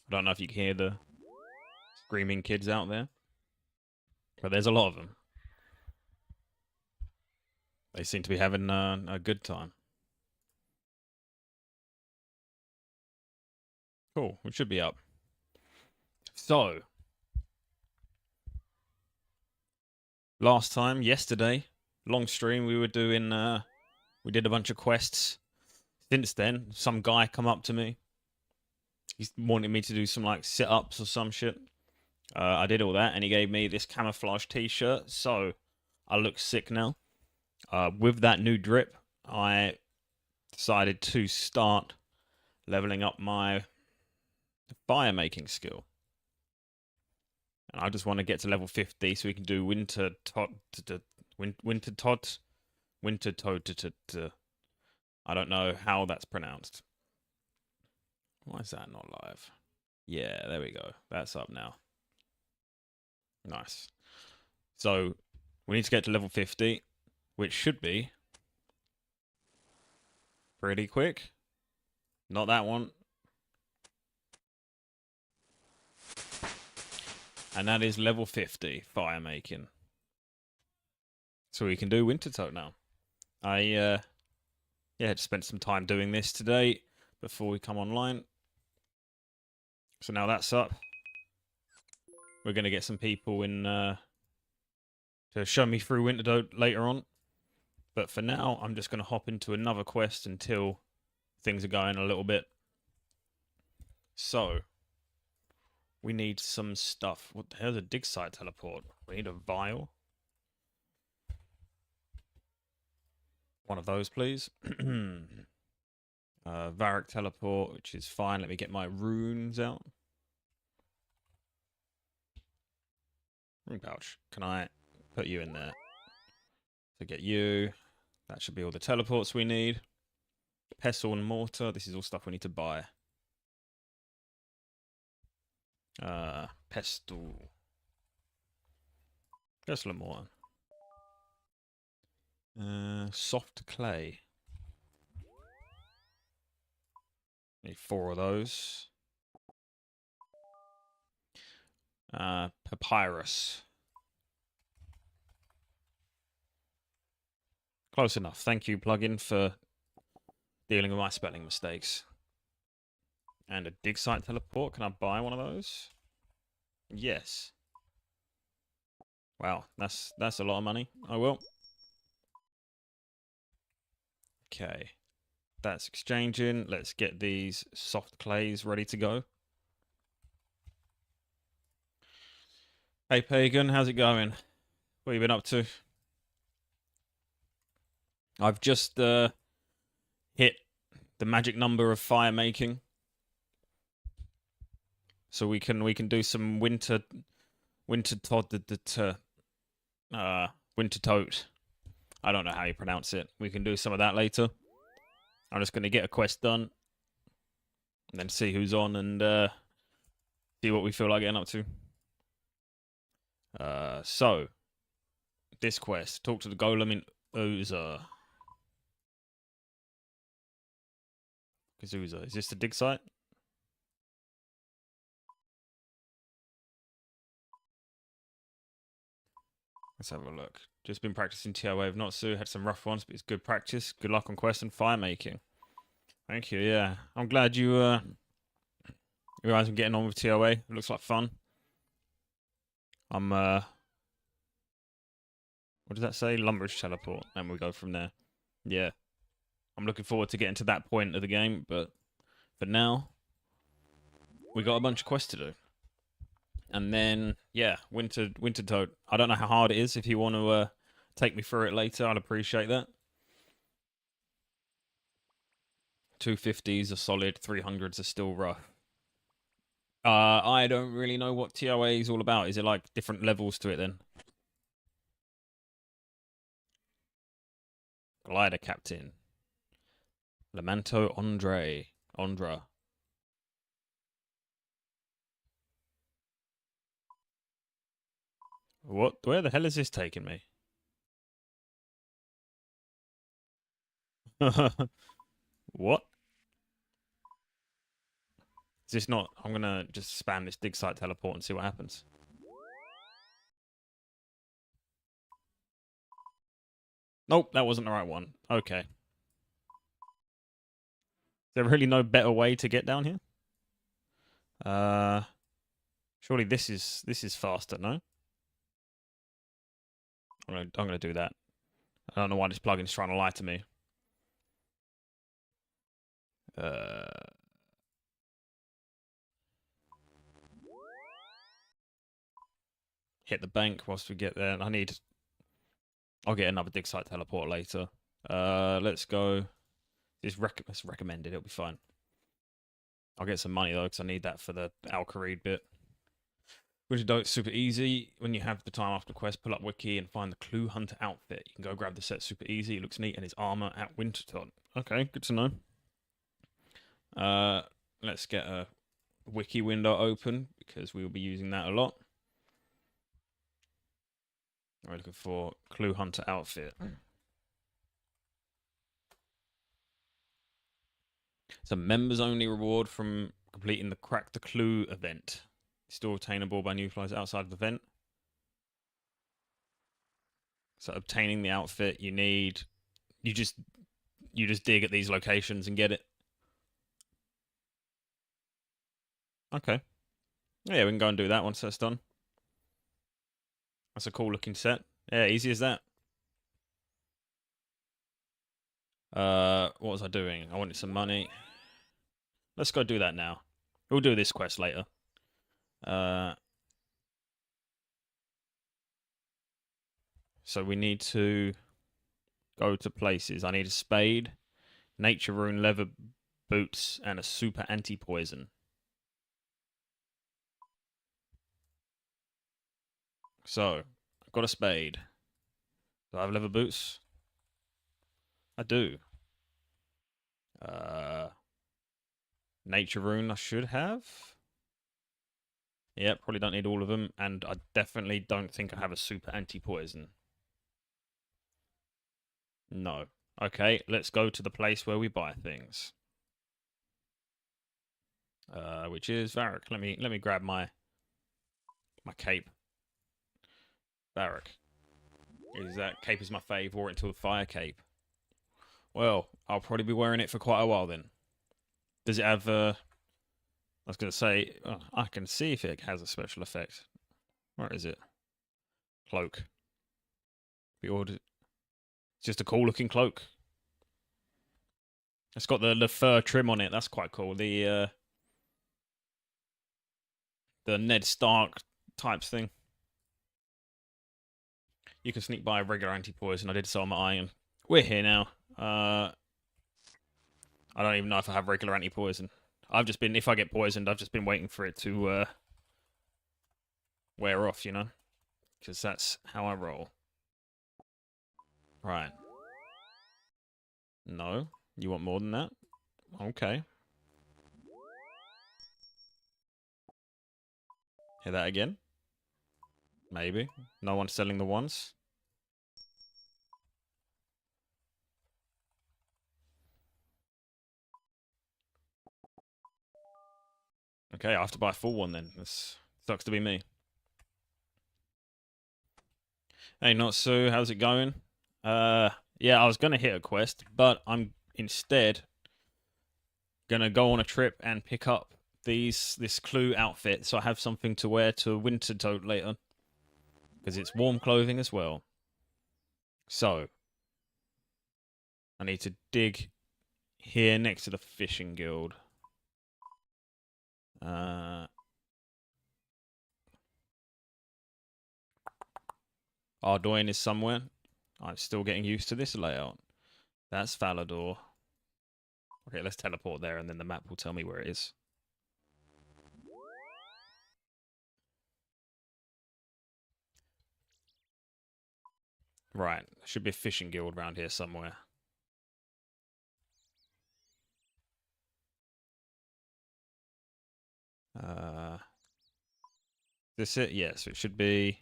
I don't know if you can hear the screaming kids out there, but there's a lot of them. They seem to be having a good time. Cool, we should be up. So, yesterday, long stream, we were doing, we did a bunch of quests. Since then, some guy come up to me. He's wanting me to do some, like, sit-ups or some shit. I did all that, and he gave me this camouflage t-shirt, so I look sick now. With that new drip, I decided to start leveling up my fire making skill. And I just want to get to level 50 so we can do winter toad. I don't know how that's pronounced. Why is that not live? Yeah, there we go. That's up now. Nice. So we need to get to level 50, which should be pretty quick. Not that one. And that is level 50 fire making. So we can do winter toad now. I just spent some time doing this today before we come online. So now that's up. We're going to get some people in to show me through winter toad later on. But for now, I'm just going to hop into another quest until things are going a little bit. So we need some stuff. What the hell is a dig site teleport? We need a vial. One of those, please. Varric teleport, which is fine. Let me get my runes out. Rune pouch. Can I put you in there? To get you. That should be all the teleports we need. Pestle and mortar. This is all stuff we need to buy. Pestle. Pestle and mortar. Soft clay. Need 4 of those. Papyrus. Close enough. Thank you, plugin, for dealing with my spelling mistakes. And a dig site teleport. Can I buy one of those? Yes. Wow, that's a lot of money. I will. Okay. That's exchanging. Let's get these soft clays ready to go. Hey, Pagan, how's it going? What have you been up to? I've just hit the magic number of fire making. So we can do some winter toad. I don't know how you pronounce it. We can do some of that later. I'm just going to get a quest done. And then see who's on and see what we feel like getting up to. So, this quest. Talk to the golem in Oza. Kazuza. Is this the dig site? Let's have a look. Just been practicing TOA with Notsu. Had some rough ones, but it's good practice. Good luck on quest and fire making. Thank you, yeah. I'm glad you guys are getting on with TOA. It looks like fun. I'm what does that say? Lumbridge teleport. And we go from there. Yeah. I'm looking forward to getting to that point of the game, but for now, we got a bunch of quests to do. And then, yeah, winter toad. I don't know how hard it is. If you want to take me through it later, I'd appreciate that. 250s are solid. 300s are still rough. I don't really know what TOA is all about. Is it like different levels to it then? Glider Captain. Lamanto Andra. What? Where the hell is this taking me? What? Is this not... I'm going to just spam this dig site teleport and see what happens. Nope, that wasn't the right one. Okay. Is there really no better way to get down here? Surely this is faster, no? I'm gonna do that. I don't know why this plugin's trying to lie to me. Hit the bank whilst we get there. And I'll get another dig site teleport later. Let's go. It's recommended. It'll be fine. I'll get some money though, because I need that for the Alcarid bit. Which is super easy. When you have the time after quest, pull up wiki and find the Clue Hunter outfit. You can go grab the set super easy. It looks neat and his armor at Winterton. Okay, good to know. Let's get a wiki window open because we will be using that a lot. We're looking for Clue Hunter outfit. It's a members only reward from completing the Crack the Clue event. Still obtainable by new players outside of the event. So obtaining the outfit, you just dig at these locations and get it. Okay. Yeah, we can go and do that once that's done. That's a cool looking set. Yeah, easy as that. What was I doing? I wanted some money. Let's go do that now. We'll do this quest later. So we need to go to places. I need a spade, nature rune, leather boots, and a super anti-poison. So, I've got a spade. Do I have leather boots? I do. Nature rune I should have. Yeah, probably don't need all of them. And I definitely don't think I have a super anti-poison. No. Okay, let's go to the place where we buy things. Which is Varric. Let me grab my cape. Varric. Cape is my fave. Wore it until the fire cape. Well, I'll probably be wearing it for quite a while then. Does it have I was going to say, I can see if it has a special effect. Where is it? Cloak. We ordered. It's just a cool looking cloak. It's got the fur trim on it. That's quite cool. The Ned Stark types thing. You can sneak by a regular anti-poison. I did so on my iron. We're here now. I don't even know if I have regular anti-poison. I've just been, if I get poisoned, I've just been waiting for it to wear off, you know? Because that's how I roll. Right. No. You want more than that? Okay. Hear that again? Maybe. No one's selling the ones? Okay, I have to buy a full one then. This sucks to be me. Hey, Notsu, how's it going? Yeah, I was gonna hit a quest, but I'm instead gonna go on a trip and pick up this Clue outfit, so I have something to wear to Wintertote later, because it's warm clothing as well. So I need to dig here next to the fishing guild. Ardoin is somewhere. I'm still getting used to this layout. That's Falador. Okay, let's teleport there and then the map will tell me where it is. Right, there should be a fishing guild around here somewhere. This it? Yes, it should be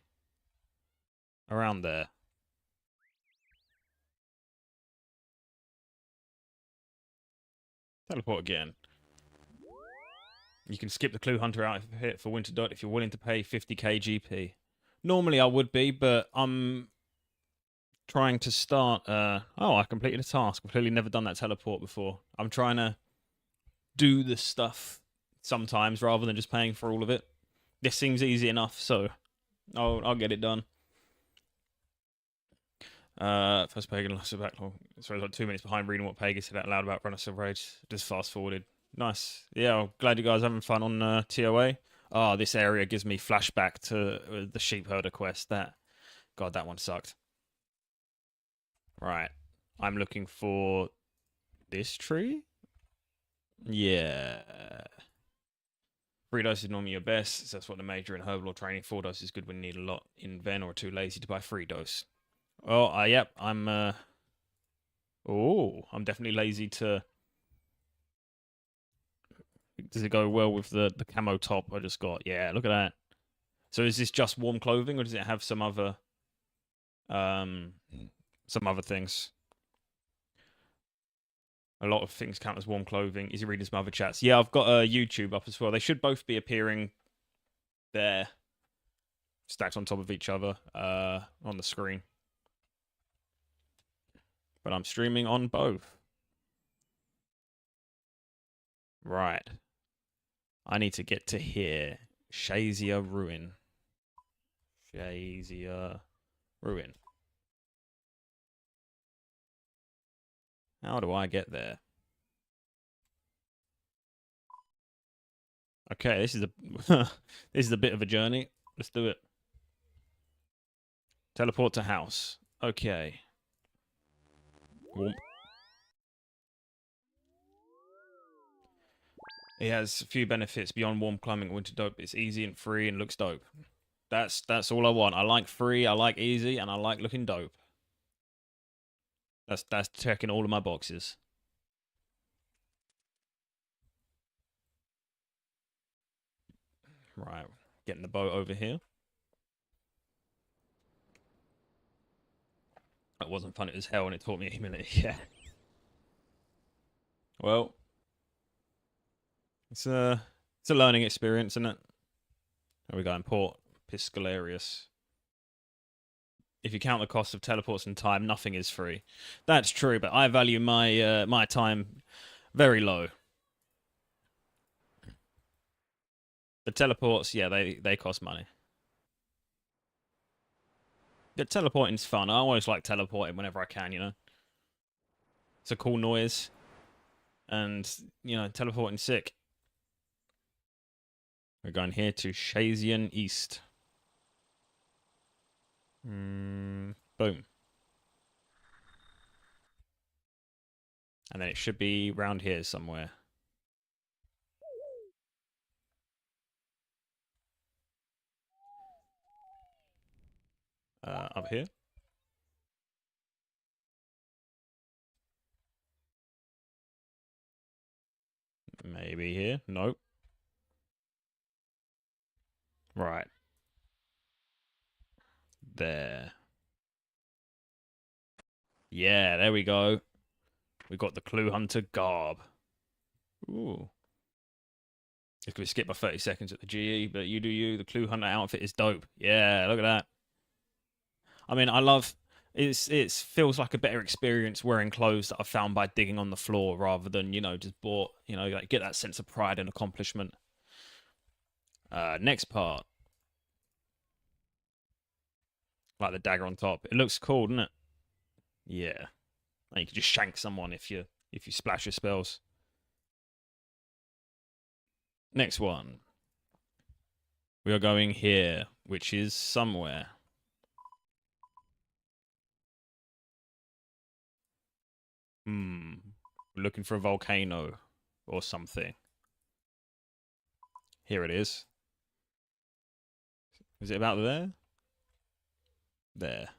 around there. Teleport again. You can skip the clue hunter outfit for Winter Dot if you're willing to pay 50k GP. Normally I would be, but I'm trying to start. Oh, I completed a task. I've clearly never done that teleport before. I'm trying to do the stuff sometimes rather than just paying for all of it. This seems easy enough, so I'll get it done. First pagan lost a backlog. Sorry, I was like 2 minutes behind reading what Pagan said out loud about Runner of Rage. Just fast forwarded. Nice. Yeah, I'm glad you guys are having fun on TOA. Oh, this area gives me flashback to the sheep herder quest. God, that one sucked. Right. I'm looking for this tree. Yeah. 3 doses is normally your best. So that's what the major in herbal or training. 4 doses is good when you need a lot in Ven or too lazy to buy 3 dose. Oh, yep. I'm definitely lazy to. Does it go well with the camo top I just got? Yeah, look at that. So is this just warm clothing, or does it have some other things? A lot of things count as warm clothing. Is he reading some other chats? Yeah, I've got a YouTube up as well. They should both be appearing there, stacked on top of each other on the screen. But I'm streaming on both. Right. I need to get to here. Shazia Ruin. Shazia Ruin. How do I get there? Okay, this is a this is a bit of a journey. Let's do it. Teleport to house. Okay. Whoop. It has a few benefits beyond warm climbing and winter dope. It's easy and free and looks dope. That's all I want. I like free, I like easy, and I like looking dope. That's checking all of my boxes. Right, getting the boat over here. That wasn't fun as hell, and it taught me humility. Yeah. Well, it's a learning experience, isn't it? There we go. Port Piscalarius. If you count the cost of teleports and time, nothing is free. That's true, but I value my my time very low. The teleports, yeah, they cost money. The teleporting's fun. I always like teleporting whenever I can, you know. It's a cool noise. And, you know, teleporting sick. We're going here to Shazian East. Boom. And then it should be round here somewhere. Up here. Maybe here. Nope. Right. There. Yeah, there we go. We got the Clue Hunter garb. Ooh. It's going to skip by 30 seconds at the GE, but you do you. The Clue Hunter outfit is dope. Yeah, look at that. I mean, I love... It feels like a better experience wearing clothes that I found by digging on the floor rather than, you know, just bought, you know, like get that sense of pride and accomplishment. Next part. Like the dagger on top. It looks cool, doesn't it? Yeah. And you can just shank someone if you splash your spells. Next one. We are going here, which is somewhere. We're looking for a volcano or something. Here it is. Is it about there? There.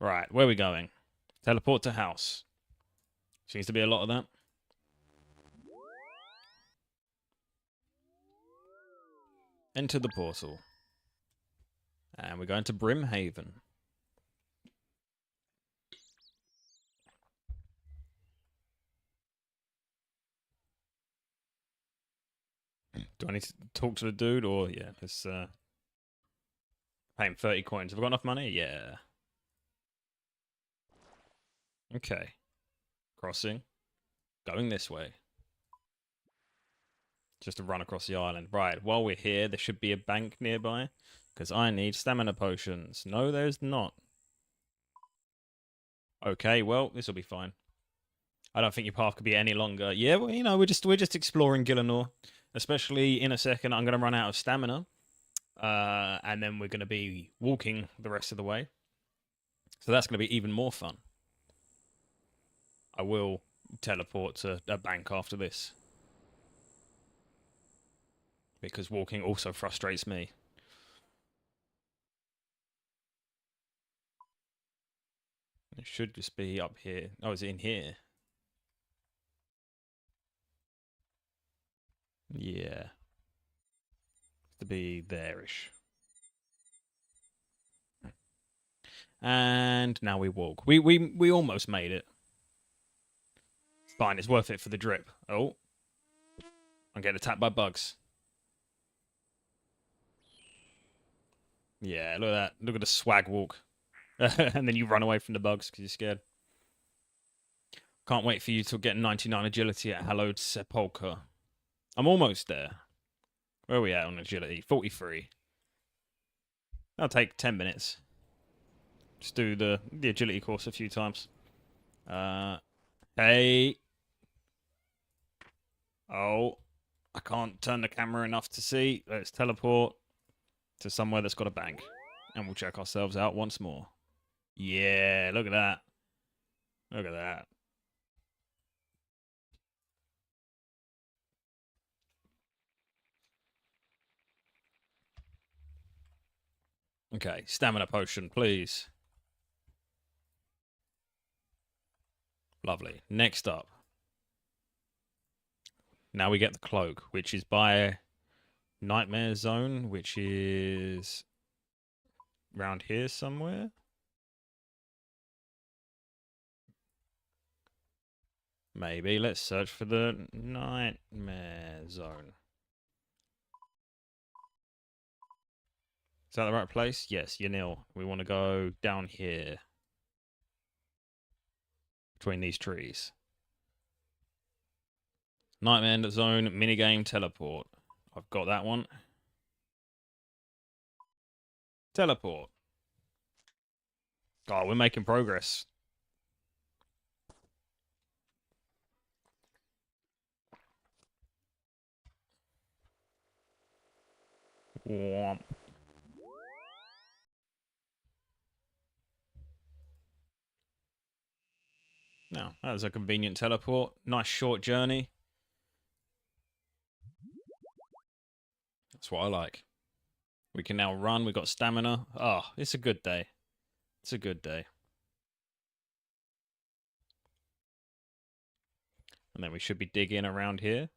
Right, where are we going? Teleport to house. Seems to be a lot of that. Enter the portal. And we're going to Brimhaven. Do I need to talk to the dude or yeah? Let's pay him 30 coins. Have I got enough money? Yeah. Okay. Crossing. Going this way. Just to run across the island. Right. While we're here, there should be a bank nearby because I need stamina potions. No, there's not. Okay. Well, this will be fine. I don't think your path could be any longer. Yeah, well, you know, we're just exploring Gillinor. Especially in a second, I'm gonna run out of stamina, and then we're gonna be walking the rest of the way. So that's gonna be even more fun. I will teleport to a bank after this because walking also frustrates me. It should just be up here. Oh, is it in here? Yeah, to be there-ish. And now we walk. We almost made it. Fine, it's worth it for the drip. Oh, I'm getting attacked by bugs. Yeah, look at that. Look at the swag walk. And then you run away from the bugs because you're scared. Can't wait for you to get 99 agility at Hallowed Sepulchre. I'm almost there. Where are we at on agility? 43. That'll take 10 minutes. Just do the agility course a few times. Hey. Oh. I can't turn the camera enough to see. Let's teleport to somewhere that's got a bank. And we'll check ourselves out once more. Yeah, look at that. Look at that. Okay, stamina potion, please. Lovely. Next up. Now we get the cloak, which is by Nightmare Zone, which is around here somewhere. Maybe. Let's search for the Nightmare Zone. Is that the right place? Yes, Yanil. We want to go down here. Between these trees. Nightmare Zone, minigame, teleport. I've got that one. Teleport. Oh, we're making progress. Womp. Now, that was a convenient teleport. Nice short journey. That's what I like. We can now run. We've got stamina. Oh, it's a good day. It's a good day. And then we should be digging around here.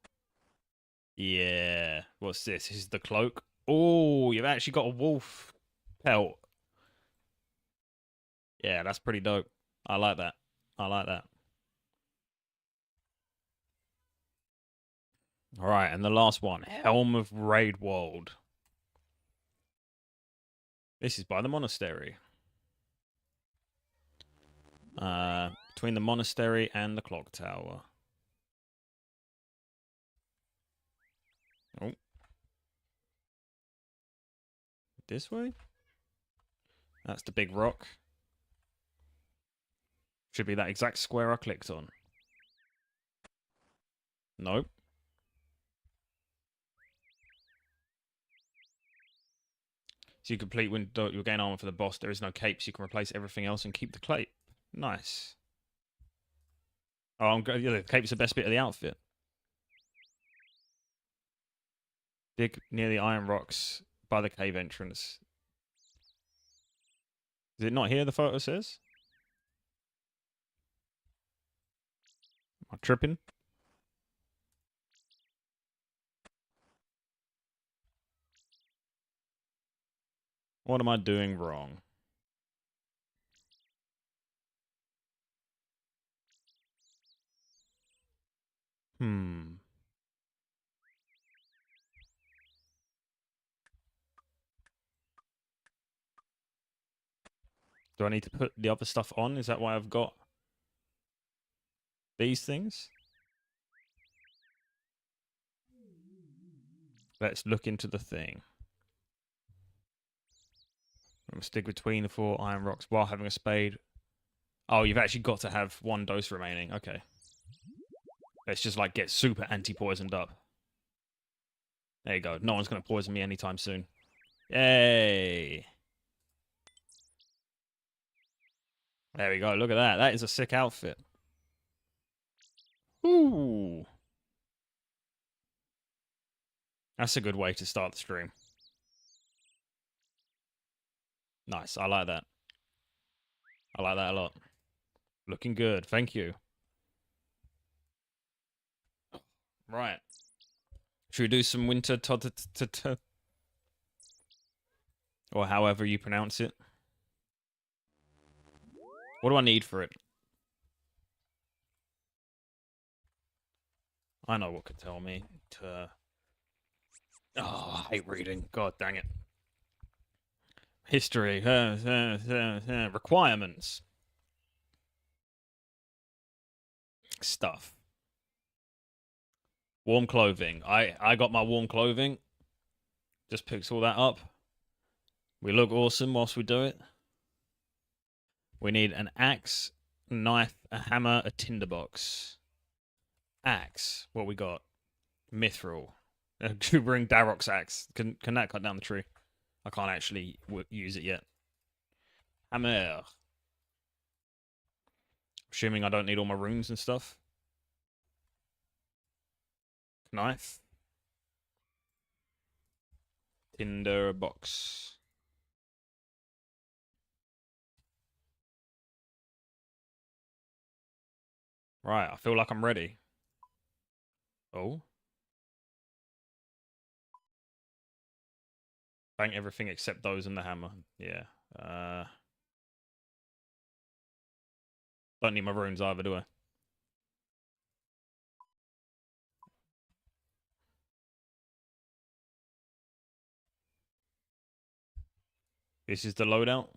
Yeah. What's this? This is the cloak. Oh, you've actually got a wolf pelt. Yeah, that's pretty dope. I like that. I like that. All right, and the last one, Helm of Raidwold. This is by the monastery. Between the monastery and the clock tower. Oh. This way? That's the big rock. Should be that exact square I clicked on. Nope. So you complete when you gain armor for the boss. There is no cape, so you can replace everything else and keep the cape. Nice. Oh, yeah, the cape's the best bit of the outfit. Dig near the iron rocks by the cave entrance. Is it not here, the photo says? Am I tripping? What am I doing wrong? Hmm. Do I need to put the other stuff on? Is that why I've got these things? Let's look into the thing. I'm stick between the 4 iron rocks while having a spade. Oh, you've actually got to have 1 dose remaining. Okay. Let's just like get super anti-poisoned up. There you go. No one's going to poison me anytime soon. Yay. There we go. Look at that. That is a sick outfit. Ooh. That's a good way to start the stream. Nice. I like that. I like that a lot. Looking good. Thank you. Right. Should we do some winter or however you pronounce it? What do I need for it? I know what could tell me to... Oh, I hate reading. God dang it. History. Requirements. Stuff. Warm clothing. I got my warm clothing. Just picks all that up. We look awesome whilst we do it. We need an axe, knife, a hammer, a tinderbox. Axe. What we got? Mithril. Bring Darrock's axe. Can that cut down the tree? I can't actually use it yet. Hammer. Assuming I don't need all my runes and stuff. Knife. Tinderbox. Right, I feel like I'm ready. Oh. Bang everything except those and the hammer. Yeah. Don't need my runes either, do I? This is the loadout.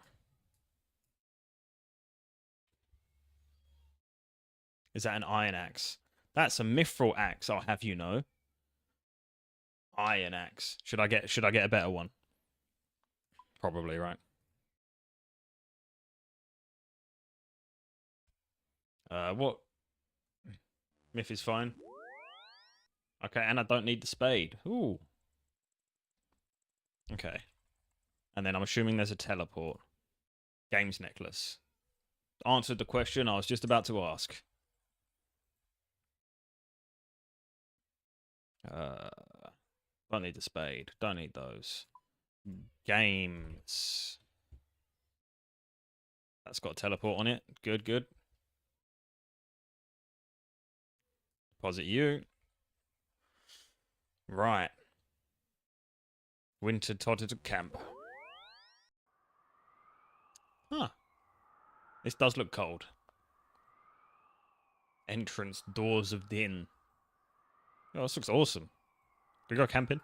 Is that an iron axe? That's a mithril axe, I'll have you know. Iron axe. Should I get a better one? Probably, right? What? Myth is fine. Okay, and I don't need the spade. Ooh. Okay. And then I'm assuming there's a teleport. Games necklace. Answered the question I was just about to ask. Don't need the spade. Don't need those. Games. That's got a teleport on it. Good, good. Deposit you. Right. Winter Totted Camp. Huh. This does look cold. Entrance doors of the inn. Oh, this looks awesome. We go camping.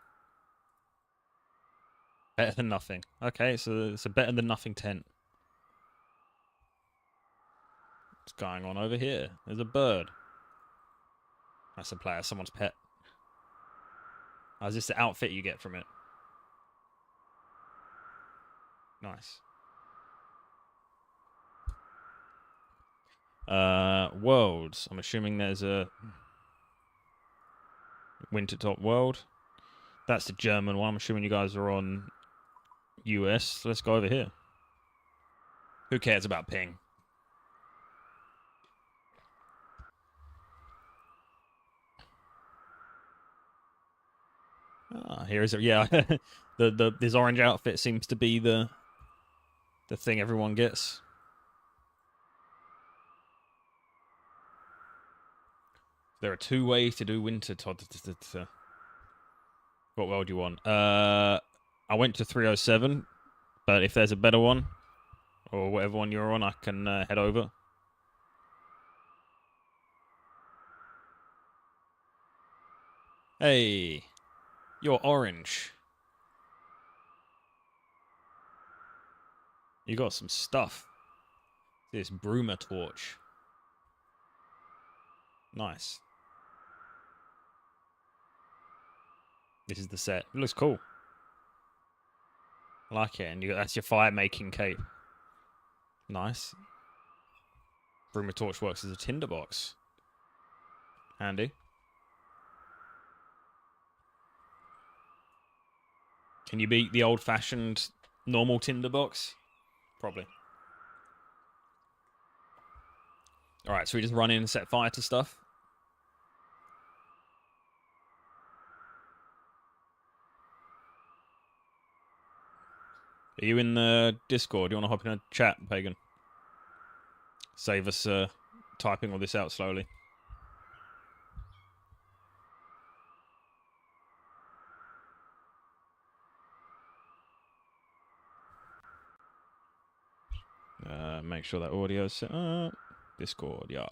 Better than nothing. Okay, so it's a better than nothing tent. What's going on over here? There's a bird. That's a player, someone's pet. Oh, is this the outfit you get from it? Nice. Worlds. I'm assuming there's a Wintertop world. That's the German one. I'm assuming you guys are on US. Let's go over here. Who cares about ping? Ah, here is it. Yeah, this orange outfit seems to be the thing everyone gets. There are 2 ways to do winter. What world do you want? I went to 307, but if there's a better one, or whatever one you're on, I can head over. Hey, you're orange. You got some stuff. This Broomer torch. Nice. This is the set. It looks cool. I like it. And that's your fire making cape. Nice. Broomer torch works as a tinderbox. Handy. Can you beat the old-fashioned normal tinderbox? Probably. Alright, so we just run in and set fire to stuff. Are you in the Discord? Do you want to hop in a chat, Pagan? Save us typing all this out slowly. Make sure that audio's set up. Discord, yeah.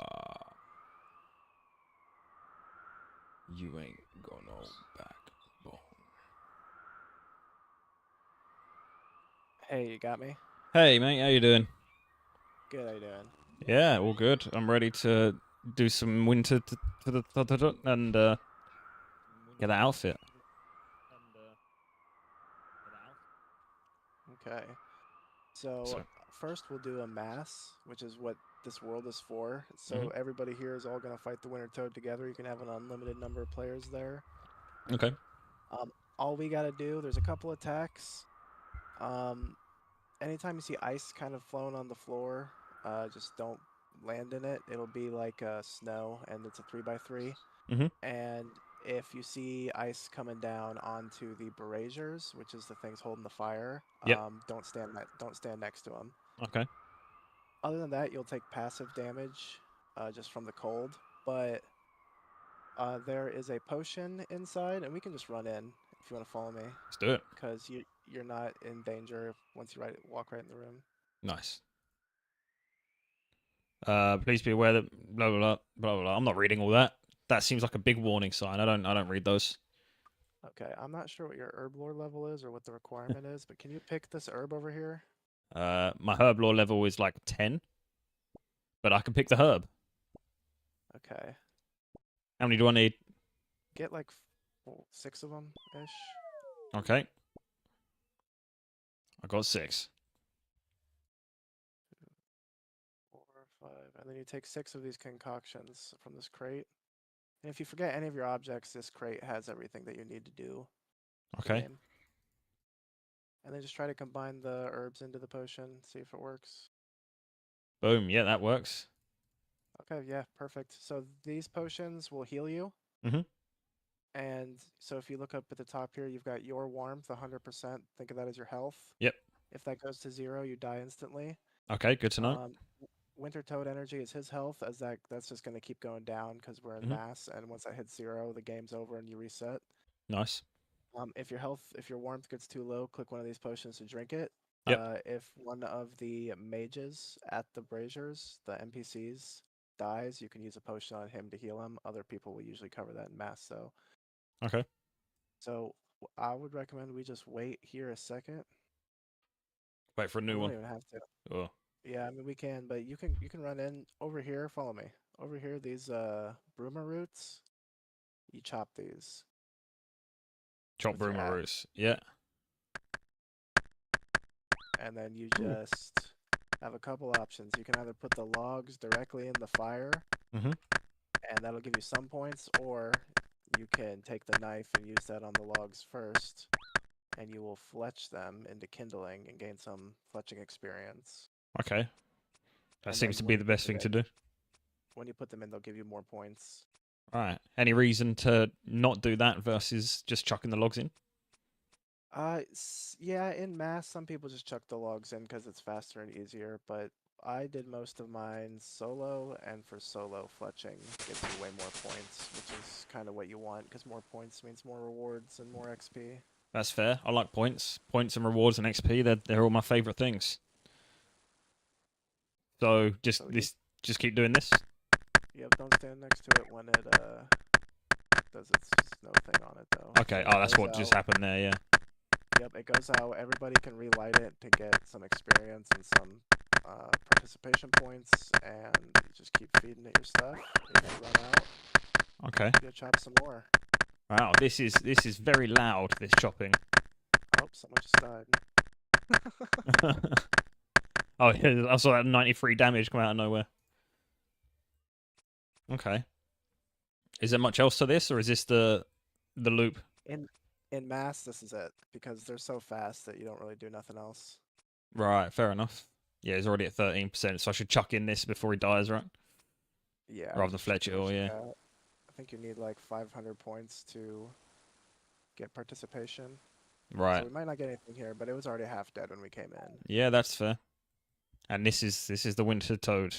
You ain't got no backbone. Hey, you got me? Hey, mate, how you doing? Good, how you doing? Yeah, all good. I'm ready to do some winter and get that outfit. Okay. So, first we'll do a mass, which is what this world is for. So everybody here is all going to fight the Winter Toad together. You can have an unlimited number of players there. Okay. All we got to do, there's a couple attacks. Anytime you see ice kind of flown on the floor, just don't land in it. It'll be like snow, and it's a 3x3. And if you see ice coming down onto the braziers, which is the things holding the fire, don't stand next to them. Okay. Other than that, you'll take passive damage just from the cold. But there is a potion inside, and we can just run in if you want to follow me. Let's do it. Because you're not in danger once you walk right in the room. Nice. Please be aware that blah blah blah blah blah. I'm not reading all that. That seems like a big warning sign. I don't read those. Okay, I'm not sure what your herb lore level is or what the requirement is, but can you pick this herb over here? My herb lore level is like 10, but I can pick the herb. Okay. How many do I need? Get like 6 of them ish. Okay. I got 6. 4, 5, and then you take 6 of these concoctions from this crate. And if you forget any of your objects, this crate has everything that you need to do. Okay. And then just try to combine the herbs into the potion, see if it works. Boom. Yeah, that works. Okay, yeah, perfect. So these potions will heal you. And so if you look up at the top here, you've got your warmth, 100%. Think of that as your health. Yep. If that goes to 0, you die instantly. Okay, good to know. Winter Toad energy is his health, as that's just going to keep going down because we're in mass, and once that hits 0, the game's over and you reset. Nice. If your warmth gets too low, click one of these potions to drink it. Yep. If one of the mages at the braziers, the NPCs, dies, you can use a potion on him to heal him. Other people will usually cover that in mass, though. Okay. So I would recommend we just wait here a second. Wait for a new one. We don't even have to. Oh. Yeah, I mean we can, but you can run in over here. Follow me over here. These broomer roots. You chop these. Chop broomer roots. Yeah. And then you just have a couple options. You can either put the logs directly in the fire, and that'll give you some points, or you can take the knife and use that on the logs first, and you will fletch them into kindling and gain some fletching experience. Okay. That seems to be the best thing to do. When you put them in, they'll give you more points. Alright. Any reason to not do that versus just chucking the logs in? Yeah, in mass, some people just chuck the logs in because it's faster and easier, but I did most of mine solo, and for solo, fletching gives you way more points, which is kind of what you want, because more points means more rewards and more XP. That's fair. I like points. Points and rewards and XP, they're all my favourite things. So just keep doing this? Yep, don't stand next to it when it does its snow thing on it, though. Okay, oh, that's what just happened there, yeah. Yep, it goes out. Everybody can relight it to get some experience and some participation points, and you just keep feeding it your stuff. If you run out, Okay. you'll chop some more. Wow, this is very loud, this chopping. Oh, someone just died. Oh, yeah, I saw that 93 damage come out of nowhere. Okay. Is there much else to this, or is this the loop? In mass, this is it, because they're so fast that you don't really do nothing else. Right, fair enough. Yeah, he's already at 13%, so I should chuck in this before he dies, right? Yeah. Rather than just fletch it do what all, you yeah. got. I think you need like 500 points to get participation. So Right. we might not get anything here, but it was already half dead when we came in. Yeah, that's fair. And this is the winter toad.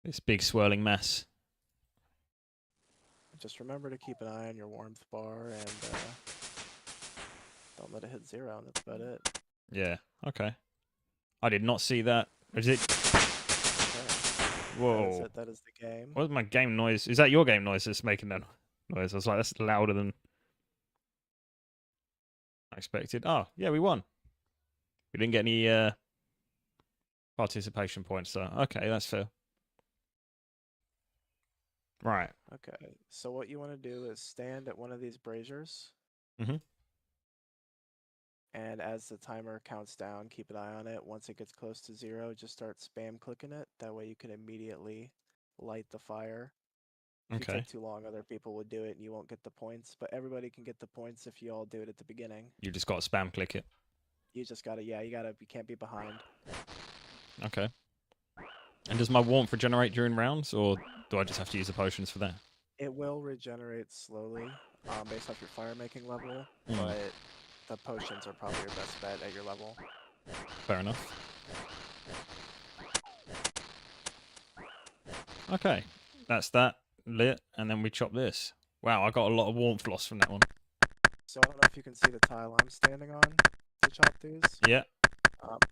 This big swirling mass. Just remember to keep an eye on your warmth bar and don't let it hit 0, and that's about it. Yeah. Okay. I did not see that. Is it? Okay. Whoa. That is it. That is the game. What's my game noise? Is that your game noise that's making that noise? I was like, that's louder than I expected. Oh, yeah, we won. We didn't get any participation points, though. Okay, that's fair. Right. Okay. So what you want to do is stand at one of these braziers. Mhm. And as the timer counts down, keep an eye on it. Once it gets close to 0, just start spam clicking it. That way you can immediately light the fire. If you Okay. take too long, other people would do it and you won't get the points. But everybody can get the points if you all do it at the beginning. You just got to spam click it. You just gotta, you can't be behind. Okay. And does my warmth regenerate during rounds, or do I just have to use the potions for that? It will regenerate slowly based off your fire making level, Mm. but the potions are probably your best bet at your level. Fair enough. Okay. That's that lit, and then we chop this. Wow, I got a lot of warmth loss from that one. So I don't know if you can see the tile I'm standing on to chop these. Yeah.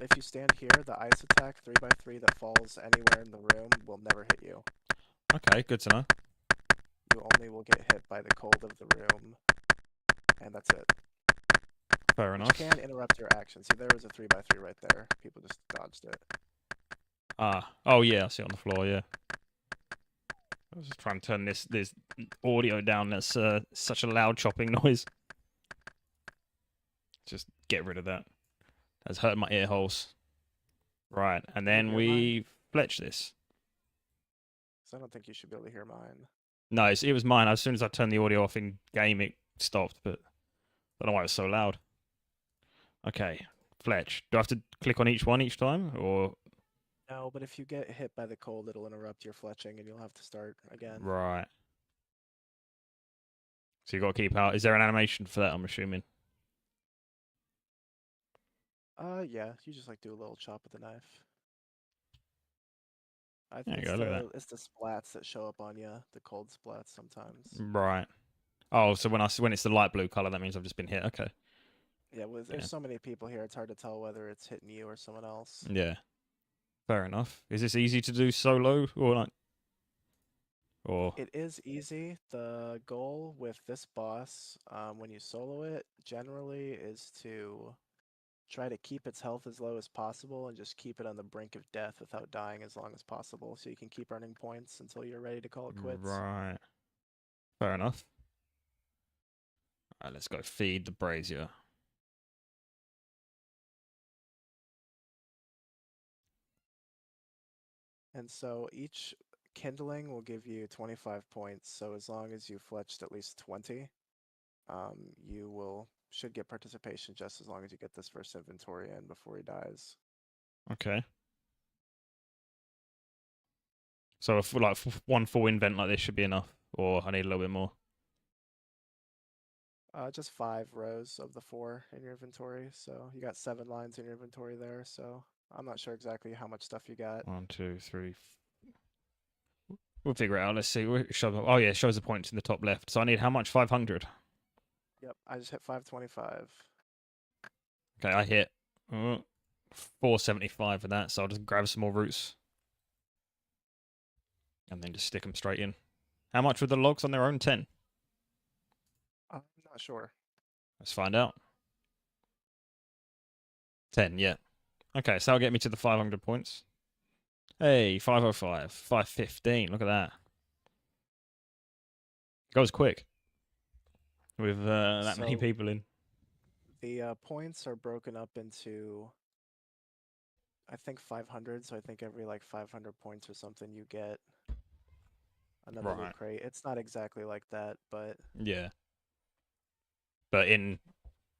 If you stand here, the ice attack 3x3 that falls anywhere in the room will never hit you. Okay, good to know. You only will get hit by the cold of the room, and that's it. Fair Which enough. can interrupt your action. See, there was a 3x3 right there. People just dodged it. Ah. Oh, yeah, I see it on the floor, yeah. I was just trying to turn this audio down. That's such a loud chopping noise. Just get rid of that. That's hurting my ear holes. Right, and then we fletch this. So I don't think you should be able to hear mine. No, it was mine. As soon as I turned the audio off in game, it stopped, but I don't know why it was so loud. Okay, fletch. Do I have to click on each one each time, or? No, but if you get hit by the cold, it'll interrupt your fletching, and you'll have to start again. Right. So you got to keep out. Is there an animation for that? I'm assuming. Yeah, you just like do a little chop with the knife. I There think you go, look at it's the splats that show up on you, the cold splats sometimes. Right. Oh, so when it's the light blue color, that means I've just been hit. Okay. Yeah, there's so many people here, it's hard to tell whether it's hitting you or someone else. Yeah. Fair enough. Is this easy to do solo or like? Or It is easy. The goal with this boss, when you solo it, generally is to try to keep its health as low as possible and just keep it on the brink of death without dying as long as possible, so you can keep earning points until you're ready to call it quits. right. Fair enough. All right, let's go feed the brazier. And so each kindling will give you 25 points. So as long as you fletched at least 20, you should get participation just as long as you get this first inventory in before he dies. Okay. So if like one full invent like this should be enough, or I need a little bit more. Just 5 rows of the 4 in your inventory. So you got 7 lines in your inventory there. So I'm not sure exactly how much stuff you got. 1, 2, 3. We'll figure it out. Let's see. Oh yeah, it shows the points in the top left. So I need how much? 500. Yep, I just hit 525. Okay, I hit 475 for that. So I'll just grab some more roots and then just stick them straight in. How much were the logs on their own? 10. I'm not sure. Let's find out. 10, yeah. Okay, so that'll get me to the 500 points. Hey, 505, 515. Look at that. Goes quick with that many So people in. the points are broken up into, I think 500. So I think every like 500 points or something, you get another loot Right. crate. It's not exactly like that, but Yeah. But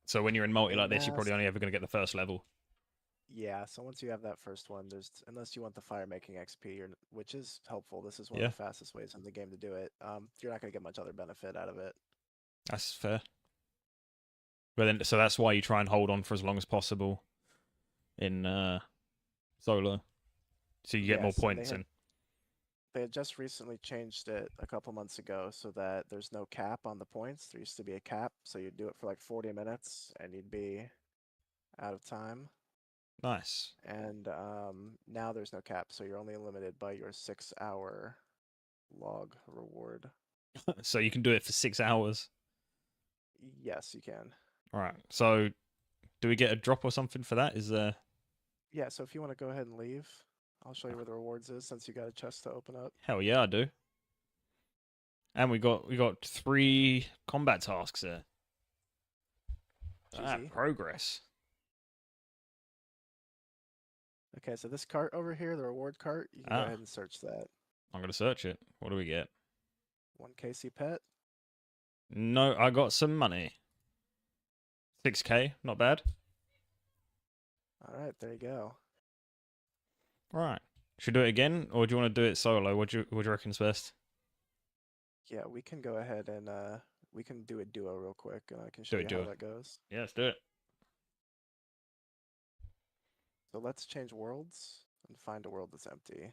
so when you're in multi in like this, you're mass, probably only ever going to get the first level. yeah. So once you have that first one, there's unless you want the fire making XP, which is helpful. This is one of Yeah, the fastest ways in the game to do it. You're not gonna get much other benefit out of it. that's fair. But then, so that's why you try and hold on for as long as possible in solo, so you get more Yes, and points. And they had just recently changed it a couple months ago so that there's no cap on the points. There used to be a cap, so you'd do it for like 40 minutes and you'd be out of time. nice. And now there's no cap, so you're only limited by your 6-hour log reward. So you can do it for 6 hours. Yes, you can. All right. So do we get a drop or something for that? Is there? Yeah, so if you want to go ahead and leave, I'll show you where the rewards is since you got a chest to open up. Hell yeah, I do. And we got 3 combat tasks there. Ah, GG. progress. Okay, so this cart over here, the reward cart, you can go Ah, ahead and search that. I'm gonna search it. What do we get? 1 KC pet. No, I got some money. 6K, not bad. All right, there you go. Right. Should we do it again, or do you want to do it solo? What do you reckon's best? Yeah, we can go ahead and we can do a duo real quick, and I can show Do it, you do how it. that goes. Yeah, let's do it. So let's change worlds and find a world that's empty.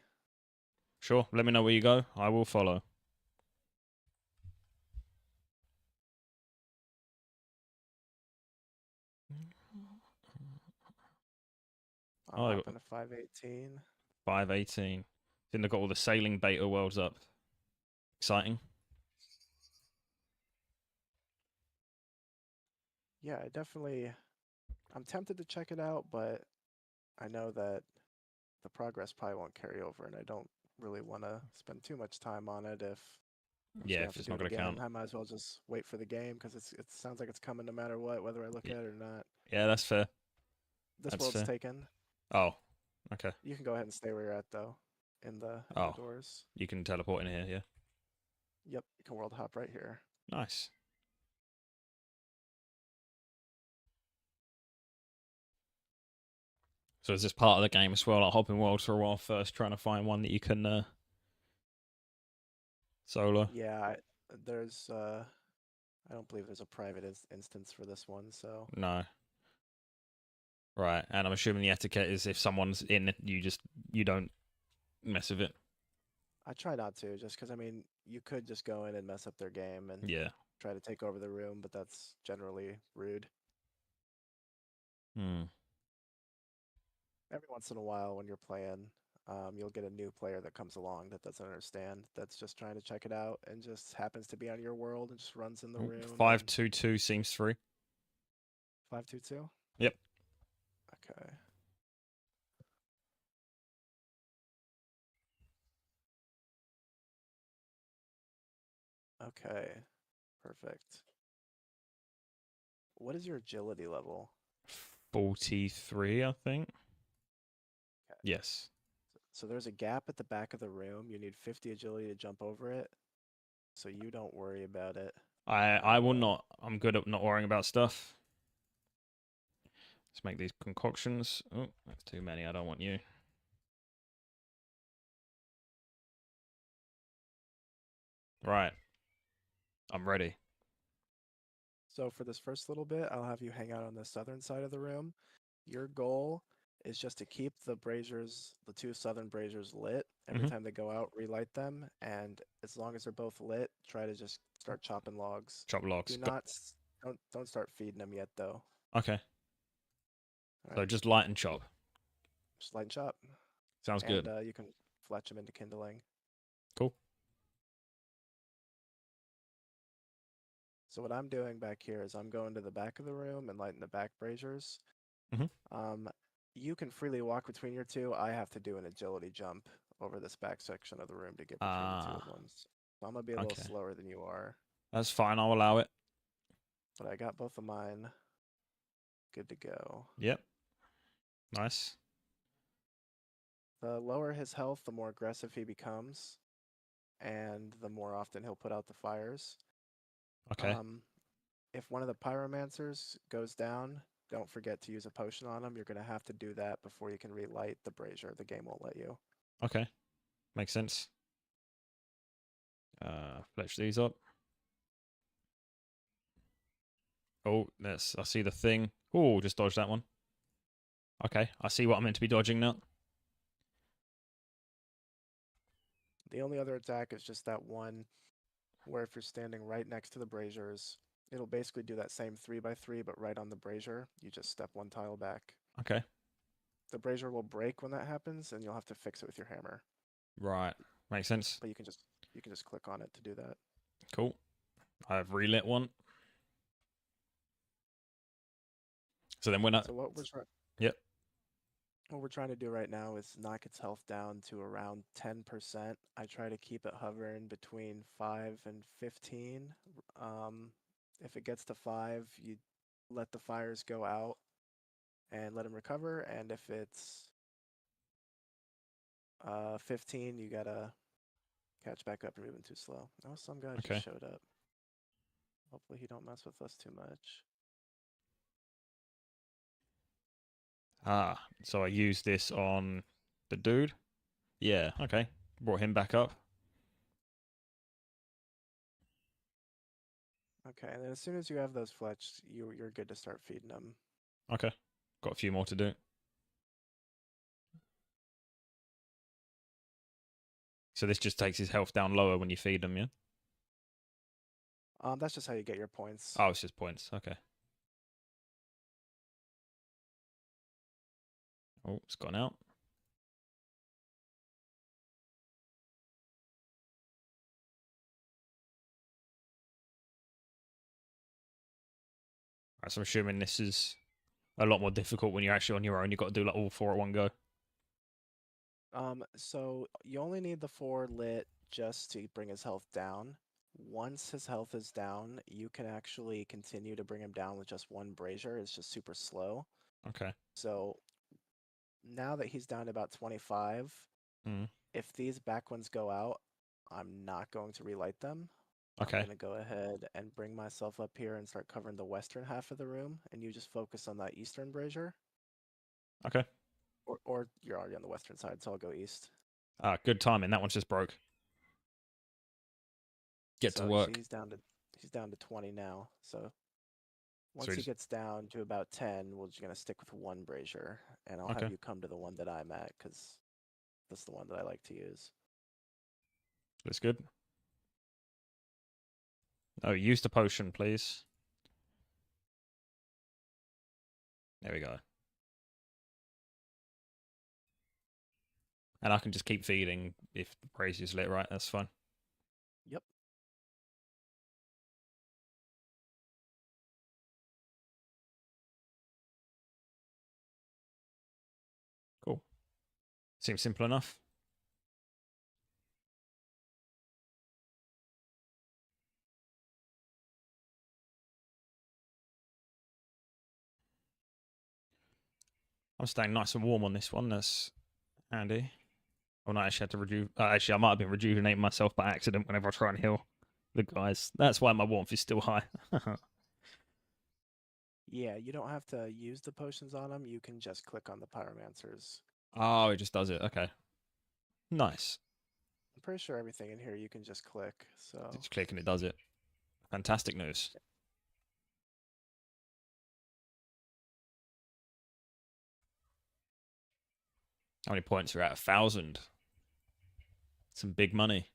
Sure. Let me know where you go. I will follow. I'll Oh, they hop got into 518. 518. Then they've got all the sailing beta worlds up. Exciting. Yeah, I'm tempted to check it out, but I know that the progress probably won't carry over, and I don't really want to spend too much time on it if I'm just Yeah, gonna have if to it's do not it going to again. count. I might as well just wait for the game because it sounds like it's coming no matter what, whether I look Y- at it or not. Yeah, that's fair. This That's world's fair. taken. Oh, okay. You can go ahead and stay where you're at though, in the Oh, doors. you can teleport in here, yeah. Yep, you can world hop right here. Nice. So is this part of the game as well, like hopping worlds for a while first, trying to find one that you can solo? Yeah, there's I don't believe there's a private instance for this one, so No. Right, and I'm assuming the etiquette is if someone's in, you don't mess with it. I try not to, just because I mean you could just go in and mess up their game and Yeah. try to take over the room, but that's generally rude. Hmm. Every once in a while, when you're playing, you'll get a new player that comes along that doesn't understand, that's just trying to check it out and just happens to be on your world and just runs in the room and 522 seems free. 522. Yep. Okay. Okay. Perfect. What is your agility level? 43, I think. Okay. Yes. So there's a gap at the back of the room. You need 50 agility to jump over it. So you don't worry about it. I will not. I'm good at not worrying about stuff. Let's make these concoctions. Oh, that's too many. I don't want you. Right. I'm ready. So for this first little bit, I'll have you hang out on the southern side of the room. Your goal is just to keep the braziers, the 2 southern braziers lit. Every Hmm. time they go out, relight them, and as long as they're both lit, try to just start chopping logs. Chop logs. Do not don't start feeding them yet though. Okay. All So right, just light and chop. just light and chop, Sounds and good. you can fletch them into kindling. Cool. So what I'm doing back here is I'm going to the back of the room and lighting the back braziers. Hmm. Um, you can freely walk between your two. I have to do an agility jump over this back section of the room to get between the two Ah, of them. So I'm gonna be a little okay. slower than you are, That's fine. I'll allow it. but I got both of mine good to go. Yep. Nice. The lower his health, the more aggressive he becomes, and the more often he'll put out the fires. Okay. If one of the pyromancers goes down, don't forget to use a potion on him. You're gonna have to do that before you can relight the brazier. The game won't let you. Okay. Makes sense. Fletch these up. Oh, yes. I see the thing. Oh, just dodged that one. Okay. I see what I'm meant to be dodging now. The only other attack is just that one where if you're standing right next to the braziers, it'll basically do that same 3x3, but right on the brazier, you just step one tile back. Okay. The brazier will break when that happens, and you'll have to fix it with your hammer. Right. Makes sense. But you can just click on it to do that. Cool. I've relit one. So then when I... So what we're trying... Yep. What we're trying to do right now is knock its health down to around 10%. I try to keep it hovering between 5 and 15. If it gets to 5, you let the fires go out and let him recover. And if it's 15, you gotta catch back up and moving too slow. Oh, some guy Okay. just showed up. Hopefully he don't mess with us too much. Ah, so I used this on the dude. Yeah, okay. Brought him back up. Okay, and then as soon as you have those fletched, you're good to start feeding them. Okay. Got a few more to do. So this just takes his health down lower when you feed him, yeah? That's just how you get your points. Oh, it's just points. Okay. Oh, it's gone out. Right, so I'm assuming this is a lot more difficult when you're actually on your own. You've got to do like all 4 at one go. So you only need the 4 lit just to bring his health down. Once his health is down, you can actually continue to bring him down with just one brazier. It's just super slow. Okay. So now that he's down to about 25, if these back ones go out, I'm not going to relight them. Okay. I'm going to go ahead and bring myself up here and start covering the western half of the room, and you just focus on that eastern brazier. Okay. Or you're already on the western side, so I'll go east. Ah, good timing. That one's just broke. Get to work. He's down to 20 now. So once he gets down to about 10, we're just gonna stick with one brazier, and I'll have you come to the one that I'm at because that's the one that I like to use. That's good. Oh, use the potion, please. There we go. And I can just keep feeding if the brazier's lit, right? That's fine. Yep. Cool. Seems simple enough. I'm staying nice and warm on this one. That's handy. Oh, no, I actually had to actually, I might have been rejuvenating myself by accident whenever I try and heal the guys. That's why my warmth is still high. Yeah, you don't have to use the potions on them. You can just click on the pyromancers. Oh, it just does it. Okay. Nice. I'm pretty sure everything in here you can just click. So Just click and it does it. Fantastic news. How many points are at? 1,000. Some big money.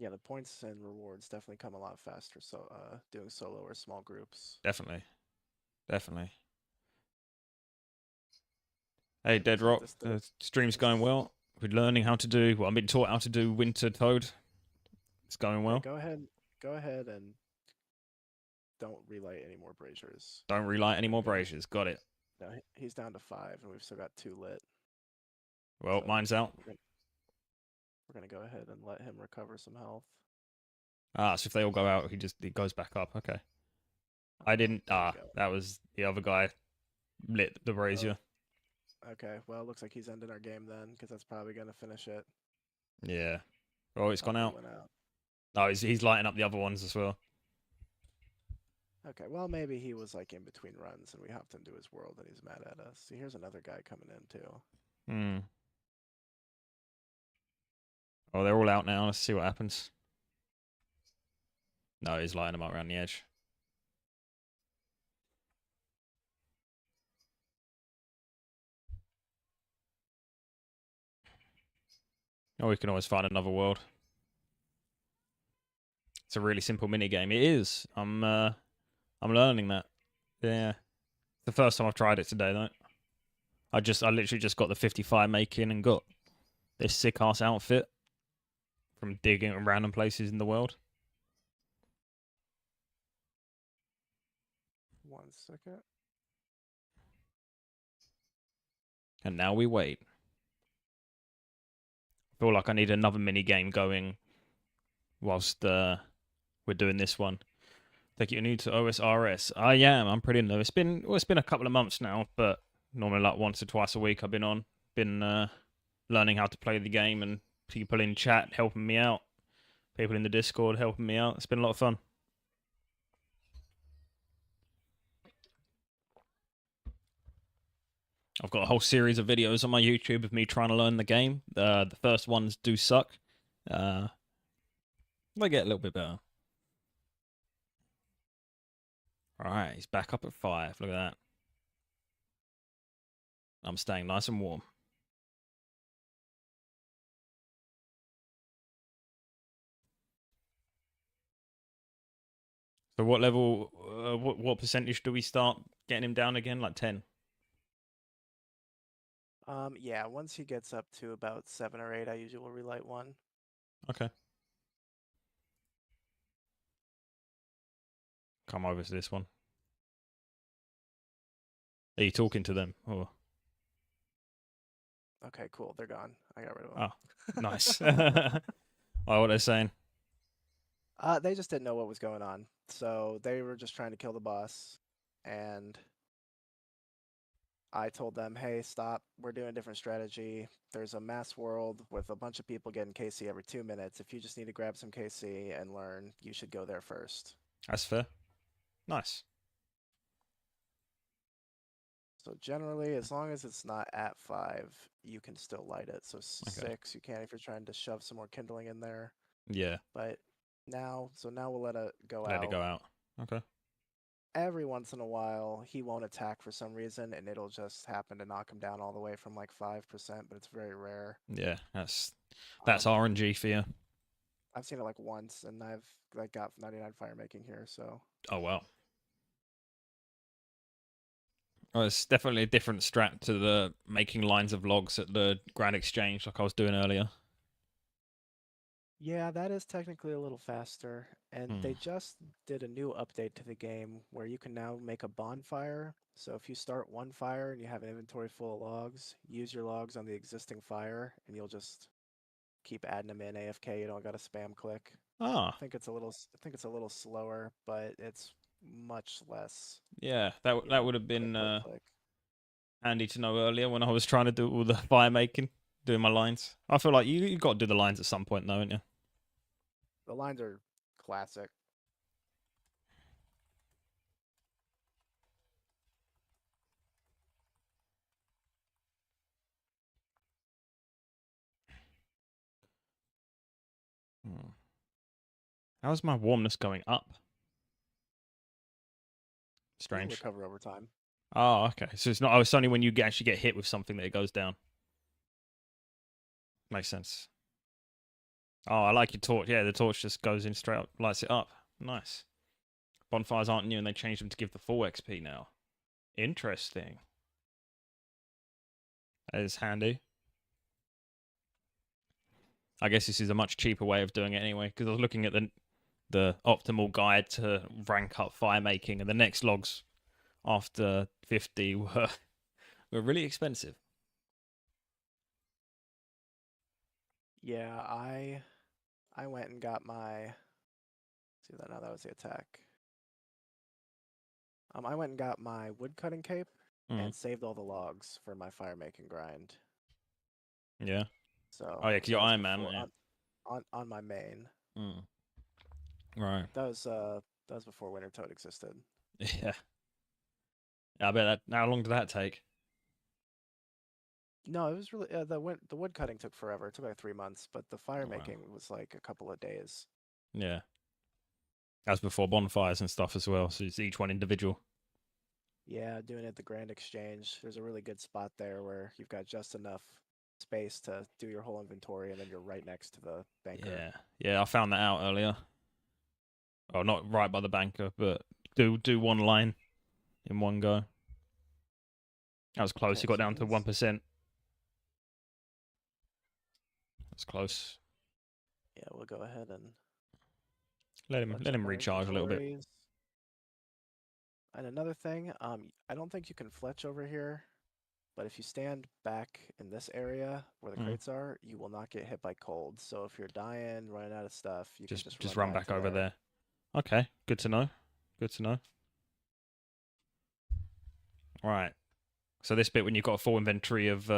yeah, the points and rewards definitely come a lot faster. So doing solo or small groups. Definitely. Definitely. Hey, Deadrock. The stream's going well. We're learning how to do, well, I've been taught how to do Winter Toad. It's going well. Go ahead and don't relight any more braziers. Don't relight any more braziers. Got it. No, he's down to 5, and we've still got 2 lit. Well, So mine's out. We're gonna go ahead and let him recover some health. Ah, so if they all go out, he goes back up. Okay. I didn't. That was the other guy lit the brazier. Okay, well, it looks like he's ending our game then, because that's probably gonna finish it. Yeah. Oh, it's gone out. Went out. Oh, he's lighting up the other ones as well. Okay, well, maybe he was like in between runs and we hopped into his world and he's mad at us. See, here's another guy coming in too. Hmm. Oh, they're all out now. Let's see what happens. No, he's lighting them up around the edge. Oh, we can always find another world. It's a really simple mini game. It is. I'm learning that. Yeah. The first time I've tried it today though. I literally just got the 55 making and got this sick ass outfit from digging in random places in the world. 1 second. And now we wait. I feel like I need another mini game going whilst we're doing this one. Think you're new to OSRS. I am. I'm pretty new. It's been a couple of months now, but normally like once or twice a week I've been learning how to play the game, and people in chat helping me out, people in the Discord helping me out. It's been a lot of fun. I've got a whole series of videos on my YouTube of me trying to learn the game. The first ones do suck. They get a little bit better. Alright, he's back up at 5. Look at that. I'm staying nice and warm. So what level, what percentage do we start getting him down again? Like 10? Yeah, once he gets up to about 7 or 8, I usually will relight 1. Okay. Come over to this one. Are you talking to them? Oh. Okay, cool. They're gone. I got rid of them. Oh, nice. Oh, what are they saying? They just didn't know what was going on. So they were just trying to kill the boss. And I told them, hey, stop. We're doing a different strategy. There's a mass world with a bunch of people getting KC every 2 minutes. If you just need to grab some KC and learn, you should go there first. That's fair. Nice. So generally, as long as it's not at 5, you can still light it. So 6, you can if you're trying to shove some more kindling in there. Yeah. But now we'll let it go out. Let it go out. Okay. Every once in a while, he won't attack for some reason, and it'll just happen to knock him down all the way from like 5%, but it's very rare. Yeah, that's RNG for you. I've seen it like once, and I've like got 99 fire making here, so. Oh, wow. Well, it's definitely a different strat to the making lines of logs at the Grand Exchange like I was doing earlier. Yeah, that is technically a little faster, and they just did a new update to the game where you can now make a bonfire. So if you start one fire and you have an inventory full of logs, use your logs on the existing fire, and you'll just keep adding them in AFK. You don't got to spam click. Ah. I think it's a little slower, but it's much less. Yeah, that would have been handy to know earlier when I was trying to do all the fire making, doing my lines. I feel like you got to do the lines at some point, though, haven't you? The lines are classic. How's my warmness going up? Strange. It'll recover over time. Oh, okay. So it's not. Oh, it's only when you actually get hit with something that it goes down. Makes sense. Oh, I like your torch. Yeah, the torch just goes in straight up, lights it up. Nice. Bonfires aren't new, and they changed them to give the full XP now. Interesting. That is handy. I guess this is a much cheaper way of doing it anyway, because I was looking at the the optimal guide to rank up fire making, and the next logs after 50 were really expensive. Yeah, I went and got my. See that now? That was the attack. I went and got my wood cutting cape Mm. and saved all the logs for my fire making grind. Yeah. So Oh yeah, because you're that was Iron Man, before yeah. on my main. Mm. Right. That was before Winter Toad existed. Yeah. I bet that. How long did that take? No, it was really the wood cutting took forever. It took like 3 months, but the fire Oh, wow. making was like a couple of days. Yeah. That was before bonfires and stuff as well. So it's each one individual. Yeah, doing it at the Grand Exchange. There's a really good spot there where you've got just enough space to do your whole inventory, and then you're right next to the banker. Yeah. Yeah, I found that out earlier. Oh, not right by the banker, but do one line in one go. That was close. Okay, You got so down to 1%. That's close. yeah, we'll go ahead and Let check him our recharge a little bit. inventories. And another thing, I don't think you can fletch over here, but if you stand back in this area where the crates are, you will not get hit by cold. So if you're dying, running out of stuff, you can Just run run back back to over there. there. Okay, good to know. Good to know. Right. So this bit when you've got a full inventory of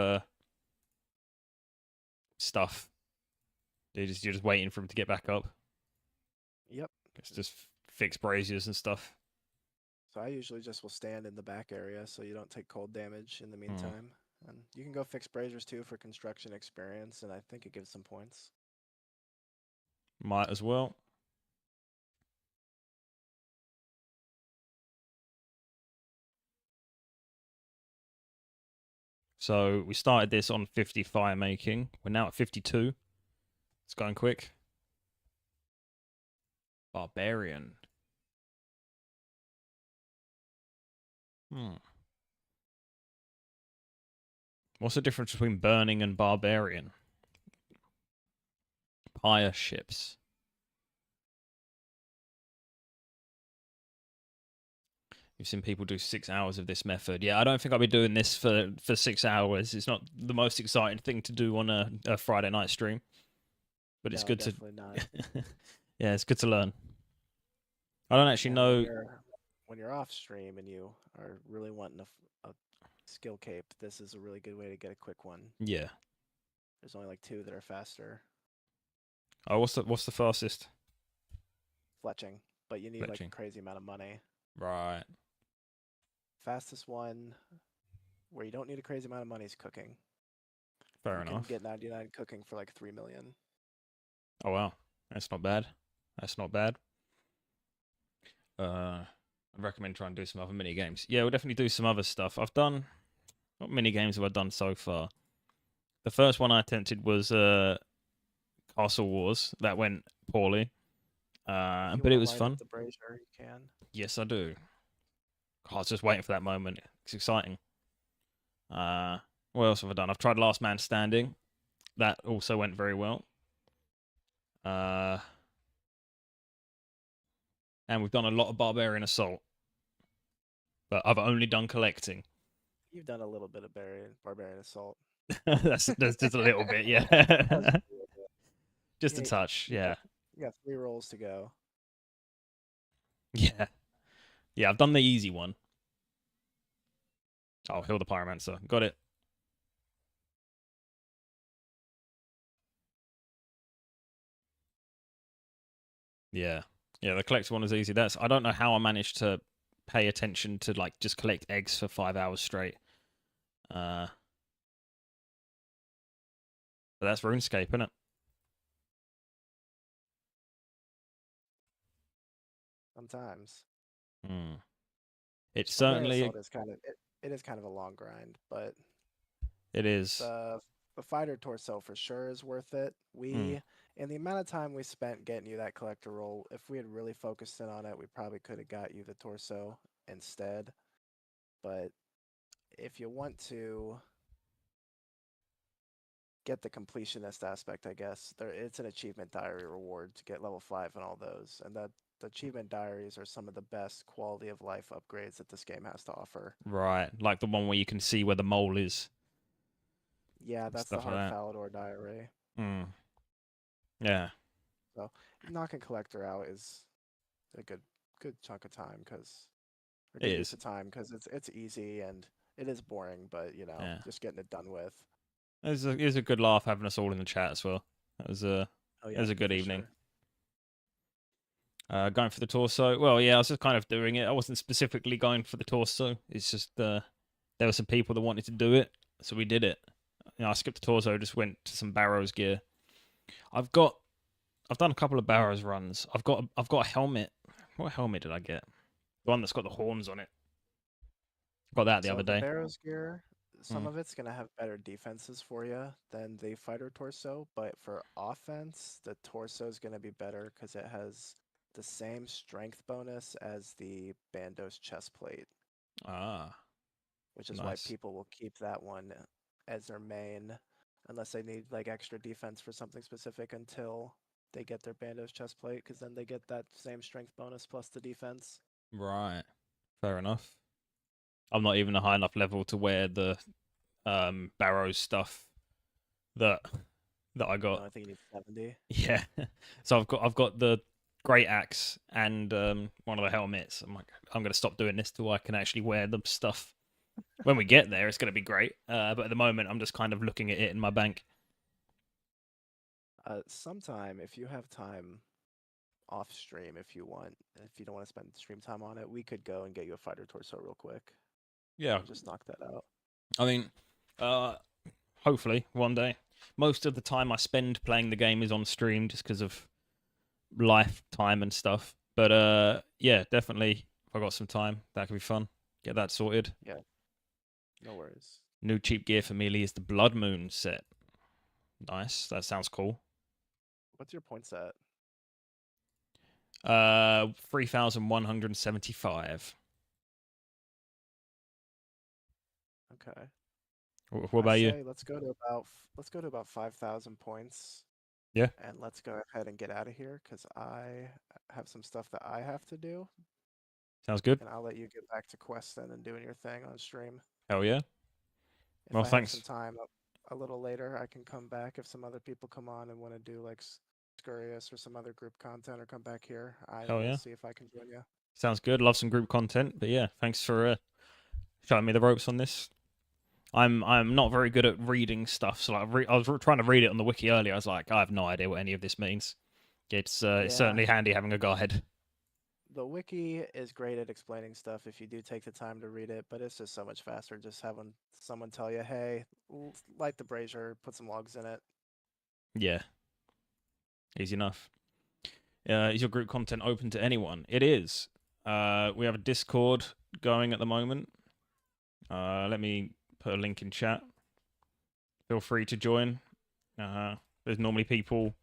stuff, you're just waiting for him to get back up. Yep. It's just fix braziers and stuff. So I usually just will stand in the back area so you don't take cold damage in the meantime. And you can go fix braziers too for construction experience, and I think it gives some points. Might as well. So we started this on 50 fire making. We're now at 52. It's going quick. Barbarian. What's the difference between burning and barbarian? Pyre ships. You've seen people do 6 hours of this method. Yeah, I don't think I'll be doing this for 6 hours. It's not the most exciting thing to do on a Friday night stream. But it's No, good to definitely not. yeah, it's good to learn. I don't actually And know. when you're off stream and you are really wanting a skill cape, this is a really good way to get a quick one. Yeah. There's only like 2 that are faster. Oh, what's the fastest? Fletching, but you need like a Fletching. crazy amount of money. Right. Fastest one where you don't need a crazy amount of money is cooking. Fair You can enough. get 99 cooking for like 3 million. Oh wow, that's not bad. That's not bad. I'd recommend trying to do some other mini games. Yeah, we'll definitely do some other stuff. I've done what mini games have I done so far? The first one I attempted was Castle Wars. That went poorly, If you but it want to was line up fun. the brazier, you can. Yes, I do. I was just waiting for that moment. It's exciting. What else have I done? I've tried Last Man Standing. That also went very well. And we've done a lot of Barbarian Assault. But I've only done collecting. You've done a little bit of Barbarian Assault. That's just a little bit, yeah. Just a Yeah, touch, yeah. you got 3 rolls to go. Yeah. Yeah, I've done the easy one. Oh, heal the Pyromancer. Got it. Yeah. Yeah, the collect one was easy. I don't know how I managed to pay attention to like just collect eggs for 5 hours straight. But that's RuneScape, isn't it? Sometimes. It's Barbarian certainly Assault is it is kind of a long grind, but it is. the fighter torso for sure is worth it. In the amount of time we spent getting you that collector roll, if we had really focused in on it, we probably could have got you the torso instead. But if you want to get the completionist aspect, I guess. It's an achievement diary reward to get level 5 and all those, and that the achievement diaries are some of the best quality of life upgrades that this game has to offer. Right, like the one where you can see where the mole is, Yeah, that's the stuff like Heart that. Falador diary. Mm. Yeah, So knocking collector out is a good chunk of time because or it good use is. of time because it's easy and it is boring, but Yeah, just getting it done with. it was a good laugh having us all in the chat as well. Oh It yeah, was a good for evening. sure. Going for the torso. Well, yeah, I was just kind of doing it. I wasn't specifically going for the torso. It's just there were some people that wanted to do it, so we did it. I skipped the torso, just went to some Barrows gear. I've done a couple of Barrows runs. I've got a helmet. What helmet did I get? The one that's got the horns on it. Got that the So other the day. Barrows gear, some Mm. of it's gonna have better defenses for you than the fighter torso, but for offense, the torso is gonna be better because it has the same strength bonus as the Bandos chest plate, Ah, which is why nice. people will keep that one as their main, unless they need like extra defense for something specific until they get their Bandos chest plate, because then they get that same strength bonus plus the defense. Right. Fair enough. I'm not even a high enough level to wear the Barrows stuff that I got. No, I think you need 70. Yeah. So I've got the great axe and one of the helmets. I'm like, I'm gonna stop doing this till I can actually wear the stuff. When we get there, it's gonna be great. But at the moment, I'm just kind of looking at it in my bank. Sometime, if you have time off stream, if you want, if you don't want to spend stream time on it, we could go and get you a fighter torso real quick Yeah. and just knock that out. I mean, uh, hopefully one day. Most of the time I spend playing the game is on stream just because of life, time, and stuff. But yeah, definitely. If I got some time, that could be fun. Get that sorted. Yeah, no worries. New cheap gear for Melee is the Blood Moon set. Nice. That sounds cool. What's your points at? 3,175. Okay. What I about you? say let's go to about 5,000 points Yeah, and let's go ahead and get out of here because I have some stuff that I have to do, sounds good. and I'll let you get back to questing and doing your thing on stream. Hell yeah. If Well, I have some thanks. time a little later, I can come back if some other people come on and want to do like Scurious or some other group content or come back here. I Hell will yeah. see if I can join you. Sounds good. Love some group content. But yeah, thanks for showing me the ropes on this. I'm not very good at reading stuff, so like I was trying to read it on the wiki earlier. I was like, I have no idea what any of this means. It's Yeah, certainly handy having a guide. the wiki is great at explaining stuff if you do take the time to read it, but it's just so much faster just having someone tell you, hey, light the brazier, put some logs in it. Yeah, easy enough. Is your group content open to anyone? It is. We have a Discord going at the moment. Let me put a link in chat. Feel free to join. There's normally people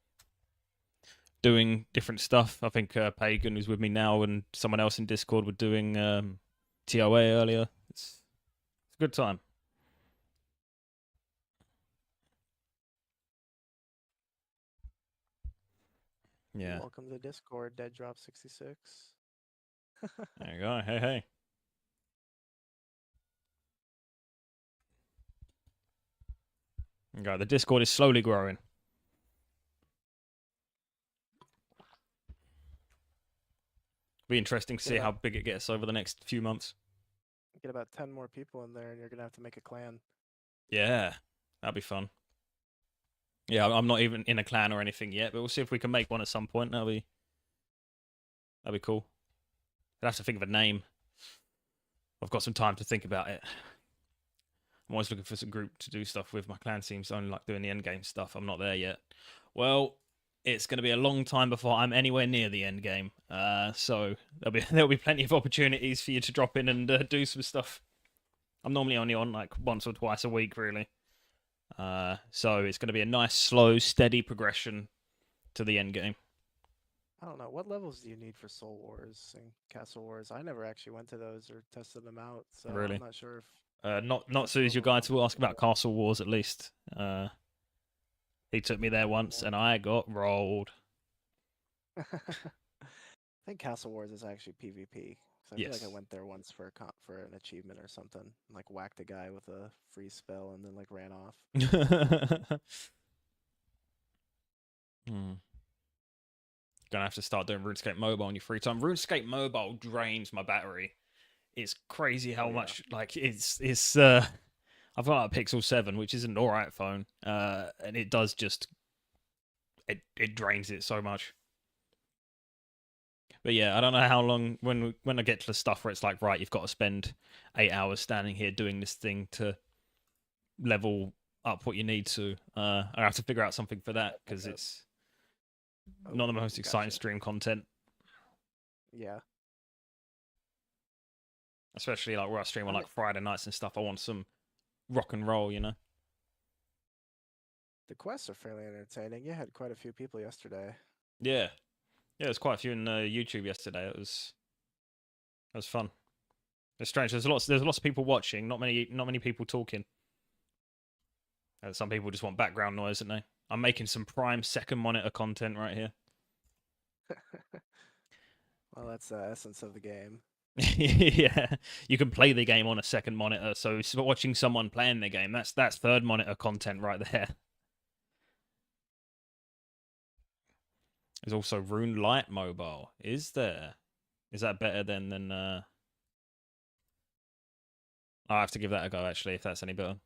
doing different stuff. I think Pagan is with me now, and someone else in Discord were doing TOA earlier. It's a good time. Yeah. Welcome to Discord, Dead Drop 66. There you go. Hey, hey. Okay, the Discord is slowly growing. Be interesting to see how big it gets over the next few months. Get about 10 more people in there, and you're gonna have to make a clan. Yeah, that'd be fun. Yeah, I'm not even in a clan or anything yet, but we'll see if we can make one at some point. That'd be cool. I'd have to think of a name. I've got some time to think about it. I'm always looking for some group to do stuff with. My clan seems only like doing the end game stuff. I'm not there yet. Well, it's going to be a long time before I'm anywhere near the end game. So there'll be plenty of opportunities for you to drop in and do some stuff. I'm normally only on like once or twice a week, really. So it's going to be a nice, slow, steady progression to the end game. I don't know. What levels do you need for Soul Wars and Castle Wars? I never actually went to those or tested them out, so Really, I'm not sure if not that's so as your guy overwhelming to ask or about what. Castle Wars at least. He took me there once, and I got rolled. I think Castle Wars is actually PvP. So I feel like I Yes. went there once for for an achievement or something. Like whacked a guy with a free spell and then like ran off. Hmm. Gonna have to start doing RuneScape Mobile in your free time. RuneScape Mobile drains my battery. It's crazy how Oh yeah. much like it's I've got a Pixel 7, which is an alright phone. And it does just it drains it so much. But yeah, I don't know how long when I get to the stuff where it's like, right, you've got to spend 8 hours standing here doing this thing to level up what you need to. I have to figure out something for that because it's not the most exciting Gotcha. stream content, Yeah. especially like where I stream on I mean, like Friday nights and stuff. I want some rock and roll, you know. the quests are fairly entertaining. You had quite a few people yesterday. Yeah, yeah. There's quite a few in YouTube yesterday. It was fun. It's strange. There's lots of people watching. Not many people talking. Some people just want background noise, don't they? I'm making some prime second monitor content right here. Well, that's the essence of the game. Yeah, you can play the game on a second monitor. So watching someone playing the game, that's third monitor content right there. There's also Rune Light Mobile. Is there? Is that better than I'll have to give that a go actually if that's any better.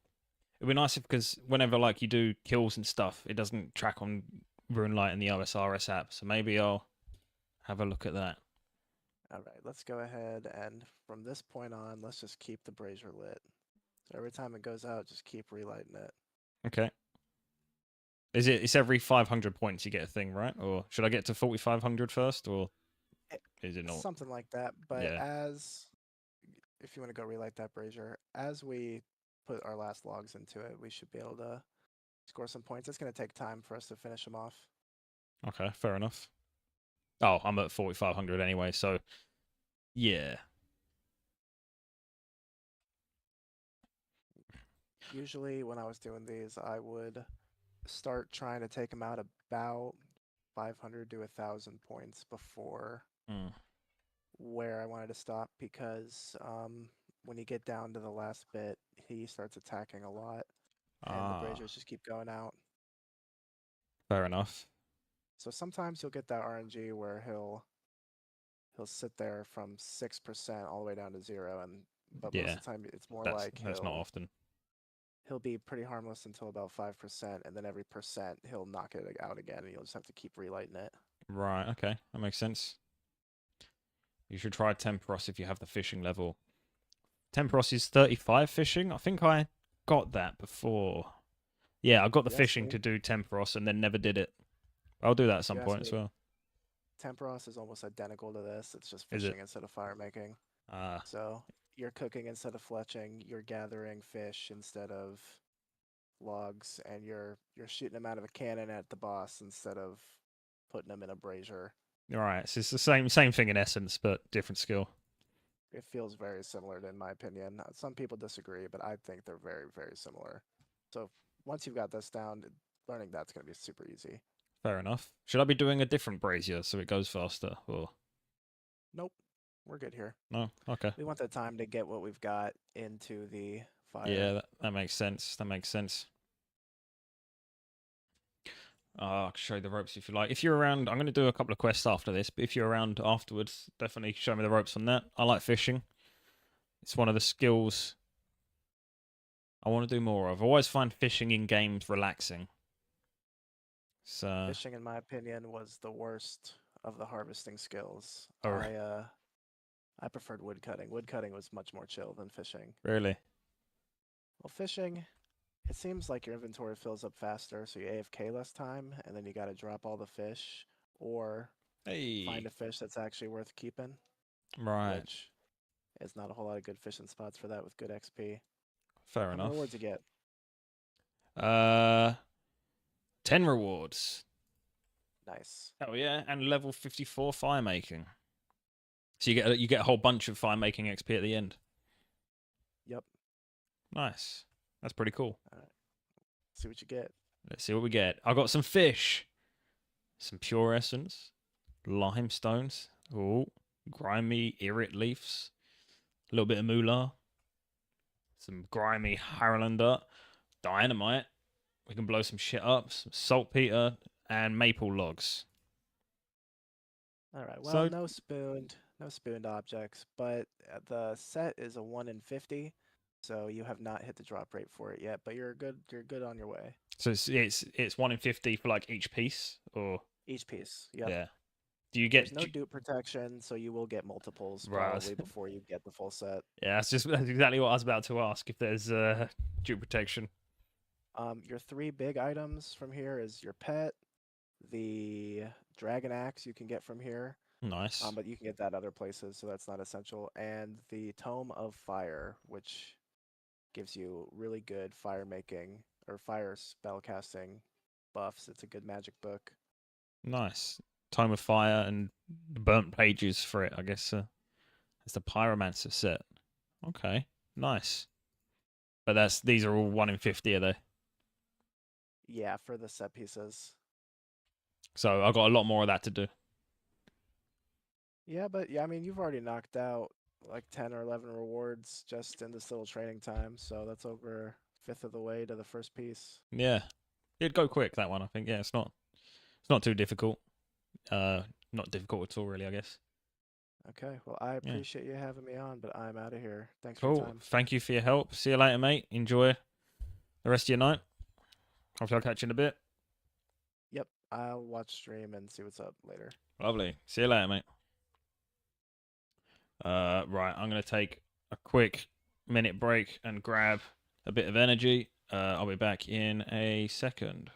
It'd be nice if because whenever like you do kills and stuff, it doesn't track on Rune Light and the OSRS app. So maybe I'll have a look at that. All right, let's go ahead and from this point on, let's just keep the brazier lit. So every time it goes out, just keep relighting it. Okay. It's every 500 points you get a thing, right? Or should I get to 4,500 first, or is it not? Something like that. But Yeah. if you want to go relight that brazier, as we put our last logs into it, we should be able to score some points. It's going to take time for us to finish them off. Okay, fair enough. Oh, I'm at 4,500 anyway, so yeah. Usually, when I was doing these, I would start trying to take them out about 500 to 1,000 points before where I wanted to stop because when you get down to the last bit, he starts attacking a lot, and the braziers just keep going out. Fair enough. So sometimes you'll get that RNG where he'll sit there from 6% all the way down to 0, but most of the time it's more like that's not often. He'll be pretty harmless until about 5%, and then every percent he'll knock it out again, and you'll just have to keep relighting it. Right. Okay, that makes sense. You should try Temperos if you have the fishing level. Temperos is 35 fishing. I think I got that before. Yeah, I got the fishing to do Temperos and then never did it. I'll do that at some point as well. Temperos is almost identical to this. It's just fishing instead of fire making. So you're cooking instead of fletching. You're gathering fish instead of logs, and you're shooting them out of a cannon at the boss instead of putting them in a brazier. All right, so it's the same thing in essence, but different skill. It feels very similar, in my opinion. Some people disagree, but I think they're very, very similar. So once you've got this down, learning that's going to be super easy. Fair enough. Should I be doing a different brazier so it goes faster? Or nope, we're good here. No, okay. We want the time to get what we've got into the fire. Yeah, that makes sense. That makes sense. I can show you the ropes if you like. If you're around, I'm going to do a couple of quests after this, but if you're around afterwards, definitely show me the ropes on that. I like fishing. It's one of the skills I want to do more of. I always find fishing in games relaxing. So fishing, in my opinion, was the worst of the harvesting skills. I preferred woodcutting. Woodcutting was much more chill than fishing. Really? Well, fishing, it seems like your inventory fills up faster, so you AFK less time, and then you got to drop all the fish, or find a fish that's actually worth keeping. Right. Which is not a whole lot of good fishing spots for that with good XP. Fair enough. How many rewards you get? 10 rewards. Nice. Oh yeah, and level 54 fire making. So you get a whole bunch of fire making XP at the end. Yep. Nice. That's pretty cool. All right. See what you get. Let's see what we get. I got some fish, some pure essence, limestones. Oh, grimy irit leaves, a little bit of moolah, some grimy harlander, dynamite. We can blow some shit up, some saltpeter, and maple logs. All right. Well, So no spooned objects, but the set is a 1 in 50, so you have not hit the drop rate for it yet. But you're good. You're good on your way. so it's 1 in 50 for like each piece, or Each piece. Yep. yeah. Do you There's get no dupe protection, so you will get multiples right? probably before you get the full set. Yeah, that's exactly what I was about to ask. If there's due protection. Your 3 big items from here is your pet, the dragon axe you can get from here, Nice. but you can get that other places, so that's not essential, and the tome of fire, which gives you really good fire making or fire spell casting buffs. It's a good magic book. Nice. Time of Fire and the burnt pages for it, I guess. It's the Pyromancer set. Okay. Nice. But these are all 1 in 50, are they? Yeah, for the set pieces. So I've got a lot more of that to do. Yeah, but yeah, I mean, you've already knocked out like 10 or 11 rewards just in this little training time, so that's over a fifth of the way to the first piece. Yeah. It'd go quick, that one, I think. Yeah, it's not too difficult. Not difficult at all, really, I guess. Okay, well, I Yeah. appreciate you having me on, but I'm out of here. Thanks for Cool. your time. Thank you for your help. See you later, mate. Enjoy the rest of your night. Hopefully I'll catch you in a bit. Yep, I'll watch stream and see what's up later. Lovely. See you later, mate. Right, I'm going to take a quick minute break and grab a bit of energy. I'll be back in a second.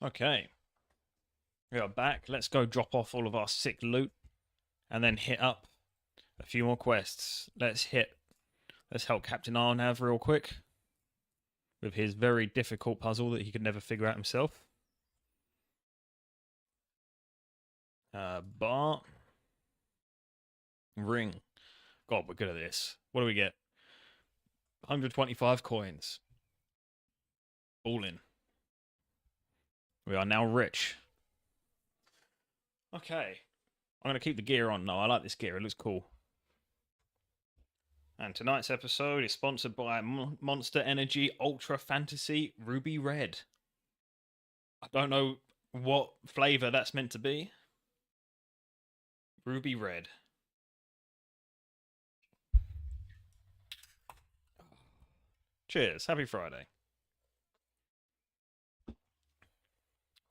Okay. We are back. Let's go drop off all of our sick loot and then hit up a few more quests. Let's help Captain Arnav real quick with his very difficult puzzle that he could never figure out himself. Bar. Ring. God, we're good at this. What do we get? 125 coins. All in. We are now rich. Okay. I'm going to keep the gear on. No, I like this gear. It looks cool. And tonight's episode is sponsored by Monster Energy Ultra Fantasy Ruby Red. I don't know what flavor that's meant to be. Ruby Red. Cheers. Happy Friday.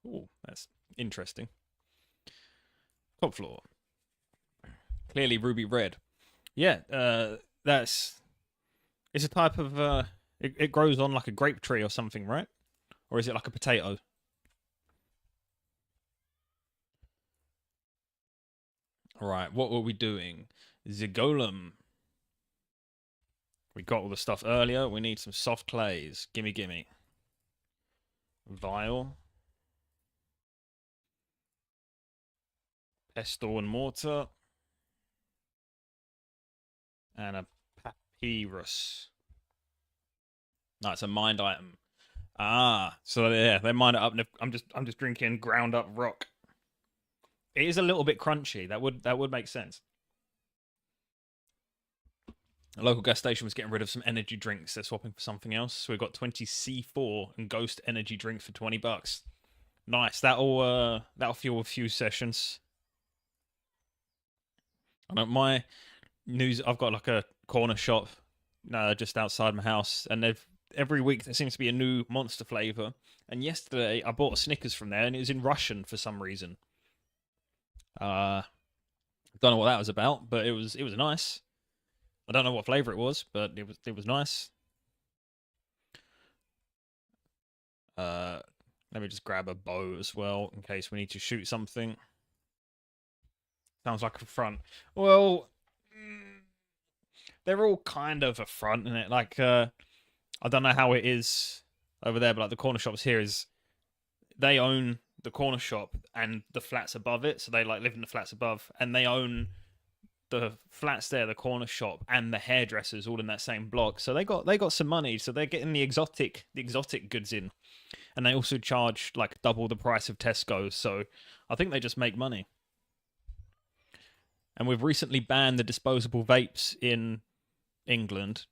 Ooh, that's interesting. Top floor. Clearly ruby red. Yeah, that's... It's a type of... It grows on like a grape tree or something, right? Or is it like a potato? Alright, what were we doing? Zigolum. We got all the stuff earlier. We need some soft clays. Gimme, gimme. Vial. Pestle and mortar. And a papyrus. No, it's a mined item. Ah, so yeah, they mine it up. I'm just drinking ground up rock. It is a little bit crunchy. That would make sense. A local gas station was getting rid of some energy drinks. They're swapping for something else. So we've got 20 C4 and Ghost energy drinks for $20. Nice. That'll fuel a few sessions. I know my news. I've got like a corner shop, just outside my house, and every week there seems to be a new monster flavor. And yesterday I bought a Snickers from there, and it was in Russian for some reason. Don't know what that was about, but it was nice. I don't know what flavor it was, but it was nice. Let me just grab a bow as well in case we need to shoot something. Sounds like a front. Well, they're all kind of a front, isn't it? Like, I don't know how it is over there, but like the corner shops here they own the corner shop and the flats above it, so they like live in the flats above, and they own the flats there, the corner shop, and the hairdressers all in that same block. So they got some money, so they're getting the exotic goods in, and they also charge like double the price of Tesco's. So I think they just make money. And we've recently banned the disposable vapes in England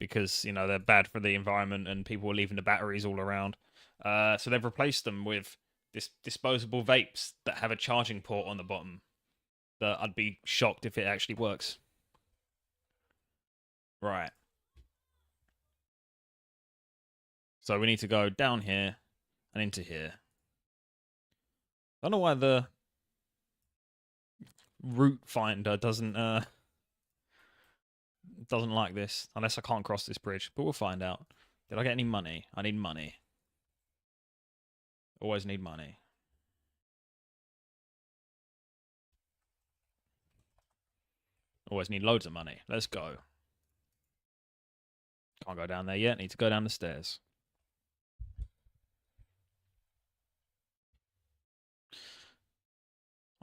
because they're bad for the environment and people are leaving the batteries all around. So they've replaced them with disposable vapes that have a charging port on the bottom. That I'd be shocked if it actually works. Right. So we need to go down here and into here. I don't know why the route finder doesn't like this, unless I can't cross this bridge, but we'll find out. Did I get any money? I need money. Always need money. Always need loads of money. Let's go. Can't go down there yet. Need to go down the stairs.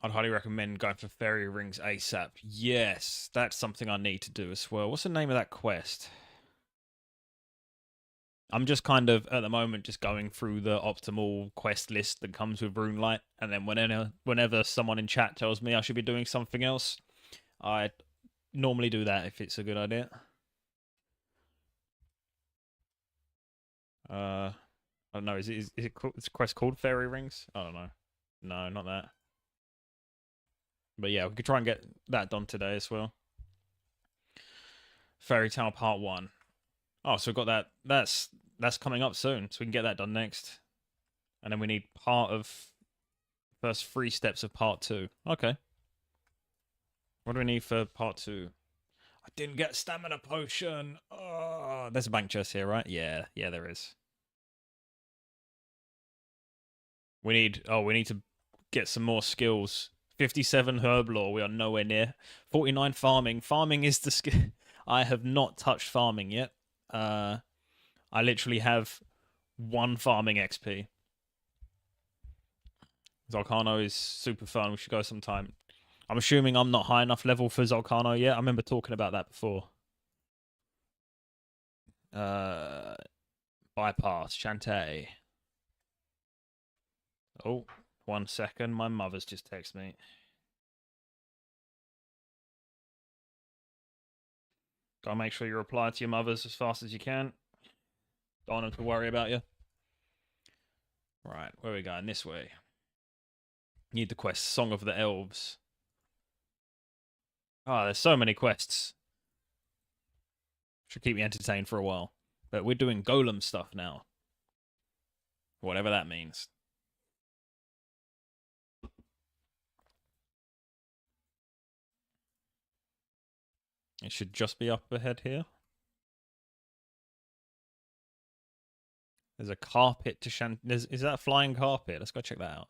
I'd highly recommend going for fairy rings ASAP. Yes, that's something I need to do as well. What's the name of that quest? I'm just kind of, at the moment, just going through the optimal quest list that comes with Runelight, and then whenever someone in chat tells me I should be doing something else, I normally do that if it's a good idea. I don't know. Is this quest called Fairy Rings? I don't know. No, not that. But yeah, we could try and get that done today as well. Fairy Tale Part 1. Oh, so we've got that. That's coming up soon, so we can get that done next. And then we need part of first 3 steps of Part 2. Okay. What do we need for Part 2? I didn't get stamina potion. Oh, there's a bank chest here, right? Yeah, there is. We need to get some more skills. 57 herb lore, we are nowhere near. 49 farming. Farming is the skill. I have not touched farming yet. I literally have 1 farming XP. Zolcano is super fun. We should go sometime. I'm assuming I'm not high enough level for Zolcano yet. I remember talking about that before. Bypass. Shantae. Oh, 1 second. My mother's just texted me. Gotta make sure you reply to your mothers as fast as you can. Don't want them to worry about you. Right, where are we going? This way. Need the quest Song of the Elves. Oh, there's so many quests. Should keep me entertained for a while. But we're doing golem stuff now. Whatever that means. It should just be up ahead here. There's a carpet to is that a flying carpet? Let's go check that out.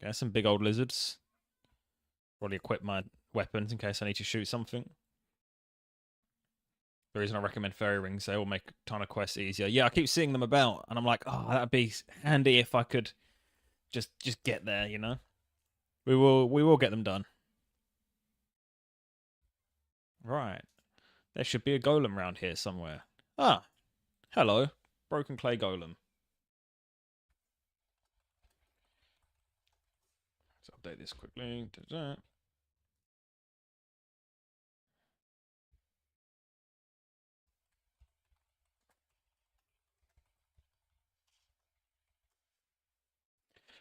Okay, some big old lizards. Probably equip my weapons in case I need to shoot something. The reason I recommend fairy rings, they will make a ton of quests easier. Yeah, I keep seeing them about, and I'm like, oh, that'd be handy if I could just get there, you know? We will get them done. Right. There should be a golem around here somewhere. Ah, hello. Broken clay golem. Let's update this quickly.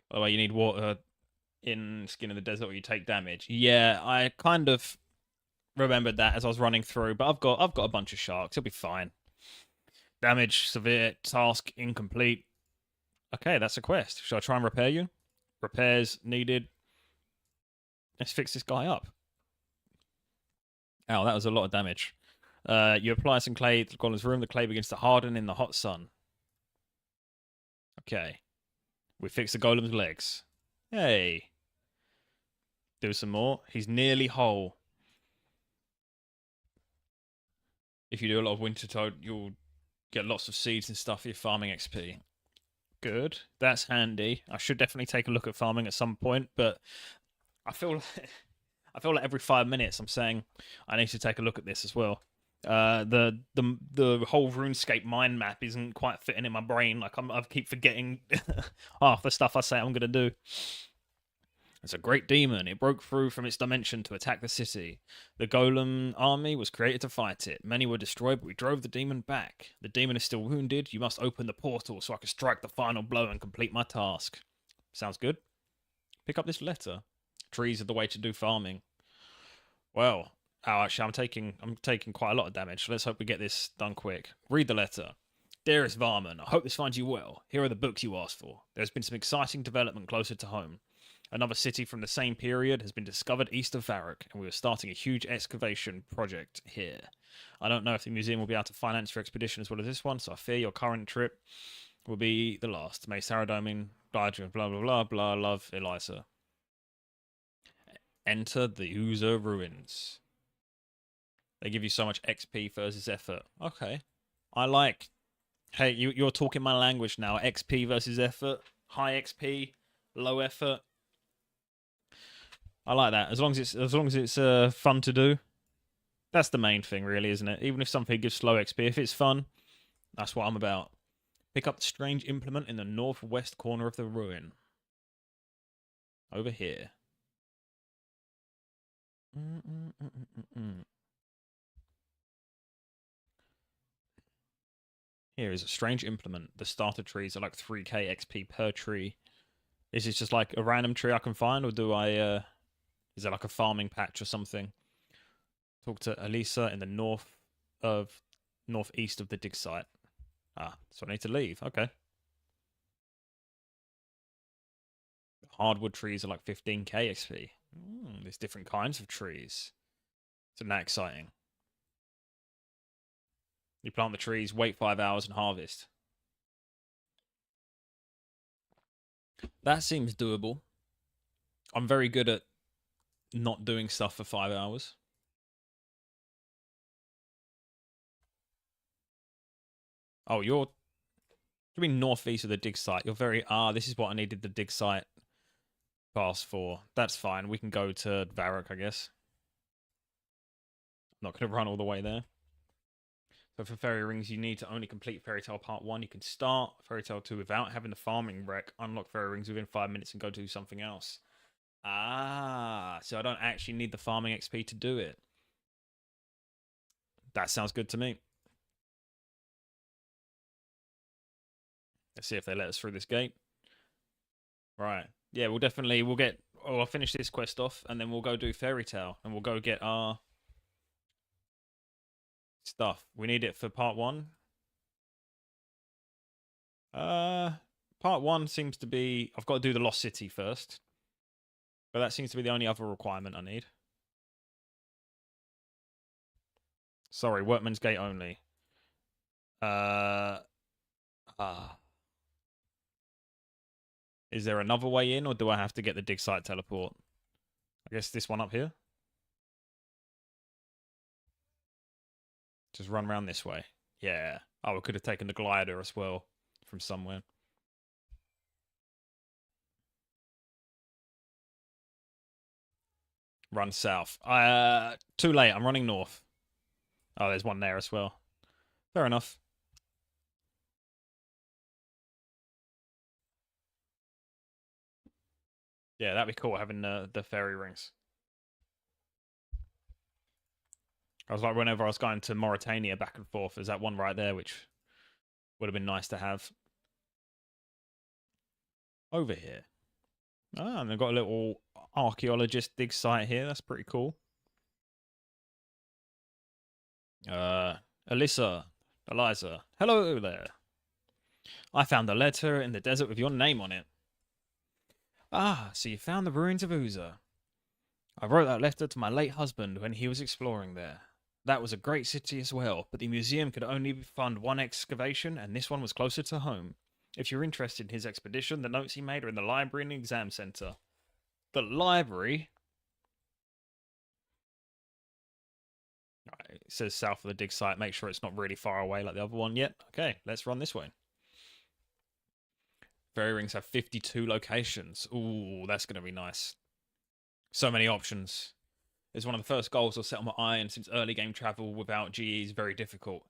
By the way, you need water in Skin of the Desert or you take damage. Yeah, I kind of remembered that as I was running through, but I've got a bunch of sharks. It'll be fine. Damage severe, task incomplete. Okay, that's a quest. Should I try and repair you? Repairs needed. Let's fix this guy up. Ow, that was a lot of damage. You apply some clay to the golem's room. The clay begins to harden in the hot sun. Okay. We fix the golem's legs. Hey. Do some more. He's nearly whole. If you do a lot of winter toad, you'll get lots of seeds and stuff for your farming XP. Good. That's handy. I should definitely take a look at farming at some point, but I feel like every 5 minutes I'm saying I need to take a look at this as well. The whole RuneScape mind map isn't quite fitting in my brain. Like I keep forgetting half the stuff I say I'm gonna do. It's a great demon. It broke through from its dimension to attack the city. The golem army was created to fight it. Many were destroyed, but we drove the demon back. The demon is still wounded. You must open the portal so I can strike the final blow and complete my task. Sounds good. Pick up this letter. Trees are the way to do farming. Well, actually, I'm taking quite a lot of damage. So let's hope we get this done quick. Read the letter. Dearest Varman, I hope this finds you well. Here are the books you asked for. There's been some exciting development closer to home. Another city from the same period has been discovered east of Varrock, and we are starting a huge excavation project here. I don't know if the museum will be able to finance your expedition as well as this one, so I fear your current trip will be the last. May Saradomin, blah, blah, blah, blah, love, Eliza. Enter the User Ruins. They give you so much XP versus effort. Okay. I like... Hey, you're talking my language now. XP versus effort. High XP, low effort. I like that. As long as it's fun to do. That's the main thing, really, isn't it? Even if something gives slow XP, if it's fun, that's what I'm about. Pick up the strange implement in the northwest corner of the ruin. Over here. Here is a strange implement. The starter trees are like 3k XP per tree. Is this just like a random tree I can find, or do I... Is there like a farming patch or something? Talk to Elisa in the northeast of the dig site. Ah, so I need to leave. Okay. Hardwood trees are like 15k XP. There's different kinds of trees. Isn't that exciting? You plant the trees, wait 5 hours, and harvest. That seems doable. I'm very good at not doing stuff for 5 hours. Oh, you mean northeast of the dig site. You're very... this is what I needed the dig site pass for. That's fine. We can go to Varrock, I guess. I'm not going to run all the way there. So for Fairy Rings, you need to only complete Fairy Tale Part 1. You can start Fairy Tale 2 without having the farming wreck, unlock Fairy Rings within 5 minutes and go do something else. So I don't actually need the farming XP to do it. That sounds good to me. Let's see if they let us through this gate. Right. Yeah, we'll get... Oh, I'll finish this quest off, and then we'll go do Fairy Tale, and we'll go get our stuff. We need it for part 1. Part 1 seems to be... I've got to do the Lost City first. But that seems to be the only other requirement I need. Sorry, Workman's Gate only. Is there another way in, or do I have to get the dig site teleport? I guess this one up here. Just run around this way. Yeah. Oh, we could have taken the glider as well from somewhere. Run south. Too late. I'm running north. Oh, there's one there as well. Fair enough. Yeah, that'd be cool having the fairy rings. I was like, whenever I was going to Mauritania back and forth, there's that one right there, which would have been nice to have. Over here. Ah, and they've got a little archaeologist dig site here. That's pretty cool. Eliza. Hello there. I found a letter in the desert with your name on it. Ah, so you found the ruins of Uza. I wrote that letter to my late husband when he was exploring there. That was a great city as well, but the museum could only fund one excavation, and this one was closer to home. If you're interested in his expedition, the notes he made are in the library and exam center. The library? Right, it says south of the dig site. Make sure it's not really far away like the other one yet. Okay, let's run this way. Fairy rings have 52 locations. Ooh, that's going to be nice. So many options. It's one of the first goals I've set on my eye, and since early game travel without GE is very difficult.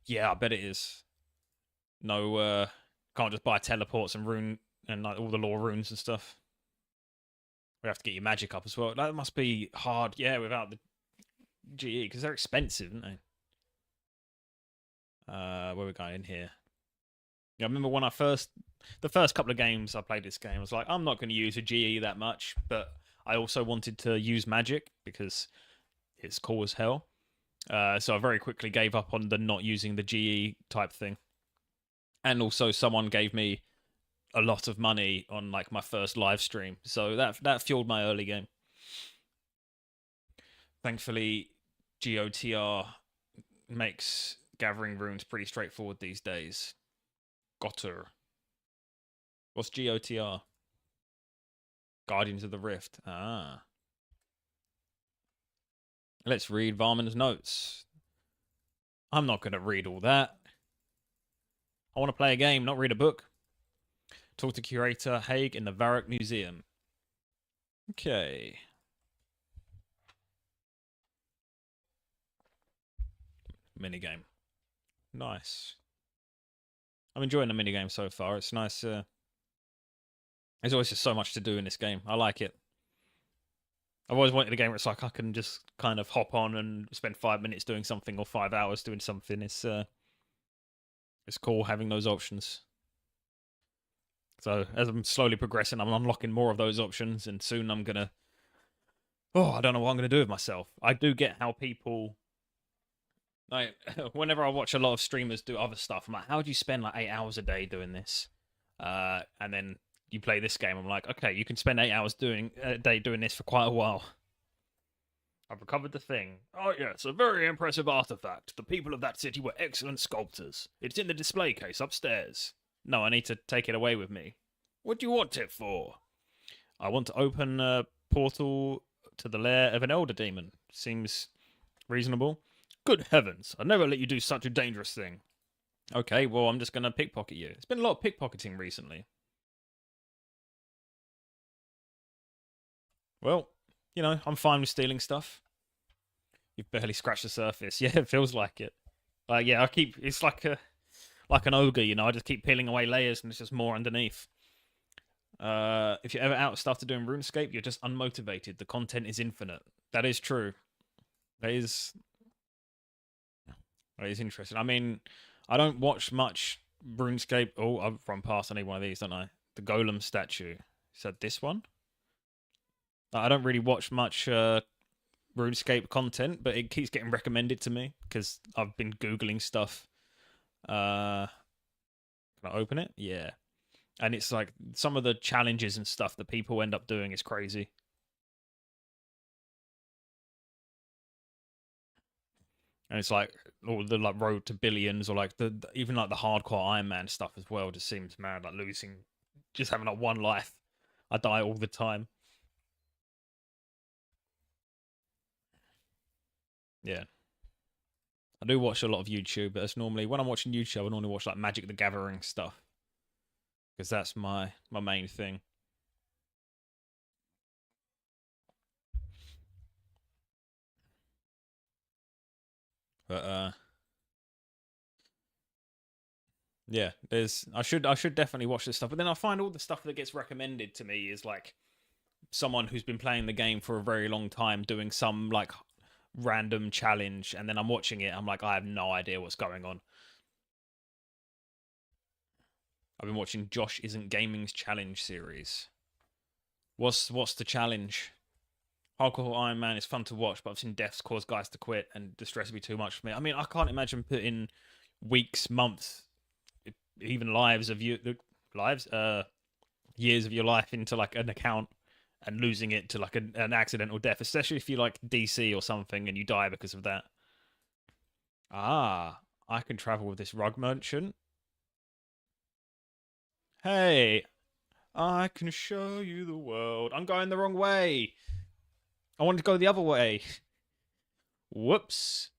Yeah, I bet it is. No, can't just buy teleports and rune and like all the lore runes and stuff. We have to get your magic up as well. That must be hard, yeah, without the GE, because they're expensive, aren't they? Where are we going in here? Yeah, I remember when the first couple of games I played this game, I was like, I'm not going to use a GE that much, but I also wanted to use magic because it's cool as hell. So I very quickly gave up on the not using the GE type thing. And also someone gave me a lot of money on like my first live stream. So that fueled my early game. Thankfully, GOTR makes gathering runes pretty straightforward these days. Gotter. What's GOTR? Guardians of the Rift. Ah. Let's read Varman's notes. I'm not going to read all that. I want to play a game, not read a book. Talk to curator Haig in the Varrock Museum. Okay. Minigame. Nice. I'm enjoying the minigame so far. It's nice. There's always just so much to do in this game. I like it. I've always wanted a game where it's like I can just kind of hop on and spend 5 minutes doing something or 5 hours doing something. It's cool having those options. So as I'm slowly progressing, I'm unlocking more of those options, and soon I'm gonna... Oh, I don't know what I'm gonna do with myself. I do get how people... Like, whenever I watch a lot of streamers do other stuff, I'm like, how do you spend like 8 hours a day doing this? And then you play this game, I'm like, okay, you can spend 8 hours a day doing this for quite a while. I've recovered the thing. Oh yes, a very impressive artifact. The people of that city were excellent sculptors. It's in the display case upstairs. No, I need to take it away with me. What do you want it for? I want to open a portal to the lair of an elder demon. Seems reasonable. Good heavens, I'd never let you do such a dangerous thing. Okay, well, I'm just going to pickpocket you. It's been a lot of pickpocketing recently. Well, you know, I'm fine with stealing stuff. You've barely scratched the surface. Yeah, it feels like it. Yeah, it's like an ogre, you know, I just keep peeling away layers and it's just more underneath. If you're ever out of stuff to do in RuneScape, you're just unmotivated. The content is infinite. That is true. That is interesting. I mean, I don't watch much RuneScape. Oh, I've run past. I need one of these, don't I? The Golem statue. Is that this one? I don't really watch much RuneScape content, but it keeps getting recommended to me because I've been Googling stuff. Can I open it? Yeah. And it's like some of the challenges and stuff that people end up doing is crazy. And it's like all the like road to billions, or like the even like the hardcore Iron Man stuff as well. Just seems mad, like losing, just having like one life. I die all the time. Yeah, I do watch a lot of YouTube, but it's normally when I'm watching YouTube, I normally watch like Magic the Gathering stuff because that's my main thing. But yeah, I should definitely watch this stuff, but then I find all the stuff that gets recommended to me is like someone who's been playing the game for a very long time doing some like random challenge, and then I'm watching it, I'm like, I have no idea what's going on. I've been watching Josh Isn't Gaming's challenge series. What's the challenge? Hardcore Iron Man is fun to watch, but I've seen deaths cause guys to quit, and the stress would be too much for me. I mean, I can't imagine putting weeks, months, even lives of you, years of your life into like an account and losing it to like an accidental death, especially if you like DC or something and you die because of that. Ah, I can travel with this rug merchant. Hey, I can show you the world. I'm going the wrong way. I wanted to go the other way. Whoops.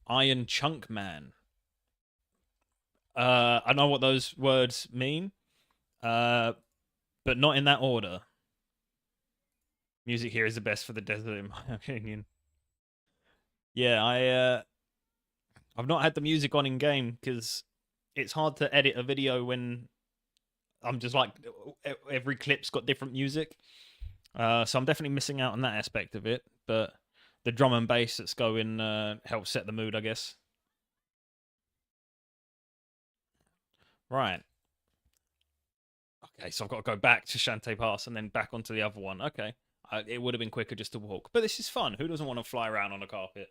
Iron Chunk Man. I know what those words mean, but not in that order. Music here is the best for the desert, in my opinion. Yeah, I've not had the music on in game because it's hard to edit a video when I'm just like every clip's got different music. So I'm definitely missing out on that aspect of it. But the drum and bass that's going helps set the mood, I guess. Right. Okay, so I've got to go back to Shantae Pass and then back onto the other one. Okay. It would have been quicker just to walk. But this is fun. Who doesn't want to fly around on a carpet?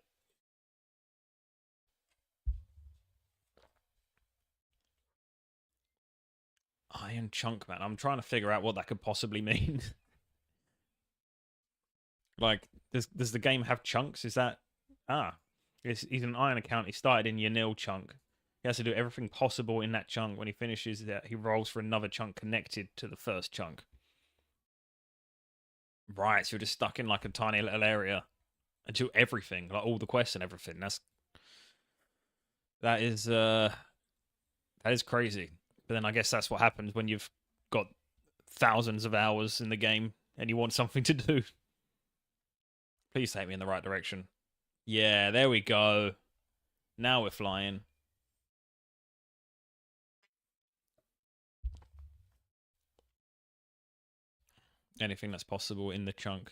Iron Chunk Man. I'm trying to figure out what that could possibly mean. Like, does the game have chunks? Is that he's an iron account. He started in your nil chunk. He has to do everything possible in that chunk. When he finishes that, he rolls for another chunk connected to the first chunk. Right, so you're just stuck in like a tiny little area and do everything, like all the quests and everything. That is crazy. But then I guess that's what happens when you've got thousands of hours in the game and you want something to do. Please take me in the right direction. Yeah, there we go. Now we're flying. Anything that's possible in the chunk.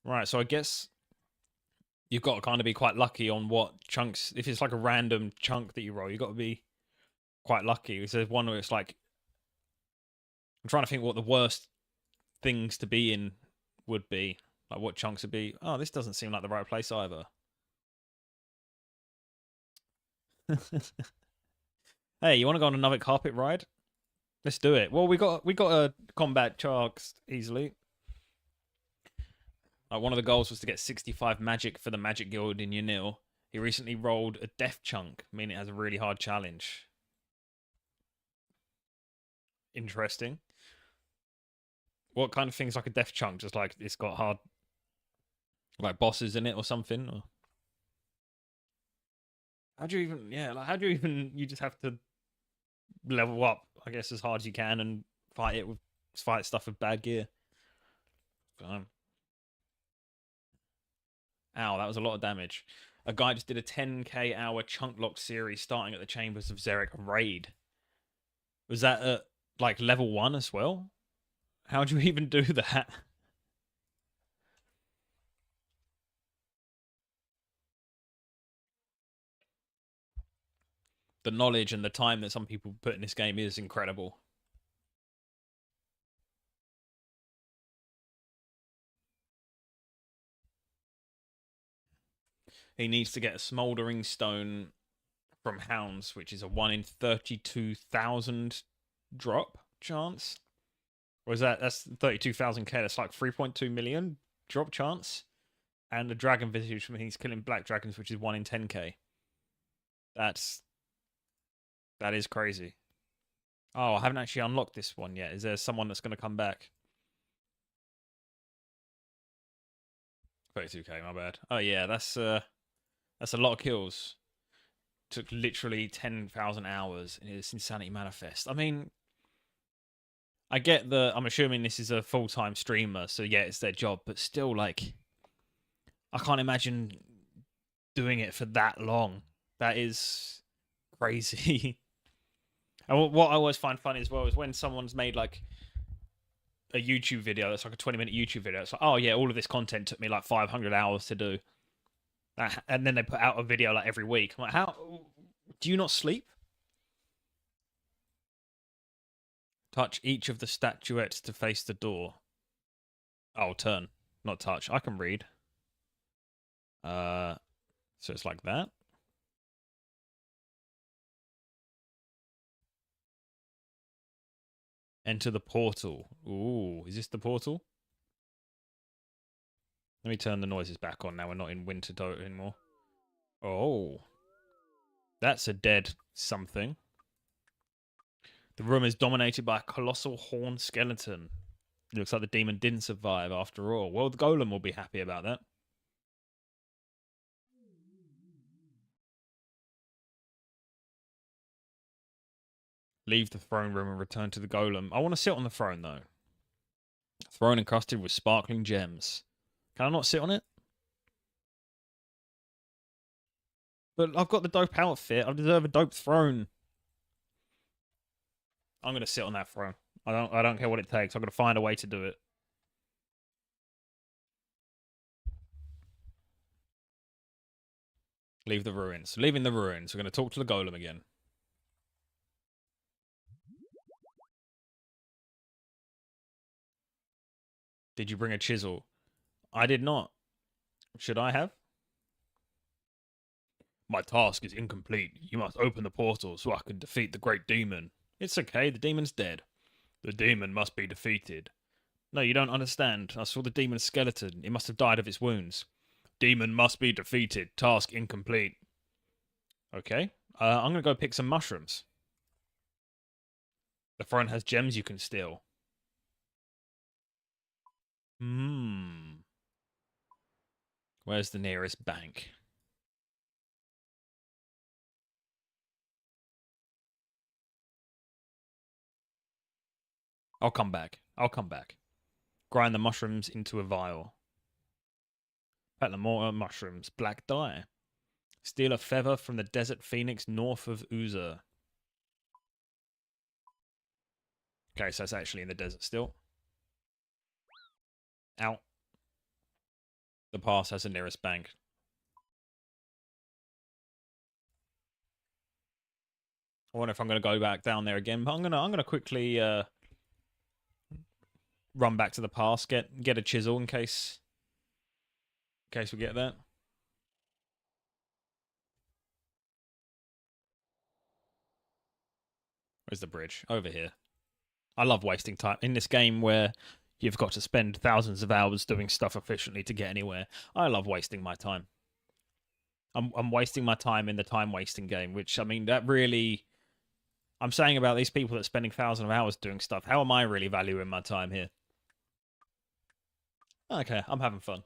Right, so I guess you've got to kind of be quite lucky on what chunks. If it's like a random chunk that you roll, you've got to be quite lucky. There's one where it's like, I'm trying to think what the worst things to be in would be. Like what chunks would be. Oh, this doesn't seem like the right place either. Hey, you want to go on another carpet ride? Let's do it. Well, we got to combat sharks easily. Like one of the goals was to get 65 magic for the Magic Guild in Yanil. He recently rolled a death chunk, meaning it has a really hard challenge. Interesting. What kind of things like a death chunk? Just like it's got hard, like bosses in it or something? Or how do you even? Yeah, like how do you even? You just have to level up, I guess, as hard as you can and fight stuff with bad gear. Ow, that was a lot of damage. A guy just did a 10k hour chunk lock series starting at the Chambers of Xeric raid. Was that at like level 1 as well? How do you even do that? The knowledge and the time that some people put in this game is incredible. he needs to get a smouldering stone from hounds, which is a 1 in 32,000 drop chance. Or is that's 32,000k? That's like 3.2 million drop chance. And a dragon visage, which means he's killing black dragons, which is 1 in 10k. That is crazy. Oh, I haven't actually unlocked this one yet. Is there someone that's going to come back? 32k, my bad. Oh yeah, that's a lot of kills. Took literally 10,000 hours in this Insanity Manifest. I mean, I get I'm assuming this is a full-time streamer, so yeah, it's their job, but still, like, I can't imagine doing it for that long. That is crazy. And what I always find funny as well is when someone's made, like, a YouTube video that's like a 20-minute YouTube video. It's like, oh yeah, all of this content took me like 500 hours to do. And then they put out a video like every week. I'm like, how do you not sleep? Touch each of the statuettes to face the door. Oh, turn, not touch. I can read. So it's like that. Enter the portal. Ooh, is this the portal? Let me turn the noises back on now. We're not in winter anymore. Oh. That's a dead something. The room is dominated by a colossal horned skeleton. It looks like the demon didn't survive after all. Well, the golem will be happy about that. Leave the throne room and return to the golem. I want to sit on the throne, though. Throne encrusted with sparkling gems. Can I not sit on it? But I've got the dope outfit. I deserve a dope throne. I'm going to sit on that throne. I don't care what it takes. I'm going to find a way to do it. Leave the ruins. Leaving the ruins. We're going to talk to the golem again. Did you bring a chisel? I did not. Should I have? My task is incomplete. You must open the portal so I can defeat the great demon. It's okay, the demon's dead. The demon must be defeated. No, you don't understand. I saw the demon's skeleton. It must have died of its wounds. Demon must be defeated. Task incomplete. Okay. I'm going to go pick some mushrooms. The throne has gems you can steal. Where's the nearest bank? I'll come back. Grind the mushrooms into a vial. Pack the mortar mushrooms. Black dye. Steal a feather from the desert phoenix north of Uza. Okay, so it's actually in the desert still. Out. The pass has the nearest bank. I wonder if I'm going to go back down there again, but I'm gonna quickly run back to the pass, get a chisel in case we get that. Where's the bridge? Over here. I love wasting time in this game where you've got to spend thousands of hours doing stuff efficiently to get anywhere. I love wasting my time. I'm wasting my time in the time wasting game, which, I mean, that really, I'm saying about these people that are spending thousands of hours doing stuff. How am I really valuing my time here? Okay, I'm having fun.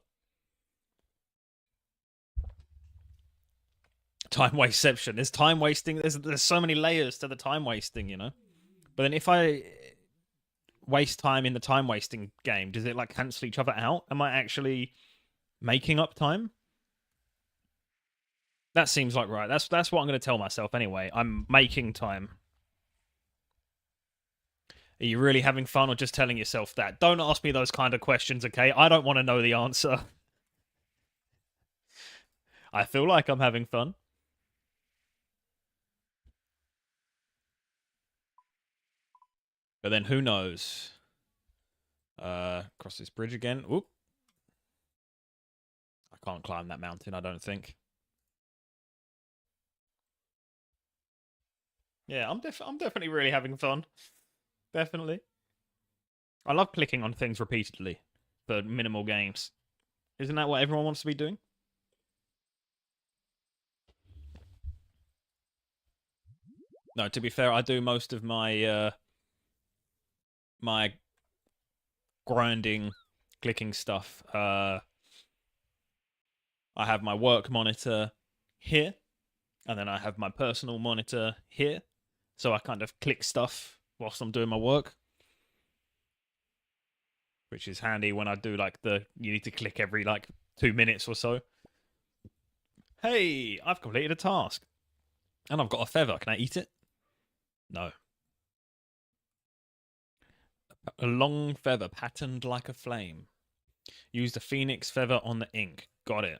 Time wasteception. There's time wasting. There's so many layers to the time wasting, you know. But then if I waste time in the time wasting game, does it like cancel each other out? Am I actually making up time? That seems like right. That's what I'm going to tell myself anyway. I'm making time. Are you really having fun or just telling yourself that? Don't ask me those kind of questions, okay? I don't want to know the answer. I feel like I'm having fun. But then who knows? Cross this bridge again. Oop. I can't climb that mountain, I don't think. Yeah, I'm definitely really having fun. Definitely. I love clicking on things repeatedly for minimal gains. Isn't that what everyone wants to be doing? No, to be fair, I do most of my grinding, clicking stuff. I have my work monitor here, and then I have my personal monitor here. So I kind of click stuff whilst I'm doing my work, which is handy when I do like you need to click every like 2 minutes or so. Hey, I've completed a task, and I've got a feather. Can I eat it? No. A long feather patterned like a flame. Use the phoenix feather on the ink. Got it.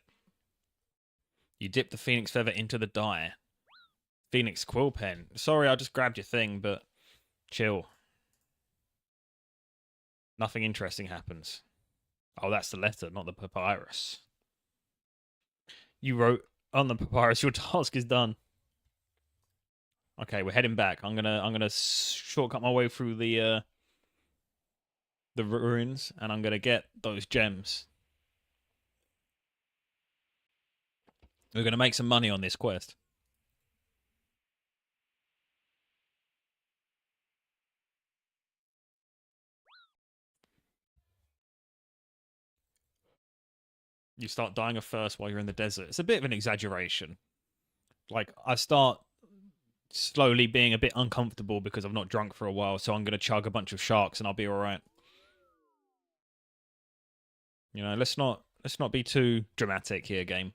You dip the phoenix feather into the dye. Phoenix quill pen. Sorry, I just grabbed your thing, but chill. Nothing interesting happens. Oh, that's the letter, not the papyrus. You wrote on the papyrus, your task is done. Okay, we're heading back. I'm gonna shortcut my way through the ruins, and I'm gonna get those gems. We're gonna make some money on this quest. You start dying of thirst while you're in the desert. It's a bit of an exaggeration. Like, I start slowly being a bit uncomfortable because I've not drunk for a while, so I'm going to chug a bunch of sharks and I'll be alright. You know, let's not be too dramatic here, game.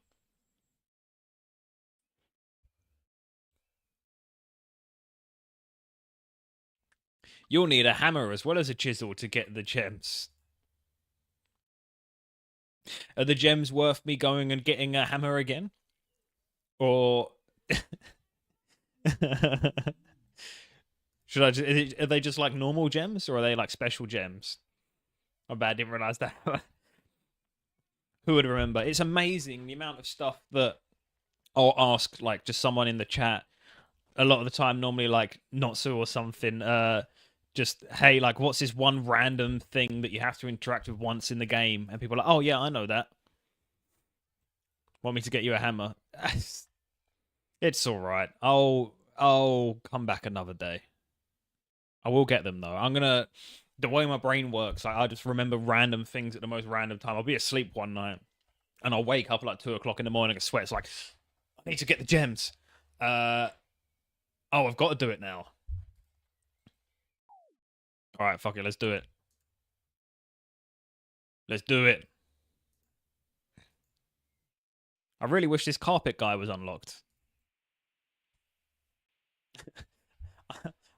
You'll need a hammer as well as a chisel to get the gems. Are the gems worth me going and getting a hammer again? Or should I just, are they just like normal gems or are they like special gems? Oh, bad, I didn't realize that. Who would remember? It's amazing the amount of stuff that I'll ask like just someone in the chat. A lot of the time, normally like Notsu or something. Just hey, like what's this one random thing that you have to interact with once in the game? And people are like, oh yeah, I know that. Want me to get you a hammer? It's all right. I'll come back another day. I will get them though. The way my brain works, like, I just remember random things at the most random time. I'll be asleep one night, and I'll wake up at like 2 o'clock in the morning and sweat. It's like I need to get the gems. Oh, I've got to do it now. All right, fuck it, let's do it. Let's do it. I really wish this carpet guy was unlocked.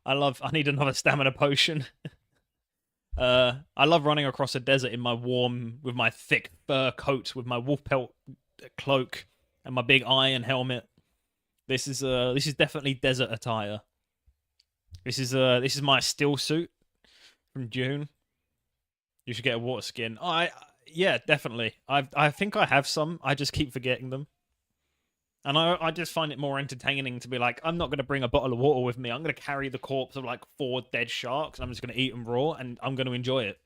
I need another stamina potion. I love running across a desert in with my thick fur coat, with my wolf pelt cloak, and my big iron helmet. This is definitely desert attire. This is my still suit from June. You should get a water skin. Yeah, definitely. I think I have some. I just keep forgetting them. And I just find it more entertaining to be like, I'm not going to bring a bottle of water with me. I'm going to carry the corpse of like 4 dead sharks, and I'm just going to eat them raw, and I'm going to enjoy it.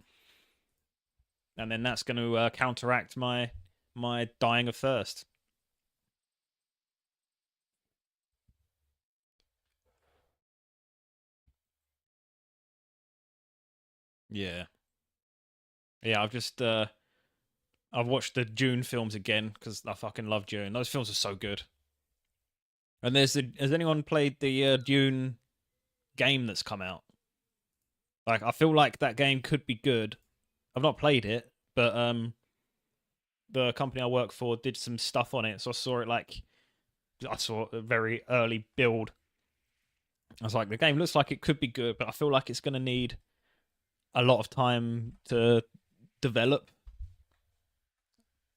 And then that's going to counteract my dying of thirst. Yeah. Yeah, I've watched the Dune films again because I fucking love Dune. Those films are so good. And has anyone played the Dune game that's come out? Like, I feel like that game could be good. I've not played it, but the company I work for did some stuff on it, so I saw a very early build. I was like, the game looks like it could be good, but I feel like it's going to need a lot of time to develop.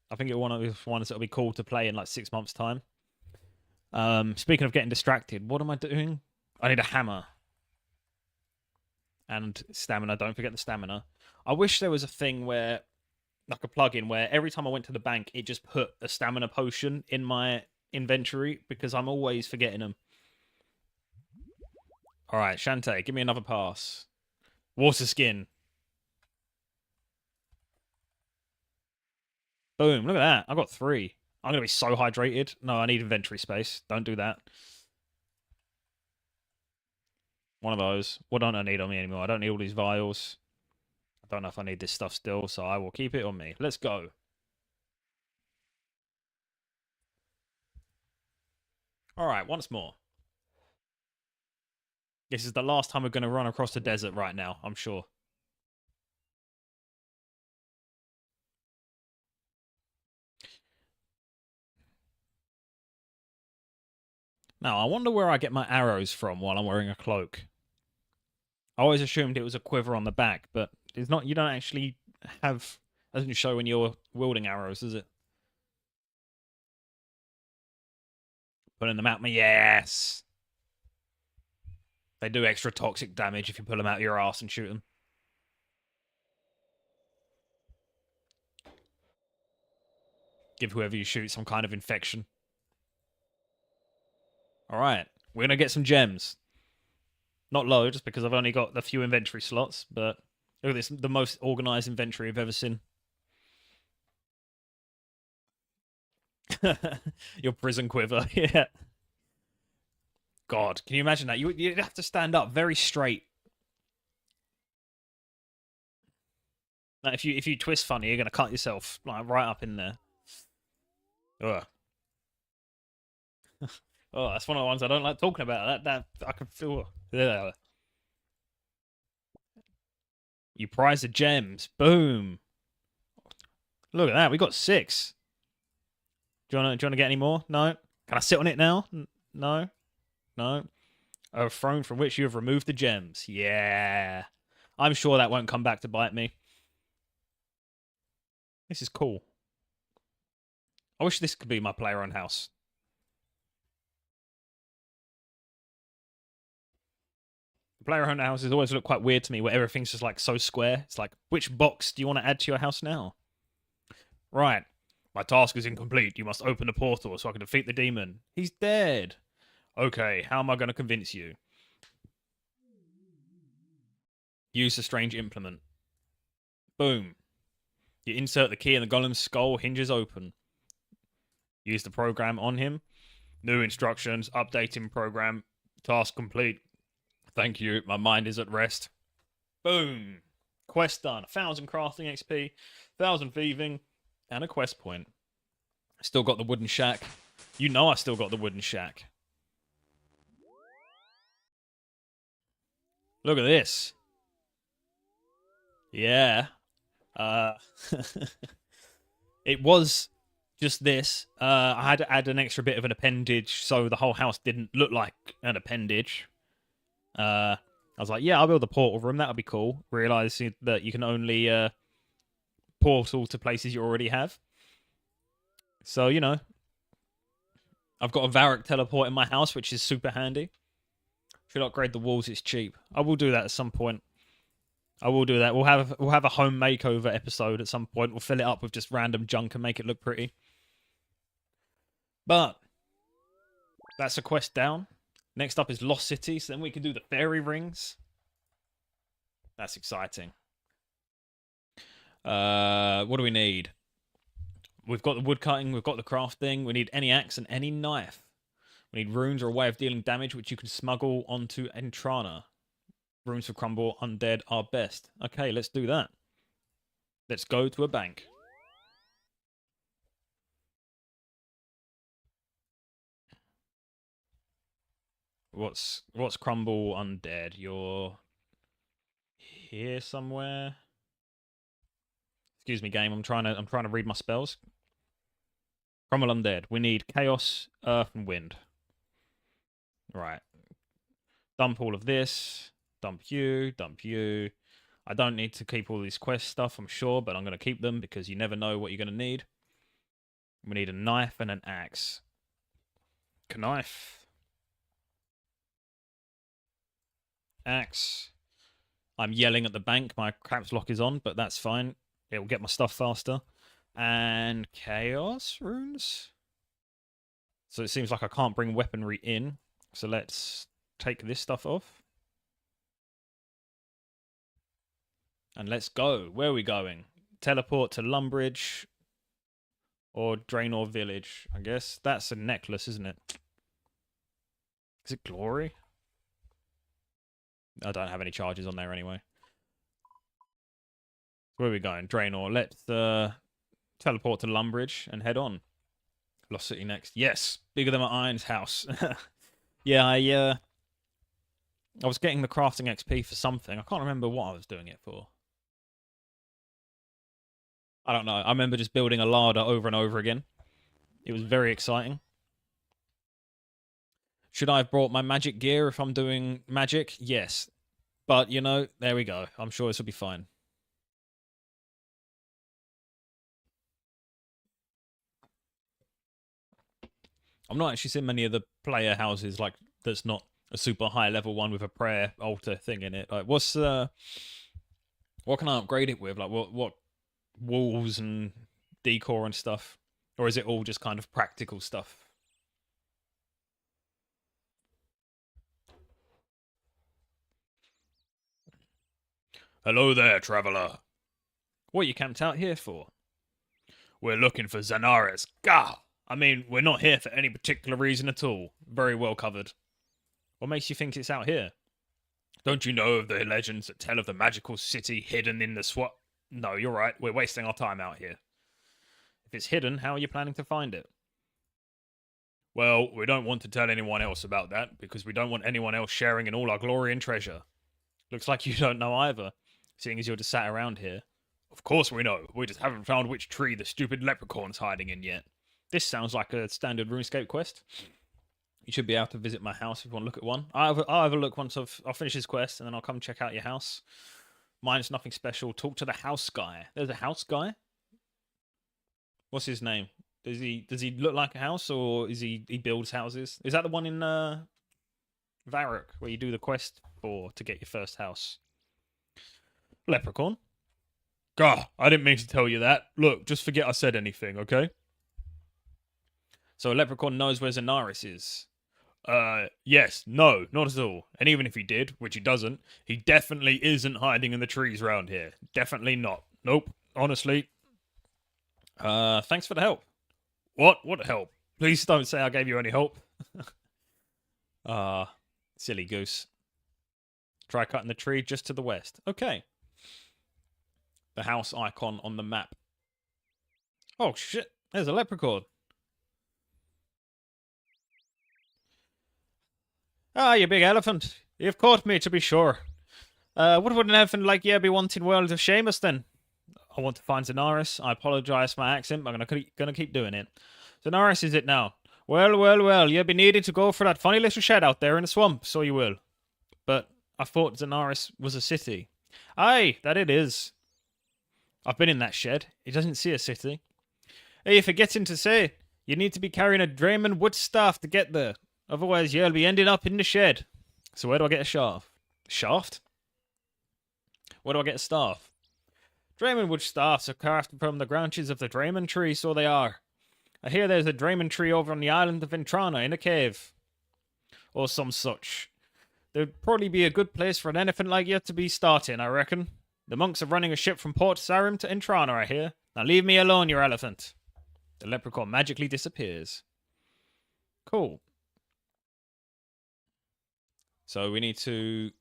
I think it's one of those ones that'll be cool to play in like 6 months' time. Speaking of getting distracted, what am I doing? I need a hammer. And stamina. Don't forget the stamina. I wish there was a thing where, like a plugin, where every time I went to the bank, it just put a stamina potion in my inventory because I'm always forgetting them. All right, Shantae, give me another pass. Water skin. Boom, look at that. I got 3. I'm going to be so hydrated. No, I need inventory space. Don't do that. One of those. What don't I need on me anymore? I don't need all these vials. I don't know if I need this stuff still, so I will keep it on me. Let's go. All right, once more. This is the last time we're going to run across the desert right now, I'm sure. Now, I wonder where I get my arrows from while I'm wearing a cloak. I always assumed it was a quiver on the back, but it's not. You don't actually have. Doesn't show when you're wielding arrows, does it? Pulling them out my yes. They do extra toxic damage if you pull them out of your ass and shoot them. Give whoever you shoot some kind of infection. All right, we're gonna get some gems. Not loads because I've only got a few inventory slots, but look at this, the most organized inventory I've ever seen. Your prison quiver, yeah. God, can you imagine that? You'd have to stand up very straight. Now, if you twist funny, you're gonna cut yourself like right up in there. Ugh. Oh, that's one of the ones I don't like talking about. That I can feel. Ugh. You prize the gems. Boom. Look at that. We got 6. Do you want to get any more? No. Can I sit on it now? No. No. A throne from which you have removed the gems. Yeah. I'm sure that won't come back to bite me. This is cool. I wish this could be my player-owned house. Player-owned houses always look quite weird to me, where everything's just like so square. It's like, which box do you want to add to your house now? Right. My task is incomplete. You must open the portal so I can defeat the demon. He's dead. Okay, how am I going to convince you? Use the strange implement. Boom. You insert the key and the golem's skull hinges open. Use the program on him. New instructions. Updating program. Task complete. Thank you. My mind is at rest. Boom. Quest done. 1,000 crafting XP, 1,000 thieving, and a quest point. Still got the wooden shack. You know I still got the wooden shack. Look at this. Yeah. It was just this. I had to add an extra bit of an appendage so the whole house didn't look like an appendage. I was like, yeah, I'll build a portal room. That'll be cool. Realizing that you can only portal to places you already have. So, you know, I've got a Varrock teleport in my house, which is super handy. Should upgrade the walls. It's cheap. I will do that at some point. I will do that. We'll have a home makeover episode at some point. We'll fill it up with just random junk and make it look pretty. But that's a quest down. Next up is Lost City, so then we can do the fairy rings. That's exciting. What do we need? We've got the woodcutting, we've got the crafting, we need any axe and any knife. We need runes or a way of dealing damage which you can smuggle onto Entrana. Runes for crumble undead are best. Okay, let's do that. Let's go to a bank. What's crumble undead? You're here somewhere. Excuse me, game. I'm trying to read my spells. Crumble undead. We need chaos, earth, and wind. Right. Dump all of this. Dump you. Dump you. I don't need to keep all these quest stuff, I'm sure, but I'm going to keep them because you never know what you're going to need. We need a knife and an axe. Knife. Axe. I'm yelling at the bank. My caps lock is on, but that's fine. It will get my stuff faster. And chaos runes. So it seems like I can't bring weaponry in. So let's take this stuff off. And let's go. Where are we going? Teleport to Lumbridge or Draenor Village, I guess. That's a necklace, isn't it? Is it Glory? I don't have any charges on there anyway. Where are we going? Draenor. Let's teleport to Lumbridge and head on. Lost City next. Yes, bigger than my Iron's house. Yeah, I was getting the crafting XP for something. I can't remember what I was doing it for. I don't know. I remember just building a larder over and over again. It was very exciting. Should I have brought my magic gear if I'm doing magic? Yes. But, you know, there we go. I'm sure this will be fine. I'm not actually seeing many of the player houses like that's not a super high level one with a prayer altar thing in it. Like, what can I upgrade it with? Like, what walls and decor and stuff, or is it all just kind of practical stuff? Hello there, traveler. What are you camped out here for? We're looking for Zanaris. Gah! I mean, we're not here for any particular reason at all. Very well covered. What makes you think it's out here? Don't you know of the legends that tell of the magical city hidden in the swamp? No, you're right. We're wasting our time out here. If it's hidden, how are you planning to find it? Well, we don't want to tell anyone else about that, because we don't want anyone else sharing in all our glory and treasure. Looks like you don't know either, seeing as you're just sat around here. Of course we know. We just haven't found which tree the stupid leprechaun's hiding in yet. This sounds like a standard RuneScape quest. You should be able to visit my house if you want to look at one. I'll have a look once I'll finish this quest, and then I'll come check out your house. Mine's nothing special. Talk to the house guy. There's a house guy? What's his name? Does he look like a house, or is he builds houses? Is that the one in Varrock where you do the quest to get your first house? Leprechaun? Gah, I didn't mean to tell you that. Look, just forget I said anything, okay? So a leprechaun knows where Zanaris is. Yes, no, not at all. And even if he did, which he doesn't, he definitely isn't hiding in the trees round here. Definitely not. Nope, honestly. Thanks for the help. What? What help? Please don't say I gave you any help. Silly goose. Try cutting the tree just to the west. Okay. The house icon on the map. Oh, shit. There's a leprechaun. Ah, you big elephant. You've caught me, to be sure. What would an elephant like you be wanting World of Seamus, then? I want to find Zanaris. I apologise for my accent, but I'm gonna keep doing it. Zanaris is it now? Well, you'll be needing to go for that funny little shed out there in the swamp, so you will. But I thought Zanaris was a city. Aye, that it is. I've been in that shed. It doesn't see a city. Hey, you're forgetting to say, you need to be carrying a Draymond wood staff to get there. Otherwise, you'll be ending up in the shed. So where do I get a shaft? Shaft? Where do I get a staff? Draymond wood staffs are crafted from the branches of the Draymond tree, so they are. I hear there's a Draymond tree over on the island of Ventrana in a cave. Or some such. There'd probably be a good place for an elephant like you to be starting, I reckon. The monks are running a ship from Port Sarim to Entrana, I hear. Now leave me alone, you elephant. The leprechaun magically disappears. Cool. So we need to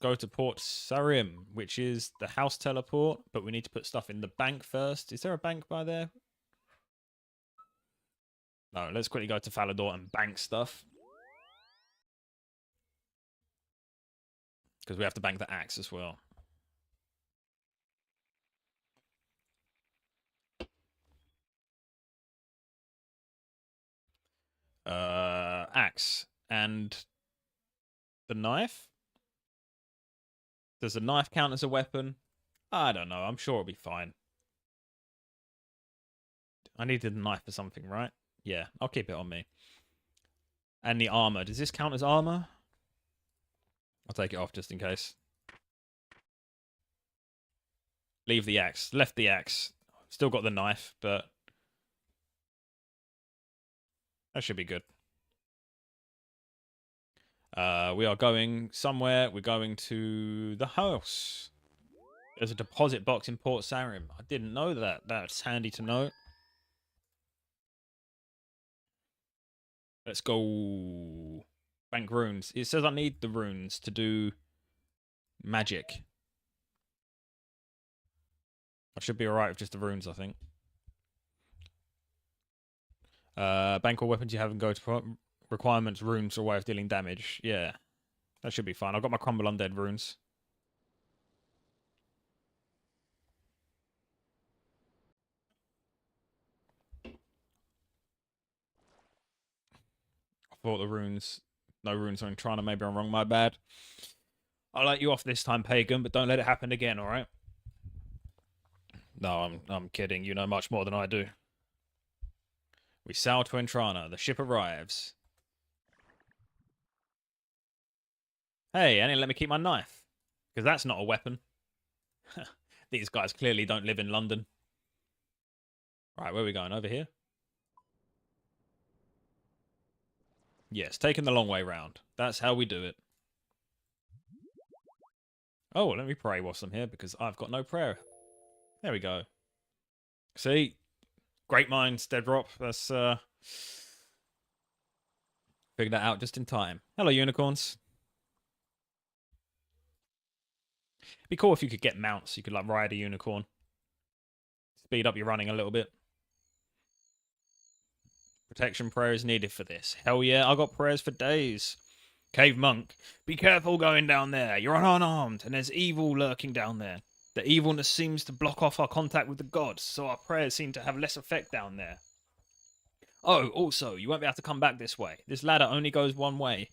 go to Port Sarim, which is the house teleport, but we need to put stuff in the bank first. Is there a bank by there? No, let's quickly go to Falador and bank stuff. Because we have to bank the axe as well. Axe. And the knife? Does the knife count as a weapon? I don't know. I'm sure it'll be fine. I needed a knife for something, right? Yeah, I'll keep it on me. And the armor. Does this count as armor? I'll take it off just in case. Leave the axe. Left the axe. Still got the knife, but that should be good. We are going somewhere. We're going to the house. There's a deposit box in Port Sarim. I didn't know that. That's handy to know. Let's go. Bank runes. It says I need the runes to do magic. I should be alright with just the runes, I think. Bank all weapons you have and go to requirements, runes, or way of dealing damage. Yeah. That should be fine. I've got my Crumble Undead runes. I thought the runes... No runes are in Trana. Maybe I'm wrong. My bad. I'll let you off this time, Pagan, but don't let it happen again, alright? No, I'm kidding. You know much more than I do. We sail to Entrana. The ship arrives. Hey, and let me keep my knife. Because that's not a weapon. These guys clearly don't live in London. Right, where are we going? Over here? Yes, taking the long way round. That's how we do it. Oh, let me pray whilst I'm here, because I've got no prayer. There we go. See? Great minds, Dead Drop. That's, figured that out just in time. Hello, unicorns. It'd be cool if you could get mounts. You could, like, ride a unicorn. Speed up your running a little bit. Protection prayer is needed for this. Hell yeah, I got prayers for days. Cave monk, be careful going down there. You're unarmed, and there's evil lurking down there. The evilness seems to block off our contact with the gods, so our prayers seem to have less effect down there. Oh, also, you won't be able to come back this way. This ladder only goes one way.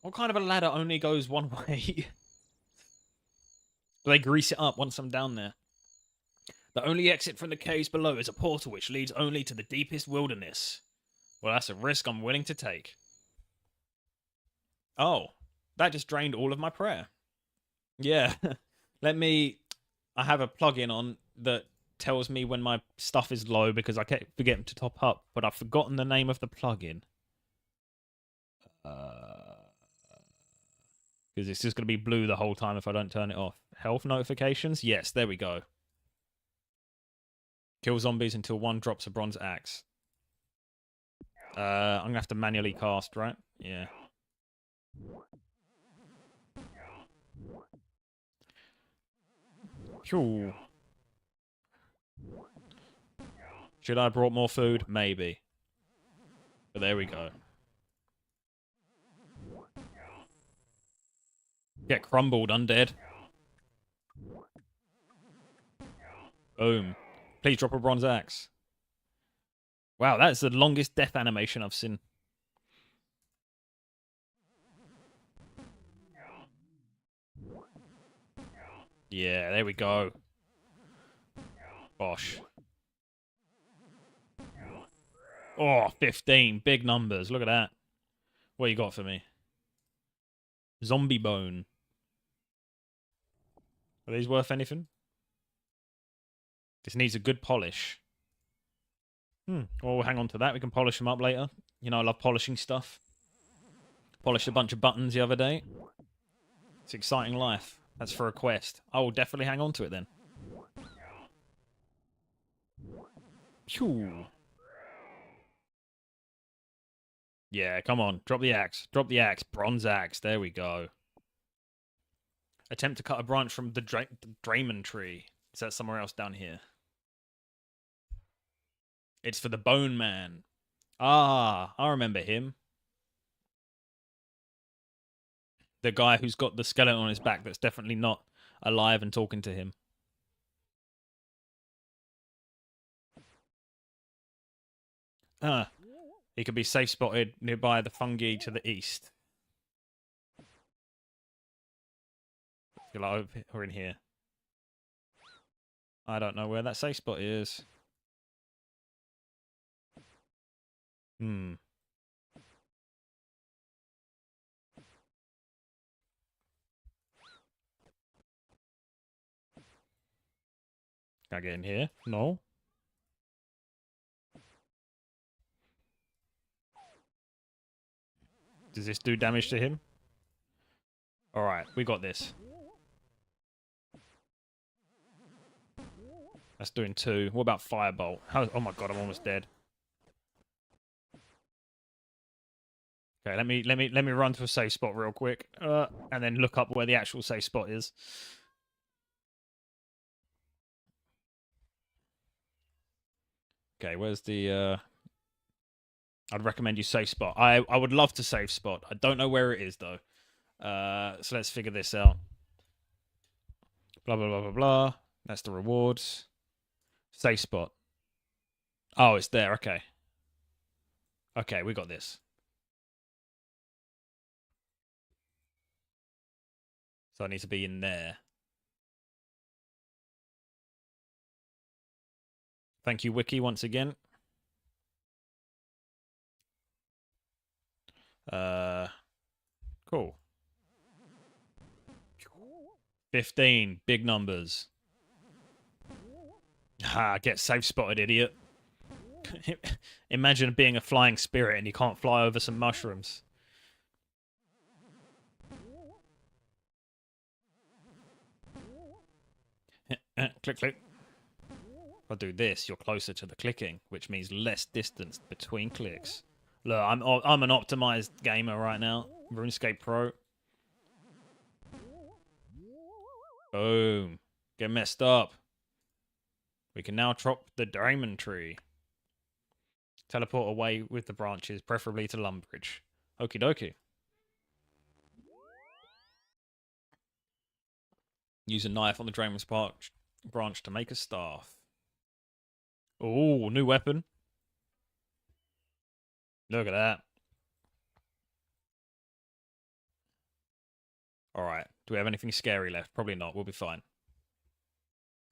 What kind of a ladder only goes one way? Do they grease it up once I'm down there? The only exit from the caves below is a portal which leads only to the deepest wilderness. Well, that's a risk I'm willing to take. Oh, that just drained all of my prayer. Yeah. I have a plugin on that tells me when my stuff is low because I keep forgetting to top up, but I've forgotten the name of the plugin. Because it's just going to be blue the whole time if I don't turn it off. Health notifications? Yes, there we go. Kill zombies until one drops a bronze axe. I'm going to have to manually cast, right? Yeah. Phew. Should I have brought more food? Maybe. But there we go. Get crumbled, undead. Boom. Please drop a bronze axe. Wow, that's the longest death animation I've seen. Yeah, there we go. Bosh. Oh, 15. Big numbers. Look at that. What you got for me? Zombie bone. Are these worth anything? This needs a good polish. Well, we'll hang on to that. We can polish them up later. You know, I love polishing stuff. Polished a bunch of buttons the other day. It's exciting life. That's for a quest. I will definitely hang on to it then. Phew. Yeah, come on. Drop the axe. Drop the axe. Bronze axe. There we go. Attempt to cut a branch from the Draymond tree. Is that somewhere else down here? It's for the Bone Man. Ah, I remember him. The guy who's got the skeleton on his back that's definitely not alive and talking to him. He could be safe spotted nearby the fungi to the east. Like over or in here. I don't know where that safe spot is. Gotta get in here? No. Does this do damage to him? Alright, we got this. That's doing 2. What about Firebolt? Oh my god, I'm almost dead. Okay, let me run to a safe spot real quick, and then look up where the actual safe spot is. Okay, where's the? I'd recommend you safe spot. I would love to safe spot. I don't know where it is though. So let's figure this out. Blah blah blah blah blah. That's the rewards. Safe spot. Oh, it's there. Okay. Okay, we got this. So I need to be in there. Thank you, Wiki, once again. Cool. 15. Big numbers. Ha, get safe spotted, idiot. Imagine being a flying spirit and you can't fly over some mushrooms. Click, click. If I do this, you're closer to the clicking, which means less distance between clicks. Look, I'm an optimized gamer right now. RuneScape Pro. Boom. Get messed up. We can now chop the diamond tree. Teleport away with the branches, preferably to Lumbridge. Okie dokie. Use a knife on the Dragon's branch to make a staff. Oh, new weapon. Look at that. Alright. Do we have anything scary left? Probably not. We'll be fine.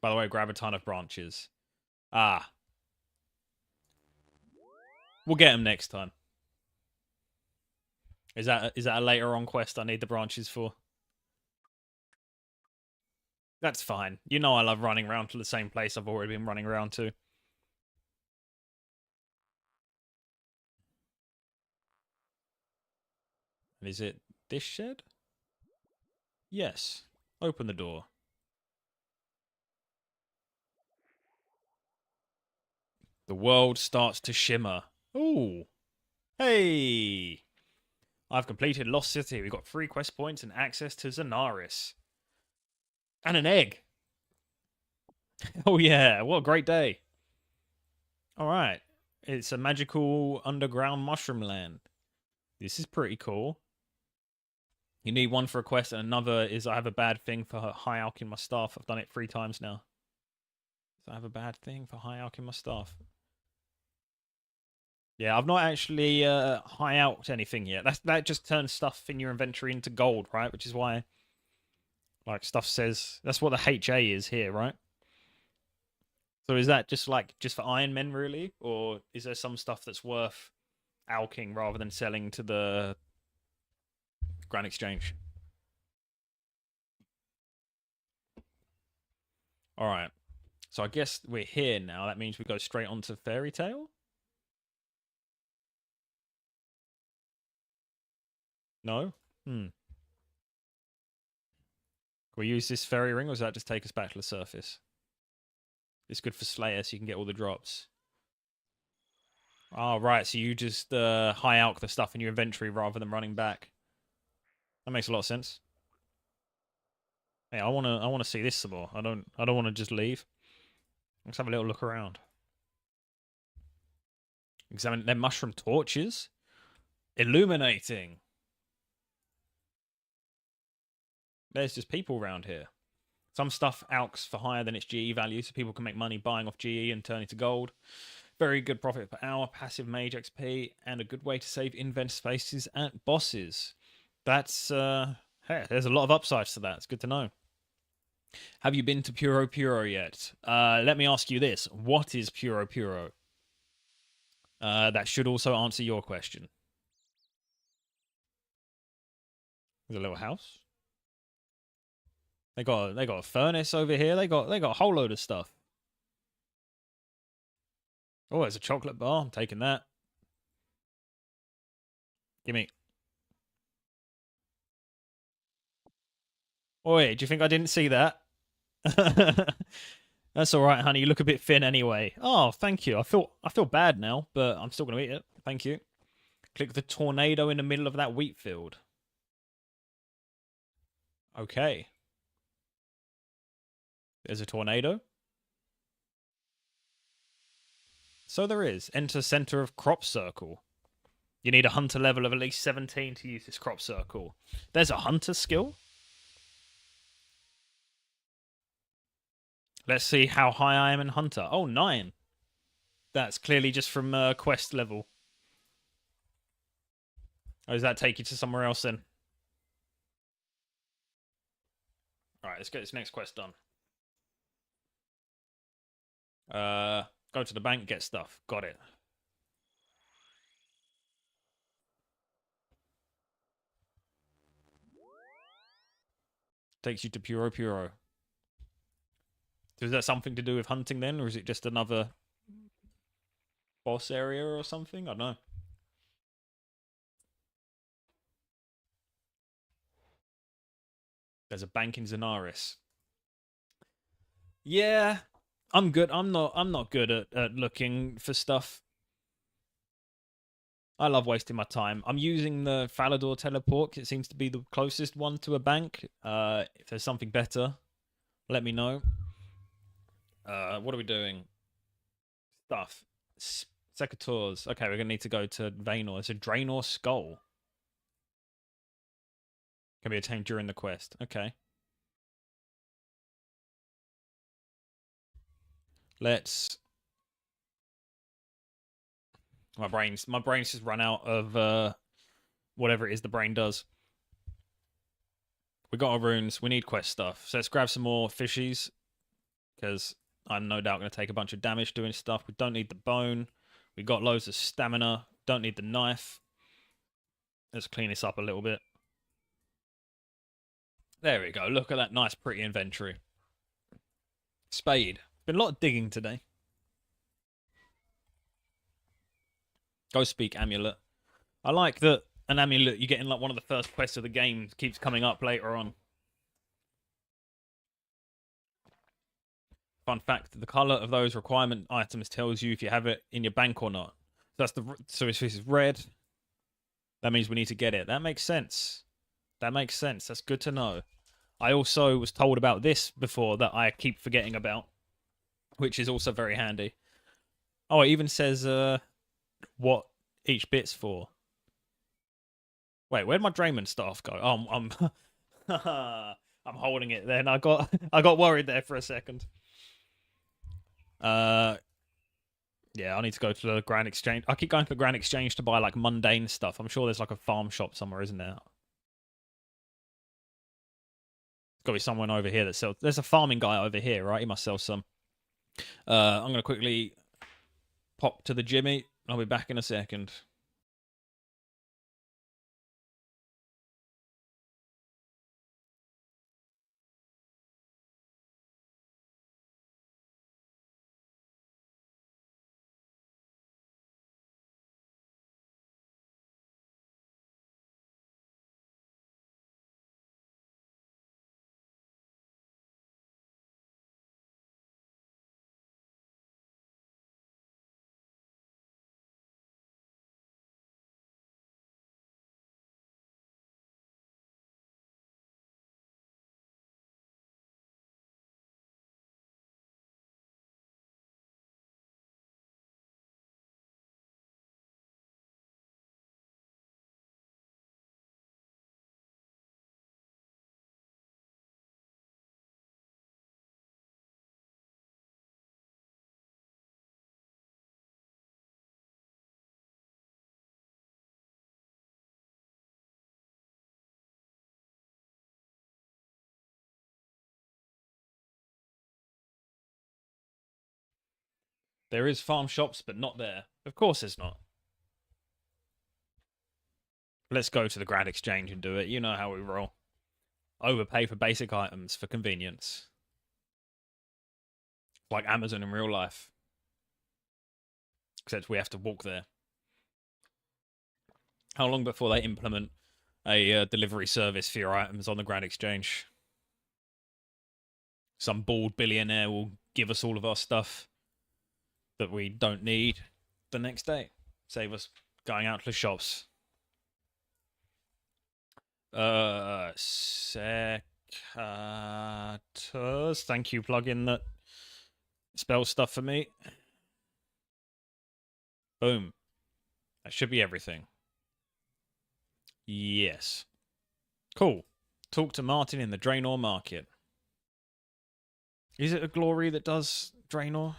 By the way, grab a ton of branches. Ah. We'll get them next time. Is that a later on quest I need the branches for? That's fine. You know I love running around to the same place I've already been running around to. Is it this shed? Yes. Open the door. The world starts to shimmer. Ooh. Hey! I've completed Lost City. We've got 3 quest points and access to Zanaris. And an egg. Oh yeah, what a great day. Alright. It's a magical underground mushroom land. This is pretty cool. You need 1 for a quest, and another is I have a bad thing for high alching my staff. I've done it 3 times now. So I have a bad thing for high alching my staff. Yeah, I've not actually high alched anything yet. That just turns stuff in your inventory into gold, right? Which is why, like, stuff says that's what the HA is here, right? So is that just for Iron Men really, or is there some stuff that's worth alching rather than selling to the Grand Exchange? All right. So I guess we're here now. That means we go straight on to Fairy Tale. No? Can we use this fairy ring, or does that just take us back to the surface? It's good for Slayer, so you can get all the drops. Oh, right. So you just high alch the stuff in your inventory rather than running back. That makes a lot of sense. Hey, I wanna see this some more. I don't want to just leave. Let's have a little look around. Examine their mushroom torches. Illuminating. There's just people around here. Some stuff alks for higher than its GE value, so people can make money buying off GE and turning to gold. Very good profit per hour, passive mage XP, and a good way to save invent spaces at bosses. That's, hey, there's a lot of upsides to that. It's good to know. Have you been to Puro Puro yet? Let me ask you this. What is Puro Puro? That should also answer your question. There's a little house. They got a furnace over here. They got a whole load of stuff. Oh, there's a chocolate bar. I'm taking that. Gimme. Oi, do you think I didn't see that? That's all right, honey. You look a bit thin anyway. Oh, thank you. I feel bad now, but I'm still gonna eat it. Thank you. Click the tornado in the middle of that wheat field. Okay. There's a tornado. So there is. Enter center of crop circle. You need a hunter level of at least 17 to use this crop circle. There's a hunter skill. Let's see how high I am in hunter. Oh, 9. That's clearly just from quest level. Or does that take you to somewhere else then? Alright, let's get this next quest done. Go to the bank, get stuff. Got it. Takes you to Puro Puro. So is that something to do with hunting then? Or is it just another boss area or something? I don't know. There's a bank in Zenaris. Yeah, I'm good. I'm not good at looking for stuff. I love wasting my time. I'm using the Falador teleport. It seems to be the closest one to a bank. If there's something better, let me know. What are we doing? Stuff. Secateurs. Okay, we're gonna need to go to Vaynor. It's a Draenor skull. Can be attained during the quest. Okay. Let's. My brain's just run out of whatever it is the brain does. We got our runes. We need quest stuff. So let's grab some more fishies, because I'm no doubt going to take a bunch of damage doing stuff. We don't need the bone. We got loads of stamina. Don't need the knife. Let's clean this up a little bit. There we go. Look at that nice, pretty inventory. Spade. Been a lot of digging today. Go speak amulet. I like that an amulet you get in like one of the first quests of the game keeps coming up later on. Fun fact: the color of those requirement items tells you if you have it in your bank or not. So that's so if this is red, that means we need to get it. That makes sense. That makes sense. That's good to know. I also was told about this before that I keep forgetting about, which is also very handy. Oh, it even says what each bit's for. Wait, where'd my Draymond staff go? Oh, I'm holding it. Then I got worried there for a second. Yeah, I need to go to the Grand Exchange. I keep going to the Grand Exchange to buy like mundane stuff. I'm sure there's like a farm shop somewhere, isn't there? Got to be someone over here that sells. There's a farming guy over here, right? He must sell some. I'm gonna quickly pop to the Jimmy. I'll be back in a second. There is farm shops, but not there. Of course there's not. Let's go to the Grand Exchange and do it. You know how we roll. Overpay for basic items for convenience. Like Amazon in real life. Except we have to walk there. How long before they implement a delivery service for your items on the Grand Exchange? Some bald billionaire will give us all of our stuff that we don't need the next day. Save us going out to the shops. Secatus. Thank you, plugin that spells stuff for me. Boom. That should be everything. Yes. Cool. Talk to Martin in the Draenor market. Is it a glory that does Draenor?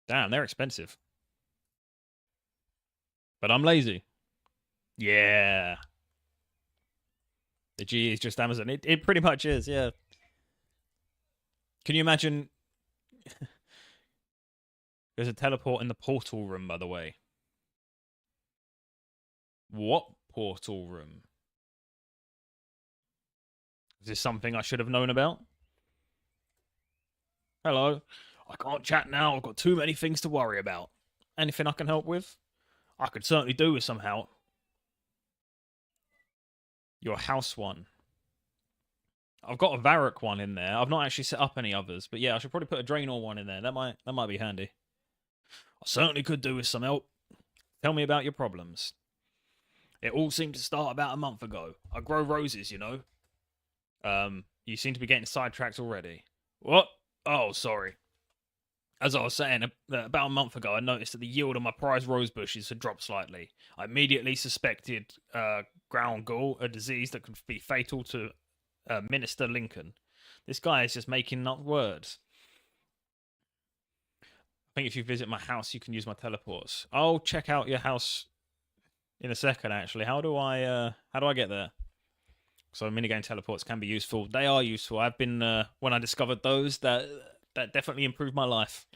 Damn, they're expensive. But I'm lazy. Yeah. The G is just Amazon. It pretty much is, yeah. Can you imagine? There's a teleport in the portal room, by the way. What portal room? Is this something I should have known about? Hello. I can't chat now. I've got too many things to worry about. Anything I can help with? I could certainly do with some help. Your house one. I've got a Varrock one in there. I've not actually set up any others, but yeah, I should probably put a Draenor one in there. That might be handy. I certainly could do with some help. Tell me about your problems. It all seemed to start about a month ago. I grow roses, you know. You seem to be getting sidetracked already. What? Oh, sorry. As I was saying, about a month ago, I noticed that the yield on my prize rose bushes had dropped slightly. I immediately suspected ground gall, a disease that could be fatal to Minister Lincoln. This guy is just making up words. I think if you visit my house, you can use my teleports. I'll check out your house in a second, actually. How do I get there? So minigame teleports can be useful. They are useful. I've been, when I discovered those, that definitely improved my life.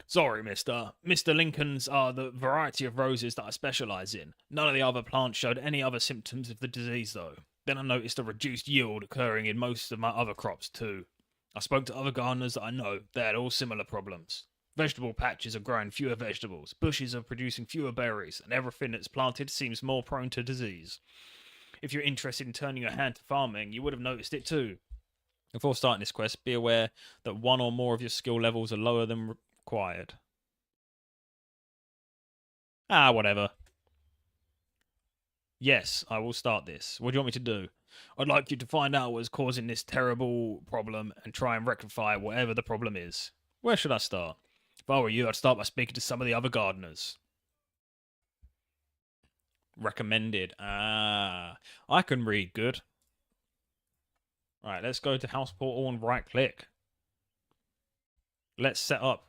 Sorry, mister. Mr. Lincoln's are the variety of roses that I specialise in. None of the other plants showed any other symptoms of the disease, though. Then I noticed a reduced yield occurring in most of my other crops, too. I spoke to other gardeners that I know. They had all similar problems. Vegetable patches are growing fewer vegetables, bushes are producing fewer berries, and everything that's planted seems more prone to disease. If you're interested in turning your hand to farming, you would have noticed it too. Before starting this quest, be aware that one or more of your skill levels are lower than required. Whatever. Yes, I will start this. What do you want me to do? I'd like you to find out what's causing this terrible problem and try and rectify whatever the problem is. Where should I start? If I were you, I'd start by speaking to some of the other gardeners. Recommended. I can read good. Alright, let's go to House Portal and right click. Let's set up.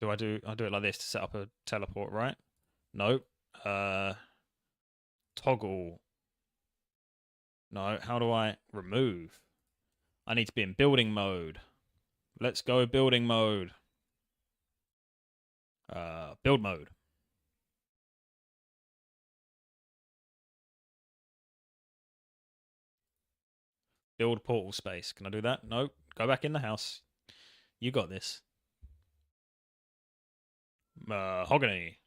I'll do it like this to set up a teleport, right? Nope. Toggle. No, how do I remove? I need to be in building mode. Let's go building mode. Build mode. Build portal space. Can I do that? No. Go back in the house. You got this. Mahogany.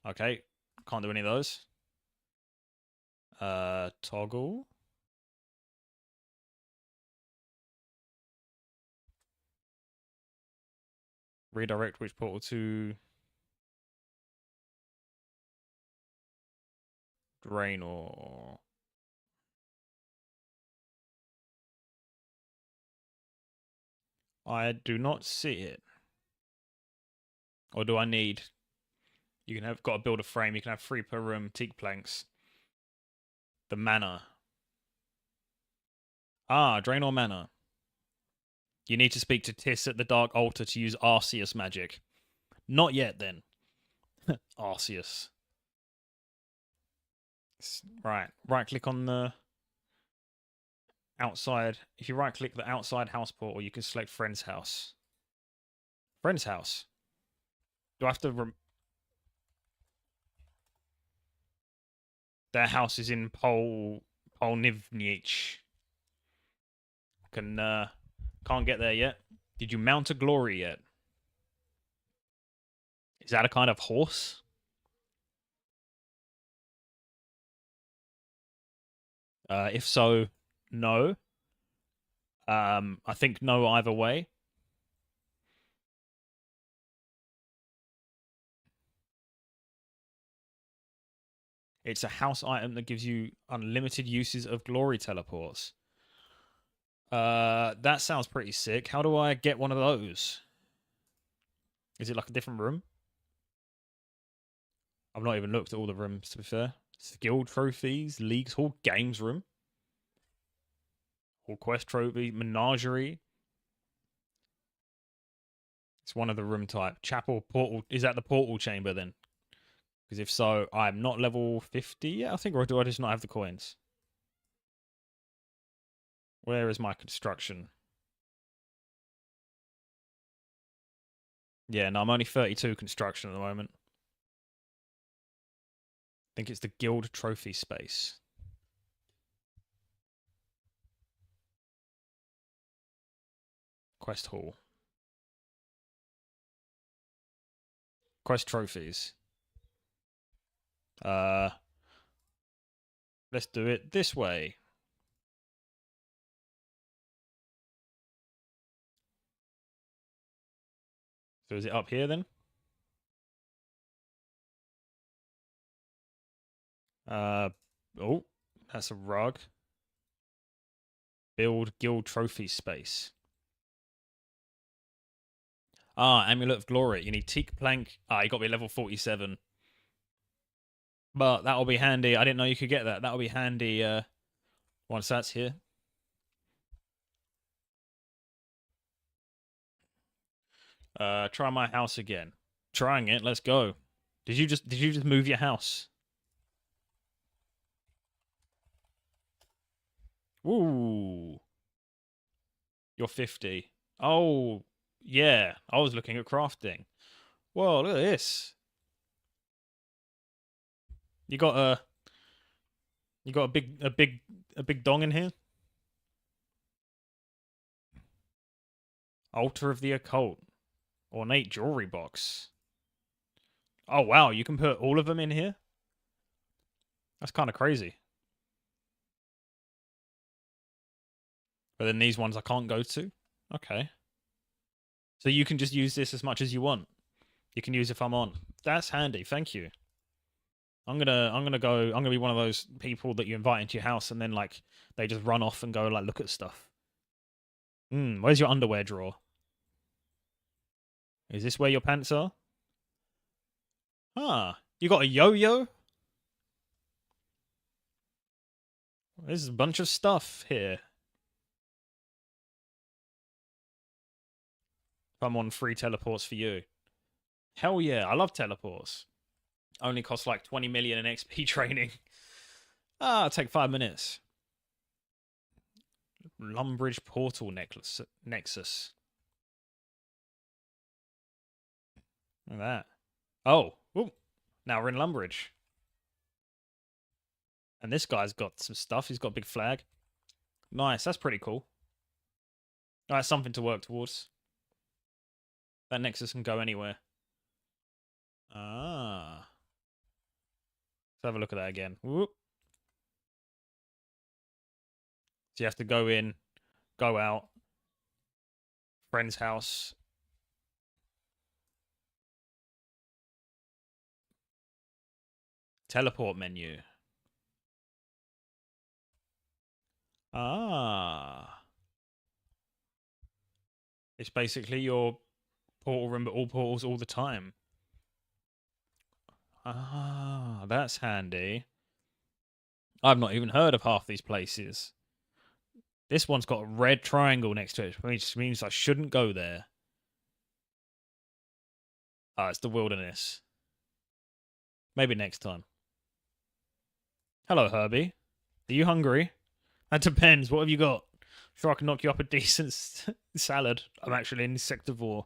Okay. Can't do any of those. Toggle. Redirect which portal to Draenor. I do not see it. Or do I need? You can have got to build a frame. You can have 3 per room. Teak planks. The manor. Draenor Manor. You need to speak to Tis at the Dark Altar to use Arceus magic. Not yet, then. Arceus. Right. Right-click on the outside. If you right-click the outside house portal, you can select Friend's House. Friend's House. Do I have to... Their house is in Polnivnich. Can't get there yet. Did you mount a glory yet? Is that a kind of horse? If so, no. I think no either way. It's a house item that gives you unlimited uses of glory teleports. That sounds pretty sick. How do I get one of those? Is it like a different room? I've not even looked at all the rooms, to be fair. Skill trophies, leagues hall, games room, hall quest trophy, menagerie. It's one of the room type. Chapel, portal. Is that the portal chamber then? Because if so, I'm not level 50 yet, I think, or do I just not have the coins? Where is my construction? Yeah, no, I'm only 32 construction at the moment. I think it's the guild trophy space. Quest hall. Quest trophies. Let's do it this way. So is it up here then? Oh, that's a rug. Build guild trophy space. Ah, Amulet of Glory. You need teak plank. Ah, you got to be level 47. But that'll be handy. I didn't know you could get that. That'll be handy once that's here. Try my house again. Trying it. Let's go. Did you just move your house? Ooh. You're 50. Oh, yeah. I was looking at crafting. Whoa, look at this. You got a big dong in here? Altar of the Occult. Ornate jewelry box. Oh wow, you can put all of them in here? That's kind of crazy. But then these ones I can't go to? Okay. So you can just use this as much as you want. You can use if I'm on. That's handy, thank you. I'm gonna be one of those people that you invite into your house and then like they just run off and go like look at stuff. Where's your underwear drawer? Is this where your pants are? Ah, you got a yo-yo? There's a bunch of stuff here. I'm on free teleports for you. Hell yeah, I love teleports. Only costs like 20 million in XP training. Ah, it'll take 5 minutes. Lumbridge portal nexus. Look at that. Oh, ooh. Now we're in Lumbridge. And this guy's got some stuff. He's got a big flag. Nice, that's pretty cool. That's something to work towards. That nexus can go anywhere. Ah. Let's have a look at that again. Whoop. So you have to go in, go out, friend's house. Teleport menu. Ah. It's basically your portal room, but all portals all the time. Ah, that's handy. I've not even heard of half these places. This one's got a red triangle next to it, which means I shouldn't go there. Ah, it's the wilderness. Maybe next time. Hello, Herbie. Are you hungry? That depends. What have you got? Sure, I can knock you up a decent salad. I'm actually an insectivore.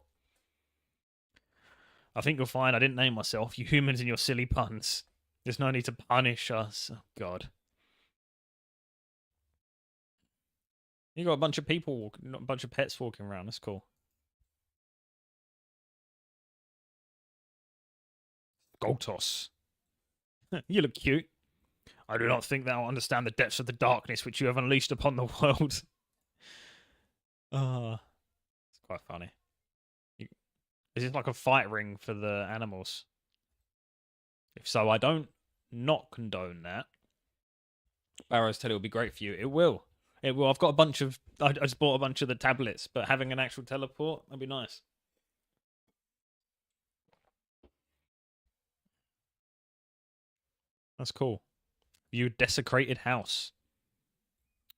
I think you'll find I didn't name myself. You humans and your silly puns. There's no need to punish us. Oh, God. You got a bunch of people, a bunch of pets walking around. That's cool. Goltos. You look cute. I do not think thou understand the depths of the darkness which you have unleashed upon the world. It's quite funny. Is this like a fight ring for the animals? If so, I don't not condone that. Barrows tell it will be great for you. It will. It will. I've got a bunch of. I just bought a bunch of the tablets, but having an actual teleport, that'd be nice. That's cool. You desecrated house.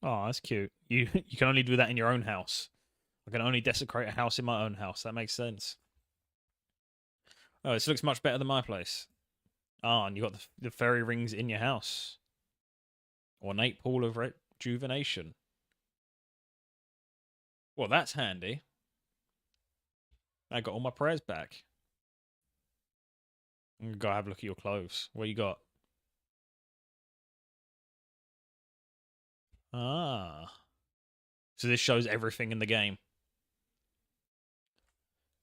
Oh, that's cute. You can only do that in your own house. I can only desecrate a house in my own house. That makes sense. Oh, this looks much better than my place. Ah, and you got the fairy rings in your house. Ornate pool of rejuvenation. Well, that's handy. I got all my prayers back. I'm gonna go have a look at your clothes. What you got? Ah. So this shows everything in the game.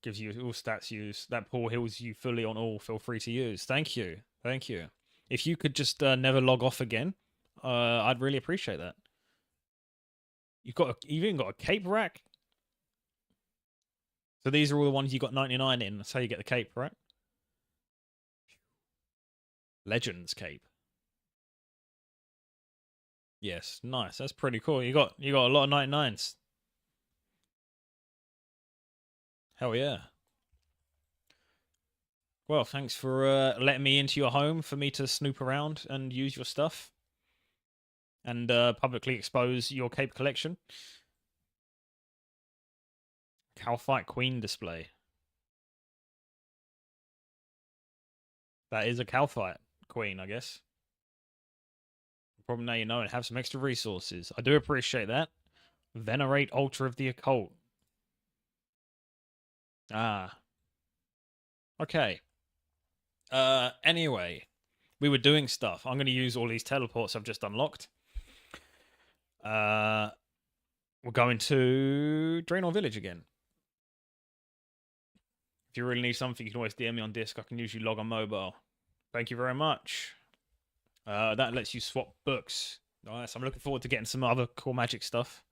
Gives you all stats use. That pool heals you fully on all. Feel free to use. Thank you. Thank you. If you could just never log off again, I'd really appreciate that. You've even got a cape rack. So these are all the ones you got 99 in. That's how you get the cape, right? Legends cape. Yes, nice. That's pretty cool. You got a lot of 99s. Hell yeah. Well, thanks for letting me into your home for me to snoop around and use your stuff. And publicly expose your cape collection. Calfight Queen display. That is a Calfight Queen, I guess. Problem now you know and have some extra resources. I do appreciate that. Venerate Altar of the Occult. Ah. Okay. Anyway. We were doing stuff. I'm going to use all these teleports I've just unlocked. We're going to Draenor Village again. If you really need something, you can always DM me on Disc. I can usually log on mobile. Thank you very much. That lets you swap books. Nice. I'm looking forward to getting some other cool magic stuff.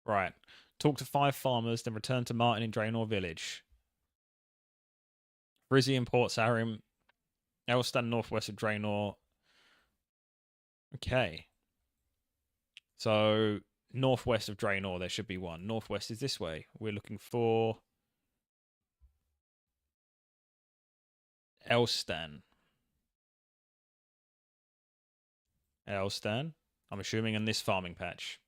Right. Talk to 5 farmers, then return to Martin in Draenor Village. Frizzy in Port Sarim. Elstan northwest of Draenor. Okay. So, northwest of Draenor, there should be one. Northwest is this way. We're looking for Elstan. Elstan. I'm assuming in this farming patch.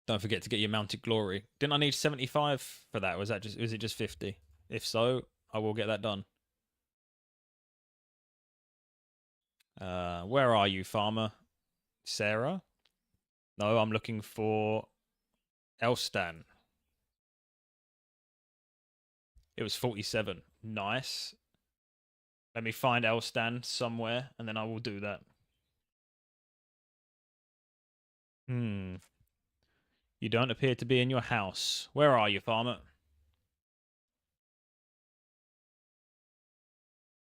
Don't forget to get your mounted glory. Didn't I need 75 for that? Was it just 50? If so, I will get that done. Where are you, farmer? Sarah? No, I'm looking for Elstan. It was 47. Nice. Let me find Elstan somewhere, and then I will do that. You don't appear to be in your house. Where are you, farmer?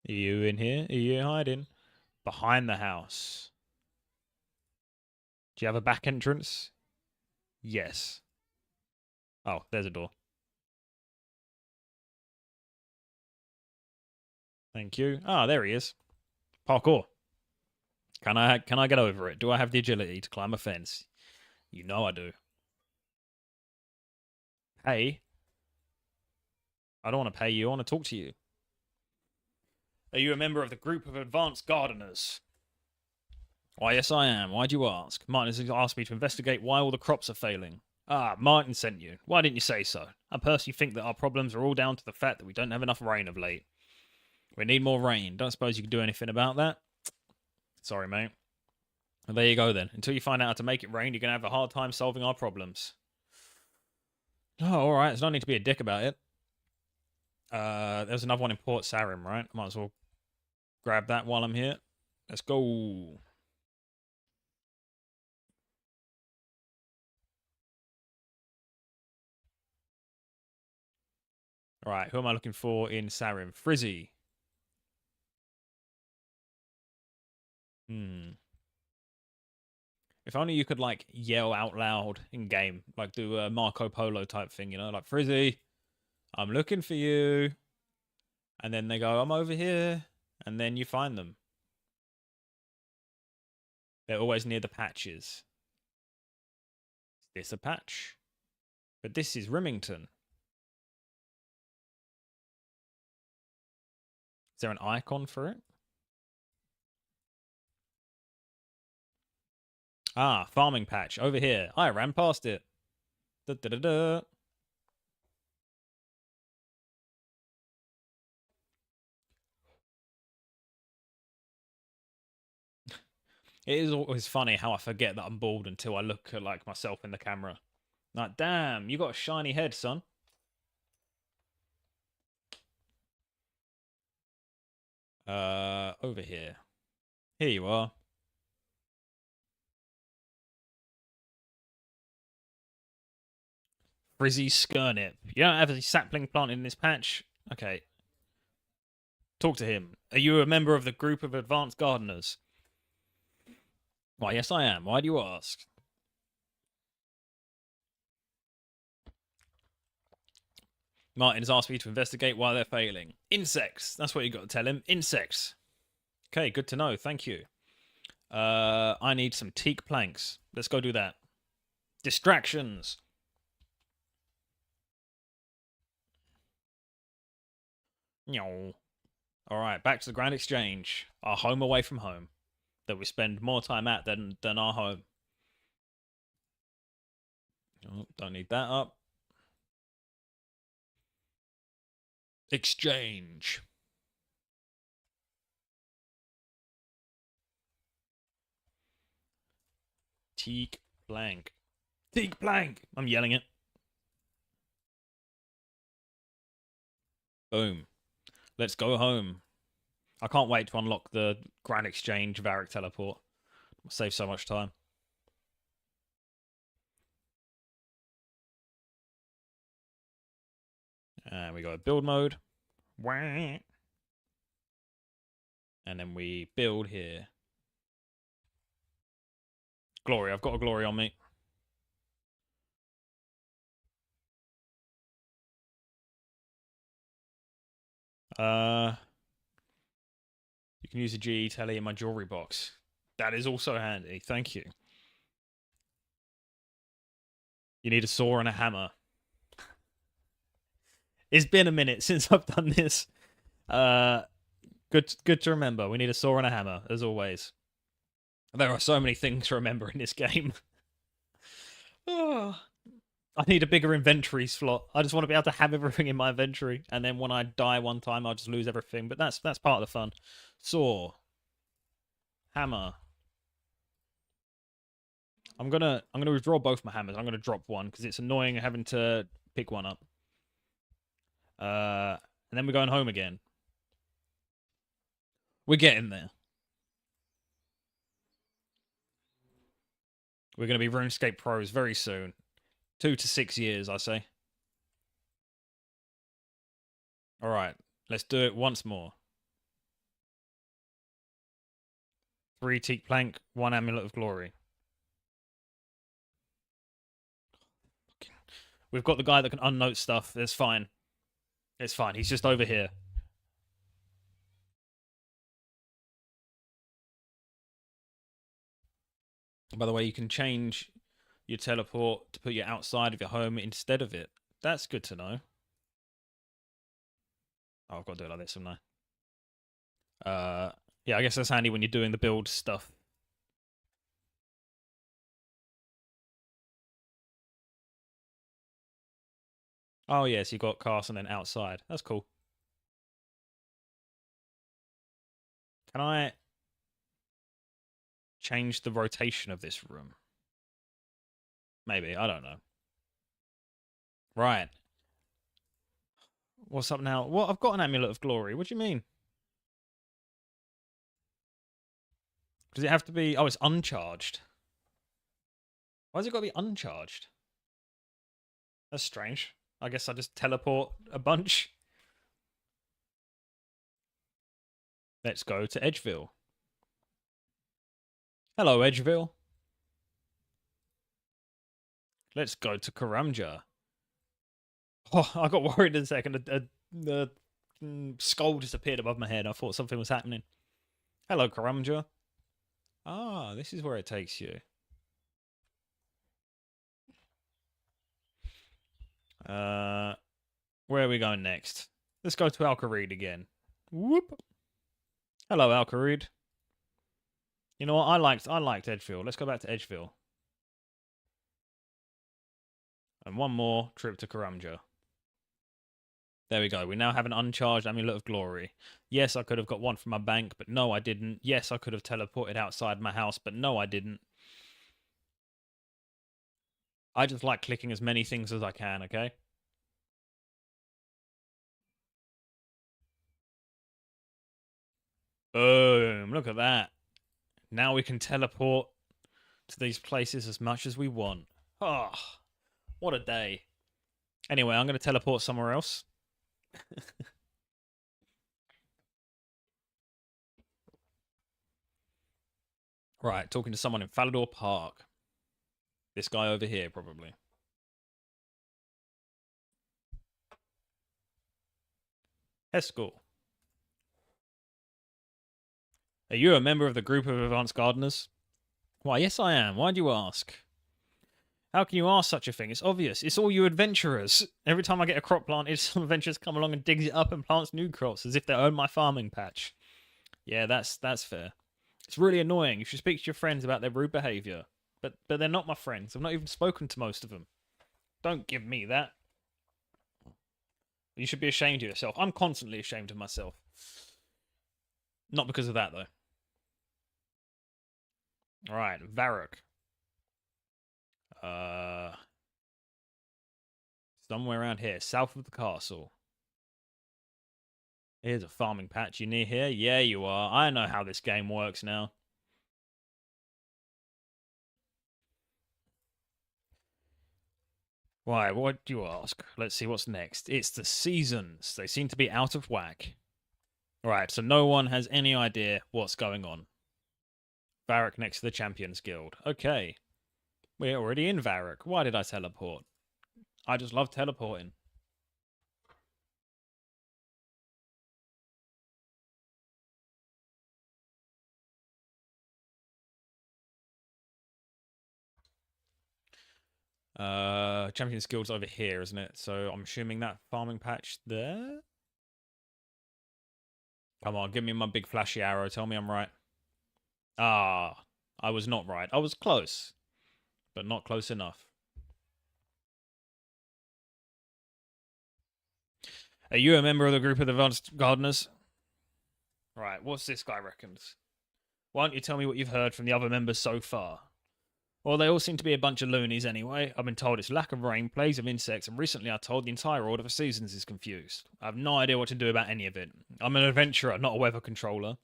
Are you in here? Are you hiding? Behind the house. Do you have a back entrance? Yes. Oh, there's a door. Thank you. Ah, there he is. Parkour. Can I get over it? Do I have the agility to climb a fence? You know I do. Pay? I don't want to pay you. I want to talk to you. Are you a member of the group of advanced gardeners? Why, yes, I am. Why'd you ask? Martin has asked me to investigate why all the crops are failing. Ah, Martin sent you. Why didn't you say so? I personally think that our problems are all down to the fact that we don't have enough rain of late. We need more rain. Don't suppose you can do anything about that? Sorry, mate. Well, there you go then. Until you find out how to make it rain, you're going to have a hard time solving our problems. Oh, alright. There's no need to be a dick about it. There's another one in Port Sarim, right? I might as well grab that while I'm here. Let's go. Alright, who am I looking for in Sarim? Frizzy. Hmm. If only you could like yell out loud in game, like do a Marco Polo type thing, you know, like Frizzy, I'm looking for you, and then they go, I'm over here, and then you find them. They're always near the patches. Is this a patch? But this is Remington. Is there an icon for it? Ah, farming patch over here. I ran past it. Da, da, da, da. It is always funny how I forget that I'm bald until I look at like myself in the camera. Like, damn, you got a shiny head, son. Over here. Here you are. Frizzy Skernip. You don't have a sapling planted in this patch? Okay. Talk to him. Are you a member of the group of advanced gardeners? Why, yes, I am. Why do you ask? Martin has asked me to investigate why they're failing. Insects. That's what you got to tell him. Insects. Okay, good to know. Thank you. I need some teak planks. Let's go do that. Distractions. No. All right, back to the Grand Exchange. Our home away from home. That we spend more time at than our home. Oh, don't need that up. Exchange. Teak plank. Teak plank. I'm yelling it. Boom. Let's go home. I can't wait to unlock the Grand Exchange Varric teleport. It'll save so much time. And we go build mode. And then we build here. Glory. I've got a glory on me. You can use a GE telly in my jewelry box. That is also handy. Thank you. You need a saw and a hammer. It's been a minute since I've done this. Good to remember. We need a saw and a hammer, as always. There are so many things to remember in this game. Oh, I need a bigger inventory slot. I just want to be able to have everything in my inventory, and then when I die one time, I'll just lose everything. But that's part of the fun. Saw, hammer. I'm gonna withdraw both my hammers. I'm gonna drop one because it's annoying having to pick one up. And then we're going home again. We're getting there. We're going to be RuneScape pros very soon. 2 to 6 years, I say. All right, let's do it once more. 3 teak plank, 1 amulet of glory. We've got the guy that can unnote stuff. It's fine. It's fine. He's just over here. By the way, you can change your teleport to put you outside of your home instead of it. That's good to know. Oh, I've got to do it like this, haven't I? Yeah, I guess that's handy when you're doing the build stuff. Oh, yes, you got cast and then outside. That's cool. Can I change the rotation of this room? Maybe. I don't know. Right. What's up now? What? I've got an amulet of glory. What do you mean? Does it have to be... Oh, it's uncharged. Why's it got to be uncharged? That's strange. I guess I just teleport a bunch. Let's go to Edgeville. Hello, Edgeville. Let's go to Karamja. Oh, I got worried in a second. The skull just appeared above my head. I thought something was happening. Hello, Karamja. Ah, this is where it takes you. Where are we going next? Let's go to Alcarid again. Whoop. Hello, Alcarid. You know what? I liked Edgefield. Let's go back to Edgefield. And one more trip to Karamja. There we go. We now have an uncharged Amulet of Glory. Yes, I could have got one from my bank, but no, I didn't. Yes, I could have teleported outside my house, but no, I didn't. I just like clicking as many things as I can, okay? Boom. Look at that. Now we can teleport to these places as much as we want. Oh, what a day. Anyway, I'm going to teleport somewhere else. Right, talking to someone in Falador Park. This guy over here, probably. Heskel. Are you a member of the group of advanced gardeners? Why, yes I am. Why do you ask? How can you ask such a thing? It's obvious. It's all you adventurers. Every time I get a crop planted, some adventurers come along and digs it up and plants new crops as if they own my farming patch. Yeah, that's fair. It's really annoying. You should speak to your friends about their rude behaviour. But they're not my friends. I've not even spoken to most of them. Don't give me that. You should be ashamed of yourself. I'm constantly ashamed of myself. Not because of that, though. Alright, Varrock. Somewhere around here, south of the castle. Here's a farming patch. You near here? Yeah, you are. I know how this game works now. Why, what do you ask? Let's see what's next. It's the seasons. They seem to be out of whack. Right, so no one has any idea what's going on. Varrock next to the Champions Guild. Okay. We're already in Varrock. Why did I teleport? I just love teleporting. Champions Guild's over here, isn't it? So I'm assuming that farming patch there? Come on, give me my big flashy arrow. Tell me I'm right. Ah, I was not right. I was close, but not close enough. Are you a member of the group of advanced gardeners? Right, what's this guy reckons? Why don't you tell me what you've heard from the other members so far? Well, they all seem to be a bunch of loonies anyway. I've been told it's lack of rain, plagues of insects, and recently I told the entire Order for Seasons is confused. I have no idea what to do about any of it. I'm an adventurer, not a weather controller.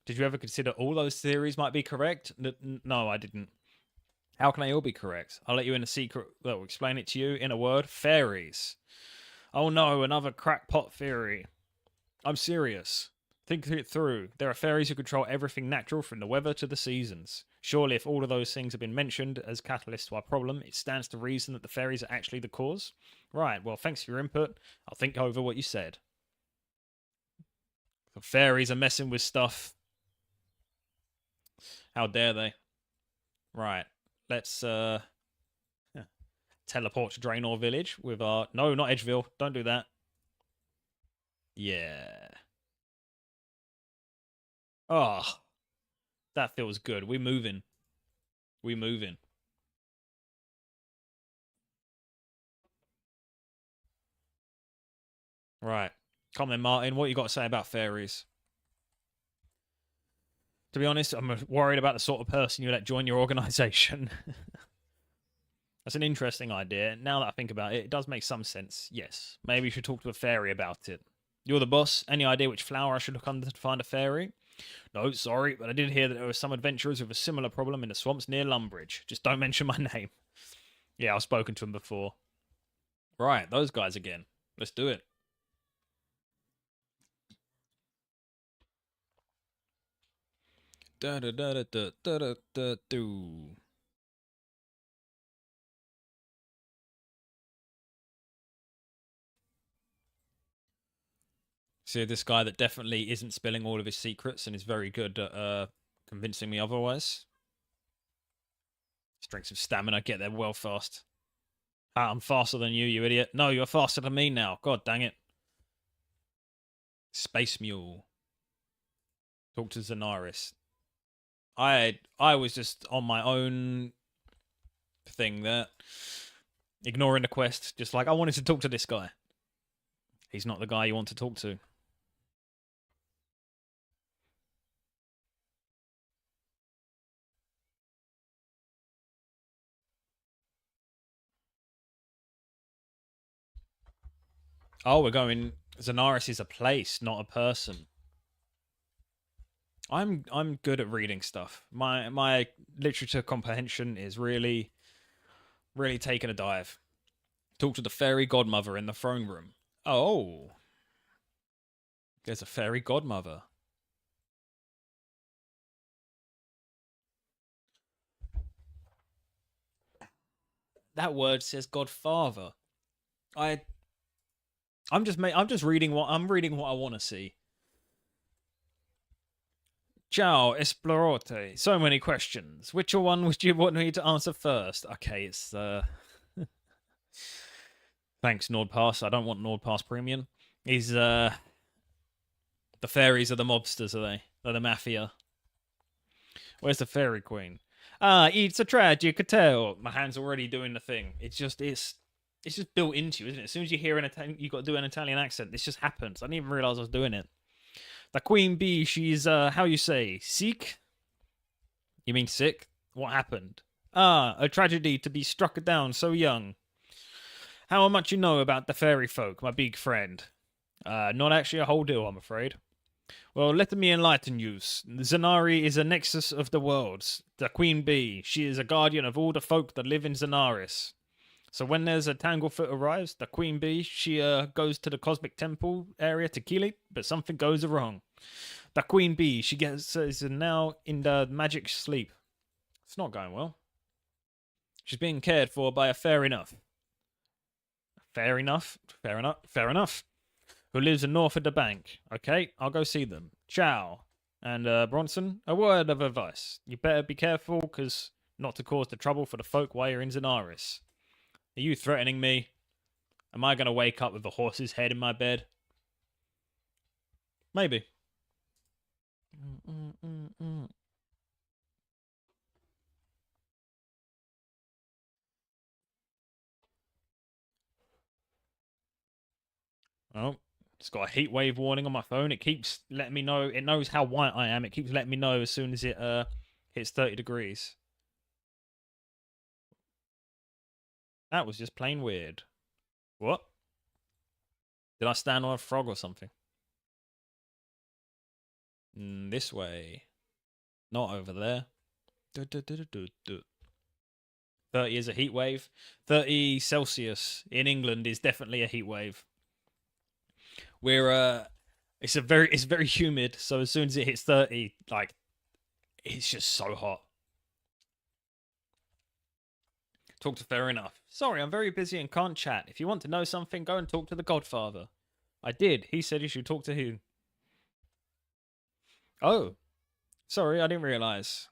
Did you ever consider all those theories might be correct? No, I didn't. How can they all be correct? I'll let you in a secret that will explain it to you in a word. Fairies. Oh no, another crackpot theory. I'm serious. Think it through. There are fairies who control everything natural from the weather to the seasons. Surely if all of those things have been mentioned as catalysts to our problem, it stands to reason that the fairies are actually the cause. Right, well, thanks for your input. I'll think over what you said. The fairies are messing with stuff. How dare they? Right, let's teleport to Draenor Village with our... No, not Edgeville. Don't do that. Yeah. Oh, that feels good. We moving. We moving. Right. Come then, Martin. What you got to say about fairies? To be honest, I'm worried about the sort of person you let join your organisation. That's an interesting idea. Now that I think about it, it does make some sense. Yes. Maybe you should talk to a fairy about it. You're the boss. Any idea which flower I should look under to find a fairy? No, sorry, but I did hear that there were some adventurers with a similar problem in the swamps near Lumbridge. Just don't mention my name. Yeah, I've spoken to them before. Right, those guys again. Let's do it. Da da da da da da da da do. See, this guy that definitely isn't spilling all of his secrets and is very good at convincing me otherwise. Just drink some stamina, get there well fast. Ah, I'm faster than you, you idiot. No, you're faster than me now. God dang it. Space Mule. Talk to Zenaris. I was just on my own thing there. Ignoring the quest. Just like, I wanted to talk to this guy. He's not the guy you want to talk to. Oh, we're going... Zenaris is a place, not a person. I'm good at reading stuff. My literature comprehension is really taking a dive. Talk to the fairy godmother in the throne room. Oh. There's a fairy godmother. That word says godfather. I'm just reading what I want to see. Ciao, esplorate. So many questions. Which one would you want me to answer first? Okay, it's thanks, Nordpass. I don't want Nordpass Premium. He's the fairies are the mobsters, are they? They're the mafia. Where's the fairy queen? Ah, it's a tragedy, you could tell. My hand's already doing the thing. It's just built into you, isn't it? As soon as you hear you got to do an Italian accent. This just happens. I didn't even realize I was doing it. The queen bee, she's how you say, sick? You mean sick? What happened? Ah, a tragedy to be struck down so young. How much you know about the fairy folk, my big friend? Not actually a whole deal, I'm afraid. Well, let me enlighten you. Zanari is a nexus of the worlds. The queen bee, she is a guardian of all the folk that live in Zanaris. So when there's a Tanglefoot arrives, the queen bee, she goes to the cosmic temple area to kill it, but something goes wrong. The queen bee, she is now in the magic sleep. It's not going well. She's being cared for by a fair enough. Fair enough? Fair enough? Fair enough. Who lives north of the bank. Okay, I'll go see them. Ciao. And Bronson, a word of advice. You better be careful, because not to cause the trouble for the folk while you're in Zenaris. Are you threatening me? Am I going to wake up with a horse's head in my bed? Maybe. Oh, it's got a heat wave warning on my phone. It keeps letting me know. It knows how white I am. It keeps letting me know as soon as it hits 30 degrees. That was just plain weird. What? Did I stand on a frog or something? This way. Not over there. 30 is a heat wave. 30 Celsius in England is definitely a heat wave. We're it's very humid, so as soon as it hits 30, like, it's just so hot. Talk to fair enough. Sorry, I'm very busy and can't chat. If you want to know something, go and talk to the Godfather. I did. He said you should talk to him. Oh. Sorry, I didn't realise.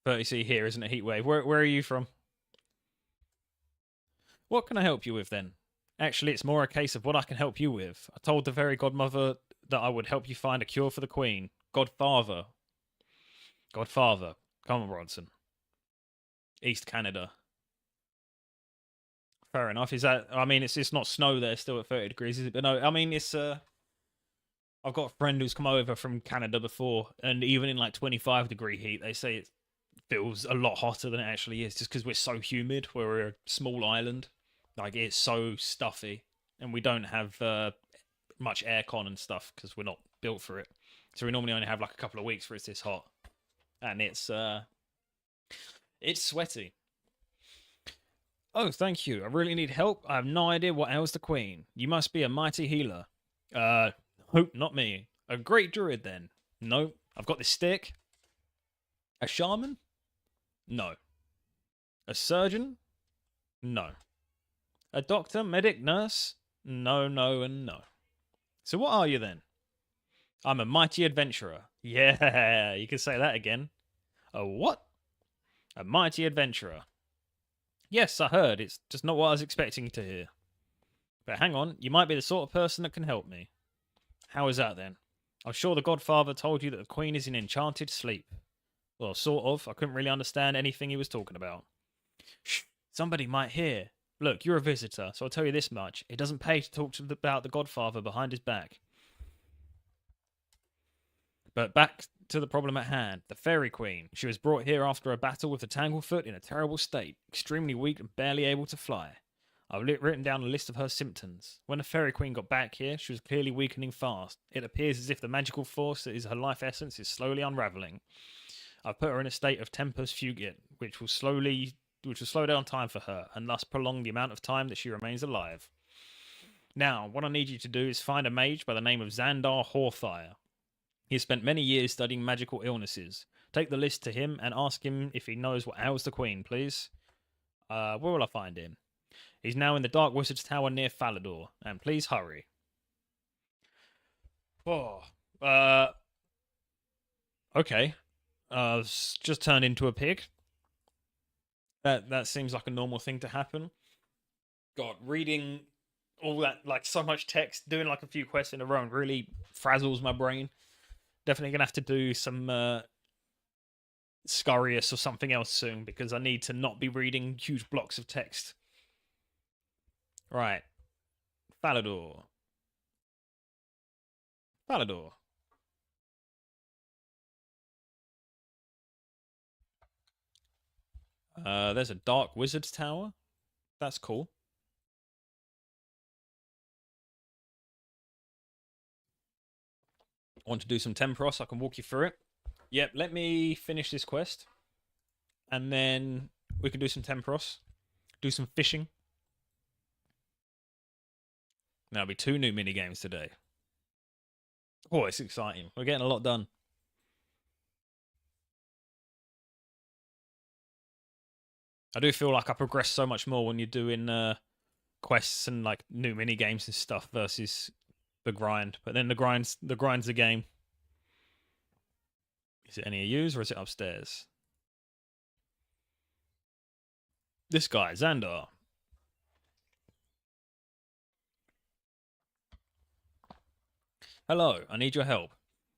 30C here isn't a heat wave. Where are you from? What can I help you with then? Actually, it's more a case of what I can help you with. I told the fairy godmother that I would help you find a cure for the queen. Godfather. Godfather. Come on, Bronson. East Canada. Fair enough. Is that... I mean, it's not snow there still at 30 degrees, is it? But no, I mean, it's... I've got a friend who's come over from Canada before, and even in like 25-degree heat, they say it feels a lot hotter than it actually is, just because we're so humid. We're a small island. Like, it's so stuffy, and we don't have much aircon and stuff because we're not built for it. So we normally only have like a couple of weeks where it's this hot, and it's sweaty. Oh, thank you. I really need help. I have no idea what ails the queen. You must be a mighty healer. Nope, not me. A great druid then. Nope, I've got this stick. A shaman? No. A surgeon? No. A doctor, medic, nurse? No, no, and no. So what are you then? I'm a mighty adventurer. Yeah, you can say that again. A what? A mighty adventurer. Yes, I heard. It's just not what I was expecting to hear. But hang on, you might be the sort of person that can help me. How is that then? I'm sure the Godfather told you that the Queen is in enchanted sleep. Well, sort of. I couldn't really understand anything he was talking about. Shh, somebody might hear. Look, you're a visitor, so I'll tell you this much. It doesn't pay to talk about the Godfather behind his back. But back to the problem at hand, the Fairy Queen. She was brought here after a battle with the Tanglefoot in a terrible state, extremely weak and barely able to fly. I've written down a list of her symptoms. When the Fairy Queen got back here, she was clearly weakening fast. It appears as if the magical force that is her life essence is slowly unraveling. I've put her in a state of tempus fugit, which will slow down time for her, and thus prolong the amount of time that she remains alive. Now, what I need you to do is find a mage by the name of Xandar Hawfire. He has spent many years studying magical illnesses. Take the list to him and ask him if he knows what ails the Queen, please. Where will I find him? He's now in the Dark Wizard's Tower near Falador, and please hurry. Oh, okay. Just turned into a pig. That seems like a normal thing to happen. God, reading all that, like so much text, doing like a few quests in a row really frazzles my brain. Definitely gonna have to do some Scurious or something else soon because I need to not be reading huge blocks of text. Right. Falador. Falador. There's a Dark Wizard's Tower. That's cool. I want to do some Tempros. I can walk you through it. Yep, let me finish this quest. And then we can do some Tempros. Do some fishing. There'll be 2 new mini games today. Oh, it's exciting. We're getting a lot done. I do feel like I progress so much more when you're doing quests and like new mini games and stuff versus the grind. But then the grind's the game. Is it any of yous or is it upstairs? This guy, Xandar. Hello, I need your help.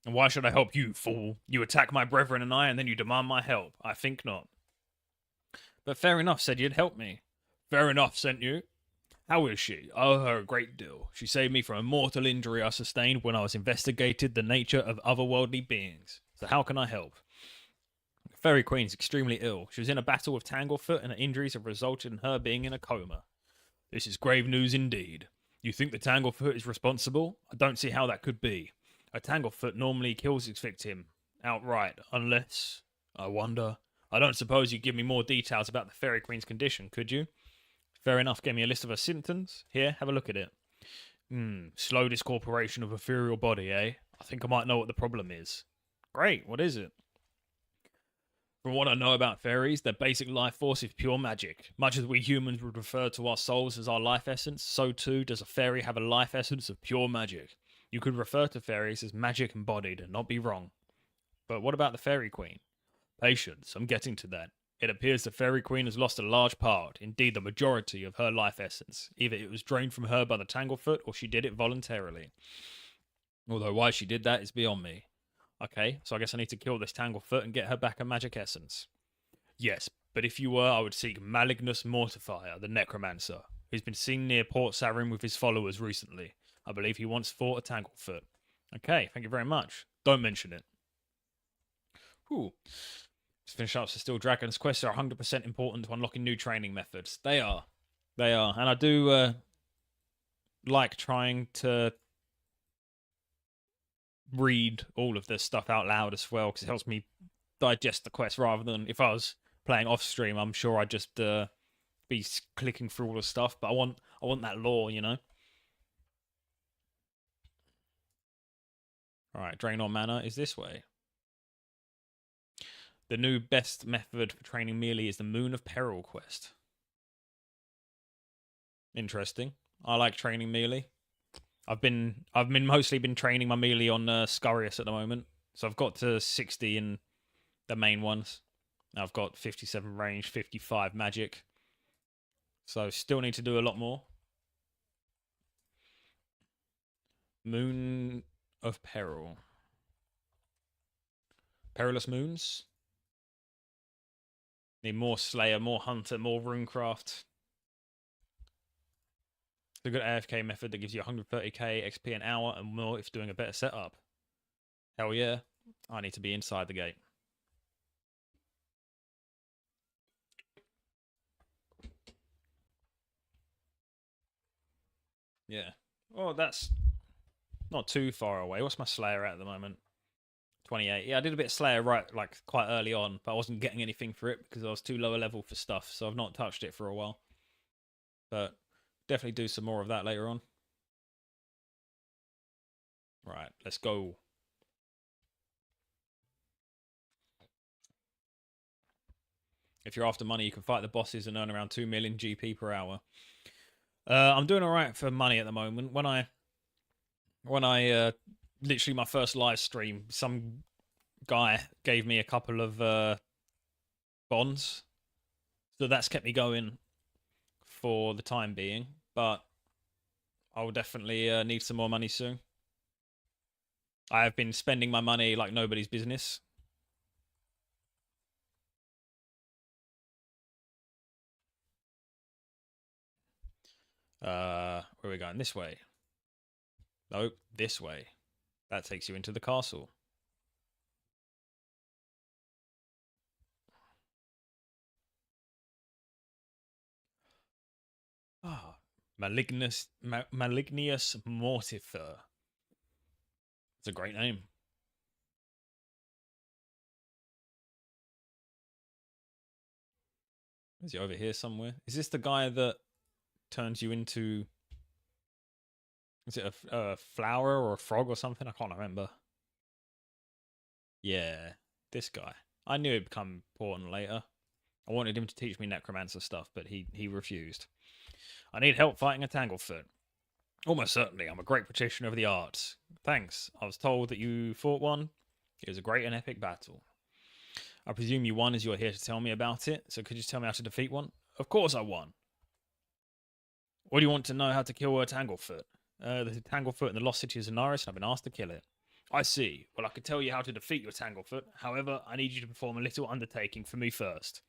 And why should I help you, fool? You attack my brethren and then you demand my help. I think not. But fair enough said you'd help me. Fair enough sent you. How is she? I owe her a great deal. She saved me from a mortal injury I sustained when I was investigated the nature of otherworldly beings. So how can I help? The Fairy Queen's extremely ill. She was in a battle with Tanglefoot and her injuries have resulted in her being in a coma. This is grave news indeed. You think the Tanglefoot is responsible? I don't see how that could be. A Tanglefoot normally kills its victim outright, unless... I wonder... I don't suppose you'd give me more details about the Fairy Queen's condition, could you? Fair enough, gave me a list of her symptoms. Here, have a look at it. Slow discorporation of ethereal body, eh? I think I might know what the problem is. Great, what is it? From what I know about fairies, their basic life force is pure magic. Much as we humans would refer to our souls as our life essence, so too does a fairy have a life essence of pure magic. You could refer to fairies as magic embodied and not be wrong. But what about the Fairy Queen? Patience, I'm getting to that. It appears the Fairy Queen has lost a large part, indeed the majority of her life essence. Either it was drained from her by the Tanglefoot, or she did it voluntarily. Although why she did that is beyond me. Okay, so I guess I need to kill this Tanglefoot and get her back a magic essence. Yes, but if you were, I would seek Malignus Mortifier, the Necromancer, who's been seen near Port Sarim with his followers recently. I believe he once fought a Tanglefoot. Okay, thank you very much. Don't mention it. Whew. Let's finish up. So still Dragon's quests are 100% important to unlocking new training methods. They are. They are. And I do like trying to read all of this stuff out loud as well, because it helps me digest the quest rather than if I was playing off stream, I'm sure I'd just be clicking through all the stuff. But I want that lore, you know? Alright, Draenor Manor is this way. The new best method for training melee is the Moon of Peril quest. Interesting. I like training melee. I've mostly been training my melee on Scurious at the moment. So I've got to 60 in the main ones. I've got 57 range, 55 magic. So still need to do a lot more. Moon of Peril. Perilous Moons. Need more Slayer, more Hunter, more Runecraft. It's a good AFK method that gives you 130k XP an hour and more if doing a better setup. Hell yeah. I need to be inside the gate. Yeah. Oh, that's not too far away. What's my Slayer at the moment? 28. Yeah, I did a bit of Slayer like quite early on, but I wasn't getting anything for it because I was too lower level for stuff, so I've not touched it for a while. But definitely do some more of that later on. Right, let's go. If you're after money, you can fight the bosses and earn around 2 million GP per hour. I'm doing alright for money at the moment. When I literally my first live stream, some guy gave me a couple of bonds, so that's kept me going for the time being. But I will definitely need some more money soon. I have been spending my money like nobody's business. Where are we going? This way. Nope, this way. That takes you into the castle. Ah, Malignius Mortifer. It's a great name. Is he over here somewhere? Is this the guy that turns you into... Is it a flower or a frog or something? I can't remember. Yeah, this guy. I knew he'd become important later. I wanted him to teach me necromancer stuff, but he refused. I need help fighting a Tanglefoot. Almost certainly, I'm a great practitioner of the arts. Thanks. I was told that you fought one. It was a great and epic battle. I presume you won as you are here to tell me about it, so could you tell me how to defeat one? Of course I won. What do you want to know how to kill a Tanglefoot? The Tanglefoot in the lost city of Zanaris, and I've been asked to kill it. I see. Well, I could tell you how to defeat your Tanglefoot. However, I need you to perform a little undertaking for me first.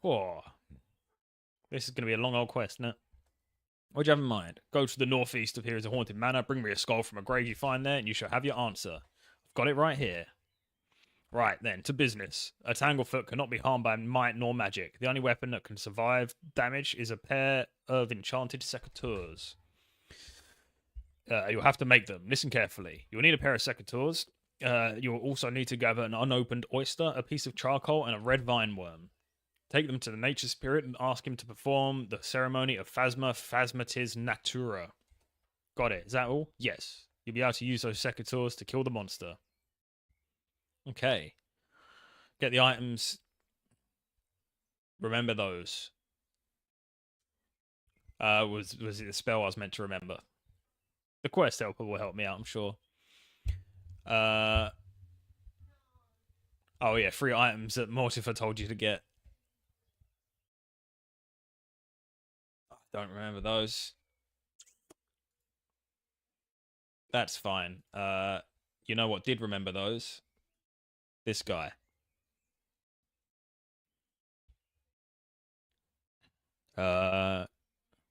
Oh, this is going to be a long old quest, isn't it? What do you have in mind? Go to the northeast of here is a haunted manor. Bring me a skull from a grave you find there, and you shall have your answer. I've got it right here. Right, then, to business. A Tanglefoot cannot be harmed by might nor magic. The only weapon that can survive damage is a pair of enchanted secateurs. You'll have to make them. Listen carefully. You'll need a pair of secateurs. You'll also need to gather an unopened oyster, a piece of charcoal, and a red vine worm. Take them to the nature spirit and ask him to perform the ceremony of Phasma Phasmatis Natura. Got it. Is that all? Yes. You'll be able to use those secateurs to kill the monster. Okay. Get the items. Remember those. Was it the spell I was meant to remember? The quest helper will help me out, I'm sure. Oh yeah, 3 items that Mortifer told you to get. I don't remember those. That's fine. You know what did remember those? This guy. Blah,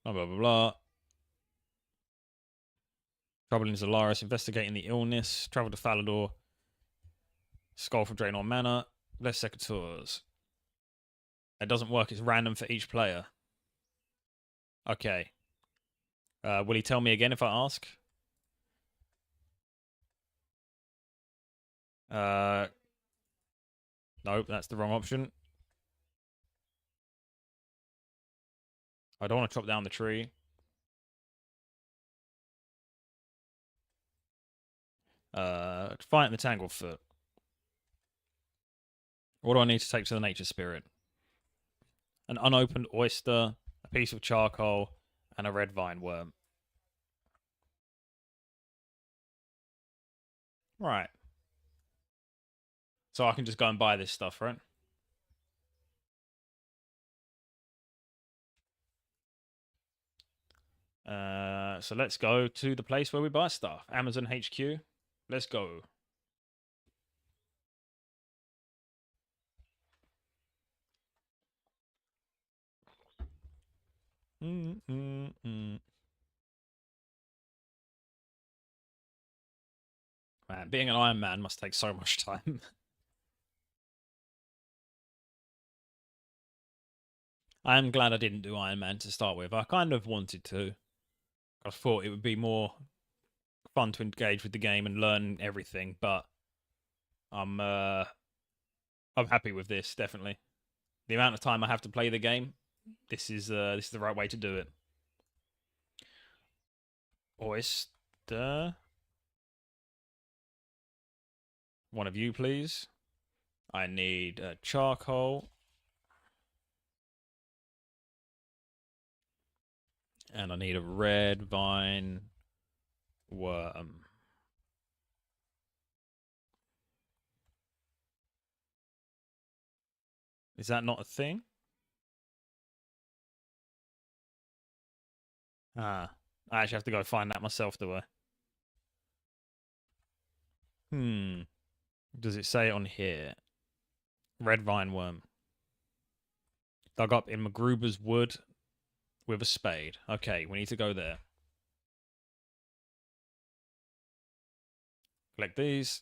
blah, blah, blah. Trouble in Zalaris, investigating the illness. Travel to Falador. Skull from Draenor Manor. Less secateurs. It doesn't work, it's random for each player. Okay. Will he tell me again if I ask? Nope, that's the wrong option. I don't want to chop down the tree. Fight the Tanglefoot. What do I need to take to the nature spirit? An unopened oyster, a piece of charcoal, and a red vine worm. Right. So I can just go and buy this stuff, right? So let's go to the place where we buy stuff. Amazon HQ. Let's go. Man, being an Iron Man must take so much time. I am glad I didn't do Iron Man to start with. I kind of wanted to. I thought it would be more fun to engage with the game and learn everything, but I'm happy with this, definitely. The amount of time I have to play the game, this is the right way to do it. Oyster. One of you, please. I need charcoal. And I need a red vine worm. Is that not a thing? Ah, I actually have to go find that myself, do I? Does it say on here? Red vine worm. Dug up in MacGruber's wood with a spade. Okay, we need to go there. Collect these.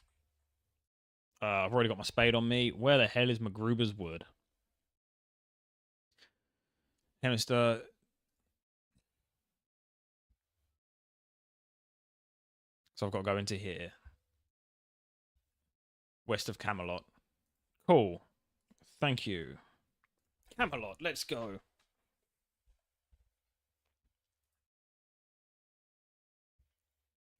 I've already got my spade on me. Where the hell is MacGruber's wood? Hamster. So I've got to go into here. West of Camelot. Cool. Thank you. Camelot, let's go.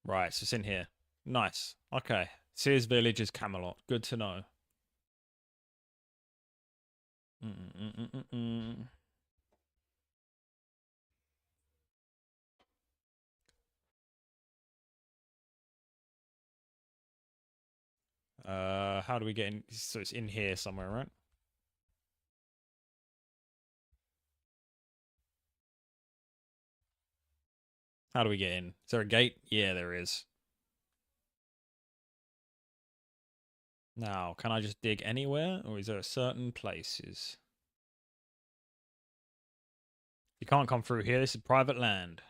Right, so it's in here. Nice. Okay. Sears Village is Camelot. Good to know. How do we get in? So it's in here somewhere, right? How do we get in? Is there a gate? Yeah, there is. Now, can I just dig anywhere? Or is there certain places? You can't come through here. This is private land.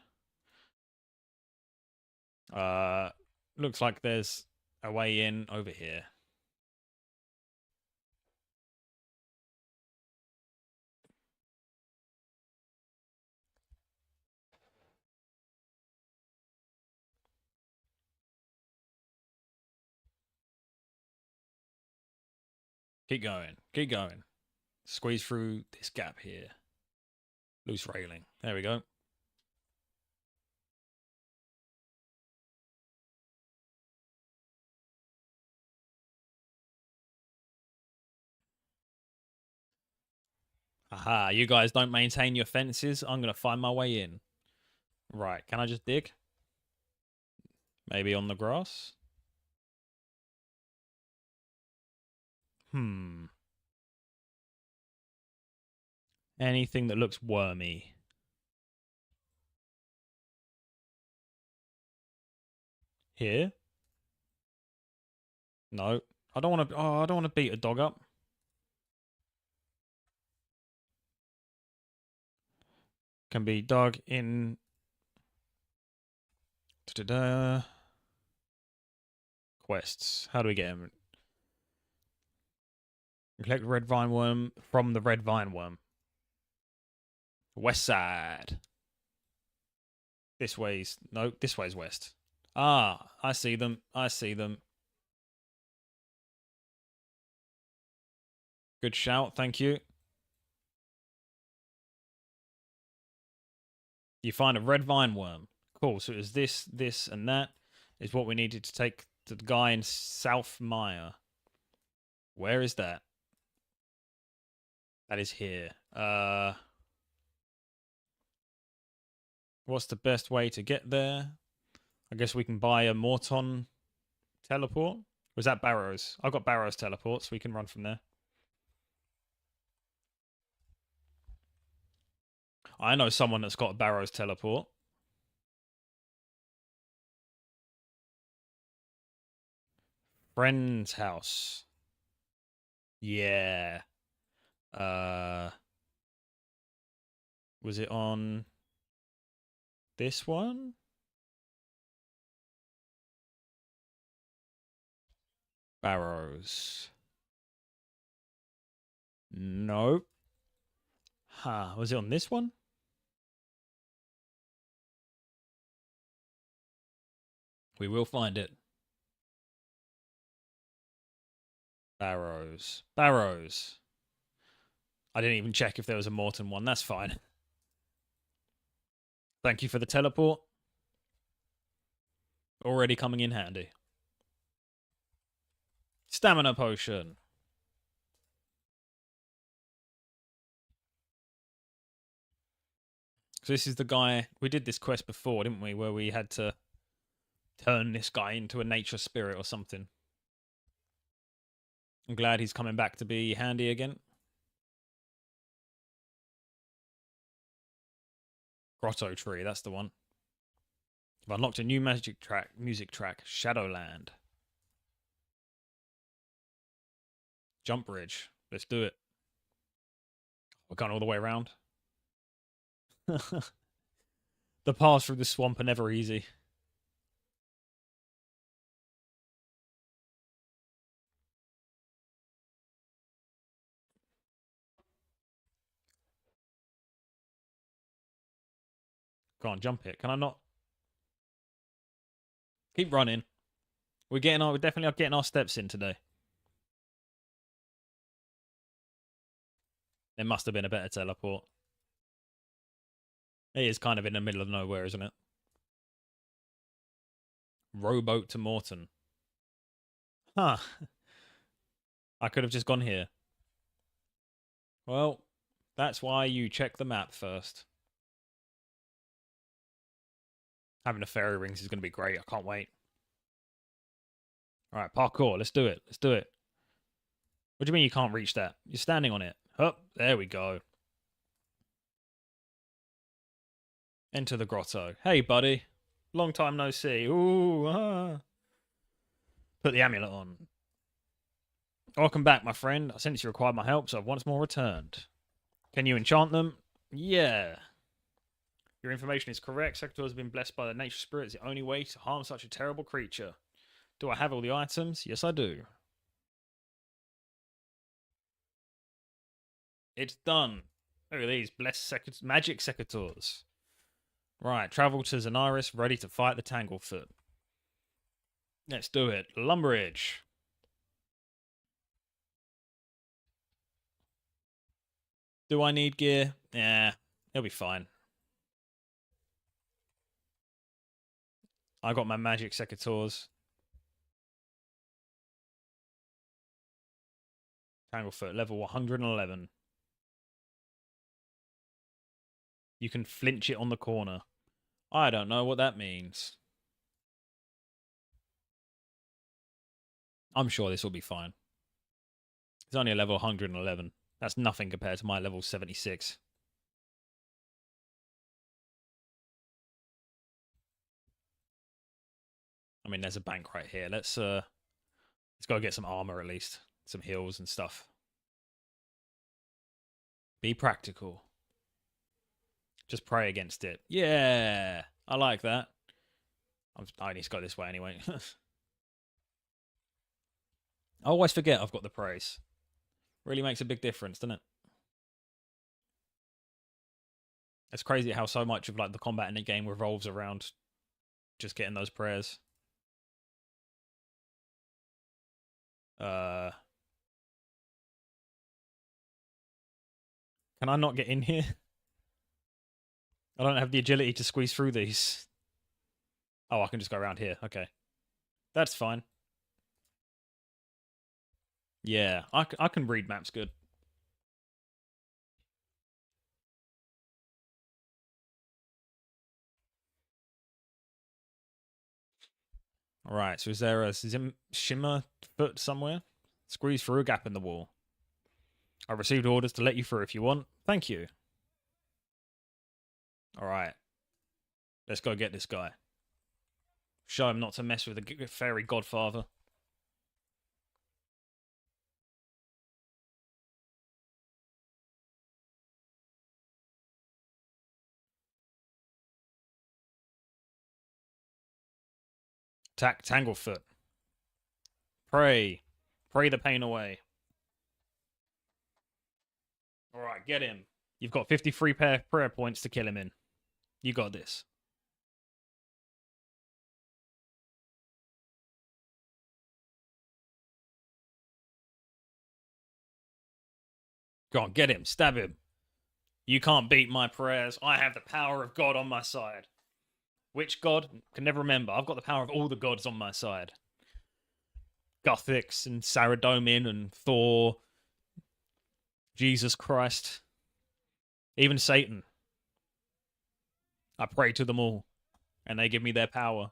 Looks like there's a way in over here. Keep going. Keep going. Squeeze through this gap here. Loose railing. There we go. Aha, you guys don't maintain your fences. I'm going to find my way in. Right, can I just dig? Maybe on the grass? Anything that looks wormy. Here? No. I don't want to. Oh, I don't want to beat a dog up. Can be dug in. Da-da-da. Quests. How do we get him? Collect red vine worm from the red vine worm. West side. This way's no. This way's west. Ah, I see them. I see them. Good shout. Thank you. You find a red vine worm. Cool. So it was this, and that is what we needed to take to the guy in South Maya. Where is that? That is here. What's the best way to get there? I guess we can buy a Morton teleport. Was that Barrows? I've got Barrows teleport, so we can run from there. I know someone that's got a Barrows teleport. Friend's house. Yeah. Was it on this one? Barrows. Nope. Huh. Was it on this one? We will find it. Barrows. Barrows. I didn't even check if there was a Morton one. That's fine. Thank you for the teleport. Already coming in handy. Stamina potion. So this is the guy... We did this quest before, didn't we? Where we had to turn this guy into a nature spirit or something. I'm glad he's coming back to be handy again. Grotto Tree, that's the one. I've unlocked a new music track, Shadowland. Jump bridge. Let's do it. We're going all the way around. The paths through the swamp are never easy. Can't jump it. Can I not? Keep running. We're definitely getting our steps in today. There must have been a better teleport. It is kind of in the middle of nowhere, isn't it? Rowboat to Morton. Huh. I could have just gone here. Well, that's why you check the map first. Having a fairy rings is going to be great. I can't wait. All right, parkour. Let's do it. Let's do it. What do you mean you can't reach that? You're standing on it. Oh, there we go. Enter the grotto. Hey, buddy. Long time no see. Ooh, ah. Put the amulet on. Welcome back, my friend. Since you required my help, so I've once more returned. Can you enchant them? Yeah. Your information is correct. Secretary has been blessed by the nature spirit. It's the only way to harm such a terrible creature. Do I have all the items? Yes, I do. It's done. Look at these. Blessed magic secateurs. Right, travel to Zanaris, ready to fight the Tanglefoot. Let's do it. Lumbridge. Do I need gear? Yeah, it'll be fine. I got my magic secateurs. Tanglefoot, level 111. You can flinch it on the corner. I don't know what that means. I'm sure this will be fine. It's only a level 111. That's nothing compared to my level 76. I mean, there's a bank right here. Let's go get some armor at least. Some heals and stuff. Be practical. Just pray against it. Yeah, I like that. I need to go this way anyway. I always forget I've got the praise. Really makes a big difference, doesn't it? It's crazy how so much of like the combat in the game revolves around just getting those prayers. Can I not get in here? I don't have the agility to squeeze through these. Oh, I can just go around here. Okay. That's fine. Yeah, I can read maps good. Alright, so is there a shimmer foot somewhere? Squeeze through a gap in the wall. I received orders to let you through if you want. Thank you. Alright. Let's go get this guy. Show him not to mess with the fairy godfather. Tanglefoot. Pray. Pray the pain away. Alright, get him. You've got 53 prayer points to kill him in. You got this. Go on, get him. Stab him. You can't beat my prayers. I have the power of God on my side. Which god? Can never remember. I've got the power of all the gods on my side. Gothics and Saradomin and Thor. Jesus Christ. Even Satan. I pray to them all. And they give me their power.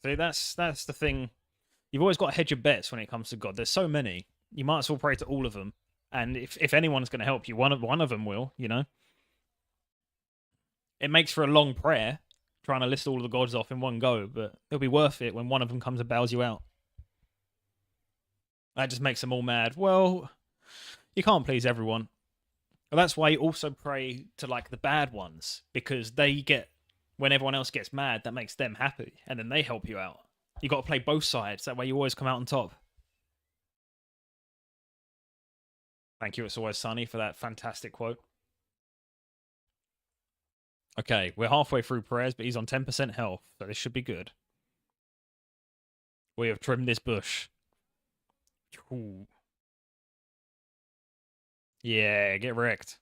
See, that's the thing. You've always got to hedge your bets when it comes to God. There's so many. You might as well pray to all of them. And if anyone's going to help you, one of them will, you know? It makes for a long prayer, trying to list all of the gods off in one go, but it'll be worth it when one of them comes and bails you out. That just makes them all mad. Well, you can't please everyone. Well, that's why you also pray to, like, the bad ones, because they get, when everyone else gets mad, that makes them happy, and then they help you out. You got to play both sides, that way you always come out on top. Thank you, It's Always Sunny, for that fantastic quote. Okay, we're halfway through prayers, but he's on 10% health, so this should be good. We have trimmed this bush. Ooh. Yeah, get wrecked.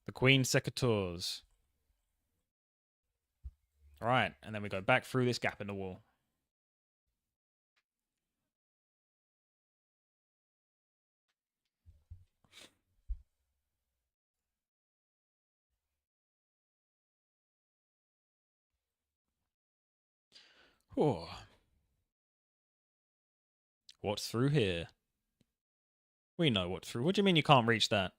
The Queen Secateurs. Alright, and then we go back through this gap in the wall. Oh. What's through here? We know what's through. What do you mean you can't reach that?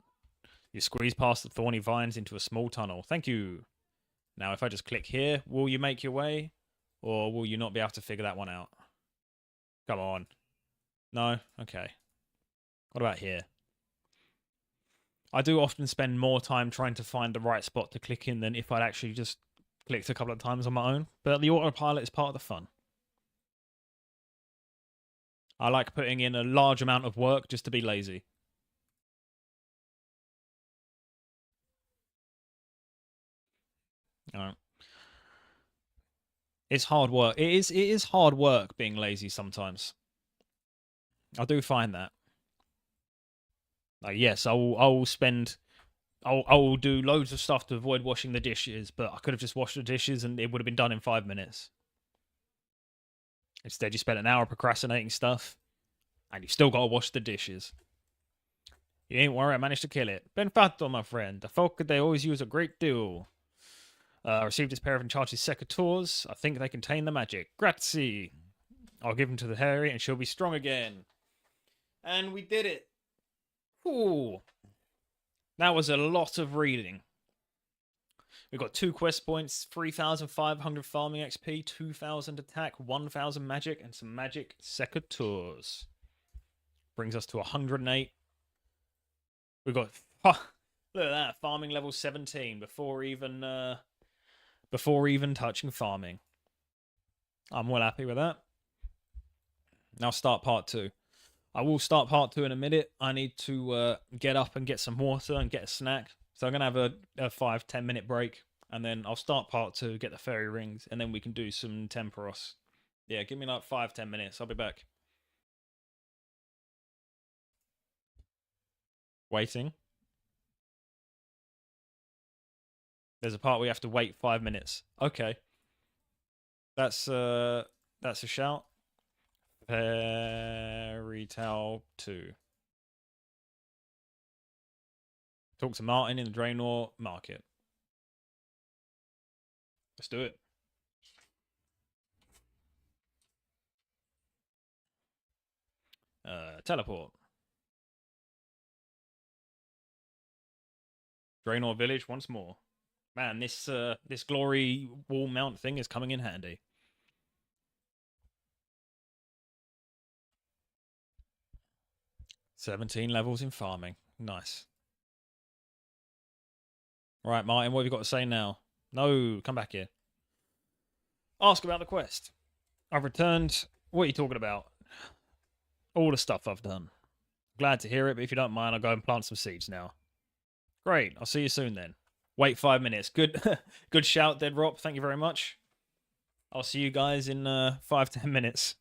You squeeze past the thorny vines into a small tunnel. Thank you. Now, if I just click here, will you make your way? Or will you not be able to figure that one out? Come on. No? Okay. What about here? I do often spend more time trying to find the right spot to click in than if I'd actually just clicked a couple of times on my own. But the autopilot is part of the fun. I like putting in a large amount of work just to be lazy. Alright. It's hard work. It is hard work being lazy sometimes. I do find that. Like, yes, I will do loads of stuff to avoid washing the dishes, but I could have just washed the dishes and it would have been done in 5 minutes. Instead, you spent an hour procrastinating stuff, and you've still got to wash the dishes. You ain't worry, I managed to kill it. Ben fatto, my friend. The folk, they always use a great deal. I received this pair of enchanted secateurs. I think they contain the magic. Grazie. I'll give them to the Harry, and she'll be strong again. And we did it. Ooh. That was a lot of reading. We've got 2 quest points, 3,500 farming XP, 2,000 attack, 1,000 magic, and some magic secateurs. Brings us to 108. We've got... look at that, farming level 17 before even touching farming. I'm well happy with that. Now start part 2. I will start part 2 in a minute. I need to get up and get some water and get a snack. So I'm going to have a 5-10 minute break. And then I'll start part 2, get the fairy rings. And then we can do some Temporos. Yeah, give me like 5-10 minutes. I'll be back. Waiting. There's a part where you have to wait 5 minutes. Okay. That's a shout. Fairy Tale 2. Talk to Martin in the Draenor Market. Let's do it. Teleport. Draenor Village once more. Man, this glory wall mount thing is coming in handy. $17 levels in farming. Nice. Right, Martin, what have you got to say now? No, come back here. Ask about the quest. I've returned. What are you talking about? All the stuff I've done. Glad to hear it, but if you don't mind, I'll go and plant some seeds now. Great. I'll see you soon then. Wait 5 minutes. Good good shout, Dead Rop. Thank you very much. I'll see you guys in 5-10 minutes.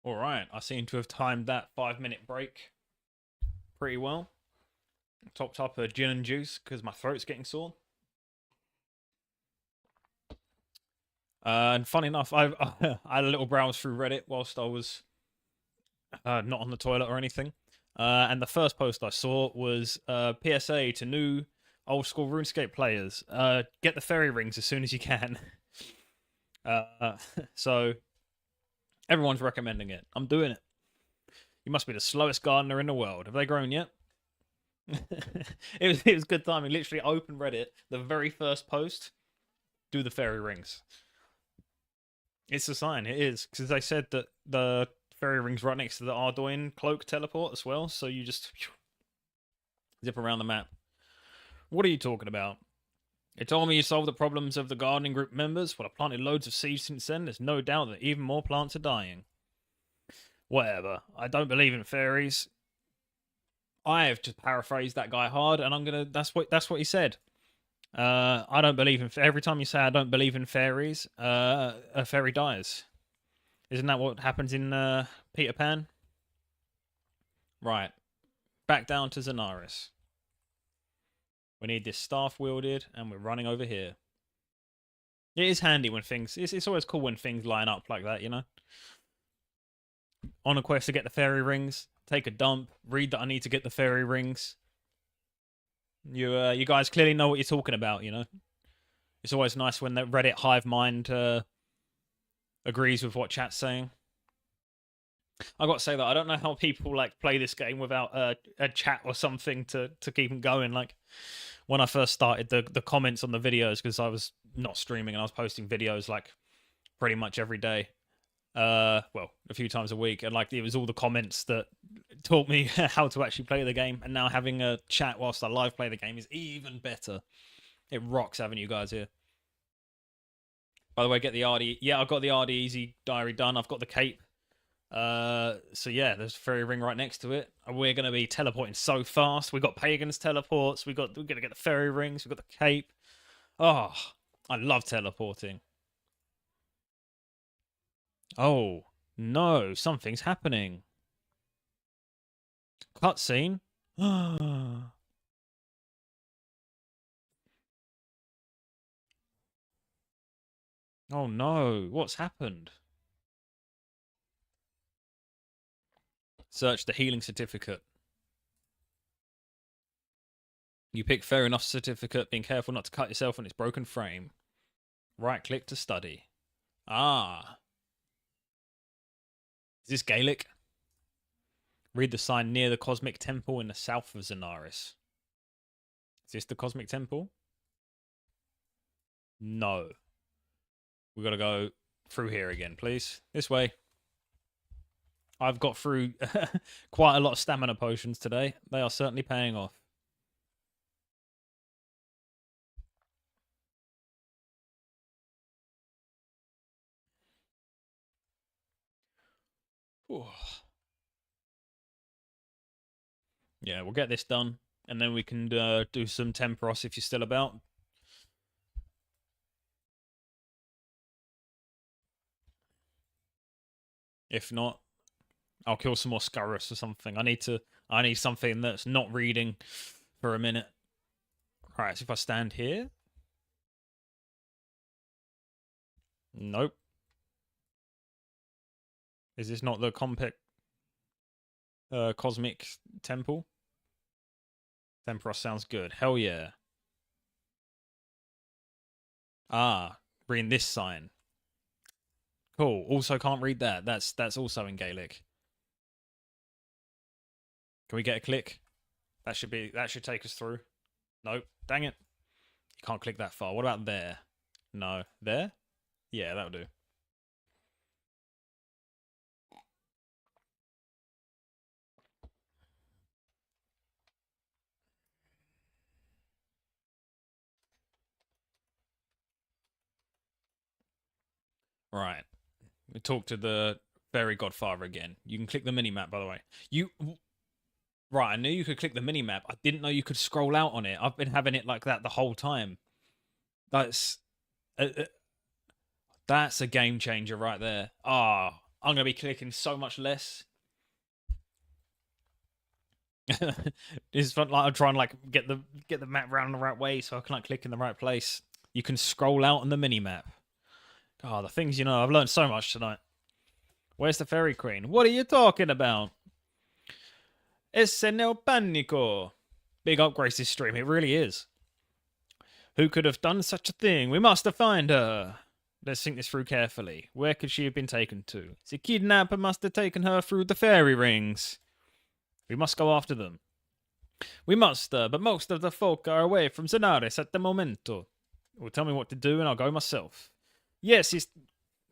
All right, I seem to have timed that 5-minute break pretty well. Topped up a gin and juice because my throat's getting sore. And funny enough, I had a little browse through Reddit whilst I was not on the toilet or anything. And the first post I saw was PSA to new old school RuneScape players: get the fairy rings as soon as you can. So everyone's recommending it. I'm doing it. You must be the slowest gardener in the world. Have they grown yet? it was good timing. Literally open Reddit, the very first post, do the fairy rings. It's a sign. It is, because they said that the fairy rings right next to the Ardoin cloak teleport as well, so you just zip around the map. What are you talking about? It told me you solved the problems of the gardening group members. Well, I've planted loads of seeds since then. There's no doubt that even more plants are dying. Whatever. I don't believe in fairies. I have just paraphrased that guy hard, and I'm gonna. That's what he said. I don't believe in. Every time you say I don't believe in fairies, a fairy dies. Isn't that what happens in Peter Pan? Right. Back down to Zenaris. We need this staff wielded, and we're running over here. It is handy when things... It's always cool when things line up like that, you know? On a quest to get the fairy rings, take a dump, read that I need to get the fairy rings. You guys clearly know what you're talking about, you know? It's always nice when the Reddit hive mind agrees with what chat's saying. I got to say that I don't know how people like play this game without a chat or something to keep them going. Like when I first started, the comments on the videos, because I was not streaming and I was posting videos like pretty much every day. Well, a few times a week, and like it was all the comments that taught me how to actually play the game. And now having a chat whilst I live play the game is even better. It rocks having you guys here. By the way, get the RD. Yeah, I've got the RD Easy diary done. I've got the cape. So yeah, there's a fairy ring right next to it. We're gonna be teleporting so fast. We got pagans teleports. We're gonna get the fairy rings. We got the cape. Oh, I love teleporting. Oh no, something's happening. Cutscene. Oh no, what's happened? Search the healing certificate. You pick fair enough certificate, being careful not to cut yourself on its broken frame. Right click to study. Ah. Is this Gaelic? Read the sign near the Cosmic Temple in the south of Zenaris. Is this the Cosmic Temple? No. We gotta go through here again, please. This way. I've got through quite a lot of stamina potions today. They are certainly paying off. Ooh. Yeah, we'll get this done, and then we can do some Temporos if you're still about. If not, I'll kill some more Scarus or something. I need something that's not reading for a minute. Alright, so if I stand here. Nope. Is this not the compact Cosmic Temple? Temporos sounds good. Hell yeah. Ah, reading this sign. Cool. Also can't read that. That's also in Gaelic. Can we get a click? That should take us through. Nope. Dang it. You can't click that far. What about there? No. There? Yeah, that'll do. Right. We talk to the fairy godfather again. You can click the mini map, by the way. Right, I knew you could click the mini map. I didn't know you could scroll out on it. I've been having it like that the whole time. That's a game changer right there. Ah, I'm going to be clicking so much less. It's fun. Like I'm trying to like get the map round the right way so I can like click in the right place. You can scroll out on the mini map. Oh, the things you know. I've learned so much tonight. Where's the fairy queen? What are you talking about? Esse nel panico. Big upgrades this stream. It really is. Who could have done such a thing? We must have find her. Let's think this through carefully. Where could she have been taken to? The kidnapper must have taken her through the fairy rings. We must go after them. We must, but most of the folk are away from Zenaris at the momento. Well, tell me what to do and I'll go myself. Yes,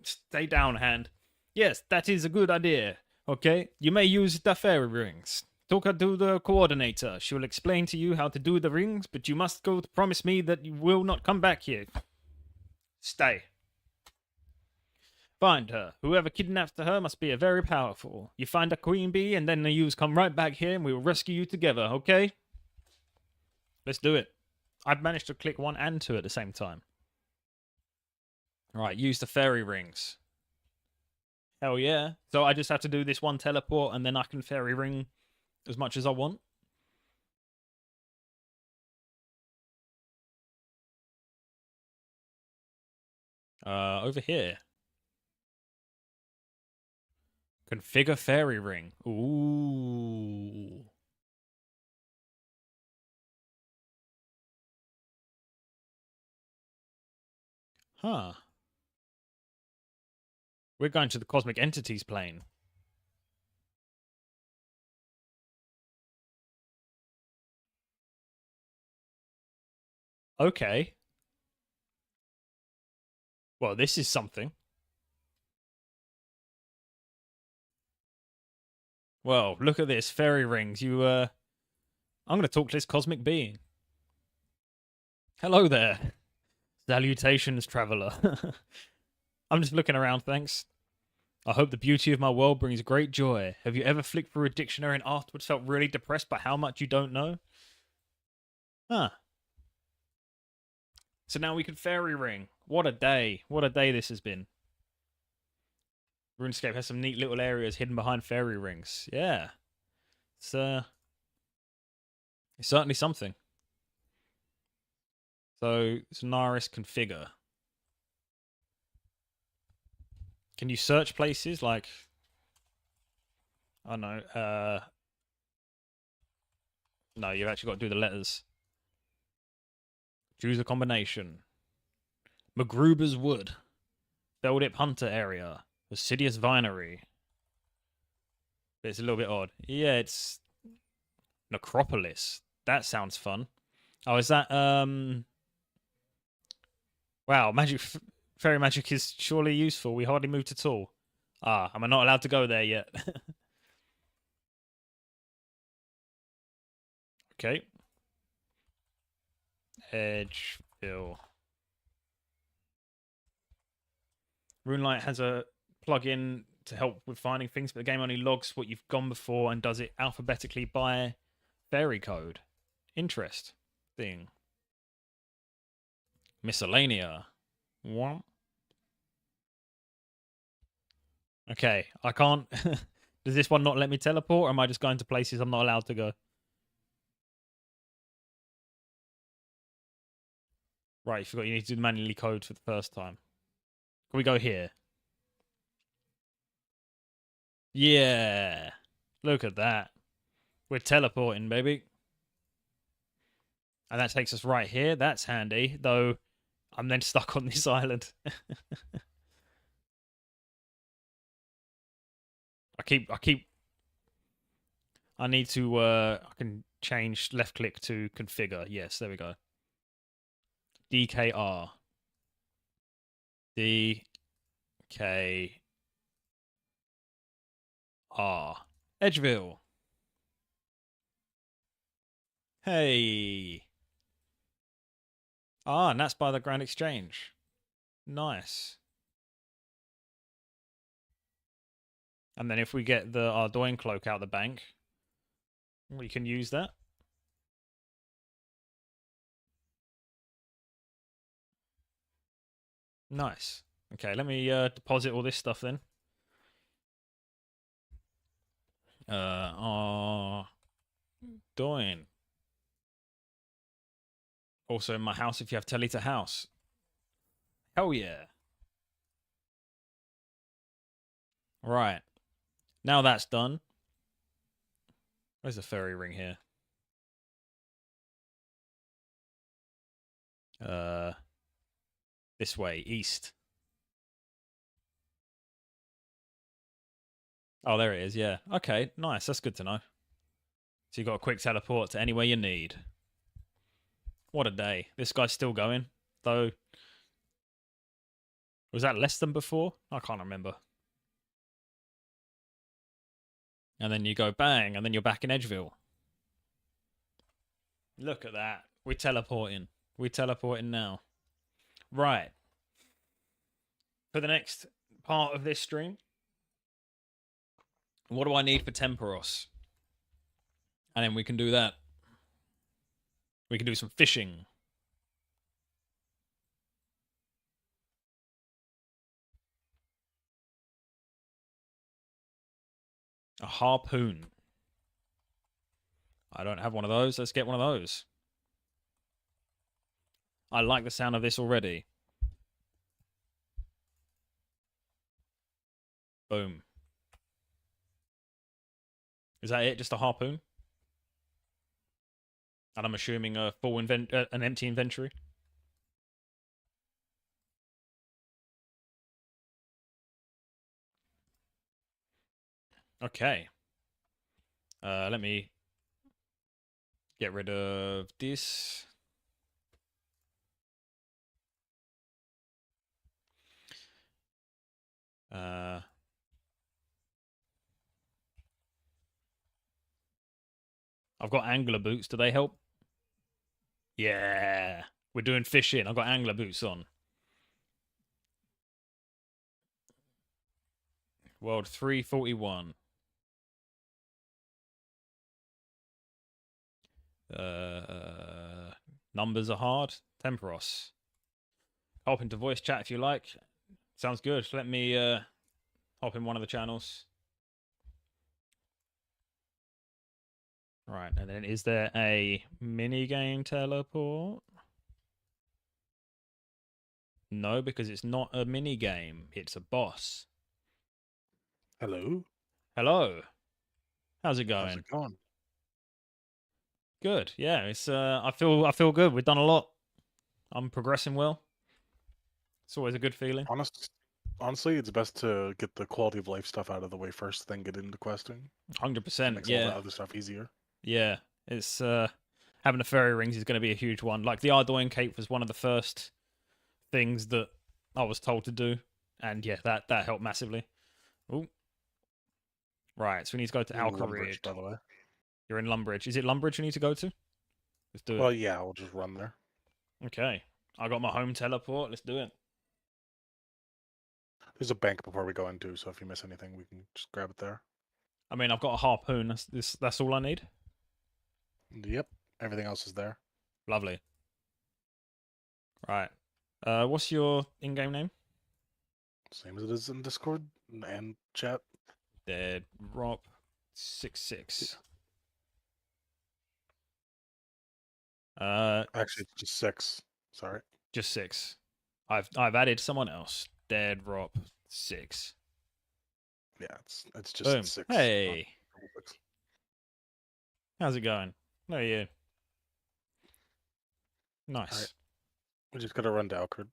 stay down, Hand. Yes, that is a good idea. Okay, you may use the fairy rings. Talk her to the coordinator. She will explain to you how to do the rings, but you must go to promise me that you will not come back here. Stay. Find her. Whoever kidnapped her must be a very powerful. You find a queen bee, and then the yous come right back here, and we will rescue you together, okay? Let's do it. I've managed to click 1 and 2 at the same time. Right, use the fairy rings. Hell yeah. So I just have to do this one teleport, and then I can fairy ring as much as I want? Over here. Configure fairy ring. Ooh. Huh. We're going to the cosmic entities plane. Okay. Well, this is something. Well, look at this. Fairy rings. I'm going to talk to this cosmic being. Hello there. Salutations, traveler. I'm just looking around, thanks. I hope the beauty of my world brings great joy. Have you ever flicked through a dictionary and afterwards felt really depressed by how much you don't know? Huh. So now we can fairy ring. What a day. What a day this has been. RuneScape has some neat little areas hidden behind fairy rings. Yeah. It's certainly something. So, Sonaris configure. Can you search places like... I don't know. No, you've actually got to do the letters. Choose a combination. MacGruber's Wood. Beldip Hunter area. Fastidious Vinery. But it's a little bit odd. Yeah, it's... Necropolis. That sounds fun. Oh, is that... Wow, magic... Fairy magic is surely useful. We hardly moved at all. Ah, am I not allowed to go there yet? Okay. Edgeville. RuneLight has a plugin to help with finding things, but the game only logs what you've gone before and does it alphabetically by fairy code. Interesting. Miscellanea. What? Okay, I can't... Does this one not let me teleport, or am I just going to places I'm not allowed to go? Right, you forgot you need to manually code for the first time. Can we go here? Yeah. Look at that. We're teleporting, baby. And that takes us right here. That's handy, though I'm then stuck on this island. I need to, I can change left click to configure. Yes, there we go. DKR. DKR. Edgeville. Hey. Ah, and that's by the Grand Exchange. Nice. And then if we get the Ardoin cloak out of the bank, we can use that. Nice. Okay, let me deposit all this stuff then. are doing. Also in my house if you have telly to house. Hell yeah. Right. Now that's done. Where's the fairy ring here? This way, east. Oh, there it is, yeah. Okay, nice. That's good to know. So you got a quick teleport to anywhere you need. What a day. This guy's still going, though. Was that less than before? I can't remember. And then you go bang, and then you're back in Edgeville. Look at that. We're teleporting. We're teleporting now. Right. For the next part of this stream, what do I need for Temperos? And then we can do that. We can do some fishing. A harpoon. I don't have one of those. Let's get one of those. I like the sound of this already. Boom. Is that it? Just a harpoon? And I'm assuming a full an empty inventory. Okay. Let me get rid of this. I've got angler boots. Do they help? Yeah. We're doing fishing. I've got angler boots on. World 341. Numbers are hard. Temperos. Hop into voice chat if you like. Sounds good. Let me hop in one of the channels. Right, and then is there a mini game teleport? No, because it's not a mini game. It's a boss. Hello. Hello. How's it going? How's it going? Good. Yeah, it's I feel good. We've done a lot. I'm progressing well. It's always a good feeling. Honestly, it's best to get the quality of life stuff out of the way first, then get into questing. 100%. Makes all the other stuff easier. Yeah. It's having the fairy rings is going to be a huge one. Like the Ardoin cape was one of the first things that I was told to do, and yeah, that helped massively. Ooh. Right, so we need to go to Alcarid. By the way. You're in Lumbridge. Is it Lumbridge we need to go to? Let's do it. Well, yeah, we'll just run there. Okay. I got my home teleport. Let's do it. There's a bank before we go into, so if you miss anything, we can just grab it there. I mean, I've got a harpoon. That's all I need. Yep. Everything else is there. Lovely. Right. What's your in-game name? Same as it is in Discord and chat. Dead Rob 66. Actually, it's just 6. Sorry. Just 6. I've added someone else. Dead Rob 6. Yeah, it's just Boom. 6. Hey. How's it going? How are you? Nice. Right. We just gotta run to Alcard.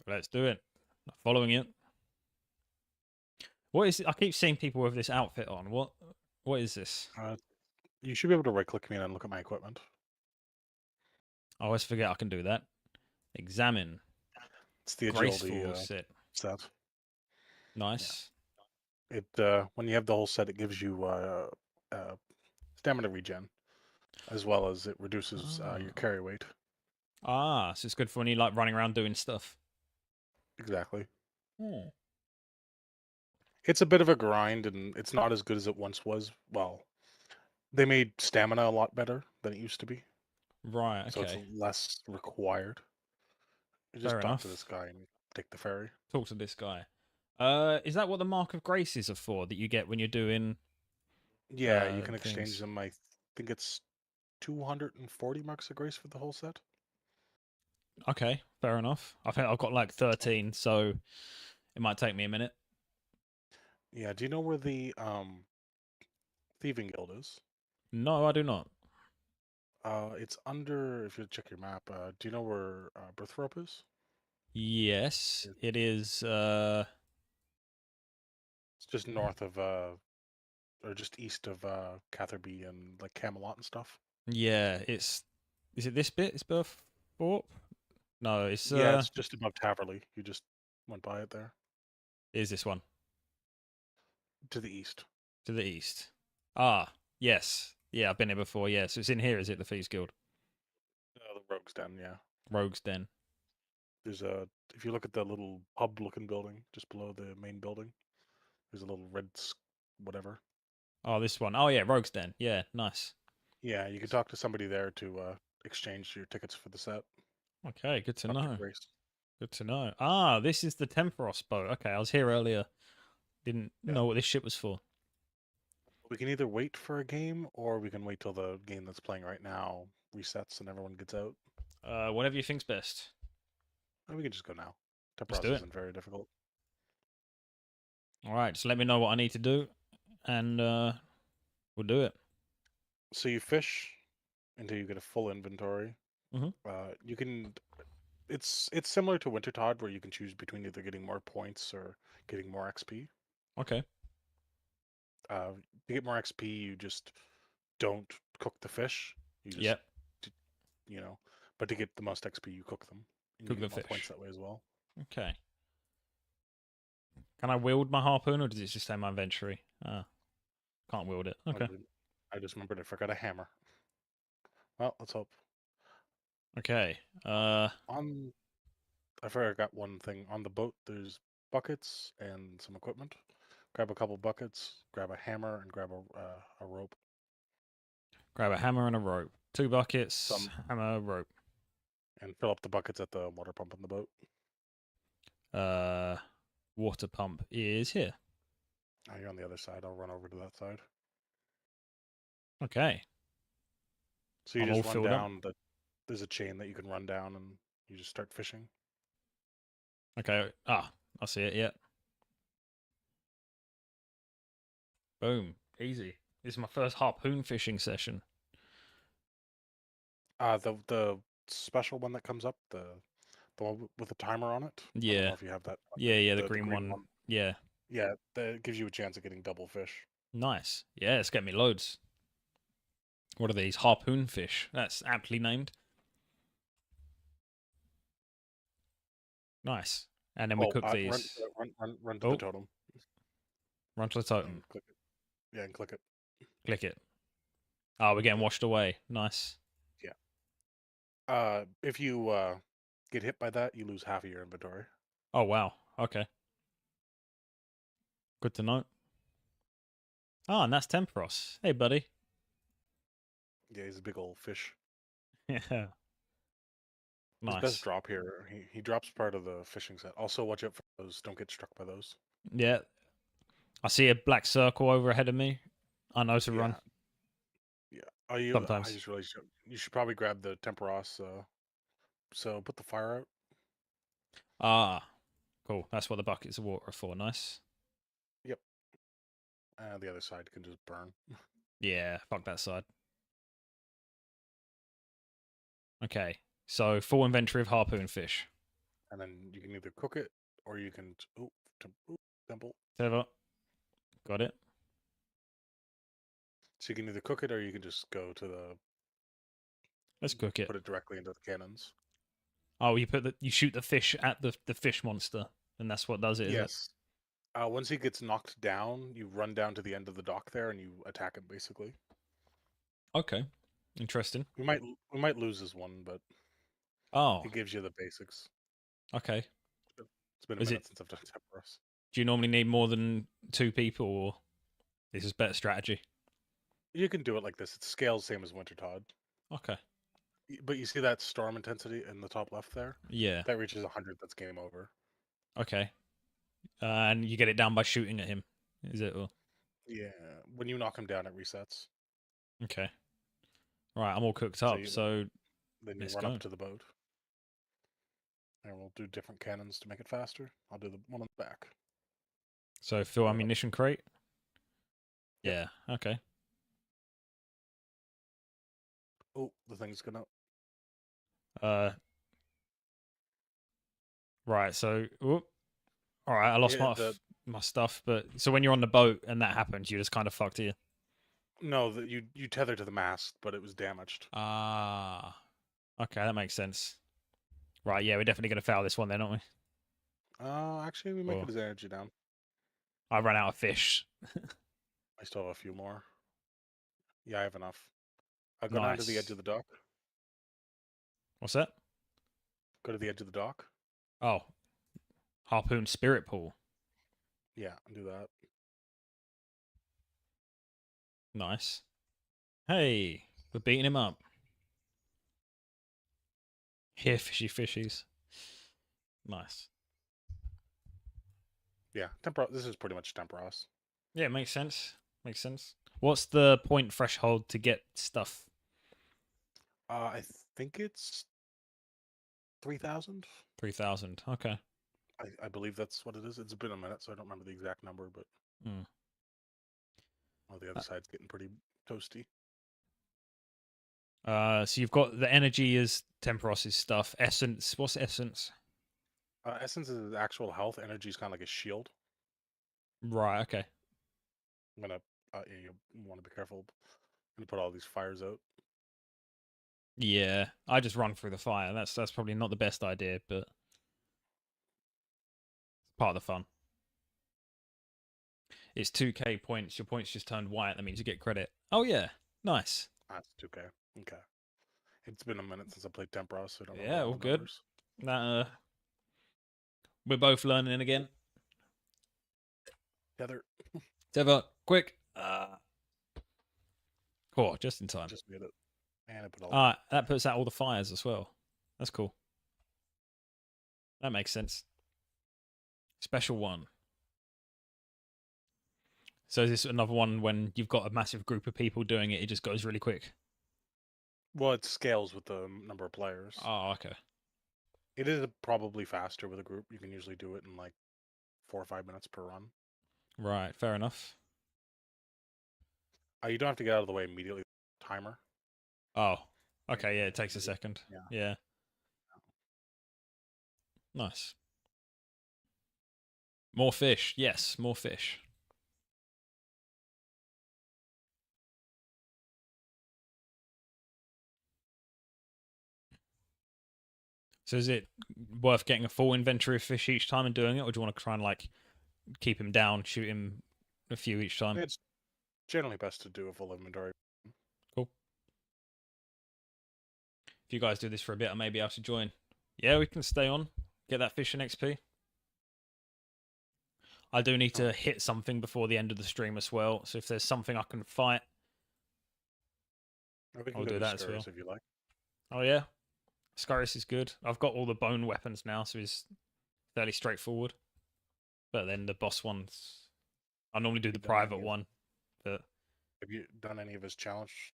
Let's do it. Following it. What is it? I keep seeing people with this outfit on. What is this? You should be able to right-click me and look at my equipment. I always forget I can do that. Examine. It's the agility set. Nice. Yeah. It when you have the whole set, it gives you stamina regen, as well as it reduces your carry weight. Ah, so it's good for when you like running around doing stuff. Exactly. Hmm. It's a bit of a grind, and it's not as good as it once was. Well, they made stamina a lot better than it used to be. Right, okay. So it's less required. You just talk to this guy and take the ferry. Talk to this guy. Is that what the Mark of Graces are for that you get when you're doing Yeah, you can exchange things. them. I think it's 240 marks of grace for the whole set. Okay, fair enough. I think I've got like 13, so it might take me a minute. Yeah, do you know where the Thieving Guild is? No, I do not. It's under, if you check your map, do you know where Birth Rope is? Yes, it is. It's just north of, or just east of Catherby and like Camelot and stuff. Yeah, it's. Is it this bit? It's Burthorpe? No, it's Yeah, it's just above Taverley. You just went by it there. is this one To the east. to the east? Ah, yes. Yeah, I've been here before. Yeah, so it's in here. Is it the Thieves Guild? The Rogue's Den, yeah. Rogue's Den. There's a, if you look at the little pub looking building just below the main building, there's a little red whatever. Oh, this one. Oh yeah, Rogue's Den. Yeah, nice. Yeah, you can talk to somebody there to exchange your tickets for the set. Okay, good to Up to know. grace. Good to know. Ah, this is the Temperos boat. Okay, I was here earlier. Didn't Yeah. know what this ship was for. We can either wait for a game or we can wait till the game that's playing right now resets and everyone gets out. Whatever you think's best. Or we can just go now. Let's Temperos do it. isn't very difficult. All right, just let me know what I need to do, and we'll do it. So you fish until you get a full inventory. Mhm. You can. It's similar to Wintertod where you can choose between either getting more points or getting more XP. Okay. To get more XP, you just don't cook the fish. You just, Yep. you know, but to get the most XP, you cook them. And Cook you the get more points fish. that way as well. Okay. Can I wield my harpoon, or does it just say my inventory? Can't wield it. Okay. I just remembered I forgot a hammer. Well, let's hope. Okay. I forgot one thing. On the boat, there's buckets and some equipment. Grab a couple buckets, grab a hammer, and grab a rope. Grab a hammer and a rope. 2 buckets, Some hammer, rope. and fill up the buckets at the water pump on the boat. Water pump is here. Oh, you're on the other side. I'll run over to that side. Okay. So you I'm just all run filled up. down. There's a chain that you can run down, and you just start fishing. Okay. I see it. Yeah. Boom. Easy. This is my first harpoon fishing session. The special one that comes up, the one with the timer on it. I don't Yeah. know if you have that. Yeah, the green one. Yeah. Yeah, that gives you a chance of getting double fish. Nice. Yeah, it's getting me loads. What are these? Harpoon fish. That's aptly named. Nice. And then we cook these. Run to the totem. Run to the totem. And click it. Yeah, and click it. Click it. Oh, we're getting washed away. Nice. Yeah. If you get hit by that, you lose half of your inventory. Oh, wow. Okay. Good to know. Oh, and that's Temperos. Hey, buddy. Yeah, he's a big old fish. Yeah. His Nice. best drop here. He drops part of the fishing set. Also, watch out for those. Don't get struck by those. Yeah. I see a black circle over ahead of me. I know to run. Yeah. Oh, you. Sometimes. I just realized you should probably grab the Temperos. So put the fire out. Ah, cool. That's what the buckets of water are for. Nice. Yep. The other side can just burn. Yeah, fuck that side. Okay, so full inventory of harpoon fish. And then you can either cook it or you can. Temple. Tether. Got it. So you can either cook it or you can just go to the. Let's cook it. Put it directly into the cannons. Oh, you shoot the fish at the fish monster, and that's what does it. Yes. Once he gets knocked down, you run down to the end of the dock there and you attack him. Basically. Okay. Interesting. We might lose this one, but it gives you the basics. Okay. It's been a minute since I've done Temperos. Do you normally need more than 2 people, or this is better strategy? You can do it like this. It scales same as Wintertod. Okay. But you see that storm intensity in the top left there? Yeah. That reaches 100. That's game over. Okay. And you get it down by shooting at him, is it? Or? Yeah, when you knock him down, it resets. Okay. Right, I'm all cooked So up, so then you let's run go. up to the boat, and we'll do different cannons to make it faster. I'll do the one on the back. So fill Yep. ammunition crate. Yep. Yeah. Okay. Oh, the thing's gonna. Uh. Right. So. Whoop. All right. I lost Yeah, my stuff, but so when you're on the boat and that happens, you just kind of fucked here. No, you tether to the mast, but it was damaged. Ah. Okay, that makes sense. Right. Yeah, we're definitely gonna fail this one then, aren't we? Actually, we might Or get his energy down. I ran out of fish. I still have a few more. Yeah, I have enough. I'll go down to the edge Nice. of the dock. What's that? Go to the edge of the dock. Oh, harpoon spirit pool. Yeah, do that. Nice. Hey, we're beating him up. Here, fishy fishies. Nice. Yeah, this is pretty much Temperos. Yeah, makes sense. Makes sense. What's the point threshold to get stuff? I think it's 3,000. 3,000. Okay. I believe that's what it is. It's been a minute, so I don't remember the exact number, but Mm. oh, the other side's getting pretty toasty. So you've got the energy is Temperos's stuff. Essence. What's essence? Essence is actual health. Energy is kind of like a shield. Right. Okay. I'm gonna. Yeah, you want to be careful. I'm gonna put all these fires out. Yeah, I just run through the fire. That's probably not the best idea, but it's part of the fun. It's 2k points. Your points just turned white. That means you get credit. Oh yeah, nice. That's 2K. Okay. It's been a minute since I played Temperos, so I don't Yeah, remember all all the good. numbers. We're both learning again. Tether. Tether, quick. Cool, just in time. Just made it. And I put all. That puts out all the fires as well. That's cool. That makes sense. Special one. So is this another one when you've got a massive group of people doing it, it just goes really quick? Well, it scales with the number of players. Oh, okay. It is probably faster with a group. You can usually do it in like 4 or 5 minutes per run. Right, fair enough. You don't have to get out of the way immediately. Timer. Oh, okay, yeah, it takes a second. Yeah. Yeah. Nice. More fish. Yes, more fish. So is it worth getting a full inventory of fish each time and doing it, or do you want to try and like keep him down, shoot him a few each time? It's generally best to do a full inventory. Cool. If you guys do this for a bit, I may be able to join. Yeah, we can stay on. Get that fishing XP. I do need to hit something before the end of the stream as well. So if there's something I can fight, I'll do that as well. If you like. Oh yeah, Scaris is good. I've got all the bone weapons now, so he's fairly straightforward. But then the boss ones, I normally do the private one. But have you done any of his challenge,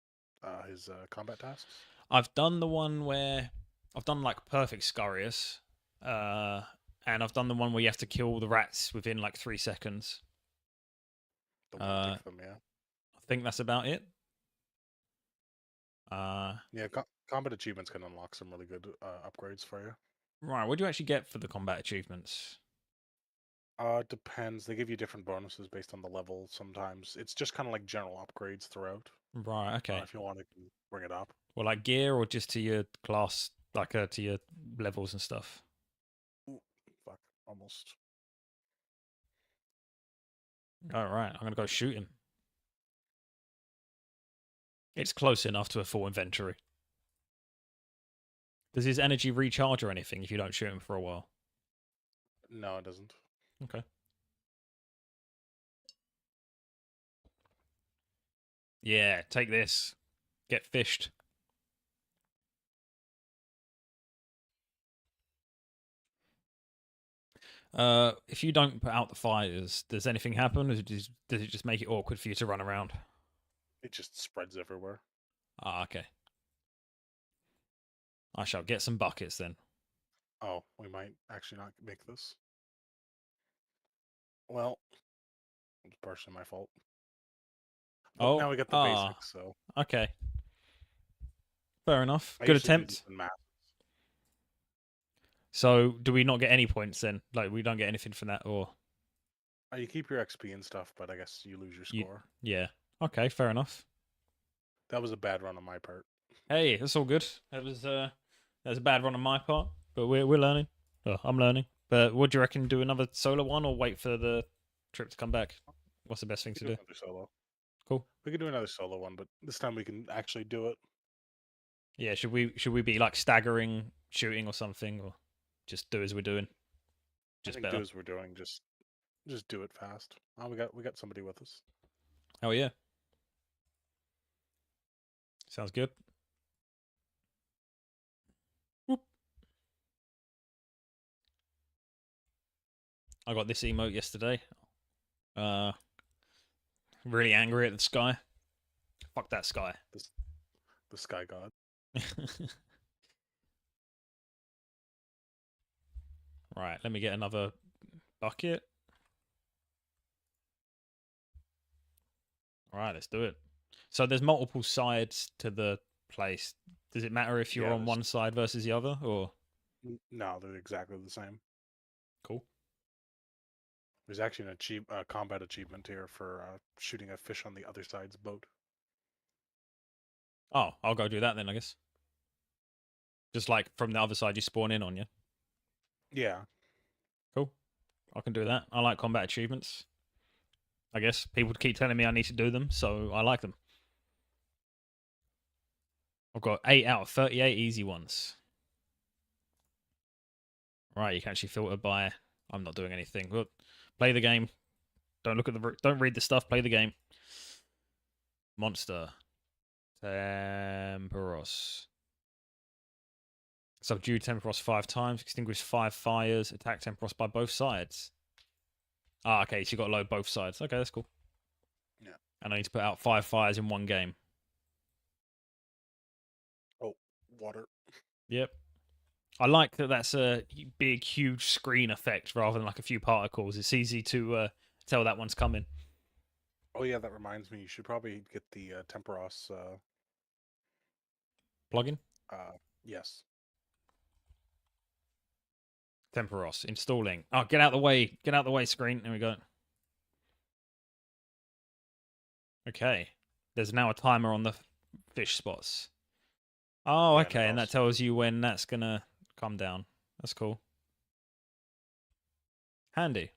his combat tasks? I've done the one where I've done like perfect Scarius, and I've done the one where you have to kill the rats within like 3 seconds. The one them, yeah. I think that's about it. Yeah, combat achievements can unlock some really good upgrades for you. Right, what do you actually get for the combat achievements? Depends. They give you different bonuses based on the level. Sometimes it's just kind of like general upgrades throughout. Right, okay. If you want to bring it up. Well, like gear or just to your class, like to your levels and stuff? Ooh, fuck, almost. All right, I'm gonna go shoot him. It's close enough to a full inventory. Does his energy recharge or anything if you don't shoot him for a while? No, it doesn't. Okay. Yeah, take this. Get fished. If you don't put out the fires, does anything happen? Or does it just make it awkward for you to run around? It just spreads everywhere. Ah, okay. I shall get some buckets then. Oh, we might actually not make this. Well, it's partially my fault. But now we got the basics, so okay. Fair enough. I Good usually do attempt. this in math. So, do we not get any points then? Like, we don't get anything from that, or You keep your XP and stuff, but I guess you lose your score. yeah. Okay, fair enough. That was a bad run on my part. Hey, that's all good. That was a bad run on my part, but we're learning. Oh, I'm learning. But what do you reckon? Do another solo one, or wait for the trip to come back? What's the best thing to do? Another solo. Cool. We could do another solo one, but this time we can actually do it. Yeah, should we be like staggering shooting or something, or just do as we're doing? Just I think better. do as we're doing. Just do it fast. Oh, we got somebody with us. Oh yeah. Sounds good. Whoop. I got this emote yesterday. Really angry at the sky. Fuck that sky. The Sky God. Right, let me get another bucket. All right, let's do it. So there's multiple sides to the place. Does it matter if you're on one side versus the other, or? No, they're exactly the same. Cool. There's actually an combat achievement here for shooting a fish on the other side's boat. Oh, I'll go do that then, I guess. Just like from the other side you spawn in on, yeah? Yeah. Cool. I can do that. I like combat achievements. I guess people keep telling me I need to do them, so I like them. I've got 8 out of 38 easy ones. Right, you can actually filter by. I'm not doing anything. Look, play the game. Don't look at the. Don't read the stuff. Play the game. Monster. Temperos. Subdue Temperos 5 times. Extinguish 5 fires. Attack Temperos by both sides. Ah, okay. So you got to load both sides. Okay, that's cool. Yeah. And I need to put out 5 fires in one game. Oh, water. Yep. I like that that's a big, huge screen effect rather than like a few particles. It's easy to tell that one's coming. Oh yeah, that reminds me. You should probably get the Temperos plugin. Yes. Temperos installing. Oh, get out the way! Get out the way, screen. There we go. Okay. There's now a timer on the fish spots. Oh, Yeah, okay, and that tells you when that's gonna come down. That's cool. Handy.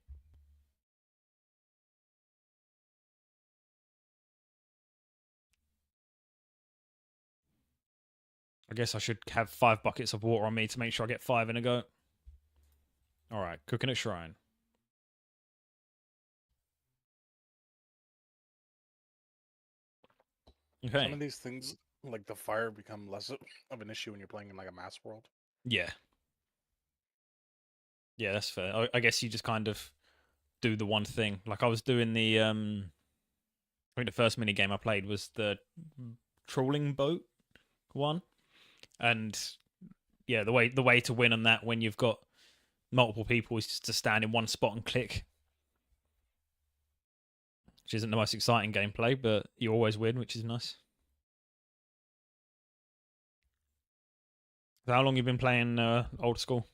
I guess I should have 5 buckets of water on me to make sure I get 5 in a go. Alright, cooking at shrine. Okay. Some of these things, like the fire, become less of an issue when you're playing in like a mass world. Yeah. Yeah, that's fair. I guess you just kind of do the one thing. Like I was doing the I think the first mini game I played was the trawling boat one. And yeah, the way to win on that when you've got multiple people is just to stand in one spot and click. Which isn't the most exciting gameplay, but you always win, which is nice. So how long you been playing old school?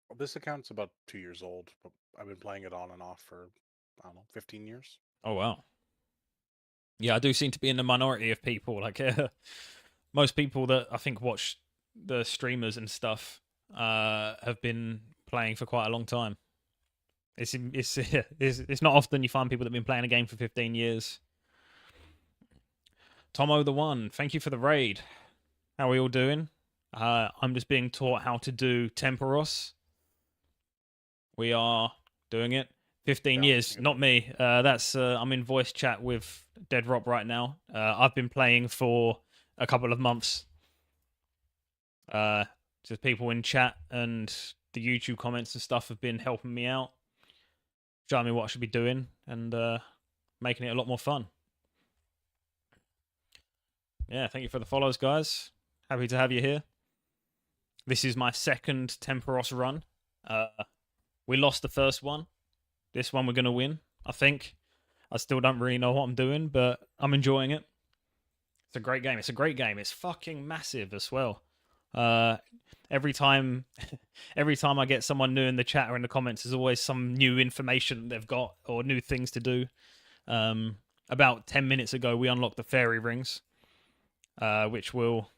Well, this account's about 2 years old, but I've been playing it on and off for, I don't know, 15 years. Oh, wow. Yeah, I do seem to be in the minority of people. Like, most people that I think watch the streamers and stuff have been playing for quite a long time. It's not often you find people that have been playing a game for 15 years. Tomo the One, thank you for the raid. How are we all doing? I'm just being taught how to do Temperos. We are doing it. 15 years, not me. That's I'm in voice chat with Dead Rob right now. I've been playing for a couple of months. Just people in chat and the YouTube comments and stuff have been helping me out, showing me what I should be doing, and making it a lot more fun. Yeah, thank you for the follows, guys. Happy to have you here. This is my second Temperos run. We lost the first one. This one we're going to win, I think. I still don't really know what I'm doing, but I'm enjoying it. It's a great game. It's a great game. It's fucking massive as well. Every time I get someone new in the chat or in the comments, there's always some new information they've got or new things to do. About 10 minutes ago, we unlocked the fairy rings, which will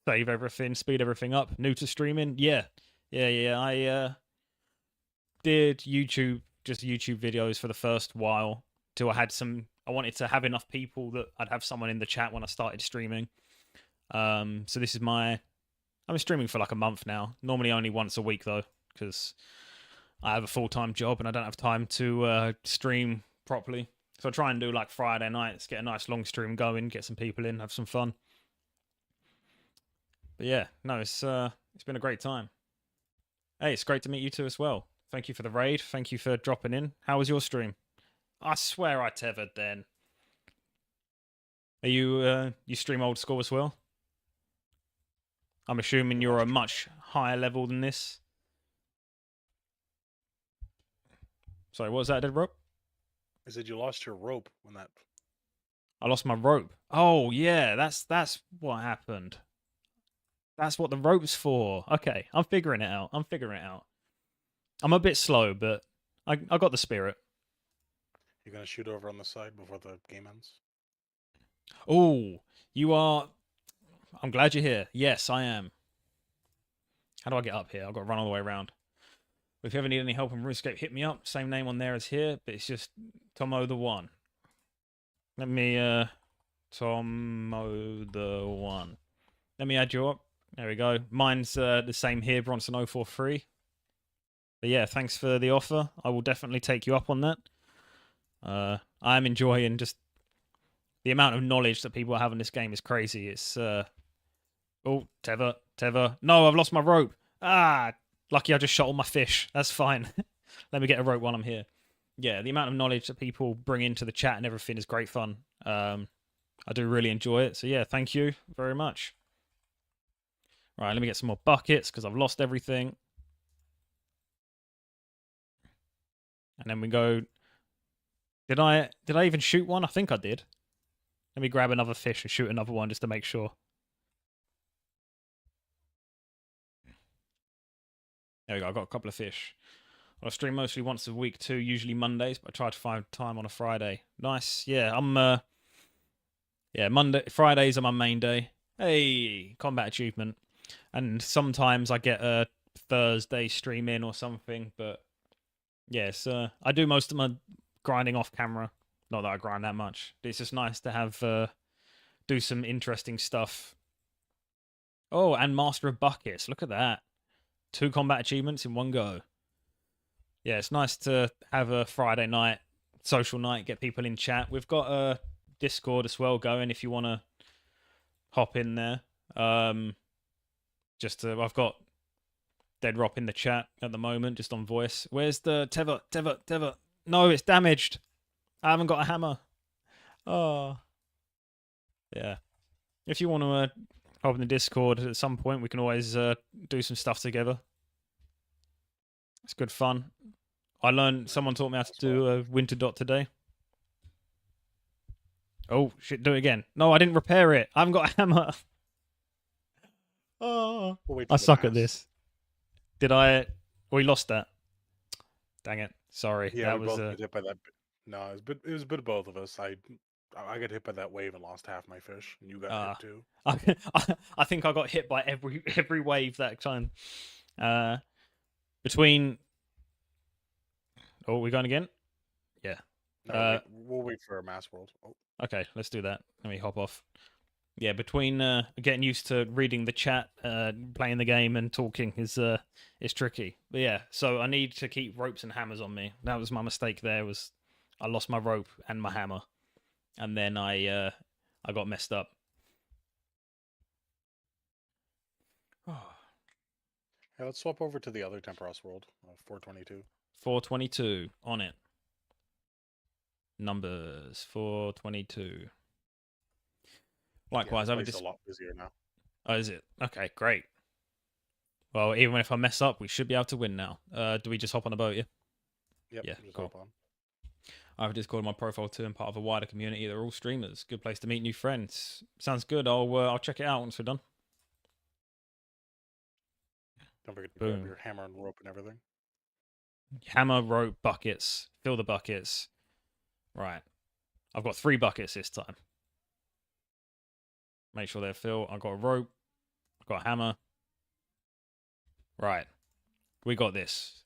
save everything, speed everything up. New to streaming? Yeah. I did YouTube videos for the first while till I wanted to have enough people that I'd have someone in the chat when I started streaming. So this is I'm streaming for like a month now. Normally only once a week though, because I have a full-time job and I don't have time to stream properly. So I try and do like Friday nights, get a nice long stream going, get some people in, have some fun. But yeah, no, it's been a great time. Hey, it's great to meet you too as well. Thank you for the raid. Thank you for dropping in. How was your stream? I swear I tethered then. Are you stream old school as well? I'm assuming you're a much higher level than this. Sorry, what was that, Dead Rope? I said you lost your rope when that. I lost my rope. Oh yeah, that's what happened. That's what the rope's for. Okay, I'm figuring it out. I'm a bit slow, but I got the spirit. You're gonna shoot over on the side before the game ends? Oh, you are... I'm glad you're here. Yes, I am. How do I get up here? I've got to run all the way around. If you ever need any help on RuneScape, hit me up. Same name on there as here, but it's just Tomo the One. Let me, Tomo the One. Let me add you up. There we go. Mine's the same here, Bronson043. But yeah, thanks for the offer. I will definitely take you up on that. I'm enjoying just the amount of knowledge that people have in this game is crazy. It's oh, Tether. No, I've lost my rope. Ah, lucky I just shot all my fish. That's fine. Let me get a rope while I'm here. Yeah, the amount of knowledge that people bring into the chat and everything is great fun. I do really enjoy it. So yeah, thank you very much. Right, let me get some more buckets because I've lost everything. And then we go... Did I even shoot one? I think I did. Let me grab another fish and shoot another one just to make sure. There we go, I got a couple of fish. I stream mostly once a week too, usually Mondays, but I try to find time on a Friday. Nice. Yeah, Fridays are my main day. Hey, combat achievement. And sometimes I get a Thursday stream in or something, but yes, I do most of my grinding off camera. Not that I grind that much. It's just nice to have do some interesting stuff. Oh, and Master of Buckets. Look at that. 2 combat achievements in one go. Yeah, it's nice to have a Friday night, social night, get people in chat. We've got a Discord as well going if you want to hop in there. I've got Dead Rop in the chat at the moment, just on voice. Where's the Tether? No, it's damaged. I haven't got a hammer. Oh. Yeah. If you want to hop in the Discord at some point, we can always do some stuff together. It's good fun. Someone taught me how to do a winter dot today. Oh, shit, do it again. No, I didn't repair it. I haven't got a hammer. Oh, I suck at this. Did I? We lost that. Dang it. Sorry. Yeah, that we was both got hit by that. No, it was a bit of both of us. I got hit by that wave and lost half my fish, and you got hit too. I think I got hit by every wave that time. Between... Oh, we going again? Yeah. No, we'll wait for a mass world. Oh. Okay, let's do that. Let me hop off. Yeah, between getting used to reading the chat, playing the game, and talking is tricky. But yeah, so I need to keep ropes and hammers on me. That was my mistake. Was I lost my rope and my hammer, and then I got messed up. Yeah, let's swap over to the other Temperos world, 422. 422 on it. Numbers 422. Likewise, yeah, I would place just. a lot busier now. Oh, is it? Okay, great. Well, even if I mess up, we should be able to win now. Do we just hop on the boat? Yeah. Yep, Yeah, just cool. hop on. I have a Discord on my profile too, and part of a wider community. They're all streamers. Good place to meet new friends. Sounds good. I'll check it out once we're done. Don't forget to Boom. grab your hammer and rope and everything. Hammer, rope, buckets. Fill the buckets. Right. I've got 3 buckets this time. Make sure they're filled. I've got a rope. I've got a hammer. Right. We got this.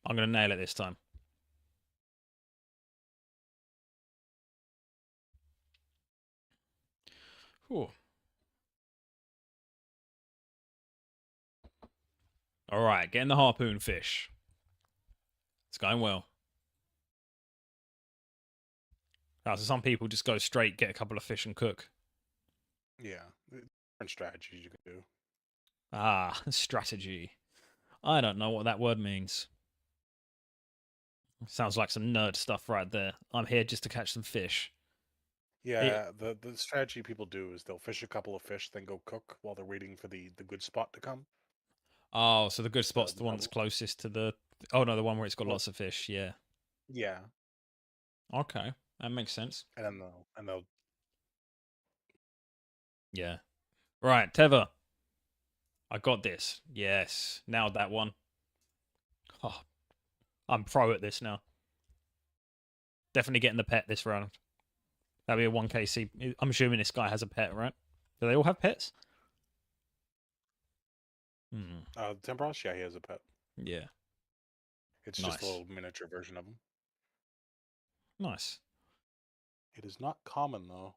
I'm going to nail it this time. Whew. All right. Getting the harpoon fish. It's going well. So some people just go straight, get a couple of fish and cook. Yeah, different strategies you can do. Ah, strategy. I don't know what that word means. Sounds like some nerd stuff right there. I'm here just to catch some fish. Yeah, the strategy people do is they'll fish a couple of fish, then go cook while they're waiting for the good spot to come. Oh, so the good spot's the one that's bubble. closest to the... Oh, no, the one where it's got Well- lots of fish, yeah. Yeah, Okay, that makes sense. and then they'll Yeah. Right, Teva. I got this. Yes, nailed that one. Oh, I'm pro at this now. Definitely getting the pet this round. That'll be a 1KC. I'm assuming this guy has a pet, right? Do they all have pets? Hmm. Temperos, yeah, he has a pet. Yeah. It's just a Nice. little miniature version of him. Nice. It is not common though.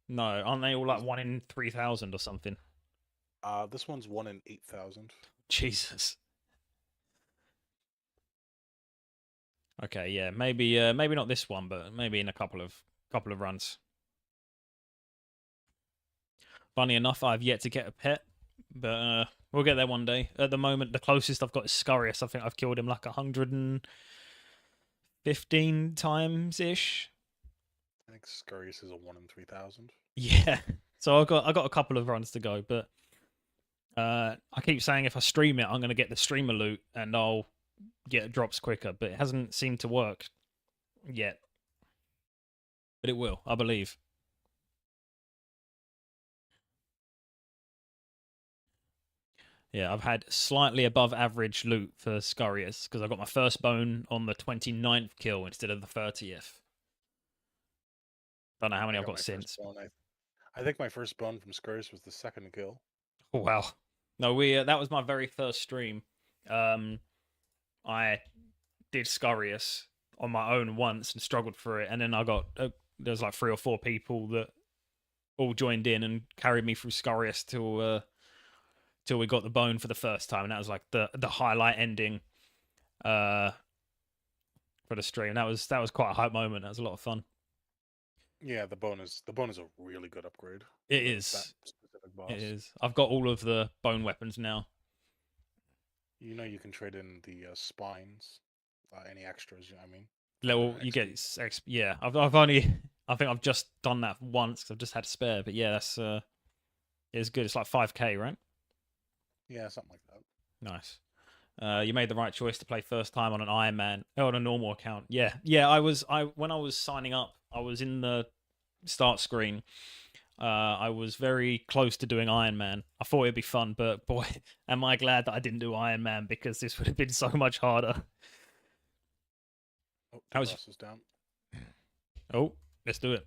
No, aren't they all like 1 in 3,000 or something? This one's 1 in 8,000. Jesus. Okay, yeah, maybe not this one, but maybe in a couple of runs. Funny enough, I've yet to get a pet, but we'll get there one day. At the moment, the closest I've got is Scurious. I think I've killed him like 115 times ish. I think Scurious is a 1 in 3,000. Yeah. So I got a couple of runs to go, but I keep saying if I stream it, I'm gonna get the streamer loot and I'll get drops quicker, but it hasn't seemed to work yet. But it will, I believe. Yeah, I've had slightly above average loot for Scurious because I got my first bone on the 29th kill instead of the 30th. Don't know how many I've got since. I think my first bone from Scurious was the second kill. Oh, wow. No, that was my very first stream. I did Scurious on my own once and struggled through it, and then I got there's like 3 or 4 people that all joined in and carried me through Scurious till we got the bone for the first time, and that was like the highlight ending for the stream. That was quite a hype moment. That was a lot of fun. Yeah, the bone is a really good upgrade. It is. That specific boss. It is. I've got all of the bone weapons now. You know, you can trade in the spines, any extras. I mean, Little, you get yeah. I've only I think I've just done that once because I've just had to spare. But yeah, that's it's good. It's like 5K, right? Yeah, something like that. Nice. You made the right choice to play first time on an Iron Man on a normal account. Yeah. When I was signing up, I was in the start screen. I was very close to doing Iron Man. I thought it'd be fun, but boy, am I glad that I didn't do Iron Man because this would have been so much harder. Oh, That was down. Oh, let's do it.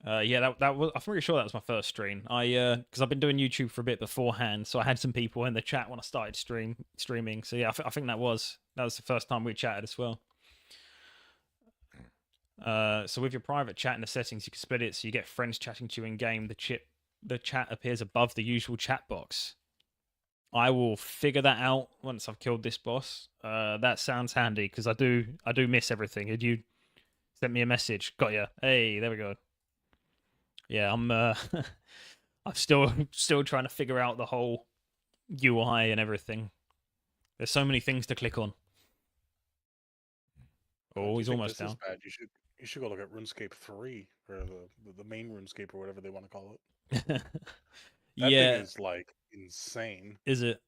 Yeah, that was. I'm pretty sure that was my first stream. Because I've been doing YouTube for a bit beforehand, so I had some people in the chat when I started streaming. So yeah, I think that was the first time we chatted as well. So with your private chat in the settings, you can split it so you get friends chatting to you in game. The chat appears above the usual chat box. I will figure that out once I've killed this boss. That sounds handy because I do miss everything. Did you send me a message? Got ya. Hey, there we go. Yeah, I'm I'm still trying to figure out the whole UI and everything. There's so many things to click on. If Oh, you he's think almost this is down. bad, you should go look at RuneScape 3 or the main RuneScape or whatever they want to call it. That thing Yeah, is like insane. is it?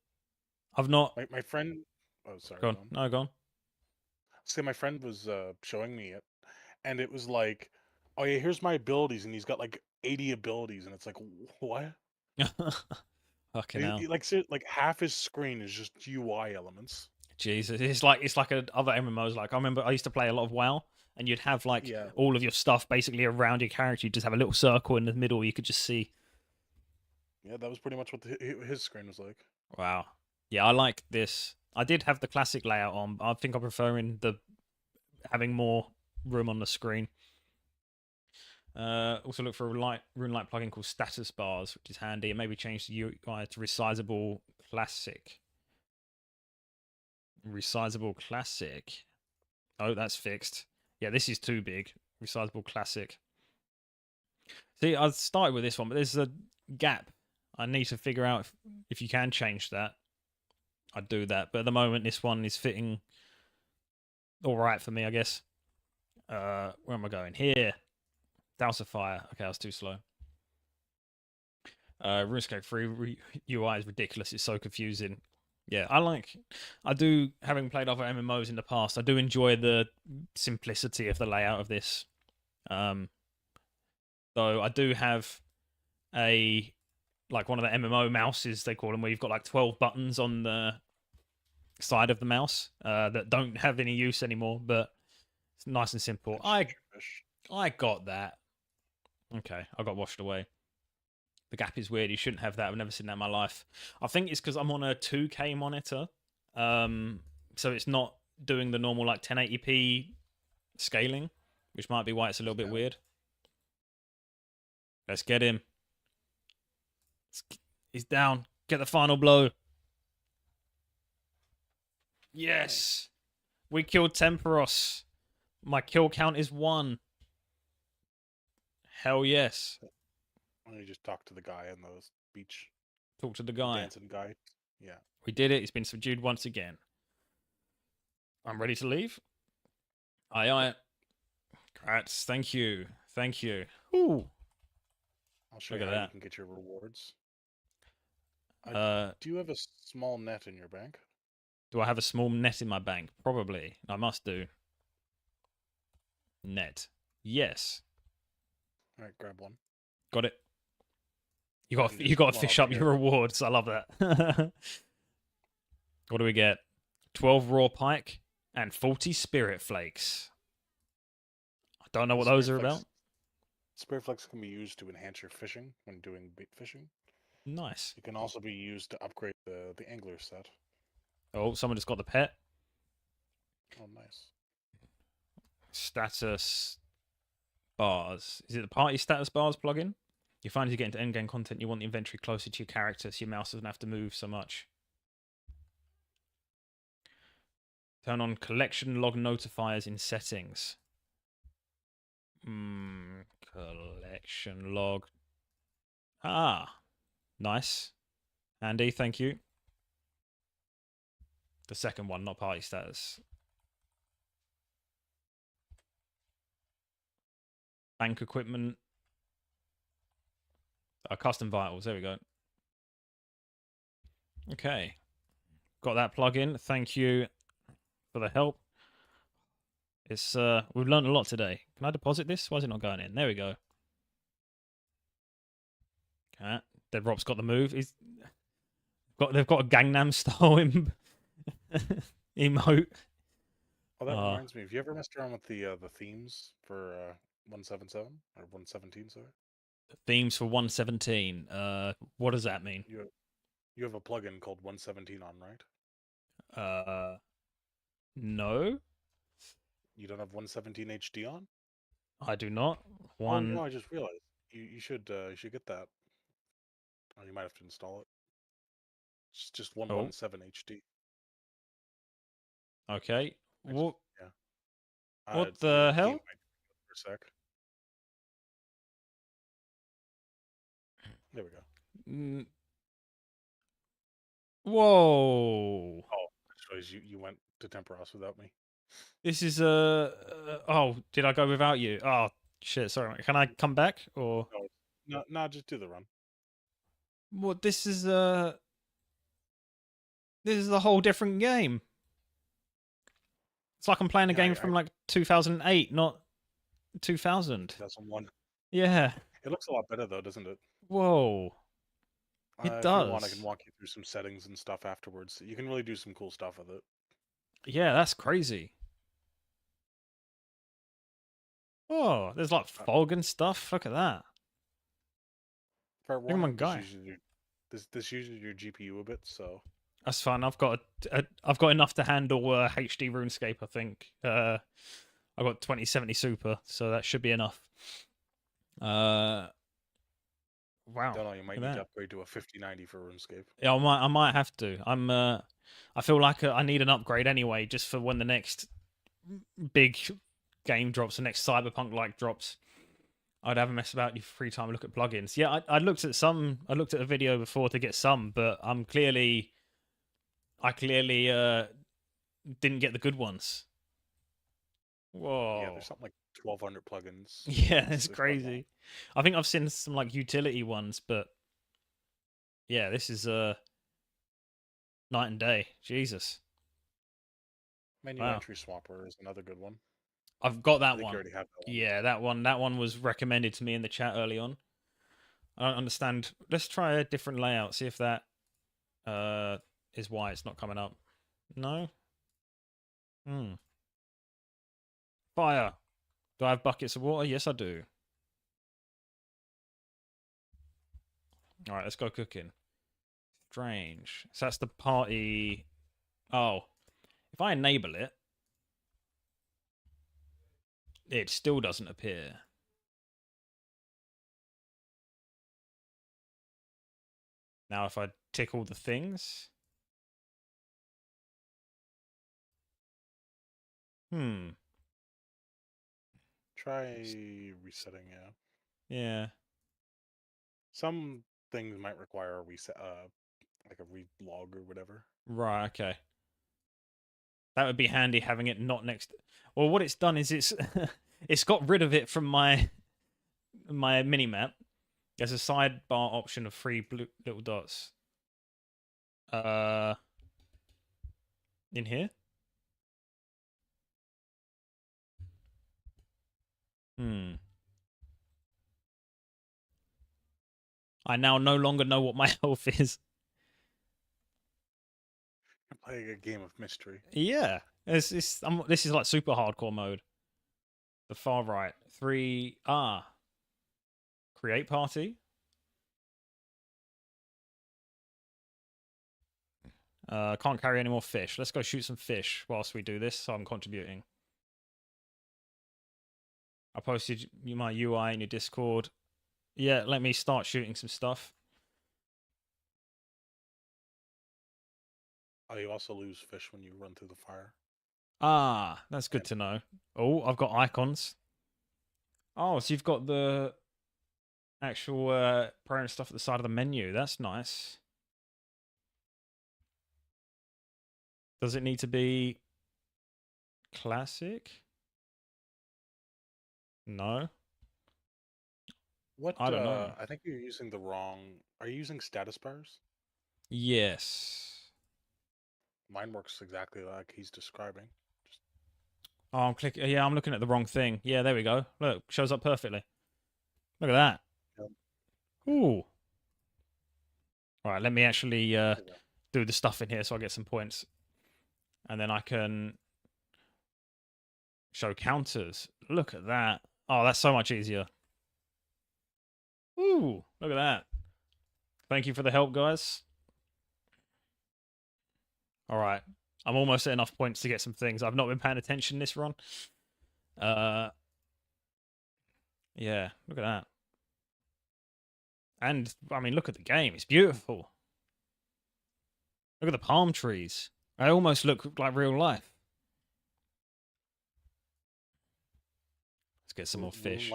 I've not My friend. Oh, sorry, gone. go on. No, gone. See, my friend was showing me it, and it was like, oh yeah, here's my abilities, and he's got like 80 abilities, and it's like, what? Fucking hell. Like half his screen is just UI elements. Jesus, it's like other MMOs. Like I remember I used to play a lot of WoW, and you'd have like Yeah, all of your stuff basically around your character. You just have a little circle in the middle you could just see. yeah, that was pretty much what his screen was like. Wow. Yeah, I like this. I did have the classic layout on. But I think I'm preferring the having more room on the screen. Also look for a RuneLite plugin called Status Bars, which is handy. And maybe change the UI to Resizable Classic. Resizable Classic. Oh, that's fixed. Yeah, this is too big. Resizable Classic. See, I started with this one, but there's a gap. I need to figure out if you can change that. I'd do that. But at the moment, this one is fitting all right for me, I guess. Where am I going? Here. Fire. Okay, I was too slow. RuneScape 3 UI is ridiculous. It's so confusing. Yeah, I do, having played other MMOs in the past, I do enjoy the simplicity of the layout of this. Though I do have like one of the MMO mouses, they call them, where you've got like 12 buttons on the side of the mouse that don't have any use anymore, but it's nice and simple. I got that. Okay, I got washed away. The gap is weird. You shouldn't have that. I've never seen that in my life. I think it's because I'm on a 2K monitor, so it's not doing the normal like 1080p scaling, which might be why it's a little bit weird. Let's get him. He's down. Get the final blow. Yes. We killed Temperos. My kill count is 1. Hell yes. Why don't you just talk to the guy on the beach? Talk to the guy. Dancing guy. Yeah. We did it. He's been subdued once again. I'm ready to leave. Aye, aye. Congrats. Thank you. Thank you. Ooh. I'll show Look you at how that. you can get your rewards. Do you have a small net in your bank? Do I have a small net in my bank? Probably. I must do. Net. Yes. All right, grab one. Got it. You And just got to come on fish over up your here. rewards. I love that. What do we get? 12 raw pike and 40 spirit flakes. I don't know what those are about. Spirit flakes can be used to enhance your fishing when doing bait fishing. Nice. It can also be used to upgrade the angler set. Oh, someone just got the pet. Oh, nice. Status bars. Is it the party status bars plugin? You find as you get into endgame content, you want the inventory closer to your character so your mouse doesn't have to move so much. Turn on collection log notifiers in settings. Collection log. Ah, nice. Andy, thank you. The second one, not party status. Bank equipment. Custom vitals. There we go. Okay. Got that plugin. Thank you for the help. It's we've learned a lot today. Can I deposit this? Why is it not going in? There we go. Okay. Dead Rob's got the move. They've got a Gangnam style emote. Oh, that reminds me. Have you ever messed around with the themes for 177 or 117? Sorry. Themes for 117. What does that mean? You have a plugin called 117 on, right? No. You don't have 117 HD on? I do not. Oh no, I just realized you should get that. Oh, you might have to install it. It's just 117 HD. Okay. What? Yeah. What the hell? For a sec. There we go. Whoa. Oh, I suppose you went to Temperos without me. This is oh, did I go without you? Oh shit, sorry. Can I come back or No, just do the run. what? This is a whole different game. It's like I'm playing a game from like 2008, not 2000. 2001. Yeah. It looks a lot better though, doesn't it? Whoa. It If you want, I does. can walk you through some settings and stuff afterwards. You can really do some cool stuff with it. Yeah, that's crazy. Oh, there's like fog and stuff. Look at that. Fair Look at my warning, guy. this uses your GPU a bit, so That's fine. I've got I've got enough to handle HD RuneScape. I think. I've got 2070 Super, so that should be enough. Wow. don't know. You might need to upgrade to a 5090 for RuneScape. Yeah, I might have to. I feel like I need an upgrade anyway, just for when the next big game drops, the next Cyberpunk like drops. I'd have a mess about your free time, look at plugins. Yeah, I looked at some. I looked at a video before to get some, but I clearly didn't get the good ones. Whoa. Yeah, there's something like 1,200 plugins. Yeah, it's crazy. I think I've seen some like utility ones, but yeah, this is night and day. Jesus. Menu entry swapper is another good one. I've got that You one. already have that one. Yeah, that one. That one was recommended to me in the chat early on. I don't understand. Let's try a different layout. See if that is why it's not coming up. No. Fire. Do I have buckets of water? Yes, I do. All right, let's go cooking. Strange. So that's the party. Oh, if I enable it, it still doesn't appear. Now, if I tick all the things. Try resetting, yeah. Yeah. Some things might require a reset, like a relog or whatever. Right, okay. That would be handy having it not next. Well, what it's done is it's got rid of it from my minimap. There's a sidebar option of 3 blue little dots. In here. I now no longer know what my health is. You're playing a game of mystery. Yeah, this is like super hardcore mode. The far right, 3 create party. Can't carry any more fish. Let's go shoot some fish whilst we do this. So I'm contributing. I posted my UI in your Discord. Yeah, let me start shooting some stuff. Oh, you also lose fish when you run through the fire. Ah, that's good to know. Oh, I've got icons. Oh, so you've got the actual parent stuff at the side of the menu. That's nice. Does it need to be classic? No. What? I don't know. I think you're using the wrong. Are you using status bars? Yes. Mine works exactly like he's describing. Oh, I'm clicking. Yeah, I'm looking at the wrong thing. Yeah, there we go. Look, shows up perfectly. Look at that. Yep. Ooh. All right, let me actually do the stuff in here so I get some points. And then I can show counters. Look at that. Oh, that's so much easier. Ooh, look at that. Thank you for the help, guys. All right. I'm almost at enough points to get some things. I've not been paying attention this run. Yeah, look at that. And, I mean, look at the game. It's beautiful. Look at the palm trees. They almost look like real life. Let's get some more fish.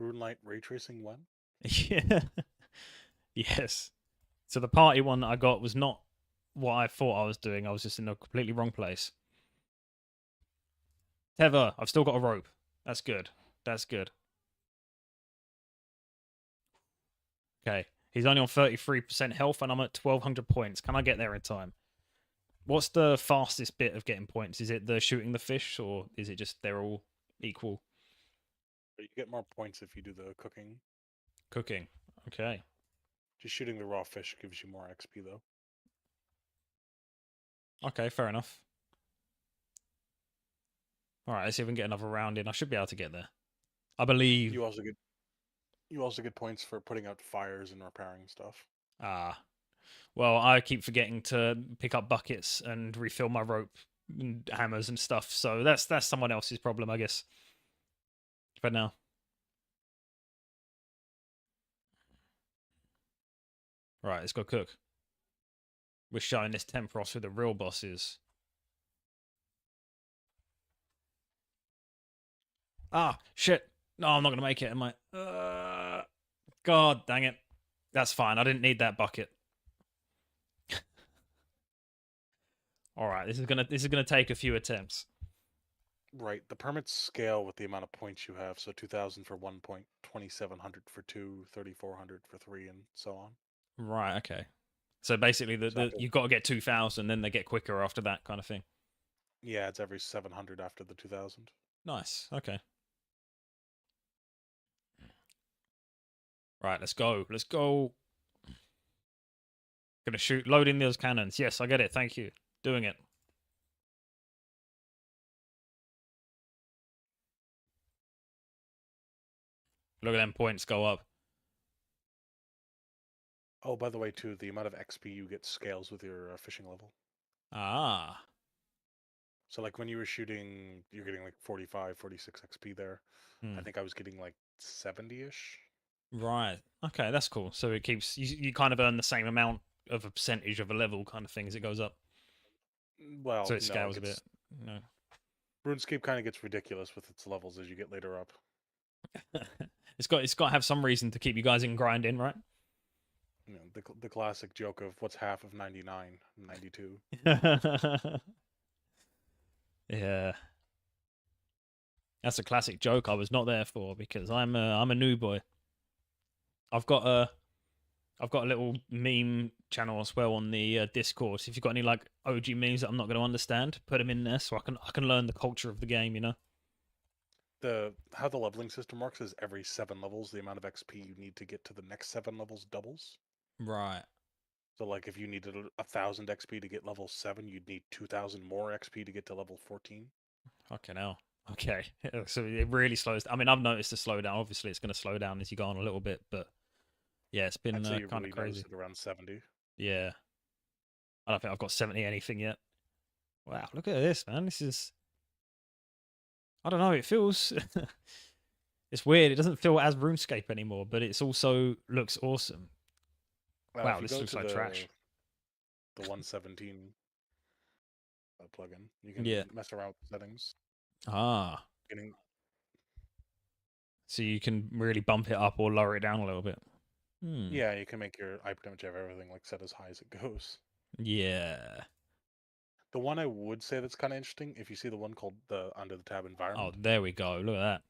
Runelight ray tracing one? Yeah. Yes. So the party one that I got was not what I thought I was doing. I was just in a completely wrong place. Tether, I've still got a rope. That's good. That's good. Okay. He's only on 33% health, and I'm at 1,200 points. Can I get there in time? What's the fastest bit of getting points? Is it the shooting the fish, or is it just they're all equal? But you get more points if you do the cooking. Cooking. Okay. Just shooting the raw fish gives you more XP though. Okay, fair enough. All right, let's see if we can get another round in. I should be able to get there. I believe. You also get points for putting out fires and repairing stuff. Ah. Well, I keep forgetting to pick up buckets and refill my rope and hammers and stuff. So that's someone else's problem, I guess. For now. Right, let's go cook. We're showing this Tempros who the real boss is. Ah, shit. No, I'm not going to make it, am I? God dang it. That's fine. I didn't need that bucket. All right, this is gonna take a few attempts. Right. The permits scale with the amount of points you have. So 2,000 for 1 point, 2,700 for 2, 3,400 for 3, and so on. Right, okay. So basically, you've got to get 2,000, then they get quicker after that kind of thing. Yeah, it's every 700 after the 2,000. Nice. Okay. Right, let's go. Let's go. Gonna shoot, loading those cannons. Yes, I get it. Thank you. Doing it. Look at them points go up. Oh, by the way, too, the amount of XP you get scales with your fishing level. Ah. So, like, when you were shooting, you're getting like 45, 46 XP there. I think I was getting like 70-ish. Right. Okay, that's cool. So it keeps you kind of earn the same amount of a percentage of a level kind of thing as it goes up. Well, So it scales a bit. No. RuneScape kind of gets ridiculous with its levels as you get later up. It's got to have some reason to keep you guys in grinding, right? You know, the classic joke of what's half of 99, 92. Yeah. That's a classic joke I was not there for because I'm a new boy. I've got a little meme channel as well on the Discord. So if you've got any like OG memes that I'm not going to understand, put them in there so I can learn the culture of the game. You know. How the leveling system works is every 7 levels, the amount of XP you need to get to the next 7 levels doubles. Right. So, like, if you needed 1,000 XP to get level 7, you'd need 2,000 more XP to get to level 14. Fucking hell. Okay. So it really slows. I mean, I've noticed a slowdown. Obviously, it's going to slow down as you go on a little bit, but yeah, it's been I'd say you kind really of crazy. notice it around 70. Yeah. I don't think I've got 70 anything yet. Wow, look at this, man. This is. I don't know. It feels. It's weird. It doesn't feel as RuneScape anymore, but it's also looks awesome. Wow, this looks like trash. The 117 plugin, you can Yeah. mess around with settings. Ah. Getting So you can really bump it up or lower it down a little bit. Yeah, you can make your I pretty much have everything like set as high as it goes. Yeah. The one I would say that's kind of interesting, if you see the one called the under the tab environment. Oh, there we go. Look at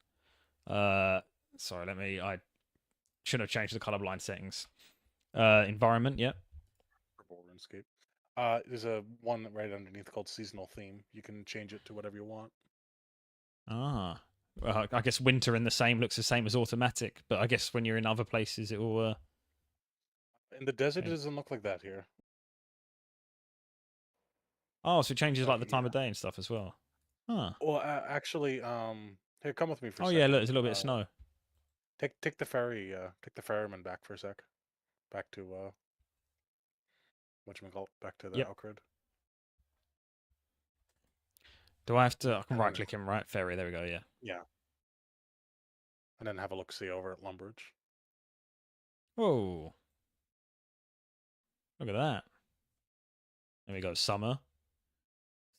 that. Sorry, I shouldn't have changed the colorblind settings. Environment, yep. For RuneScape. There's a one right underneath called seasonal theme. You can change it to whatever you want. Ah. Well, I guess winter in the same looks the same as automatic, but I guess when you're in other places, it will. In the desert, Okay. it doesn't look like that here. Oh, so it changes like the time Yeah. of day and stuff as well. Huh. Well, actually, here, come with me for a Oh second. yeah, look, there's a little bit of snow. Take the ferry, take the ferryman back for a sec. Back to whatchamacallit, back to the Yep. Alcrid. Do I have to? I can right click him, right? Ferry. There we go. Yeah. Yeah. And then have a look see over at Lumbridge. Whoa. Look at that. There we go. Summer.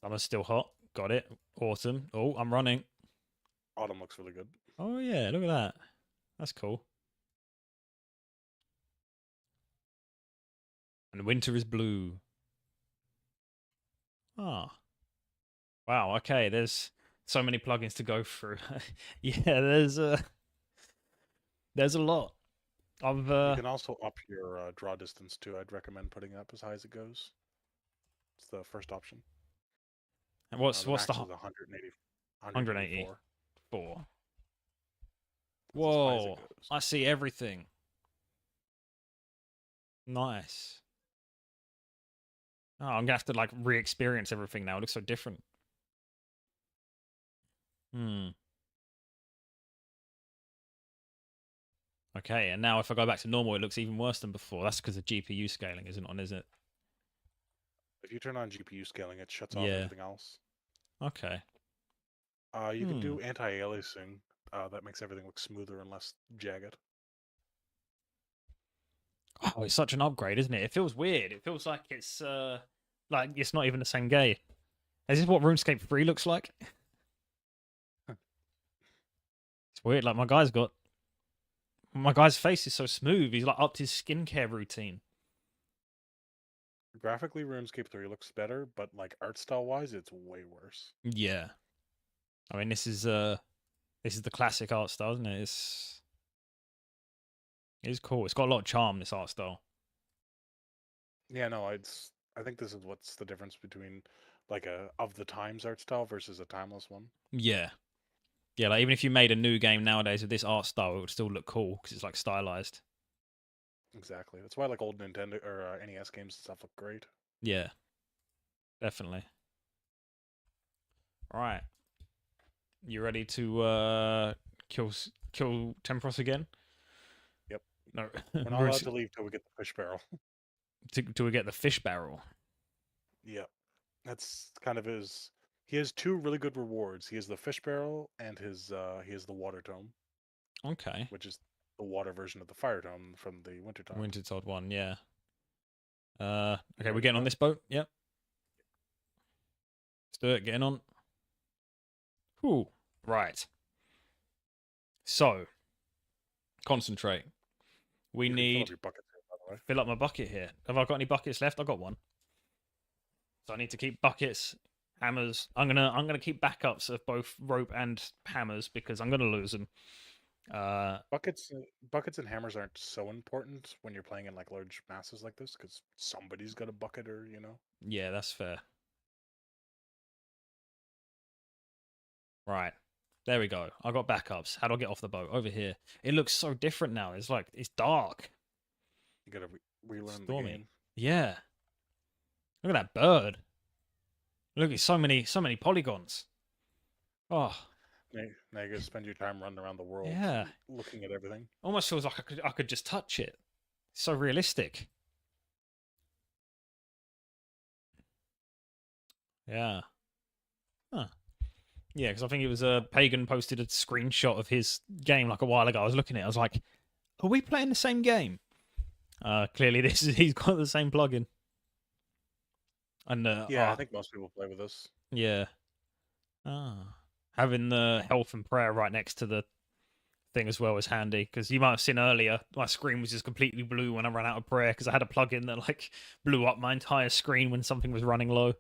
Summer's still hot. Got it. Autumn. Oh, I'm running. Autumn looks really good. Oh yeah, look at that. That's cool. And winter is blue. Ah. Wow, okay, there's so many plugins to go through. Yeah, there's a lot. I've You can also up your draw distance too. I'd recommend putting it up as high as it goes. It's the first option. what's The what's the max is 180, 184? 184. That's as high as it Whoa, goes. I see everything. Nice. Oh, I'm gonna have to like re-experience everything now. It looks so different. Hmm. Okay, and now if I go back to normal, it looks even worse than before. That's because of GPU scaling isn't on, is it? If you turn on GPU scaling, it shuts off Yeah. everything else. Okay. You can do anti-aliasing. That makes everything look smoother and less jagged. Oh, it's such an upgrade, isn't it? It feels weird. It feels like it's not even the same game. Is this what RuneScape 3 looks like? It's weird. Like my guy's face is so smooth. He's like upped his skincare routine. Graphically, RuneScape 3 looks better, but like art style wise, it's way worse. Yeah. I mean, this is the classic art style, isn't it? It's cool. It's got a lot of charm, this art style. Yeah, no, I think this is what's the difference between like a of the times art style versus a timeless one. Yeah. Yeah, like even if you made a new game nowadays with this art style, it would still look cool because it's like stylized. Exactly. That's why like old Nintendo or NES games and stuff look great. Yeah. Definitely. All right. You ready to kill Tempros again? Yep. No. We're not allowed to leave till we get the fish barrel. Till we get the fish barrel. Yep. That's kind of his. He has two really good rewards. He has the fish barrel and he has the water tome, Okay. which is the water version of the fire tome from the winter time. Winter Todd one, yeah. Okay, Ready we're to getting on go? this boat. Yep. Let's do it. Getting on. Whew. Right. So, concentrate. We You can fill up need your bucket there, by the way. fill up my bucket here. Have I got any buckets left? I got one. So I need to keep buckets, hammers. I'm gonna keep backups of both rope and hammers because I'm gonna lose them. Buckets and hammers aren't so important when you're playing in like large masses like this because somebody's got a bucket or Yeah, that's fair. Right. There we go. I got backups. How do I get off the boat? Over here. It looks so different now. It's like it's dark. You gotta relearn the Stormy. game. Yeah. Look at that bird. Look, it's so many polygons. Oh, Now you gotta spend your time running around the world yeah. looking at everything. Almost feels like I could just touch it. It's so realistic. Yeah. Huh. Yeah, because I think it was Pagan posted a screenshot of his game like a while ago. I was looking at it. I was like, are we playing the same game? Clearly, he's got the same plugin. And Yeah, I think most people play with this. yeah. Having the health and prayer right next to the thing as well is handy because you might have seen earlier my screen was just completely blue when I ran out of prayer because I had a plugin that like blew up my entire screen when something was running low.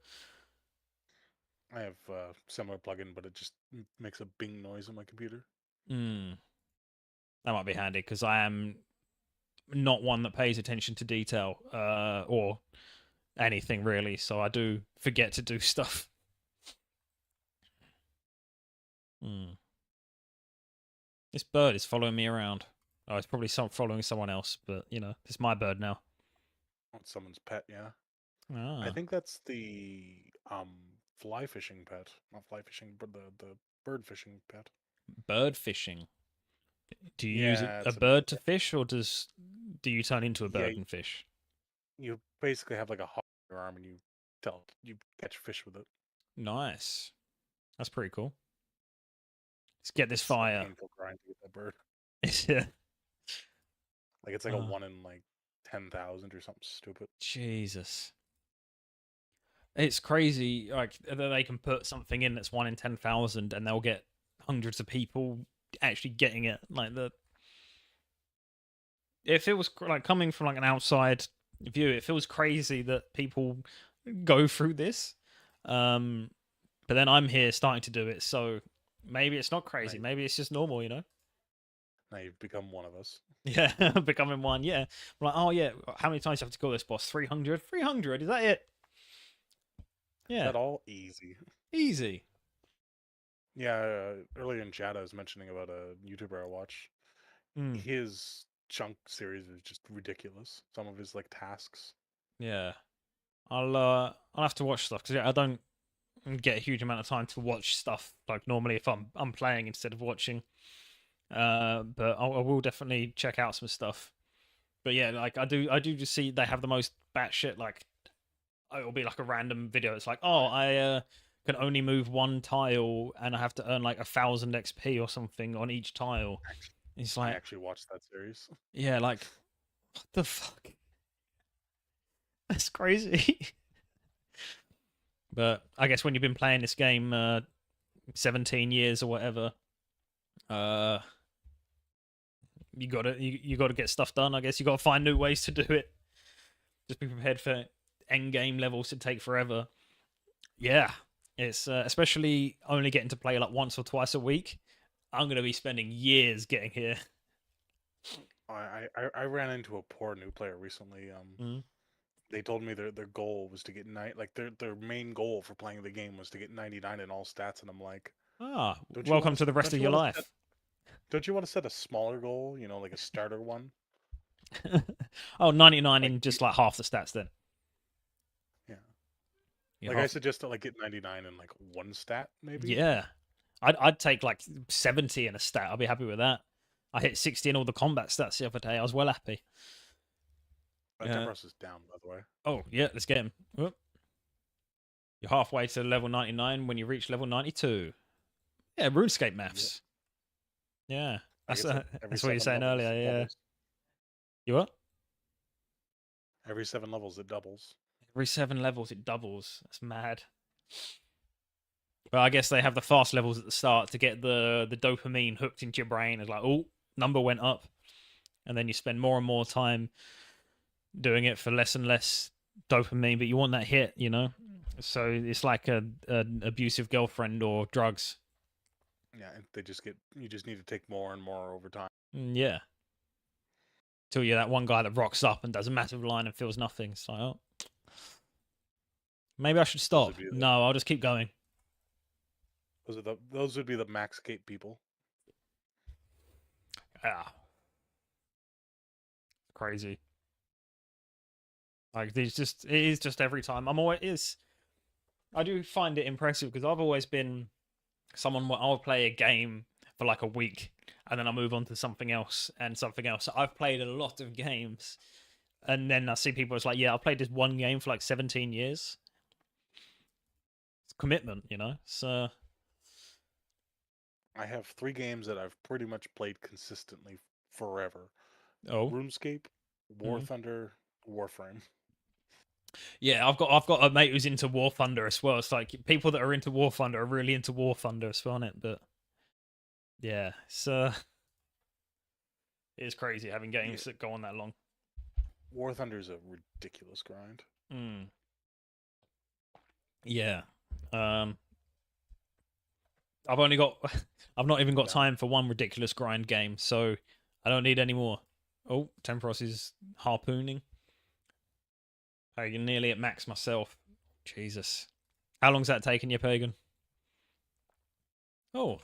I have a similar plugin, but it just makes a bing noise on my computer. That might be handy because I am not one that pays attention to detail or anything really, so I do forget to do stuff. This bird is following me around. Oh, it's probably following someone else, but you know, it's my bird now. It's someone's pet, yeah. Ah. I think that's the fly fishing pet, not fly fishing, but the bird fishing pet. Bird fishing. Do you use Yeah, a it's bird to fish, or do you turn into a Yeah, bird and fish? you basically have like a hook in your arm and you catch fish with it. Nice. That's pretty cool. Let's get this It's a fire. painful grind to get that bird. Yeah. Like it's like a 1 in like 10,000 or something stupid. Jesus. It's crazy. Like that they can put something in that's 1 in 10,000, and they'll get hundreds of people actually getting it. Like if it was like coming from like an outside view, it feels crazy that people go through this. But then I'm here starting to do it, so maybe it's not crazy. Right. Maybe it's just normal, you know? Now you've become one of us. Yeah, becoming one. Yeah, I'm like, oh yeah, how many times do you have to kill this boss? 300. 300. Is that it? Yeah, That all easy. easy. Yeah, earlier in chat I was mentioning about a YouTuber I watch. Mm, His chunk series is just ridiculous. Some of his like tasks. yeah, I'll have to watch stuff because I don't get a huge amount of time to watch stuff like normally if I'm playing instead of watching. But I will definitely check out some stuff. But yeah, like I do just see they have the most batshit like it'll be like a random video. It's like, oh, I can only move one tile and I have to earn like 1,000 XP or something on each tile. It's I like, actually watched that series. yeah, like what the fuck? That's crazy. But I guess when you've been playing this game 17 years or whatever, uh, you gotta get stuff done. I guess you gotta find new ways to do it. Just be prepared for end game levels to take forever. Yeah, it's especially only getting to play like once or twice a week. I'm gonna be spending years getting here. I ran into a poor new player recently. Mm. They told me their goal was to get their main goal for playing the game was to get 99 in all stats, and I'm like, Ah, don't you welcome want to the rest of your life. don't you want to set a smaller goal? You know, like a starter one. Oh, 99 Like in just like half the stats then. yeah, You're like I half- suggested, like get 99 in like one stat maybe. Yeah, I'd take like 70 in a stat. I'll be happy with that. I hit 60 in all the combat stats the other day. I was well happy. Yeah. Tempros is down, by the way. Oh yeah, let's get him. Whoop. You're halfway to level 99 when you reach level 92. Yeah, RuneScape maths. Yeah, Like that's I said, every that's what you were 7 saying levels, earlier. it Yeah, doubles. you what? Every 7 levels it doubles. Every 7 levels it doubles. That's mad. But I guess they have the fast levels at the start to get the dopamine hooked into your brain. It's like, oh, number went up, and then you spend more and more time doing it for less and less dopamine. But you want that hit, you know. So it's like an abusive girlfriend or drugs. Yeah, and you just need to take more and more over time. Yeah. Till you're that one guy that rocks up and does a massive line and feels nothing. It's like, oh, maybe I should stop. No, I'll just keep going. Those would be the max cape people. Yeah. Crazy. Like it is just every time. I do find it impressive because I've always been someone where I'll play a game for like a week and then I'll move on to something else and something else. So I've played a lot of games and then I see people it's like, yeah, I've played this one game for like 17 years. It's commitment, you know? So I have 3 games that I've pretty much played consistently forever. oh. RuneScape, War Thunder, Warframe. Yeah, I've got a mate who's into War Thunder as well. It's like people that are into War Thunder are really into War Thunder as well, isn't it? But yeah, it's crazy having games that go on that long. War Thunder is a ridiculous grind. Mm. Yeah. I've not even got time for one ridiculous grind game, so I don't need any more. Oh, Tempros is harpooning. Oh, you're nearly at max myself. Jesus. How long's that taking you, Pagan? Oh,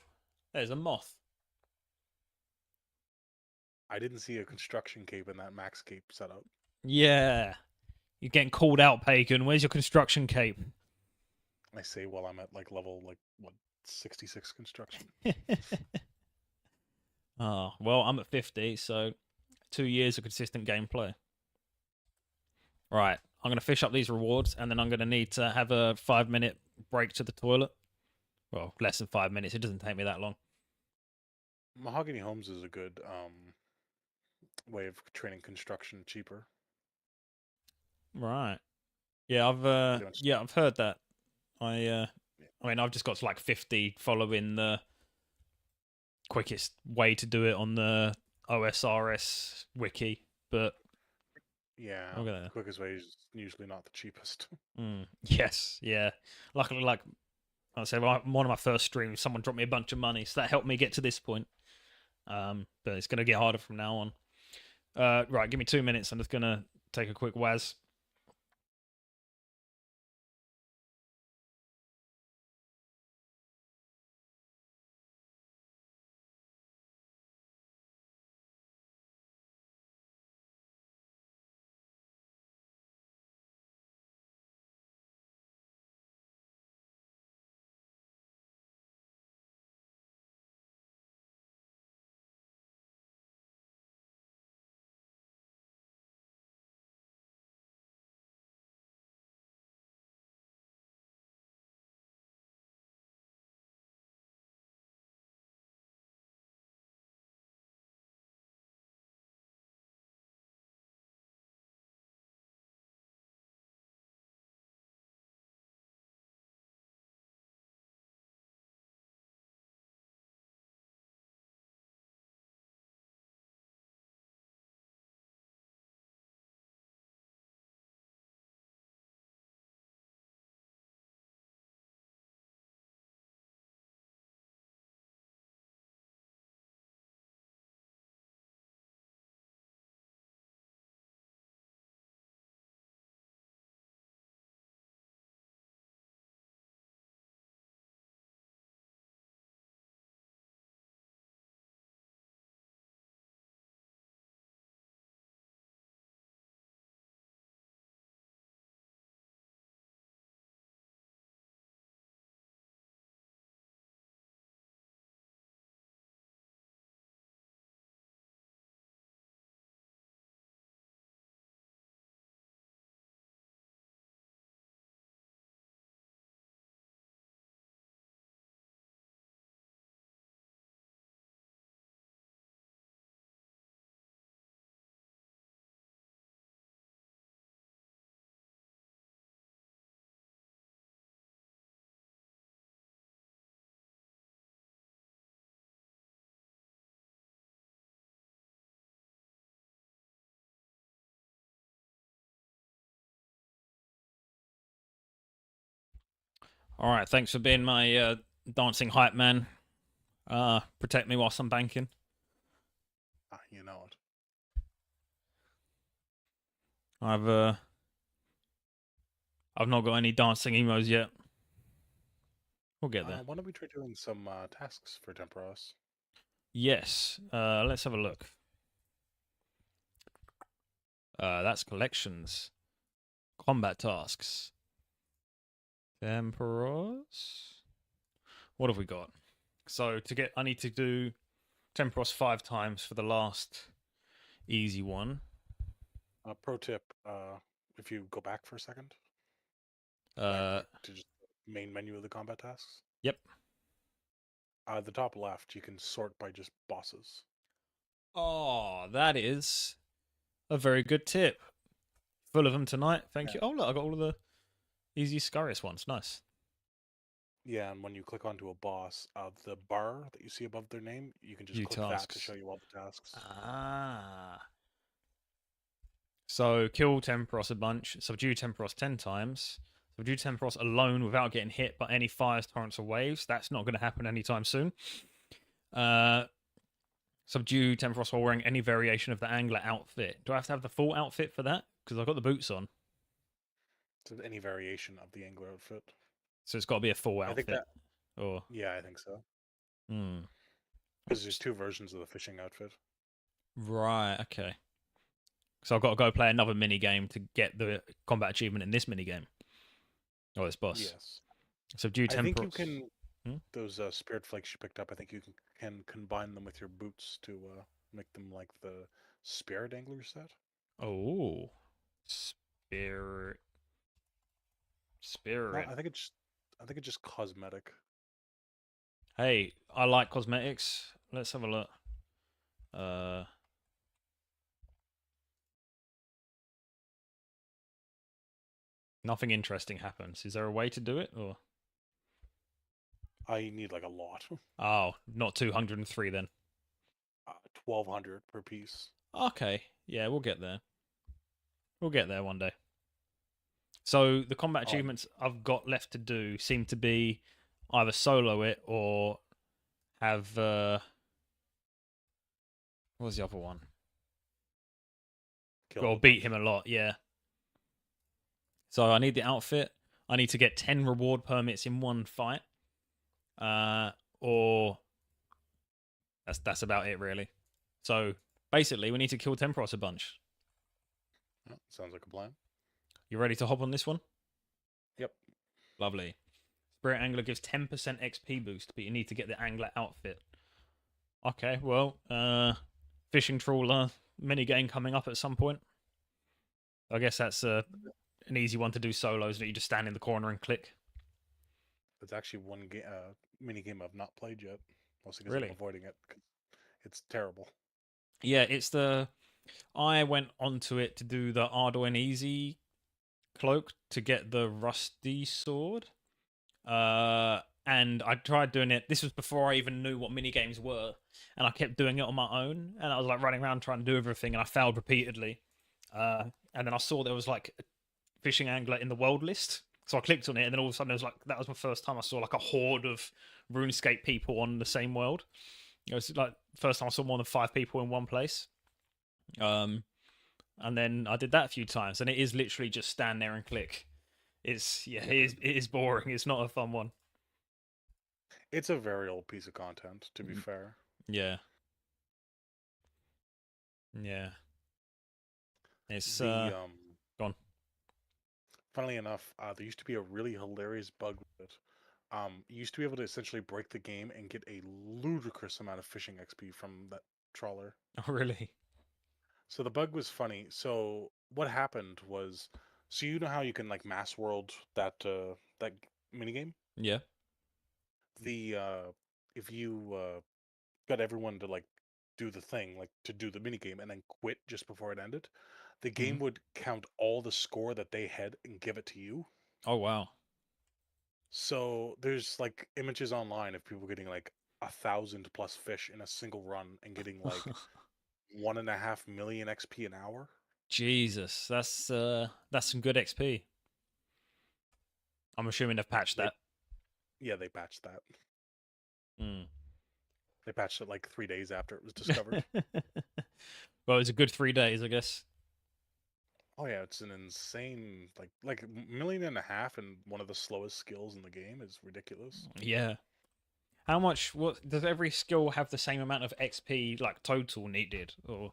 there's a moth. I didn't see a construction cape in that max cape setup. Yeah. You're getting called out, Pagan. Where's your construction cape? I say while I'm at like level 66 construction. Oh, well, I'm at 50, so 2 years of consistent gameplay. Right, I'm going to fish up these rewards, and then I'm going to need to have a 5-minute break to the toilet. Well, less than 5 minutes. It doesn't take me that long. Mahogany Homes is a good way of training construction cheaper. Right. Yeah, I've heard that. I mean, I've just got to like 50 following the quickest way to do it on the OSRS wiki, but Yeah, Look at the that. quickest way is usually not the cheapest. Yes, yeah. Luckily, like I said, one of my first streams, someone dropped me a bunch of money, so that helped me get to this point. But it's gonna get harder from now on. Right, give me 2 minutes. I'm just gonna take a quick waz. All right, thanks for being my dancing hype man. Protect me whilst I'm banking. You know it. I've not got any dancing emos yet. We'll get there. Why don't we try doing some tasks for Temperos? Yes. Let's have a look. That's collections. Combat tasks. Temperos. What have we got? So I need to do Temperos 5 times for the last easy one. Pro tip: if you go back for a second, Uh, back to just the main menu of the combat tasks. Yep. The top left, you can sort by just bosses. Oh, that is a very good tip. Full of them tonight. Thank Yeah. you. Oh, look, I got all of the easy scariest ones. Nice. Yeah, and when you click onto a boss, the bar that you see above their name, you can just View click that to tasks. show you all the tasks. Ah. So kill Temperos a bunch, subdue Temperos 10 times, subdue Temperos alone without getting hit by any fires, torrents, or waves. That's not going to happen anytime soon. Subdue Temperos while wearing any variation of the Angler outfit. Do I have to have the full outfit for that? Because I've got the boots on. So any variation of the angler outfit. So it's got to be a full I outfit. think that. Or Yeah, I think so. Hmm. Because there's 2 versions of the fishing outfit. Right. Okay. So I've got to go play another mini game to get the combat achievement in this mini game. Oh, this boss. Yes. Subdue Temperos. I think you can. Hmm? Those spirit flakes you picked up, I think you can combine them with your boots to make them like the spirit angler set. Oh, spirit. Well, I think it's just cosmetic. Hey, I like cosmetics. Let's have a look. Nothing interesting happens. Is there a way to do it, or? I need like a lot. Oh, not 203 then. 1,200 per piece. Okay, yeah, we'll get there. We'll get there one day. So the combat Oh. achievements I've got left to do seem to be either solo it or have what was the other one? Kill Or a beat bunch. him a lot, yeah. So I need the outfit. I need to get 10 reward permits in one fight. Or that's about it really. So basically we need to kill Tempros a bunch. Oh, sounds like a plan. You ready to hop on this one? Yep. Lovely. Spirit Angler gives 10% XP boost, but you need to get the Angler outfit. Okay, well, fishing trawler minigame coming up at some point. I guess that's an easy one to do solos, that you just stand in the corner and click. It's actually one mini game I've not played yet, mostly because Really? I'm avoiding it. It's terrible. Yeah, it's I went onto it to do the Arduin Easy cloak to get the rusty sword. And I tried doing it. This was before I even knew what mini games were, and I kept doing it on my own. And I was like running around trying to do everything, and I failed repeatedly. And then I saw there was like a fishing angler in the world list, so I clicked on it, and then all of a sudden that was my first time I saw like a horde of RuneScape people on the same world. It was like first time I saw more than 5 people in one place. And then I did that a few times, and it is literally just stand there and click. It is boring. It's not a fun one. It's a very old piece of content, to be fair. Yeah. Yeah. It's The gone. Funnily enough, there used to be a really hilarious bug with it. You used to be able to essentially break the game and get a ludicrous amount of fishing XP from that trawler. Oh, really? So the bug was funny. So what happened was, so you know how you can like mass world that minigame? Yeah. The if you got everyone to like do the thing, like to do the minigame and then quit just before it ended, the game would count all the score that they had and give it to you. Oh, wow. So there's like images online of people getting like 1,000+ fish in a single run and getting like 1.5 million XP an hour. Jesus, that's some good XP. I'm assuming they've patched that. Yeah, they patched that. Mm. They patched it like 3 days after it was discovered. Well, it was a good 3 days, I guess. Oh yeah, it's an insane like 1.5 million and one of the slowest skills in the game is ridiculous. Yeah. How much? What does every skill have the same amount of XP like total needed, or?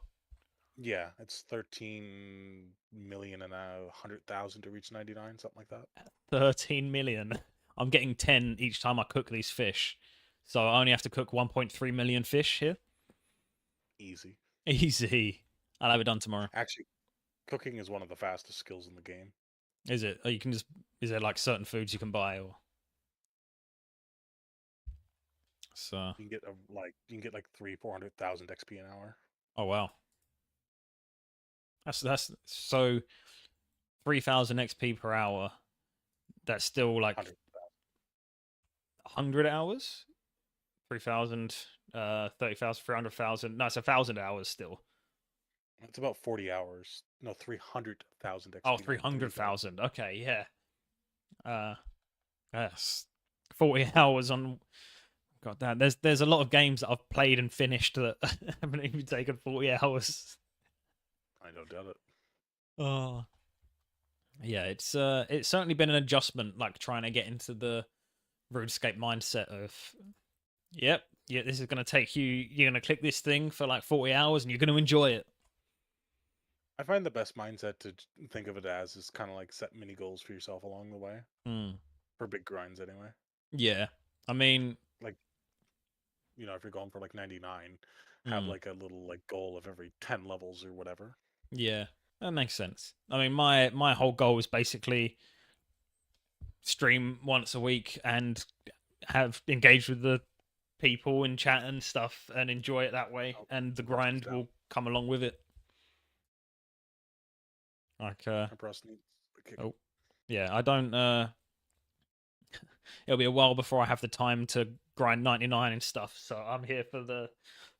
Yeah, it's 13 million and 100,000 to reach 99, something like that. 13 million. I'm getting 10 each time I cook these fish, so I only have to cook 1.3 million fish here. Easy. Easy. I'll have it done tomorrow. Actually, cooking is one of the fastest skills in the game. Is it? Or you can just. Is there like certain foods you can buy, or? So. You can get like 300,000-400,000 XP an hour. Oh wow. That's so 3,000 XP per hour. That's still like 100 hours. 3,000, 30,000, 300,000. No, it's 1,000 hours still. It's about 40 hours. No, 300,000 XP. Oh, 300,000. Okay, yeah. Yes. 40 hours on. God damn. There's a lot of games that I've played and finished that haven't even taken 40 hours. I don't doubt it. Oh. Yeah, it's certainly been an adjustment, like trying to get into the RuneScape mindset of, yeah, this is gonna take you. You're gonna click this thing for like 40 hours, and you're gonna enjoy it. I find the best mindset to think of it as is kind of like set mini goals for yourself along the way. For big grinds, anyway. Yeah, I mean, like, if you're going for like 99, have like a little like goal of every 10 levels or whatever. Yeah, that makes sense. I mean, my whole goal is basically stream once a week and have engaged with the people in chat and stuff and enjoy it that way, and the grind will come along with it. Like, oh, yeah, I don't. It'll be a while before I have the time to grind 99 and stuff. So I'm here for the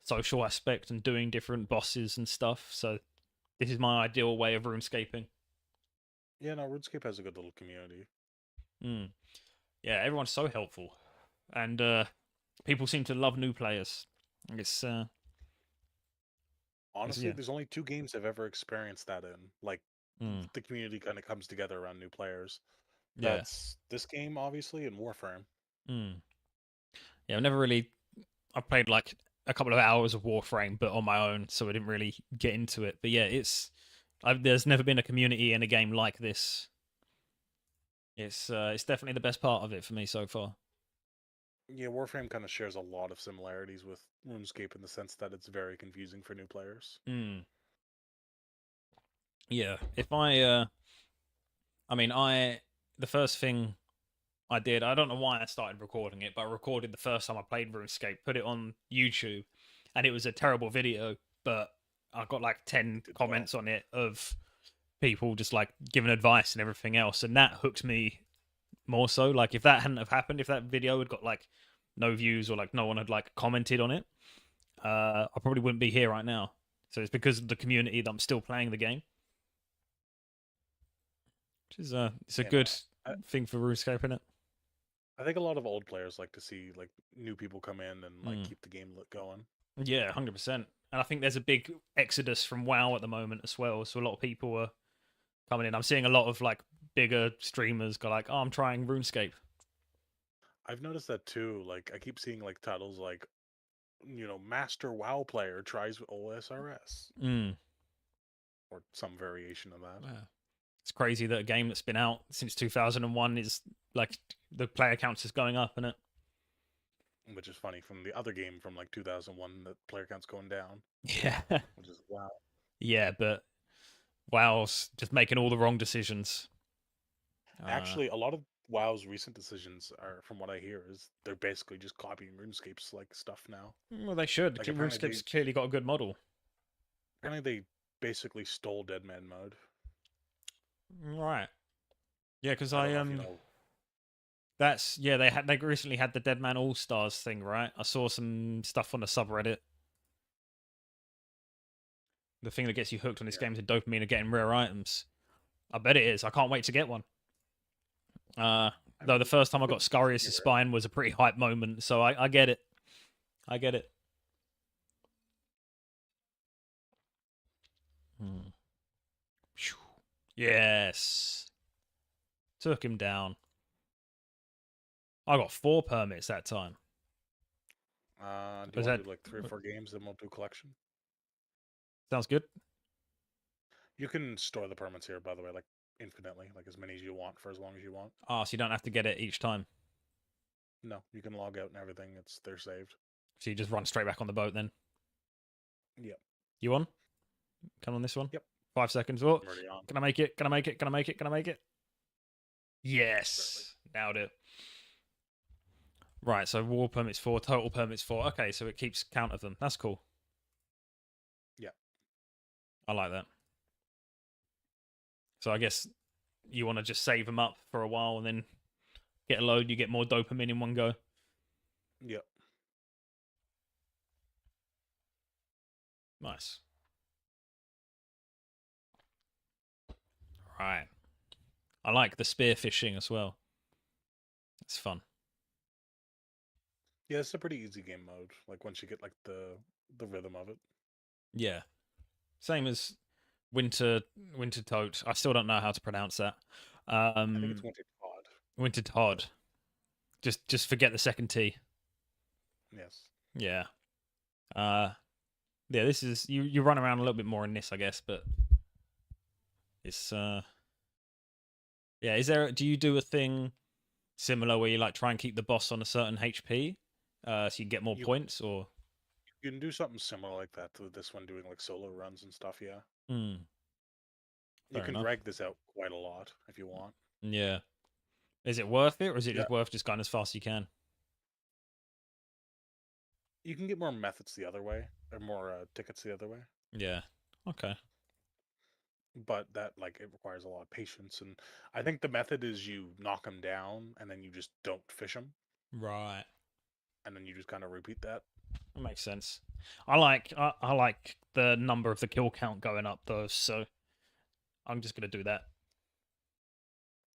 social aspect and doing different bosses and stuff. So this is my ideal way of RuneScaping. Yeah, no, RuneScape has a good little community. Mm. Yeah, everyone's so helpful, and people seem to love new players. It's Honestly, yeah. there's only 2 games I've ever experienced that in. Like, Mm. the community kind of comes together around new players. Yeah. That's this game, obviously, and Warframe. Mm. Yeah, I've never really. I've played like a couple of hours of Warframe, but on my own, so I didn't really get into it. But yeah, there's never been a community in a game like this. It's definitely the best part of it for me so far. Yeah, Warframe kind of shares a lot of similarities with RuneScape in the sense that it's very confusing for new players. Mm. Yeah, if I mean, the first thing I did, I don't know why I started recording it, but I recorded the first time I played RuneScape, put it on YouTube, and it was a terrible video, but I got like 10 Did well. comments on it of people just like giving advice and everything else, and that hooked me more so. Like if that hadn't have happened, if that video had got like no views or like no one had like commented on it, I probably wouldn't be here right now. So it's because of the community that I'm still playing the game. Which is it's a You good know, I, thing for RuneScape, isn't it? I think a lot of old players like to see like new people come in and like Mm. keep the game going. Yeah, 100%. And I think there's a big exodus from WoW at the moment as well. So a lot of people are coming in. I'm seeing a lot of like bigger streamers go like, "Oh, I'm trying RuneScape." I've noticed that too. Like I keep seeing like titles like, Master WoW player tries OSRS Mm. or some variation of that. Yeah. It's crazy that a game that's been out since 2001 is like the player counts is going up, isn't it? Which is funny from the other game from like 2001, the player count's going down, Yeah. which is wow. Yeah, but WoW's just making all the wrong decisions. Actually, a lot of WoW's recent decisions are, from what I hear, is they're basically just copying RuneScape's like stuff now. Well, they should. Like RuneScape's clearly got a good model. apparently they basically stole Dead Man mode. Right. Yeah, because I don't know if you know. That's they recently had the Dead Man All Stars thing, right? I saw some stuff on the subreddit. The thing that gets you hooked on this Yeah. game is the dopamine of getting rare items. I bet it is. I can't wait to get one. Though the first time I got Scarius' spine was a pretty hype moment, so I get it. I get it. Hmm. Yes. Took him down. I got 4 permits that time. Do you want to do like 3 or 4 games, then we'll do collection? Sounds good. You can store the permits here, by the way, like infinitely, like as many as you want for as long as you want. Ah, so you don't have to get it each time. No, you can log out and everything. They're saved. So you just run straight back on the boat then. Yep. You on? Come on this one? Yep. 5 seconds. Oh, I'm already on. can I make it? Can I make it? Can I make it? Can I make it? Yes. Nailed it. Right, so war permits 4, total permits 4. Okay, so it keeps count of them. That's cool. Yeah. I like that. So I guess you want to just save them up for a while and then get a load, you get more dopamine in one go. Yep. Nice. Right. I like the spearfishing as well. It's fun. Yeah, it's a pretty easy game mode. Like once you get like the rhythm of it. Yeah. Same as Winter Toad. I still don't know how to pronounce that. I think it's Winter Todd. Winter Todd. Just forget the second T. Yes. Yeah. Yeah, this is you run around a little bit more in this, I guess, but it's yeah, do you do a thing similar where you like try and keep the boss on a certain HP so you get more points, or you can do something similar like that to this one, doing like solo runs and stuff, yeah. You can drag this out quite a lot if you want. Yeah. Is it worth it, or is it just worth just going as fast as you can? You can get more methods the other way, or more tickets the other way. Yeah. Okay. But that it requires a lot of patience, and I think the method is you knock them down and then you just don't fish them. Right. And then you just kind of repeat that. That makes sense. I like the number of the kill count going up though, so I'm just gonna do that.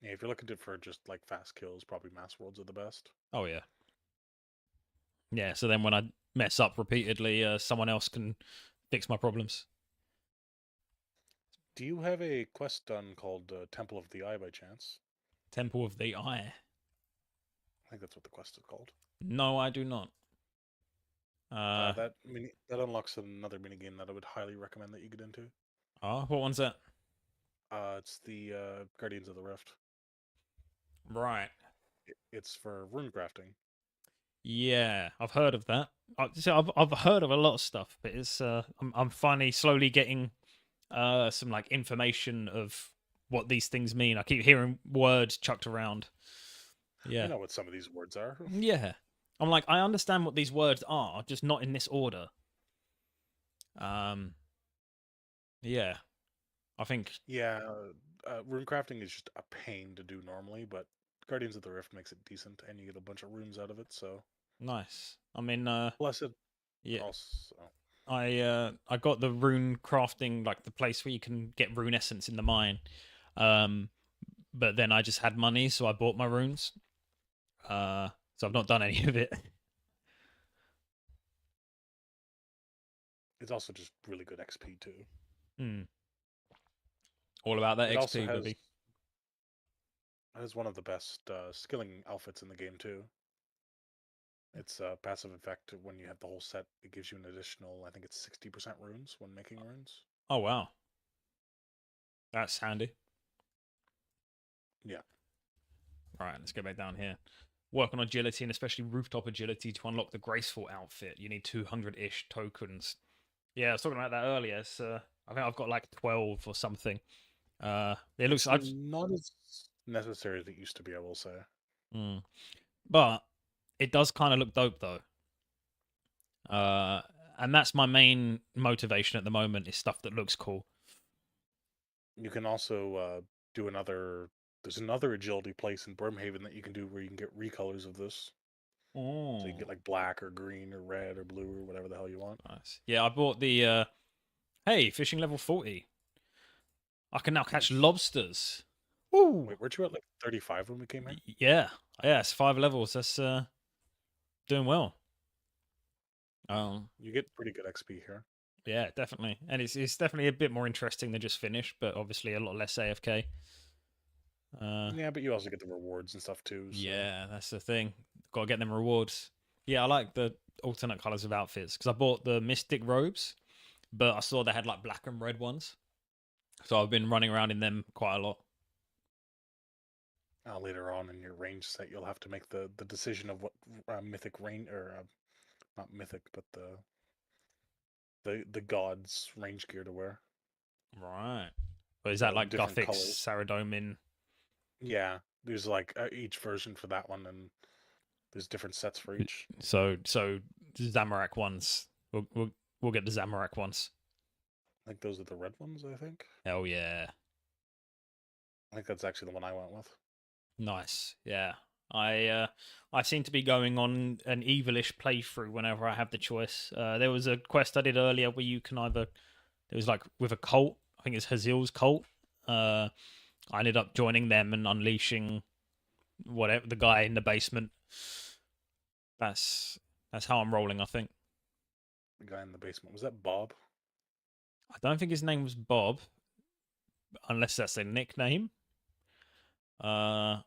Yeah, if you're looking for just like fast kills, probably Mass Worlds are the best. Oh yeah. Yeah. So then when I mess up repeatedly, someone else can fix my problems. Do you have a quest done called Temple of the Eye by chance? Temple of the Eye. I think that's what the quest is called. No, I do not. That unlocks another mini game that I would highly recommend that you get into. Oh, what one's that? It's the Guardians of the Rift. Right. It's for rune crafting. Yeah, I've heard of that. I've heard of a lot of stuff, but it's I'm finally slowly getting some like information of what these things mean. I keep hearing words chucked around. Yeah. I know what some of these words are. Yeah. I'm like, I understand what these words are, just not in this order. Yeah. I think. Yeah, rune crafting is just a pain to do normally, but Guardians of the Rift makes it decent, and you get a bunch of runes out of it. So Nice. I mean, blessed. yeah. Also, I got the rune crafting, like the place where you can get rune essence in the mine. But then I just had money, so I bought my runes. So I've not done any of it. it's also just really good XP too. Hmm. All about that It also XP, baby. has one of the best skilling outfits in the game too. It's a passive effect when you have the whole set. It gives you an additional, I think it's 60% runes when making runes. Oh wow, that's handy. Yeah. All right, let's go back down here. Work on agility and especially rooftop agility to unlock the graceful outfit. You need 200-ish tokens. Yeah, I was talking about that earlier. So I think I've got like 12 or something. It looks not as necessary as it used to be, I will say. But it does kind of look dope though. And that's my main motivation at the moment is stuff that looks cool. You can also do another. There's another agility place in Brimhaven that you can do where you can get recolors of this. Oh, So you can get like black or green or red or blue or whatever the hell you want. nice. Yeah, I bought the. Hey, fishing level 40. I can now catch lobsters. Woo! Wait, weren't you at like 35 when we came here? Yeah, it's 5 levels. That's doing well. You get pretty good XP here. Yeah, definitely, and it's definitely a bit more interesting than just finish, but obviously a lot less AFK. Yeah, but you also get the rewards and stuff too. So. Yeah, that's the thing. Got to get them rewards. Yeah, I like the alternate colors of outfits because I bought the mystic robes, but I saw they had like black and red ones, so I've been running around in them quite a lot. Later on in your range set, you'll have to make the decision of what mythic range or not mythic, but the gods range gear to wear. Right. But is that like different Gothic, colors. Saradomin? Yeah, there's like each version for that one, and there's different sets for each. So Zamorak ones. We'll get the Zamorak ones. I think those are the red ones. I think. Hell yeah. I think that's actually the one I went with. Nice. Yeah. I seem to be going on an evilish playthrough whenever I have the choice. There was a quest I did earlier where you can either it was like with a cult. I think it's Hazil's cult. I ended up joining them and unleashing whatever the guy in the basement. That's how I'm rolling, I think. The guy in the basement, was that Bob? I don't think his name was Bob, unless that's a nickname. I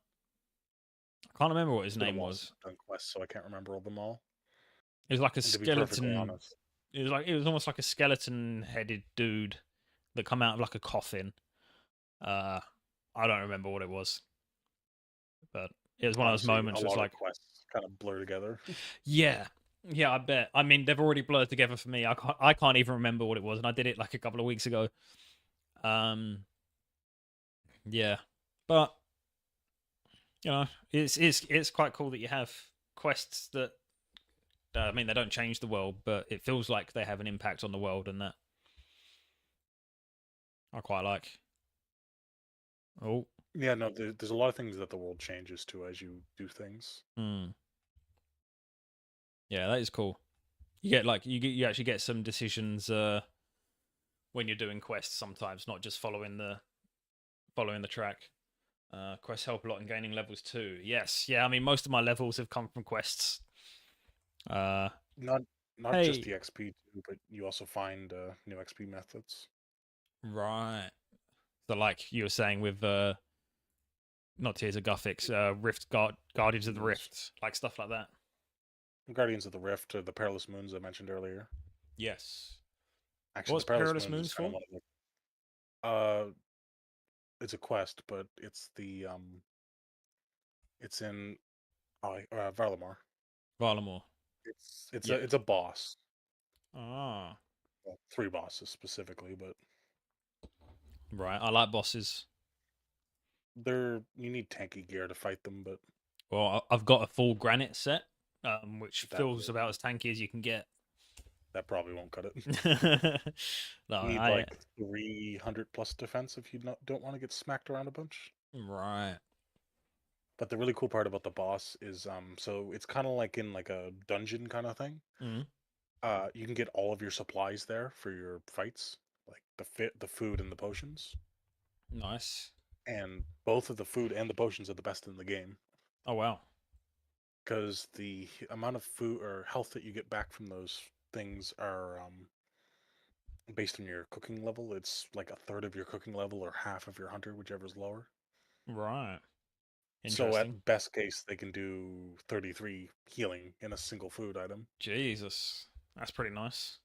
can't remember what his name was. Done quests, so I can't remember all them all. It was like a skeleton. It was almost like a skeleton-headed dude that come out of like a coffin. I don't remember what it was, but it was one of those moments. It's like quests kind of blur together. Yeah, I bet. I mean, they've already blurred together for me. I can't even remember what it was, and I did it like a couple of weeks ago. Yeah, but you know, it's quite cool that you have quests that. I mean, they don't change the world, but it feels like they have an impact on the world, and that I quite like. Oh, yeah, no, there's a lot of things that the world changes to as you do things. Yeah, that is cool. You get like you actually get some decisions when you're doing quests sometimes, not just following the track. Quests help a lot in gaining levels too. Yes, yeah. I mean, most of my levels have come from quests. Uh, Not not just hey, the XP too, but you also find new XP methods. right. So, like you were saying with not Tears of Guthix, Guardians of the Moons. Rift, like stuff like that. Guardians of the Rift or the Perilous Moons I mentioned earlier. Yes. Actually, the What's Perilous Perilous Moons is Moons kind for? of like it's a quest, but it's the it's in Varlamore. Varlamore. Yeah. It's a boss. Ah, Well, 3 bosses specifically, but right. I like bosses. you need tanky gear to fight them, but Well, I've got a full granite set, which that feels about as tanky as you can get. that probably won't cut it. No, You need like 300 plus defense if you don't want to get smacked around a bunch. right. But the really cool part about the boss is so it's kind of like in like a dungeon kind of thing. Mm, You can get all of your supplies there for your fights, like the food and the potions. nice. And both of the food and the potions are the best in the game Oh wow. because the amount of food or health that you get back from those things are based on your cooking level. It's like a third of your cooking level or half of your hunter, whichever's lower. Right. So Interesting. at best case, they can do 33 healing in a single food item. Jesus, that's pretty nice.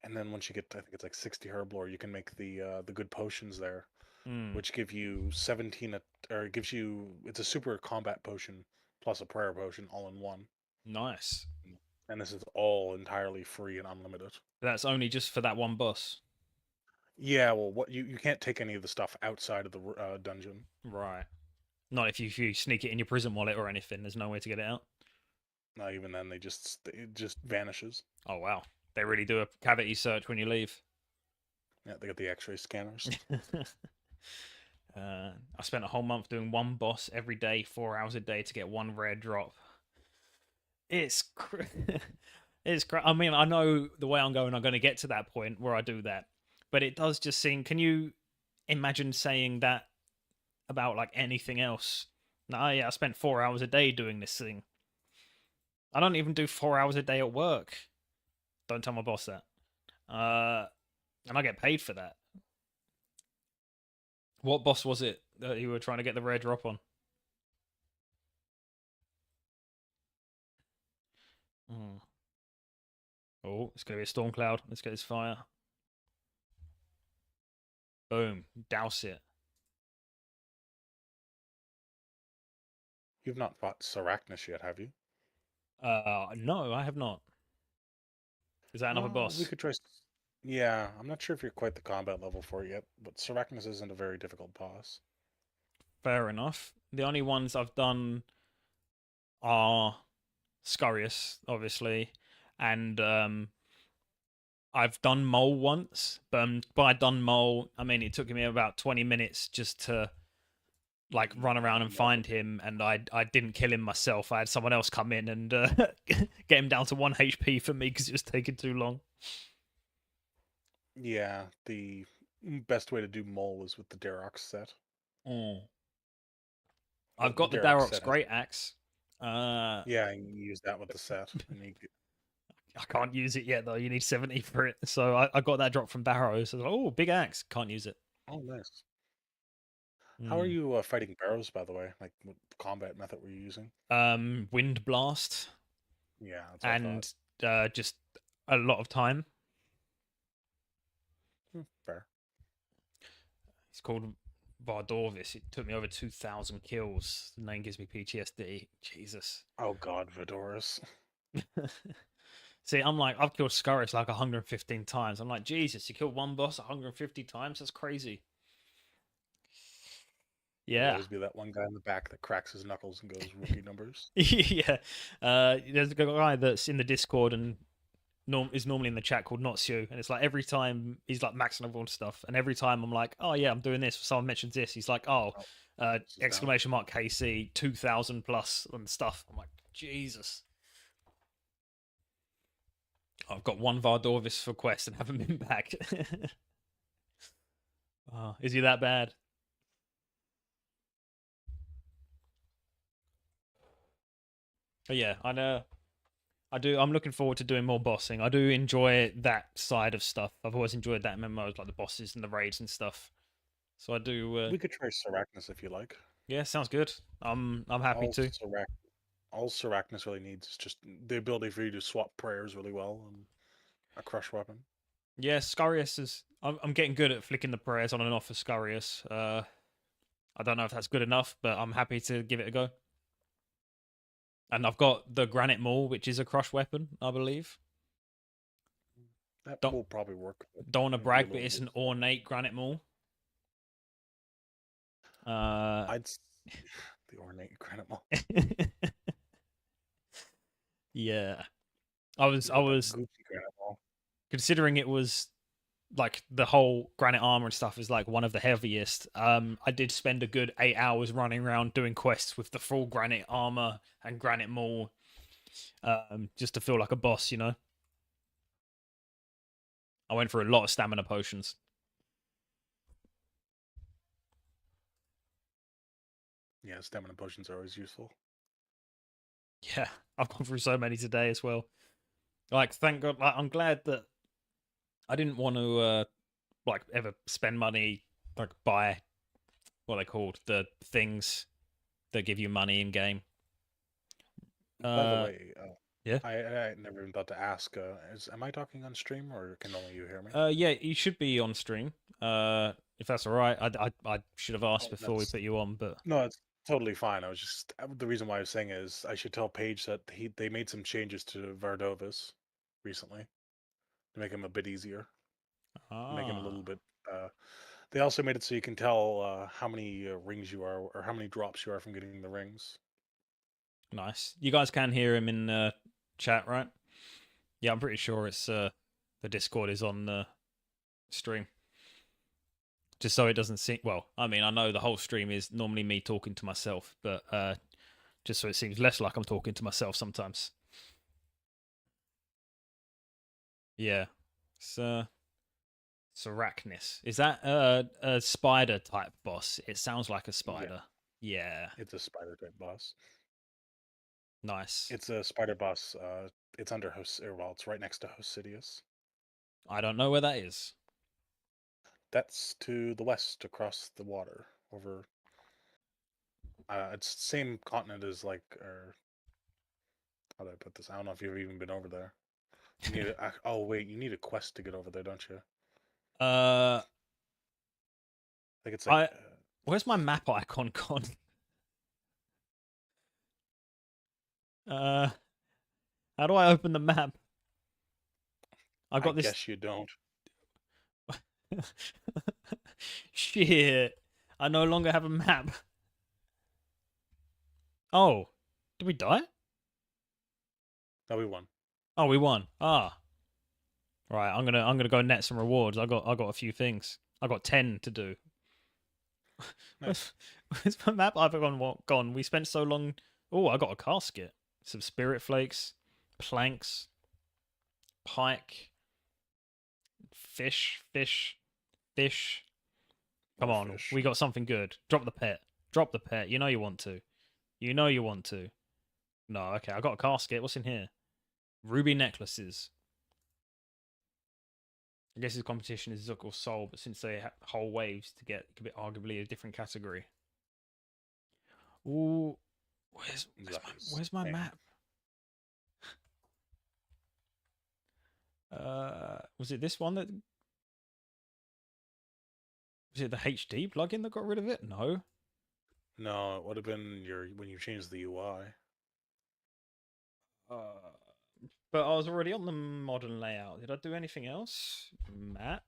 And then once you get, I think it's like 60 herblore, you can make the good potions there, Mm, which give you 17 or it gives you it's a super combat potion plus a prayer potion all in one. nice. And this is all entirely free and unlimited. That's only just for that one boss. Yeah, well, what you can't take any of the stuff outside of the dungeon. Right. Not if you sneak it in your prison wallet or anything. There's no way to get it out. Not even then, it just vanishes. Oh wow. They really do a cavity search when you leave. Yeah, they got the X-ray scanners. I spent a whole month doing one boss every day, 4 hours a day to get one rare drop. It's it's I mean, I know the way I'm going to get to that point where I do that, but it does just seem. Can you imagine saying that about like anything else? No, yeah, I spent 4 hours a day doing this thing. I don't even do 4 hours a day at work. Don't tell my boss that. And I get paid for that. What boss was it that you were trying to get the rare drop on? Oh, oh, it's gonna be a storm cloud. Let's get this fire. Boom, douse it. You've not fought Sarachnis yet, have you? No, I have not. Is that another We boss? could try. Yeah, I'm not sure if you're quite the combat level for it yet, but Sarachnis isn't a very difficult boss. Fair enough. The only ones I've done are Scurious, obviously, and I've done Mole once. But by done Mole, I mean it took me about 20 minutes just to like run around and find him, and I didn't kill him myself. I had someone else come in and get him down to 1 HP for me because it was taking too long. Yeah, the best way to do Mole is with the Darox set. Mm. The, I've the got the Darox Darok's set has. Great Axe. Yeah, you use that with the set, and I can't use it yet though. You need 70 for it. So I got that drop from Barrows. So I was like, oh, big axe. Can't use it. oh, nice. How are Mm. you fighting Barrows, by the way? Like, what combat method were you using? Wind blast Yeah, that's what I thought. and just a lot of time. Fair. It's called Vardorvis. It took me over 2,000 kills. The name gives me PTSD. Jesus. Oh God, Vidoris. See, I'm like, I've killed Scurris like 115 times. I'm like, Jesus, you killed one boss 150 times? That's crazy. There'll Yeah. always be that one guy in the back that cracks his knuckles and goes rookie numbers. Yeah. There's a guy that's in the Discord and is normally in the chat called Notsu, and it's like every time he's like maxing level and stuff, and every time I'm like, oh yeah, I'm doing this. Someone mentions this, he's like, oh, exclamation mark KC 2,000 plus and stuff. I'm like, Jesus. I've got one Vardorvis for quest and haven't been back. Oh, is he that bad? But yeah, I know. I do. I'm looking forward to doing more bossing. I do enjoy that side of stuff. I've always enjoyed that in MMOs, like the bosses and the raids and stuff. So I do. We could try Sarachnis if you like. Yeah, sounds good. I'm happy All to. Sarach all Sarachnis really needs is just the ability for you to swap prayers really well and a crush weapon. Yeah, Scurius is. I'm getting good at flicking the prayers on and off of Scurius. I don't know if that's good enough, but I'm happy to give it a go. And I've got the Granite Maul, which is a crush weapon, I believe. That Don't will probably work. don't want to It'd be a brag, but little it's an bit- ornate Granite Maul. The ornate granite maul. Yeah, I was Goofy granite maul. considering it was like the whole granite armor and stuff is like one of the heaviest. I did spend a good 8 hours running around doing quests with the full granite armor and Granite Maul, just to feel like a boss, you know. I went for a lot of stamina potions. Yeah, stamina potions are always useful. Yeah, I've gone through so many today as well. Like, thank God. Like, I'm glad that I didn't want to like ever spend money, like buy what are they called, the things that give you money in game. By the way, yeah. I never even thought to ask. Am I talking on stream or can only you hear me? Yeah, you should be on stream. If that's all right. I should have asked Oh, before we put you on, but No, it's totally fine. I was just the reason why I was saying is I should tell Paige that they made some changes to Vardovis recently to make him a bit easier, make him a little bit. They also made it so you can tell how many rings you are or how many drops you are from getting the rings. nice. You guys can hear him in chat, right? Yeah, I'm pretty sure it's the Discord is on the stream. Just so it doesn't seem well, I mean, I know the whole stream is normally me talking to myself, but just so it seems less like I'm talking to myself sometimes. Yeah. So Sarachnis. Is that a spider type boss? It sounds like a spider. Yeah. It's a spider type boss. Nice. It's a spider boss. It's under well, it's right next to Hosidius. I don't know where that is. That's to the west, across the water, over. It's the same continent as like, or how do I put this? I don't know if you've even been over there. You need oh wait, you need a quest to get over there, don't you? Uh, Like it's like. Where's my map icon gone? How do I open the map? I've got I this. guess you don't. Shit. I no longer have a map. Oh, did we die? No, we won. Oh, we won. Ah. Right, I'm gonna go net some rewards. I got a few things. I got 10 to do. Nice. Where's my map icon gone? We spent so long. Oh, I got a casket. Some spirit flakes, planks, pike, fish. Come More on, fish. we got something good. Drop the pet. Drop the pet. You know you want to. You know you want to. No, okay, I got a casket. What's in here? Ruby necklaces. I guess his competition is Zook or Soul, but since they whole waves to get, it could be arguably a different category. Ooh, where's my map? Was it this one that? Was it the HD plugin that got rid of it? No. No, it would have been when you changed the UI. But I was already on the modern layout. Did I do anything else? Map.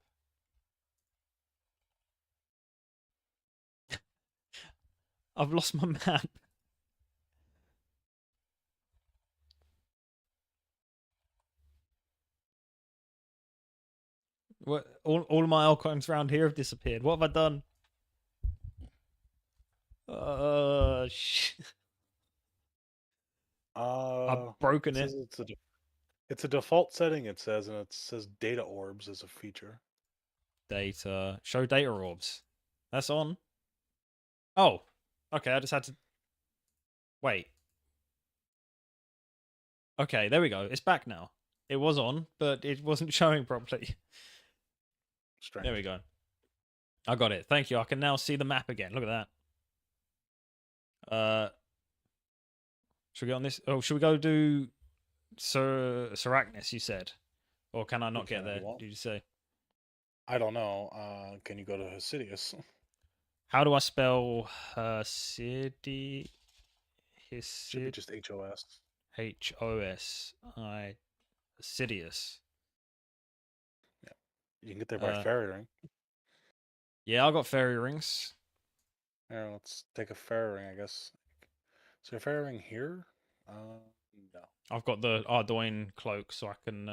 I've lost my map. What? All of my icons around here have disappeared. What have I done? Shit. I've broken it. It's a default setting, it says, and it says data orbs as a feature. Data. Show data orbs. That's on. Oh. Okay, I just had to... Wait. Okay, there we go. It's back now. It was on, but it wasn't showing properly. Strange. There we go. I got it. Thank you. I can now see the map again. Look at that. Should we get on this? Oh, should we go do Seracnis, you said? Or can I not get there? Did you say? I don't know. Can you go to Hesidius? How do I spell city? Should be just HOS. HOSI. Sidious. Yeah. You can get there by ferry ring. Yeah, I got ferry rings. Yeah, let's take a ferry ring, I guess. Is there a ferry ring here? No. I've got the Ardoin cloak, so I can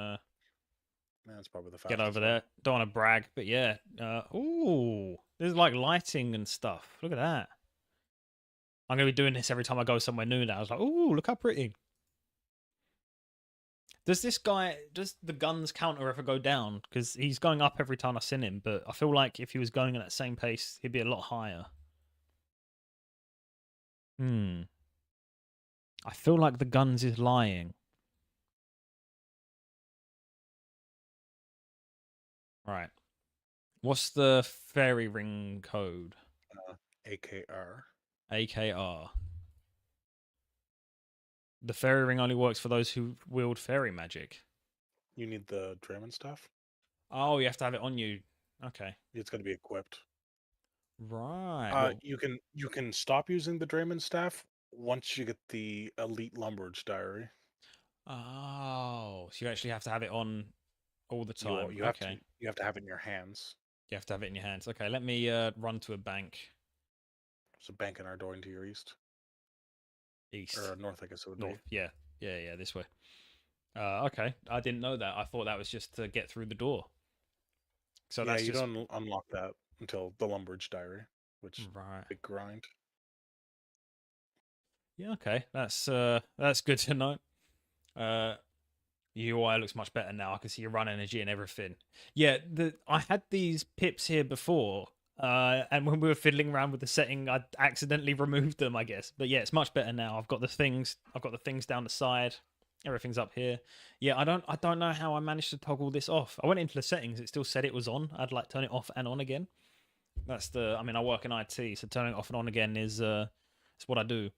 That's probably the fastest get over way. there. Don't want to brag, but yeah. Ooh, there's like lighting and stuff. Look at that. I'm gonna be doing this every time I go somewhere new now. I was like, ooh, look how pretty. Does the guns counter ever go down? Because he's going up every time I send him, but I feel like if he was going at that same pace, he'd be a lot higher. I feel like the guns is lying. Right. What's the fairy ring code? AKR. AKR. The fairy ring only works for those who wield fairy magic. You need the Draymond staff? Oh, you have to have it on you. Okay. It's going to be equipped. Right. You can stop using the Draymond staff once you get the Elite Lumbridge diary. Oh, so you actually have to have it on all the time. You have to have it in your hands. You have to have it in your hands. Okay, let me run to a bank. There's a bank in our door to your east. East. Or north, I guess it would North. be. Yeah, this way. Okay, I didn't know that. I thought that was just to get through the door. So yeah, that's you just... don't unlock that until the Lumbridge diary, which right. big grind. Yeah, okay, that's good to know. UI looks much better now. I can see your run energy and everything. Yeah, I had these pips here before, and when we were fiddling around with the setting, I accidentally removed them, I guess. But yeah, it's much better now. I've got the things down the side. Everything's up here. Yeah, I don't know how I managed to toggle this off. I went into the settings, it still said it was on. I'd like turn it off and on again. I mean, I work in IT, so turning it off and on again is it's what I do.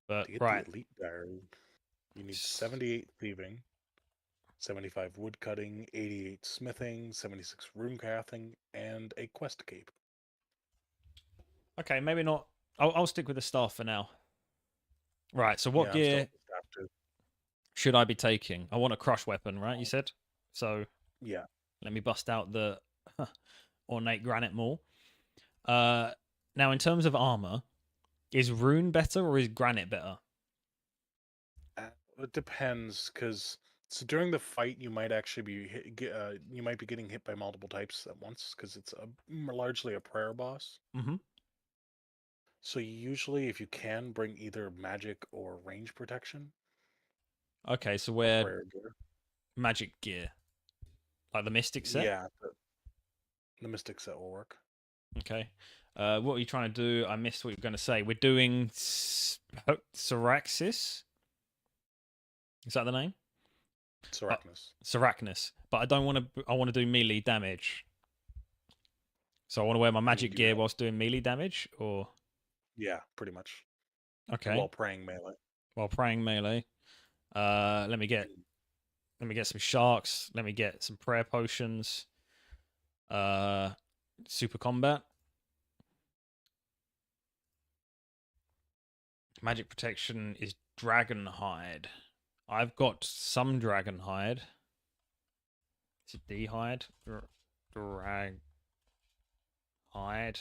But to get right. the Elite diary, you need 78 thieving, 75 wood cutting, 88 smithing, 76 rune crafting, and a quest cape. Okay, maybe not. I'll stick with the staff for now. Right, so what gear should I be taking? I want a crush weapon, right? You said? So yeah. Let me bust out the ornate granite maul. Now, in terms of armor, is rune better or is granite better? It depends, because during the fight you might actually be you might be getting hit by multiple types at once, because it's largely a prayer boss. Mm-hmm. So usually, if you can, bring either magic or range protection. Okay, so wear magic gear, like the mystic set. Yeah, the mystic set will work. Okay. What are you trying to do? I missed what you were going to say. We're doing Syraxis. Is that the name? Syraxis. But I don't want to. I want to do melee damage. So I want to wear my magic gear whilst doing melee damage, or... Yeah, pretty much. Okay. While praying melee. Let me get some sharks. Let me get some prayer potions. Super combat. Magic protection is dragon hide. I've got some dragon hide. Is it D hide? Drag hide.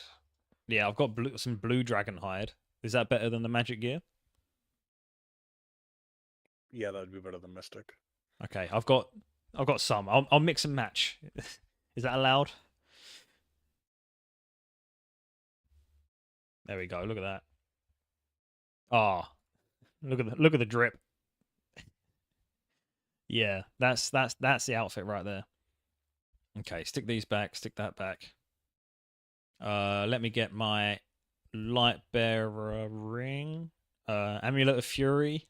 Yeah, I've got some blue dragon hide. Is that better than the magic gear? Yeah, that would be better than mystic. Okay, I've got some. I'll mix and match. Is that allowed? There we go. Look at that. Ah, oh, look at the drip. Yeah, that's the outfit right there. Okay, stick these back. Stick that back. Let me get my light bearer ring. Amulet of Fury.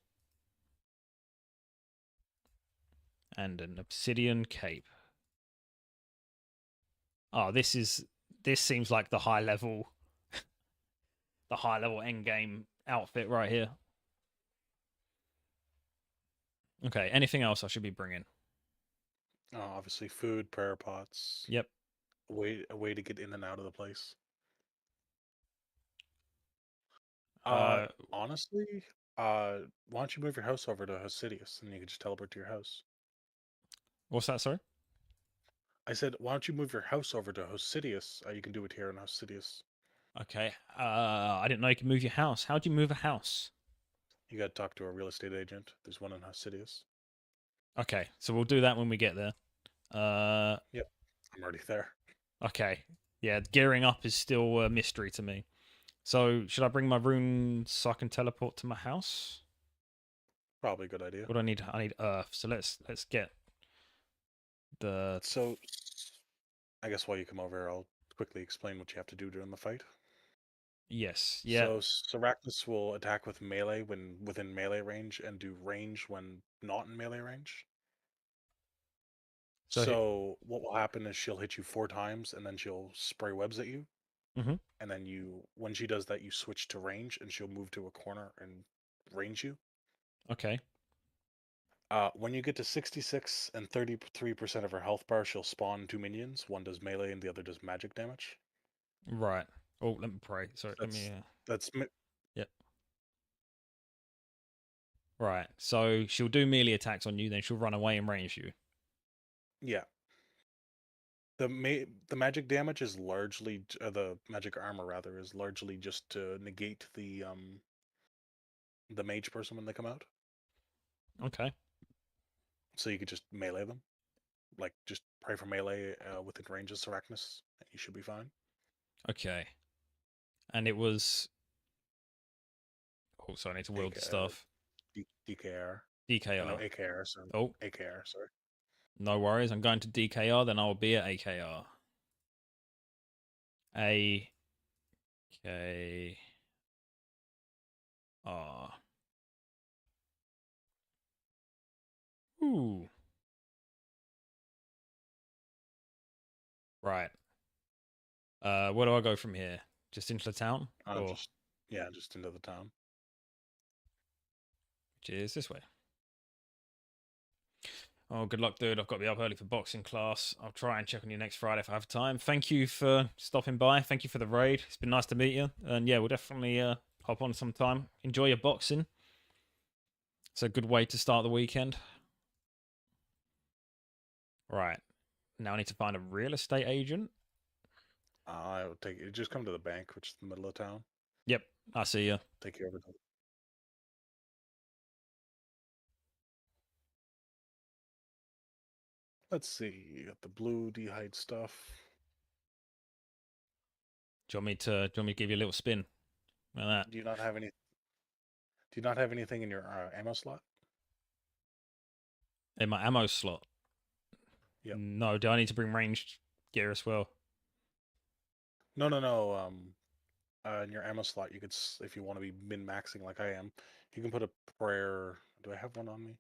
and an obsidian cape. Oh, this seems like the high level end game outfit right here. Okay, anything else I should be bringing? Obviously, food, prayer pots. Yep. A way to get in and out of the place. Uh, Honestly, why don't you move your house over to Hosidius and you can just teleport to your house? what's that, sorry? I said, why don't you move your house over to Hosidius? You can do it here in Hosidius. Okay. I didn't know you could move your house. How'd you move a house? You got to talk to a real estate agent. There's one in Hosidius. Okay, so we'll do that when we get there. Yep, I'm already there. Okay. Yeah, gearing up is still a mystery to me. So, should I bring my runes so I can teleport to my house? Probably a good idea. What do I need? I need earth. So let's get the. So, I guess while you come over, I'll quickly explain what you have to do during the fight. Yes. Yeah. So Sarachnis will attack with melee when within melee range and do range when not in melee range. So what will happen is she'll hit you 4 times and then she'll spray webs at you. Mhm. And then when she does that, you switch to range and she'll move to a corner and range you. Okay. When you get to 66 and 33% of her health bar, she'll spawn 2 minions. One does melee and the other does magic damage. Right. Oh, let me pray. Sorry. Let me. That's Yep. Right. So she'll do melee attacks on you, then she'll run away and range you. yeah. The magic damage is largely the magic armor rather is largely just to negate the mage person when they come out. Okay. So you could just melee them, like just pray for melee within range of Sarachnis, and you should be fine. Okay. And it was. Oh, sorry, I need to wield the stuff. DKR. DKR. No, AKR. Sorry. Oh. AKR. Sorry. No worries. I'm going to DKR, then I'll be at AKR. AKR. Ooh. Right. Where do I go from here? Just into the town? Just into the town. Which is this way. Oh, good luck, dude. I've got to be up early for boxing class. I'll try and check on you next Friday if I have time. Thank you for stopping by. Thank you for the raid. It's been nice to meet you. And yeah, we'll definitely hop on sometime. Enjoy your boxing. It's a good way to start the weekend. Right. Now I need to find a real estate agent. I would take it. Just come to the bank, which is the middle of town. Yep, I see you. Take you over to. Let's see. You got the blue dehyde stuff. Do you want me to give you a little spin? Like that. Do you not have any? Do you not have anything in your ammo slot? In my ammo slot? Yep. No, do I need to bring ranged gear as well? No. In your ammo slot, you could, if you want to be min-maxing like I am, you can put a prayer. Do I have one on me?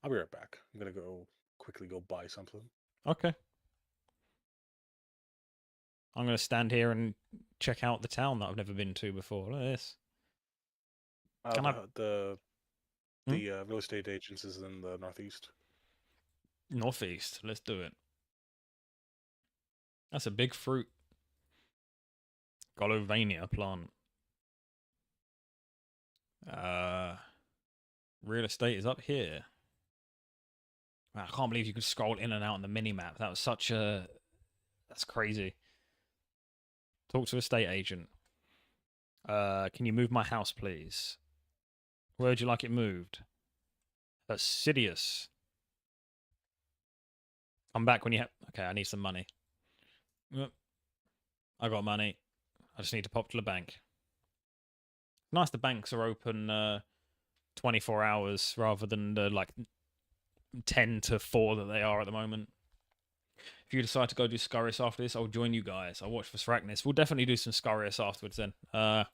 I'll be right back. I'm gonna quickly go buy something. Okay. I'm gonna stand here and check out the town that I've never been to before. Look at this. The real estate agents is in the northeast. Northeast. Let's do it. That's a big fruit. Golovania plant. Real estate is up here. Man, I can't believe you could scroll in and out on the mini map. That was that's crazy. Talk to a estate agent. Can you move my house, please? Where would you like it moved? Sidious. Come back when you have. Okay, I need some money. I got money. I just need to pop to the bank. Nice, the banks are open 24 hours rather than the like 10 to 4 that they are at the moment. If you decide to go do Scarius after this, I'll join you guys. I'll watch for Sarachnis. We'll definitely do some Scarius afterwards then. I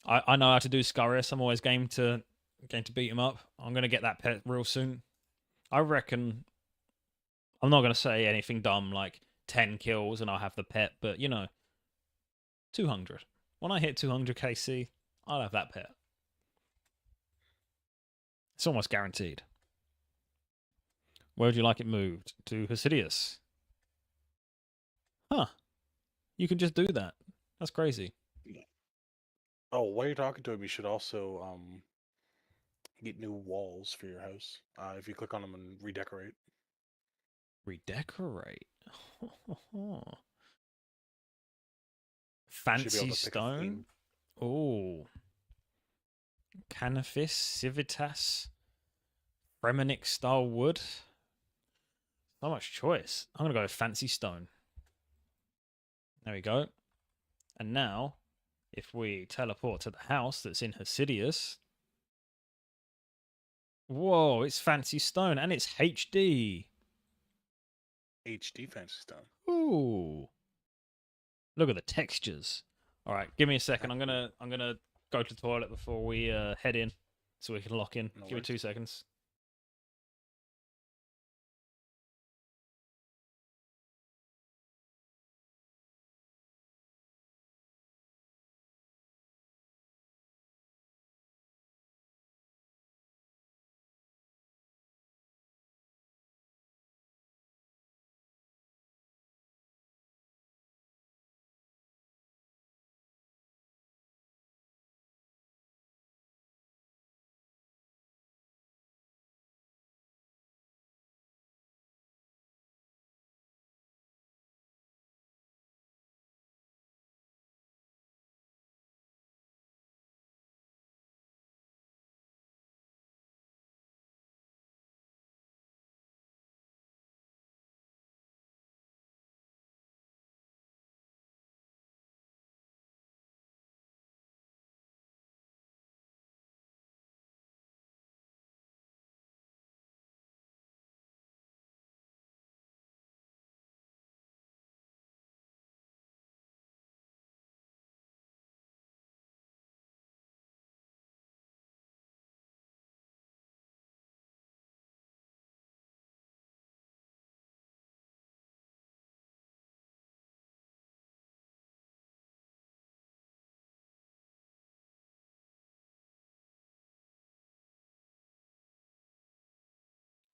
know how to do Scarius. I'm always game to Going to beat him up. I'm going to get that pet real soon. I reckon. I'm not going to say anything dumb like 10 kills and I'll have the pet, but 200. When I hit 200 KC, I'll have that pet. It's almost guaranteed. Where would you like it moved? To Hasidius. Huh. You can just do that. That's crazy. Oh, while you're talking to him, you should also get new walls for your house. If you click on them and redecorate. Redecorate. You should be able Fancy to pick a stone. theme. Oh. Canifis, Civitas, Fremenic style wood. So much choice. I'm going to go with fancy stone. There we go. And now, if we teleport to the house that's in Hasidius. Whoa, it's fancy stone and it's HD. HD fancy stone. Ooh. Look at the textures. All right, give me a second. I'm gonna go to the toilet before we head in, so we can lock in. No Give me worries. 2 seconds.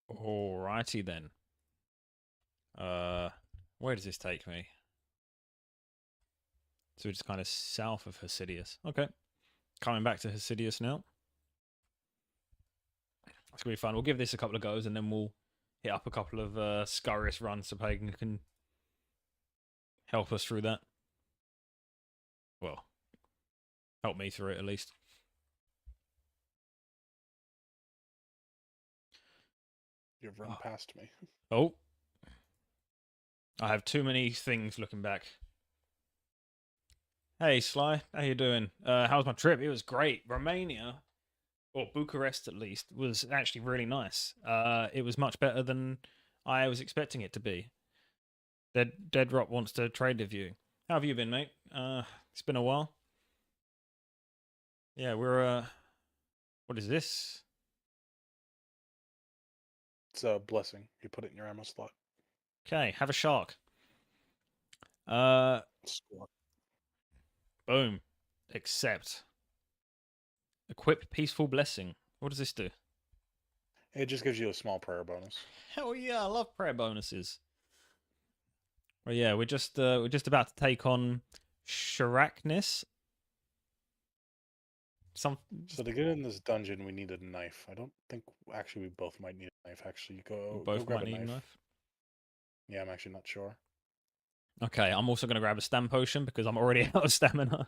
Alrighty then. Where does this take me? So it's kind of south of Hasidius. Okay. Coming back to Hasidius now. It's gonna be fun. We'll give this a couple of goes and then we'll hit up a couple of scurrious runs so Pagan can help us through that. Well, help me through it at least. You've run past me. Oh. I have too many things looking back. Hey Sly, how you doing? How was my trip? It was great. Romania, or Bucharest at least, was actually really nice. It was much better than I was expecting it to be. Dead Rock wants to trade with you. How have you been, mate? It's been a while. Yeah, we're what is this? It's a blessing. You put it in your ammo slot. Okay, have a shark. Score. Boom. Accept. Equip peaceful blessing. What does this do? It just gives you a small prayer bonus. Hell yeah, I love prayer bonuses. Well, yeah, we're just about to take on Shiraknis. So to get in this dungeon, we need a knife. I don't think actually we both might need a knife. Actually, go grab a knife. Yeah, I'm actually not sure. Okay, I'm also going to grab a stam potion because I'm already out of stamina.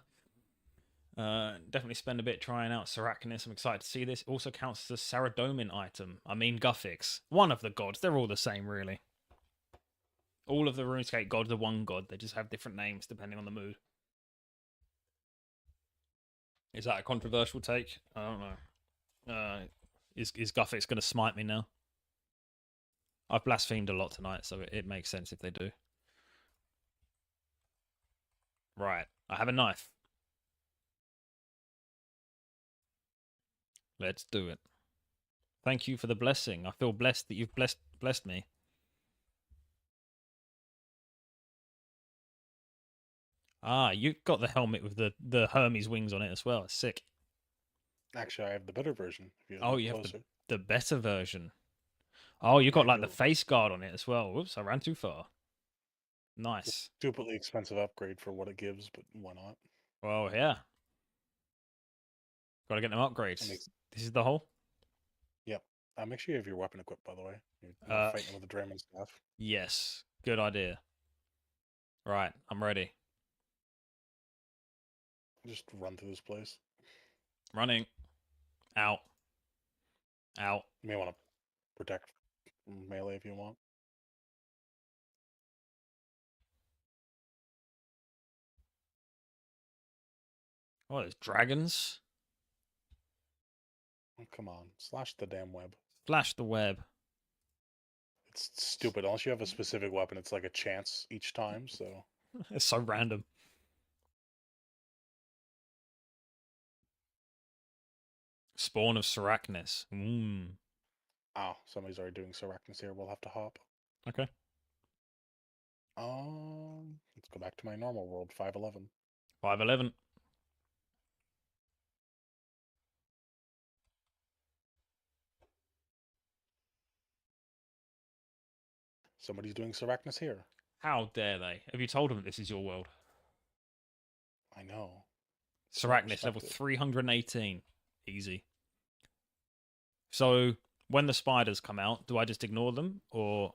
Definitely spend a bit trying out Sarachnis. I'm excited to see this. It also counts as a Saradomin item. I mean, Guffix. One of the gods. They're all the same, really. All of the RuneScape gods are one god. They just have different names depending on the mood. Is that a controversial take? I don't know. Is Guffix going to smite me now? I've blasphemed a lot tonight, so it makes sense if they do. Right. I have a knife. Let's do it. Thank you for the blessing. I feel blessed that you've blessed me. Ah, you've got the helmet with the Hermes wings on it as well. It's sick. Actually, I have the better version. If you Oh, look you have closer. the better version. Oh, you got Yeah, like the face guard on it as well. Whoops, I ran too far. Nice. Stupidly expensive upgrade for what it gives, but why not? Well, yeah. Gotta get them upgrades. Makes, This is the hole? yep. Make sure you have your weapon equipped, by the way. You're not Uh, fighting with a Draymond staff. yes. Good idea. Right, I'm ready. Just run through this place. Running. Out. Out. You may want to protect melee if you want. Oh, there's dragons. Oh, come on, slash the damn web. Flash the web. It's stupid. Unless you have a specific weapon, it's like a chance each time, so... It's so random. Spawn of Sarachnis. Oh, somebody's already doing Sarachnis here. We'll have to hop. Okay. Let's go back to my normal world, 511. 511. Somebody's doing Sarachnis here. How dare they? Have you told them this is your world? I know. Sarachnis, level 318. Easy. So, when the spiders come out, do I just ignore them, or...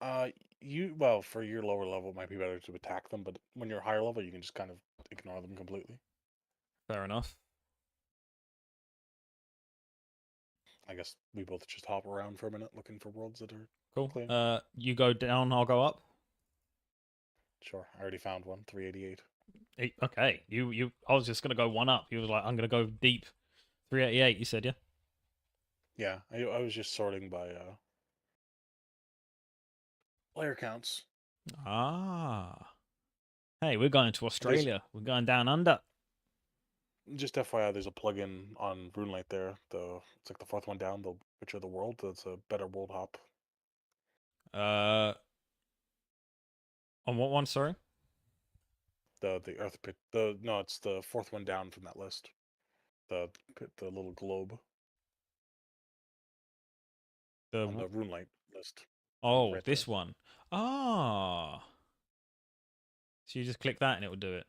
Well, for your lower level, it might be better to attack them, but when you're higher level, you can just kind of ignore them completely. Fair enough. I guess we both just hop around for a minute looking for worlds that are Cool. clear. You go down, I'll go up. Sure, I already found one, 388. Okay, I was just gonna go one up. You was like, I'm gonna go deep. 388. You said, yeah. Yeah, I was just sorting by player counts. Ah. Hey, we're going to Australia. We're going down under. Just FYI, there's a plugin on RuneLite there. It's like the fourth one down. The picture of the world. That's a better world hop. On what one? Sorry. The Earth pit. No, it's the fourth one down from that list. The little globe. On the RuneLite list. Oh, right this there. one. Ah. So you just click that and it will do it.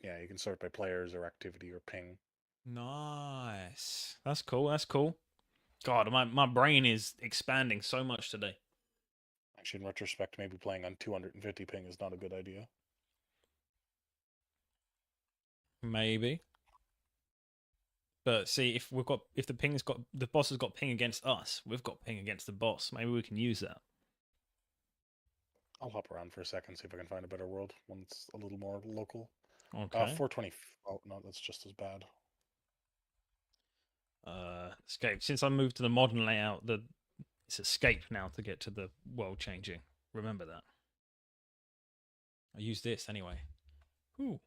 Yeah, you can sort by players or activity or ping. Nice. That's cool. That's cool. God, my brain is expanding so much today. Actually, in retrospect, maybe playing on 250 ping is not a good idea. Maybe. But see, if the boss has got ping against us, we've got ping against the boss. Maybe we can use that. I'll hop around for a second, see if I can find a better world, one that's a little more local. Okay. 420. Oh no, that's just as bad. Escape. Since I moved to the modern layout, it's escape now to get to the world changing. Remember that. I use this anyway. Ooh.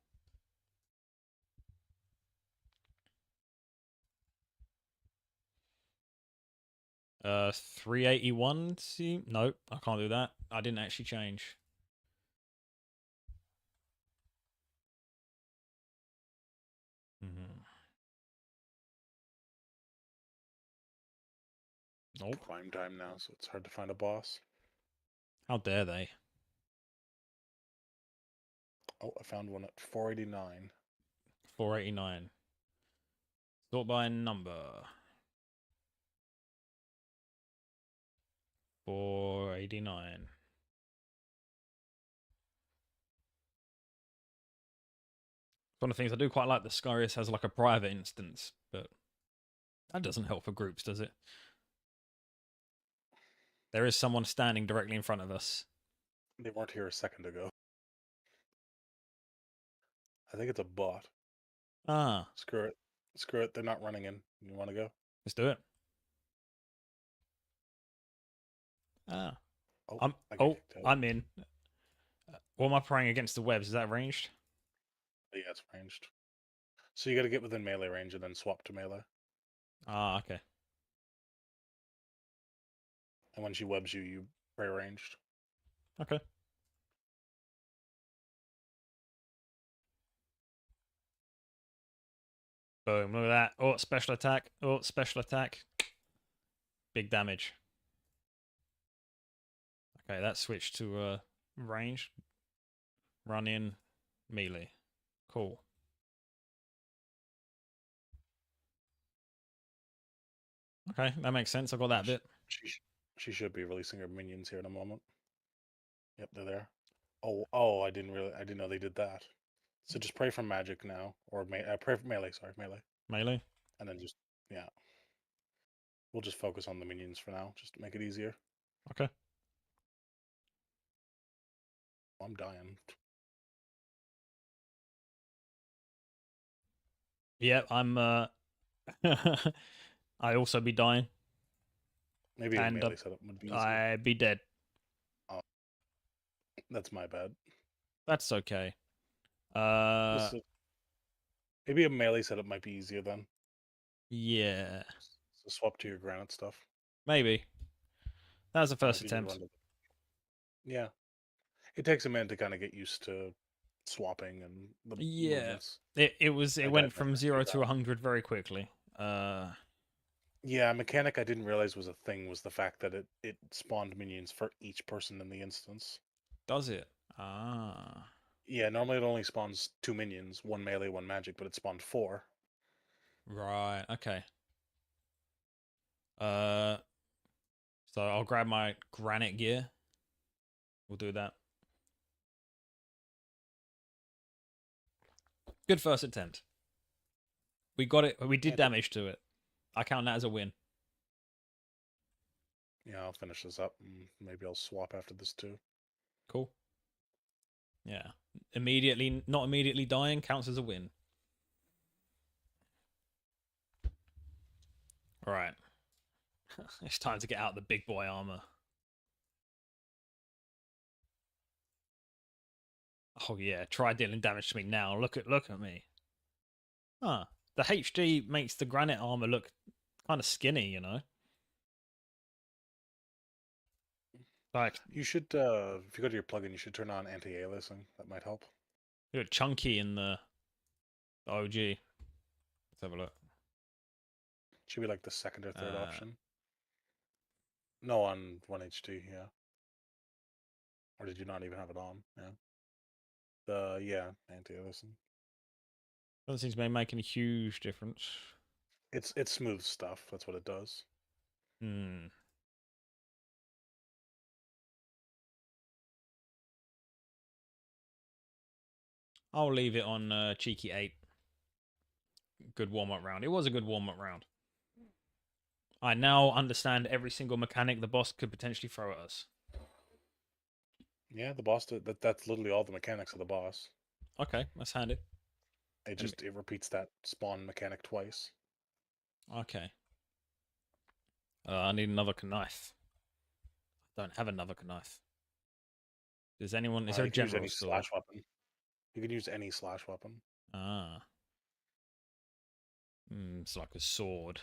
Uh, 381. See, nope, I can't do that. I didn't actually change. Nope. Prime time now, so it's hard to find a boss. How dare they? Oh, I found one at 489. 489. Sort by number. 489. One of the things I do quite like that Skyris has like a private instance, but that doesn't help for groups, does it? There is someone standing directly in front of us. They weren't here a second ago. I think it's a bot. Ah. Screw it. Screw it. They're not running in. You want to go? Let's do it. Ah. I'm in. What am I praying against the webs? Is that ranged? Yeah, it's ranged. So you got to get within melee range and then swap to melee. Ah, okay. And when she webs you, you pre-ranged. Okay. Boom, look at that. Oh, special attack. Oh, special attack. Big damage. Okay, that switched to range. Run in, melee. Cool. Okay, that makes sense. I got that bit. She should be releasing her minions here in a moment. Yep, they're there. Oh, I didn't know they did that. So just pray for magic now, or pray for melee. Sorry, melee. Melee. And then yeah, we'll just focus on the minions for now, just to make it easier. Okay. I'm dying. Yeah, I'm. I also be dying. Maybe a And melee setup would be easier. I be dead. Oh, that's my bad. That's okay. Maybe a melee setup might be easier then. Yeah. So swap to your granite stuff. Maybe. That was the first attempt. Yeah. It takes a minute to kind of get used to swapping and the movements. It went from 0 to 100 very quickly. Yeah, a mechanic I didn't realize was a thing was the fact that it spawned minions for each person in the instance. Does it? Ah. Yeah, normally it only spawns 2 minions, 1 melee, 1 magic, but it spawned 4. Right, okay. So I'll grab my granite gear. We'll do that. Good first attempt. We got it. We did damage to it. I count that as a win. Yeah, I'll finish this up. And maybe I'll swap after this too. Cool. Yeah. Not immediately dying counts as a win. All right. It's time to get out the big boy armor. Oh yeah, try dealing damage to me now. Look at me. Huh. The HD makes the granite armor look kind of skinny, you know. Like you should if you go to your plugin, you should turn on anti-aliasing. That might help. You're chunky in the OG. Let's have a look. Should be like the second or third option. No, on 1HD, yeah. Or did you not even have it on? Yeah. Anti-aliasing. Doesn't seem to be making a huge difference. It's smooth stuff. That's what it does. Hmm. I'll leave it on cheeky 8. Good warm-up round. It was a good warm-up round. I now understand every single mechanic the boss could potentially throw at us. Yeah, the boss that's literally all the mechanics of the boss. Okay, that's handy. It repeats that spawn mechanic twice. Okay. I need another knife. I don't have another knife. Does anyone? Is there a general store? Slash weapon. You can use any slash weapon. Ah. It's like a sword.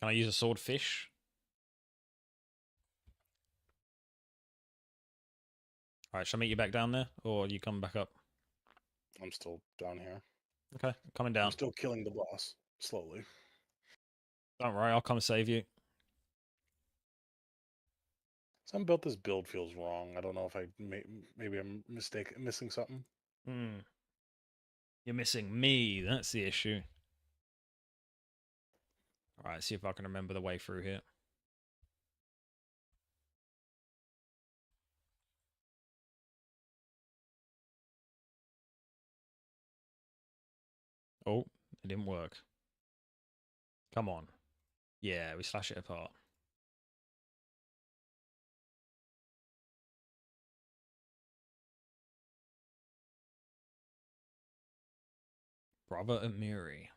Can I use a swordfish? Alright, shall I meet you back down there? Or you come back up? I'm still down here. Okay, coming down. I'm still killing the boss. Slowly. Don't worry, I'll come save you. Something about this build feels wrong. I don't know if maybe I'm missing something. You're missing me. That's the issue. Alright, see if I can remember the way through here. Oh, it didn't work. Come on. Yeah, we slash it apart. Brother and Miri.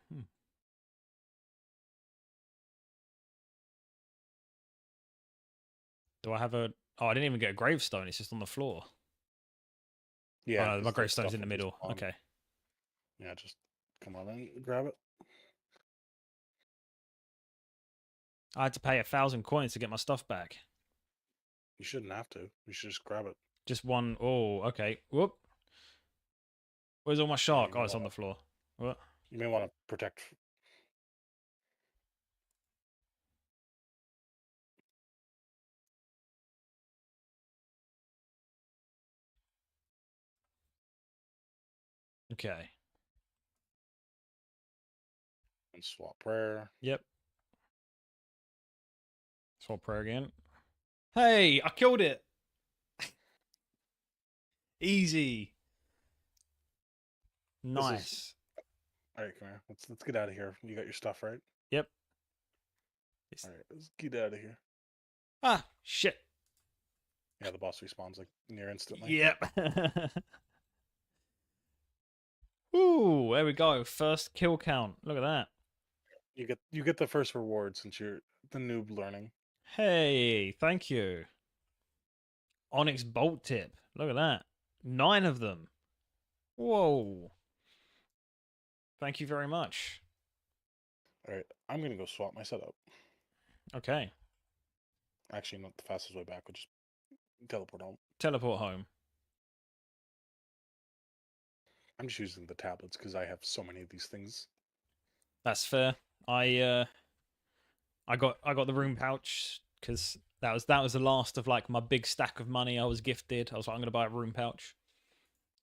Do I have a... Oh, I didn't even get a gravestone. It's just on the floor. Yeah. Oh, no, my gravestone's in the middle. Okay. Yeah, just come on and grab it. I had to pay 1,000 coins to get my stuff back. You shouldn't have to. You should just grab it. Just one. Oh, okay. Whoop. Where's all my Yeah, shark? Oh, it's on the floor. What? You may want to protect. Okay. And swap prayer. Yep. Swap prayer again. Hey, I killed it. Easy. Nice. All right, come here. Let's get out of here. You got your stuff, right? Yep. All right, let's get out of here. Ah, shit. Yeah, the boss respawns like near instantly. Yep. Ooh, there we go. First kill count. Look at that. You get the first reward since you're the noob learning. Hey, thank you. Onyx bolt tip. Look at that. 9 of them. Whoa. Thank you very much. All right, I'm gonna go swap my setup. Okay. Actually, not the fastest way back. We'll just teleport home. Teleport home. I'm just using the tablets because I have so many of these things. That's fair. I got the room pouch because that was the last of like my big stack of money I was gifted. I was like, I'm gonna buy a room pouch.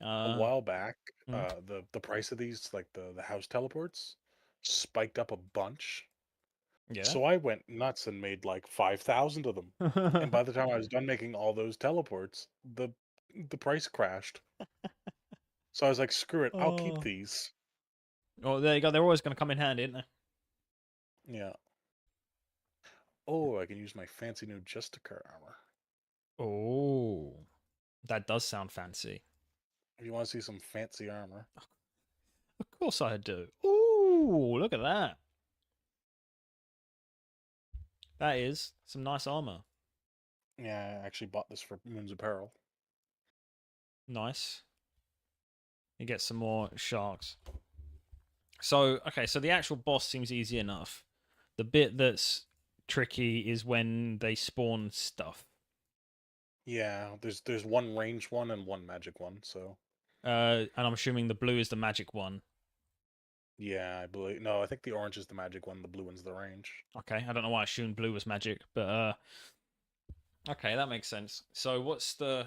A while back, mm. the price of these, like the house teleports, spiked up a bunch. Yeah. So I went nuts and made like 5,000 of them. And by the time I was done making all those teleports, the price crashed. So I was like, screw it, I'll keep Oh. these. Oh, there you go. They're always going to come in handy, aren't they? Yeah. Oh, I can use my fancy new Justicar armor. Oh, that does sound fancy. If you want to see some fancy armor. Of course I do. Ooh, look at that. That is some nice armor. Yeah, I actually bought this for Moon's Apparel. Nice. You get some more sharks. So, okay, so the actual boss seems easy enough. The bit that's tricky is when they spawn stuff. Yeah, there's one range one and one magic one, so. And I'm assuming the blue is the magic one. Yeah, I believe. No, I think the orange is the magic one, the blue one's the range. Okay, I don't know why I assumed blue was magic, but okay, that makes sense. So what's the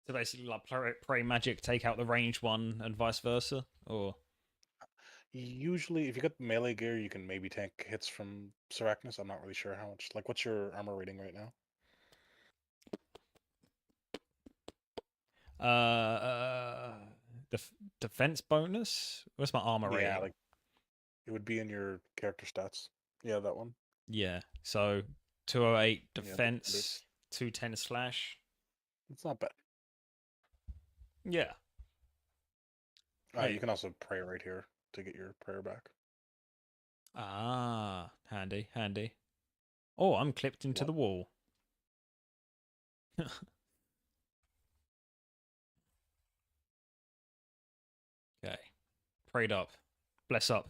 so basically like pray magic take out the range one and vice versa, or Usually, if you got melee gear, you can maybe tank hits from Sarachnis. I'm not really sure how much. Like, what's your armor rating right now? defense bonus? What's my armor rating? Yeah, like it would be in your character stats. Yeah, that one. Yeah, so 208 Yeah, defense, 210 slash. it's not bad. Yeah. Hey. You can also pray right here to get your prayer back. Ah, handy, handy. Oh, I'm clipped into the wall. Okay. Prayed up. Bless up.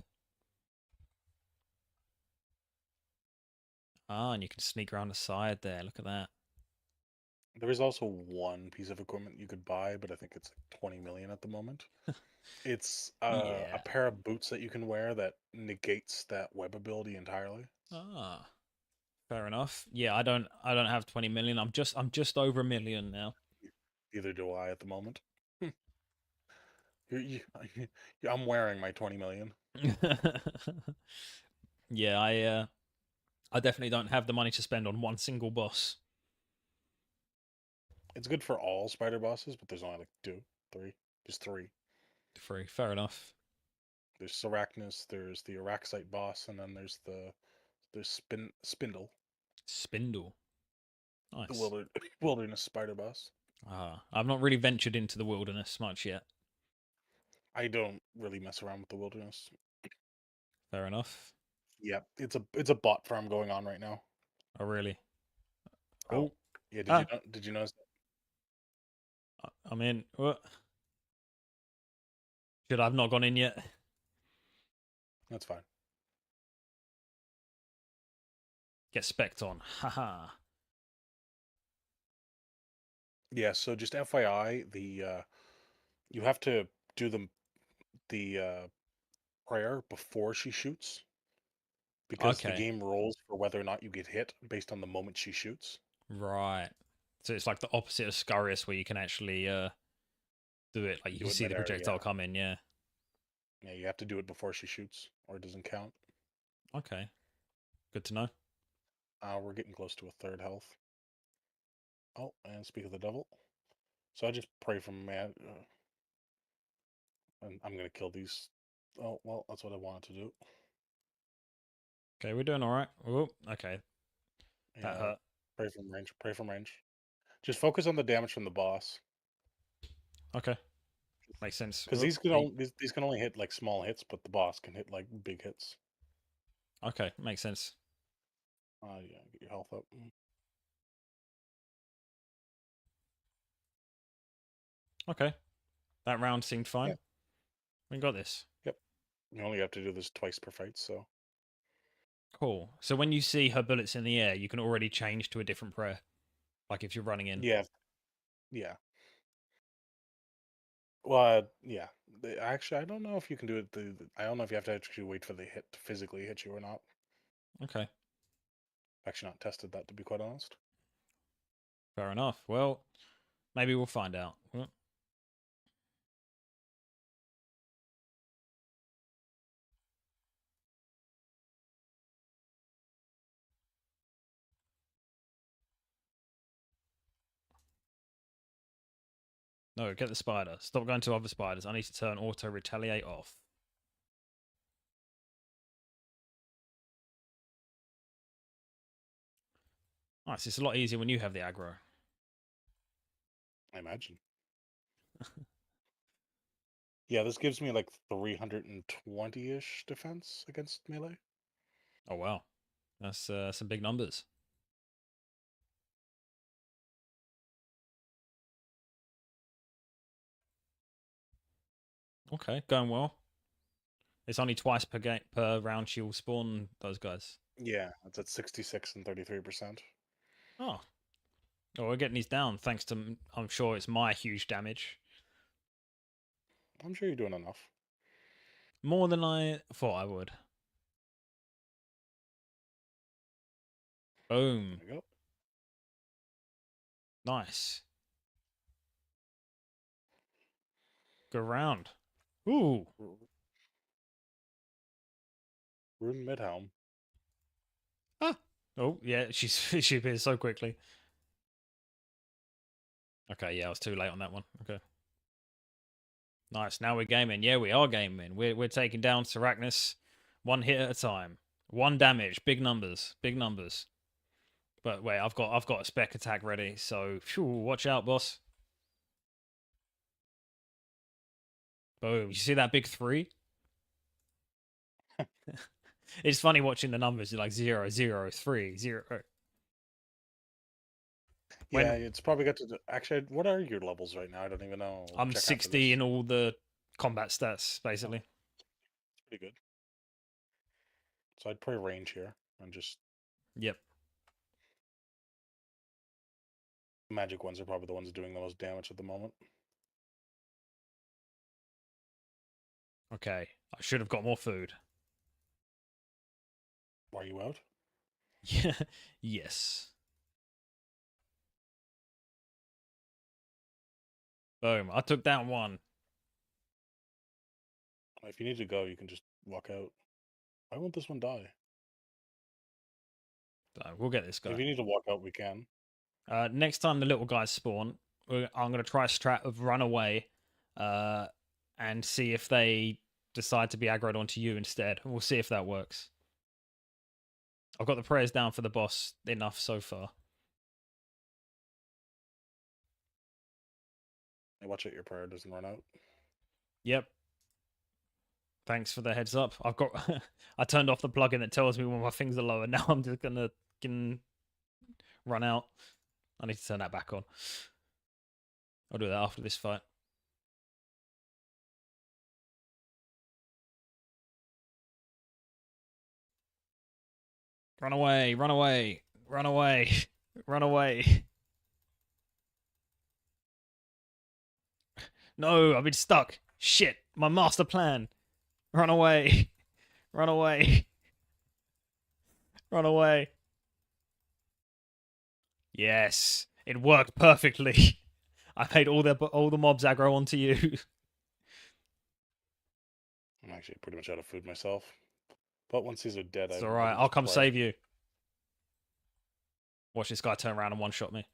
Ah, and you can sneak around the side there. Look at that. There is also one piece of equipment you could buy, but I think it's like 20 million at the moment. It's Yeah. a pair of boots that you can wear that negates that web ability entirely. Ah. Fair enough. Yeah, I don't have 20 million. I'm just over 1 million now. Neither do I at the moment. I'm wearing my 20 million. Yeah, I definitely don't have the money to spend on one single boss. It's good for all spider bosses, but there's only like 2, 3. Just 3. 3. Fair enough. There's Sarachnis, there's the Araxite boss, and then there's Spindle. Spindle. Nice. The wilderness spider boss. Ah, I've not really ventured into the wilderness much yet. I don't really mess around with the wilderness. Fair enough. Yeah, it's a bot farm going on right now. Oh, really? Oh, yeah. Did you notice? I'm in. What? Should I've not gone in yet? That's fine. Get specced on. Haha. Yeah. So just FYI, the you have to do the prayer before she shoots because the Okay. game rolls for whether or not you get hit based on the moment she shoots. Right. So it's like the opposite of Scurrius, where you can actually do it. Like you Do can it see the midair. projectile Yeah. come in. Yeah. Yeah. You have to do it before she shoots, or it doesn't count. Okay. Good to know. We're getting close to a third health. Oh, and speak of the devil. So I just pray from man. And I'm gonna kill these. Oh well, that's what I wanted to do. Okay, we're doing all right. Oh, okay. That Yeah, hurt. pray from range. Pray from range. Just focus on the damage from the boss, Okay. Makes sense. because Oh, these can yeah. only these can only hit like small hits, but the boss can hit like big hits. Okay, makes sense. Yeah, get your health up. Okay. That round seemed fine. Yeah. We got this. Yep. You only have to do this twice per fight, so Cool. So when you see her bullets in the air, you can already change to a different prayer. Like if you're running in. yeah, yeah. Well, yeah. Actually, I don't know if you can do it. I don't know if you have to actually wait for the hit to physically hit you or not. Okay. Actually, not tested that to be quite honest. Fair enough. Well, maybe we'll find out. No, get the spider. Stop going to other spiders. I need to turn auto retaliate off. Nice. It's a lot easier when you have the aggro. I imagine. Yeah, this gives me like 320-ish defense against melee. Oh wow, that's some big numbers. Okay, going well. It's only twice per game per round she'll spawn those guys. Yeah, it's at 66 and 33%. Oh, oh, we're getting these down thanks to I'm sure it's my huge damage. I'm sure you're doing enough. More than I thought I would. Boom. There we go. Nice. Good round. Ooh. Rune Midhelm. Ah. Oh yeah, she appears so quickly. Okay, yeah, I was too late on that one. Okay. Nice. Now we're gaming. Yeah, we are gaming. We're taking down Sarachnis one hit at a time. One damage. Big numbers. Big numbers. But wait, I've got a spec attack ready, so phew, watch out, boss. Boom. You see that big 3? It's funny watching the numbers. You're like 0, 0, 3, 0. Yeah, When it's probably got to. Actually, what are your levels right now? I don't even know. I'm Check after 60 this. in all the combat stats, basically. It's pretty good. So I'd play range here and just. Yep. Magic ones are probably the ones doing the most damage at the moment. Okay. I should have got more food. Are you out? Yeah. Yes. Boom. I took down one. If you need to go, you can just walk out. Why won't this one die? So we'll get this guy. If you need to walk out, we can. Next time the little guys spawn, I'm going to try a strat of run away and see if they decide to be aggroed onto you instead. We'll see if that works. I've got the prayers down for the boss enough so far. Hey, watch out, your prayer doesn't run out. Yep. Thanks for the heads up. I've got. I turned off the plugin that tells me when my things are low, and now I'm just gonna run out. I need to turn that back on. I'll do that after this fight. Run away, run away, run away, run away. No, I've been stuck. Shit, my master plan. Run away, run away, run away. Yes, it worked perfectly. I made all the mobs aggro onto you. I'm actually pretty much out of food myself. But once these are dead, It's I alright, can I'll just come pray. save you. Watch this guy turn around and one-shot me.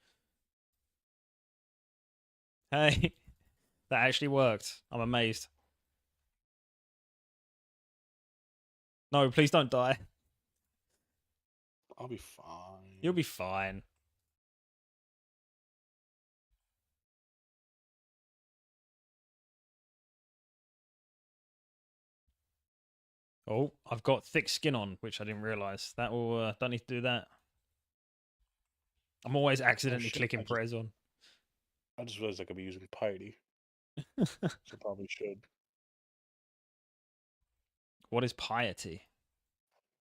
Hey, that actually worked. I'm amazed. No, please don't die. I'll be fine. You'll be fine. Oh, I've got thick skin on, which I didn't realize. That will don't need to do that. I'm always accidentally shit, clicking prez on. I just realized I could be using piety. So probably should. What is piety?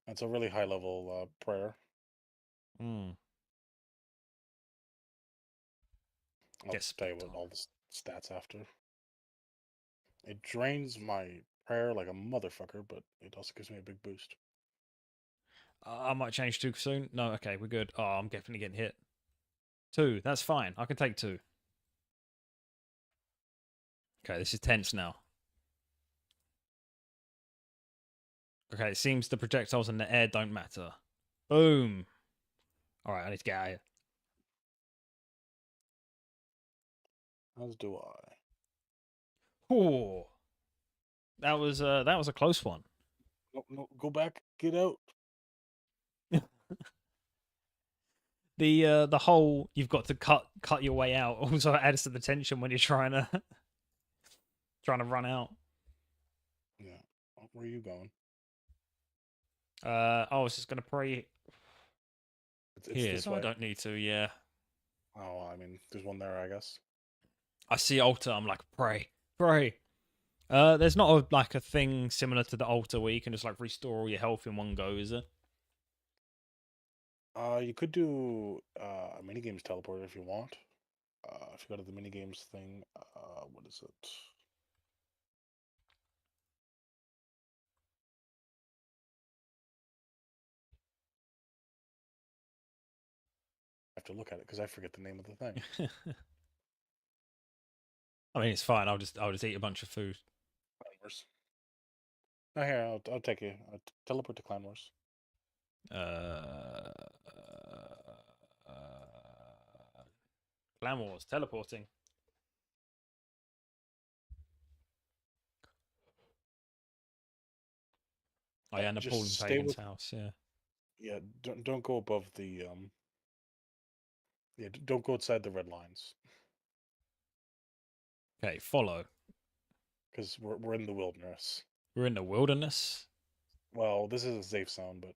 That's a really high level prayer. Hmm. I'll Guess tell you what all the stats after. It drains my prayer like a motherfucker, but it also gives me a big boost. I might change too soon. No, okay, we're good. Oh, I'm definitely getting hit. 2, that's fine. I can take 2. Okay, this is tense now. Okay, it seems the projectiles in the air don't matter. Boom. Alright, I need to get out of here. As do I. Oh. That was a close one. No, go back. Get out. The whole you've got to cut your way out also adds to the tension when you're trying to run out. Yeah. Where are you going? I was just gonna pray It's here. this No, I way. don't need to. Yeah. Oh, I mean, there's one there, I guess. I see altar. I'm like pray. There's not like a thing similar to the altar where you can just like restore all your health in one go, is there? You could do a minigames teleporter if you want. If you go to the minigames thing, what is it? I have to look at it because I forget the name of the thing. I mean, it's fine. I'll just eat a bunch of food. Clan Wars. Oh, here, I'll take you. Teleport to Clan Wars. Clan Wars teleporting. Oh yeah, Napoleon Just stay Pagan's with. house. Yeah. Yeah, don't go above the Yeah, don't go outside the red lines Okay, follow. because we're in the wilderness. We're in the wilderness. Well, this is a safe zone, but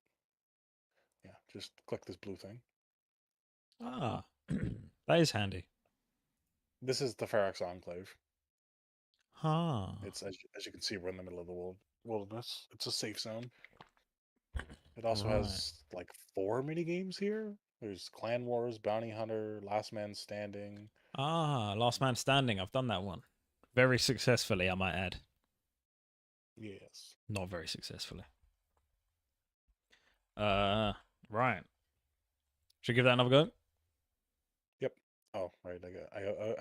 yeah, just click this blue thing. Ah, that is handy. This is the Ferox Enclave. Ah. It's as you can see, we're in the middle of the wilderness. It's a safe zone. It also has like 4 mini games here. There's Clan Wars, Bounty Hunter, Last Man Standing. Ah, Last Man Standing. I've done that one. Very successfully, I might add. Yes. Not very successfully. Right. Should we give that another go? Yep. Oh, right.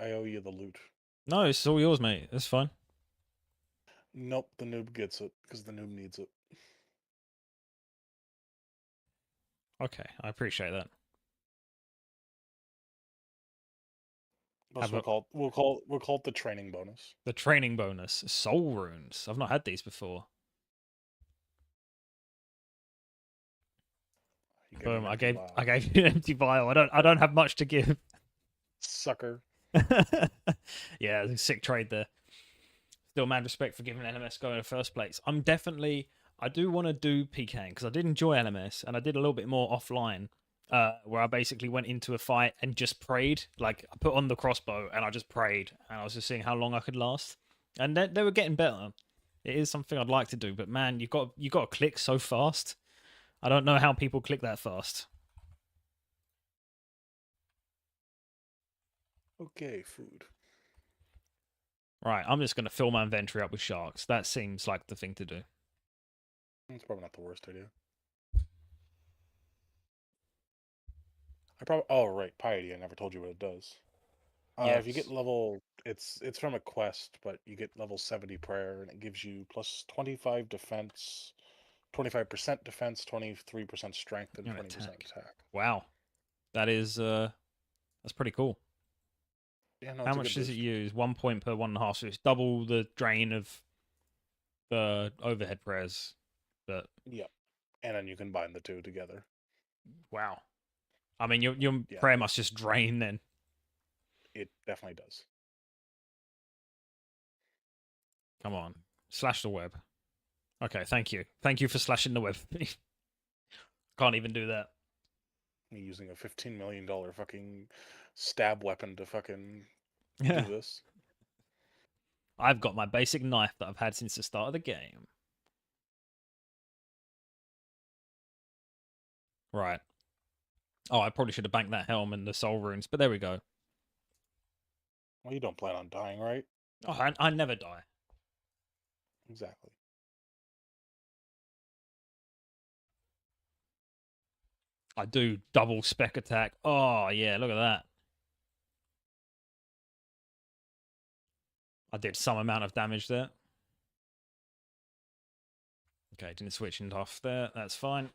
I owe you the loot. No, it's all yours, mate. That's fine. Nope, the noob gets it because the noob needs it. Okay, I appreciate that. Plus, we'll call it the training bonus. The training bonus, soul runes. I've not had these before. Boom! I gave you an empty vial. I don't have much to give. Sucker. Yeah, sick trade there. Still, mad respect for giving LMS go in the first place. I do want to do PKing because I did enjoy LMS and I did a little bit more offline, where I basically went into a fight and just prayed. Like I put on the crossbow and I just prayed, and I was just seeing how long I could last. And they were getting better. It is something I'd like to do, but man, you got to click so fast. I don't know how people click that fast. Okay, food. Right, I'm just going to fill my inventory up with sharks. That seems like the thing to do. It's probably not the worst idea. I probably. Oh right, piety. I never told you what it does. If you get Yes. level, it's from a quest, but you get level 70 prayer, and it gives you plus 25 defense, 25% defense, 23% strength, and And 20% attack. attack. Wow. That is, that's pretty cool. Yeah, no, How it's a much good does it boost. use? 1 point per 1.5. So it's double the drain of the overhead prayers. But Yep. And then you combine the two together. wow. I mean, your Yeah, prayer must just drain then. it definitely does. Come on. Slash the web. Okay, thank you. Thank you for slashing the web. Can't even do that. Me using a $15 million fucking stab weapon to fucking Yeah. do this. I've got my basic knife that I've had since the start of the game. Right. Oh, I probably should have banked that helm and the soul runes, but there we go. Well, you don't plan on dying, right? Oh, I never die. Exactly. I do double spec attack. Oh, yeah, look at that. I did some amount of damage there. Okay, didn't switch it off there. That's fine.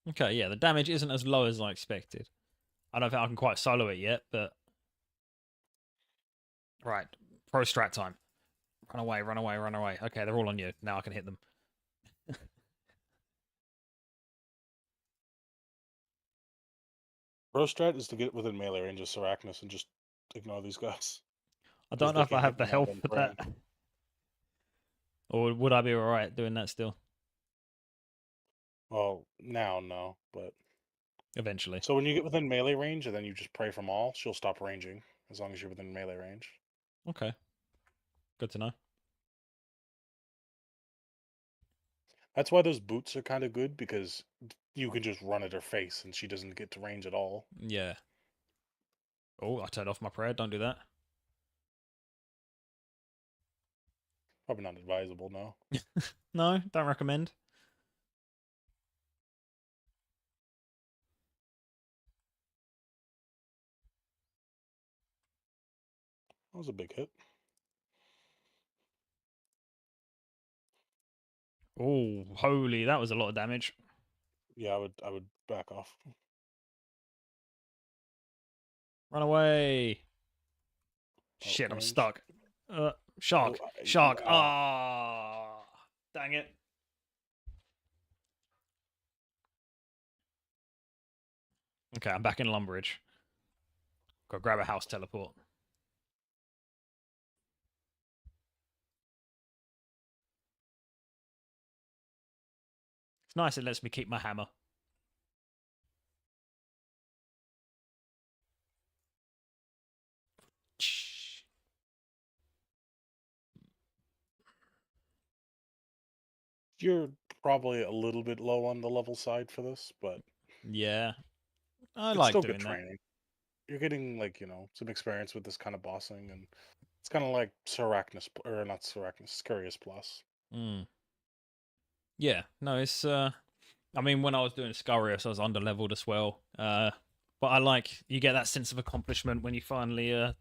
Okay, yeah, the damage isn't as low as I expected. I don't think I can quite solo it yet, but... Right, pro strat time. Run away, run away, run away. Okay, they're all on you. Now I can hit them. Pro strat is to get within melee range of Sarachnis and just ignore these guys. I Because don't know they if can I have hit the you now health then for praying. that. Or would I be alright doing that still? Well, now, no, but... Eventually. So when you get within melee range and then you just pray from all, she'll stop ranging, as long as you're within melee range. Okay. Good to know. That's why those boots are kind of good, because you can just run at her face and she doesn't get to range at all. Yeah. Oh, I turned off my prayer. Don't do that. Probably not advisable, no. No, don't recommend. That was a big hit. Oh, holy, that was a lot of damage. Yeah, I would back off. Run away. Oh, Shit, I'm range. stuck. Shark. Oh, Shark. Ah. Dang it. Okay, I'm back in Lumbridge. Go grab a house teleport. It's nice it lets me keep my hammer. You're probably a little bit low on the level side for this, but Yeah. I it's like still good doing that. training. You're getting, like, some experience with this kind of bossing, and it's kind of like Sarachnis, or not Sarachnis, Scurious Plus. Mm. Yeah, no, it's I mean, when I was doing Scurious, I was under leveled as well. But I like you get that sense of accomplishment when you finally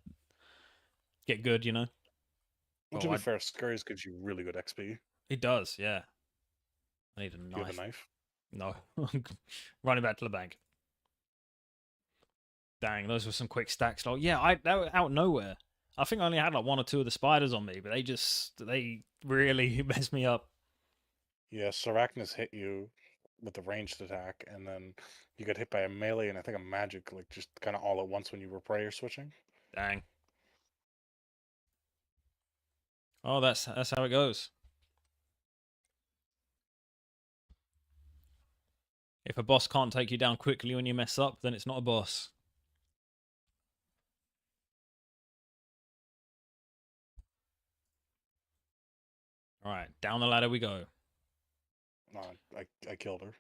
get good, you know. Well, to be fair, Scurious gives you really good XP. It does, yeah. I need a Do you have a knife. knife? No, running back to the bank. Dang, those were some quick stacks. Like, yeah, they were out of nowhere. I think I only had like 1 or 2 of the spiders on me, but they really messed me up. Yeah, Sarachnis hit you with the ranged attack, and then you got hit by a melee and I think a magic, like, just kind of all at once when you were prayer switching. Dang. Oh, that's how it goes. If a boss can't take you down quickly when you mess up, then it's not a boss. All right, down the ladder we go. I killed her.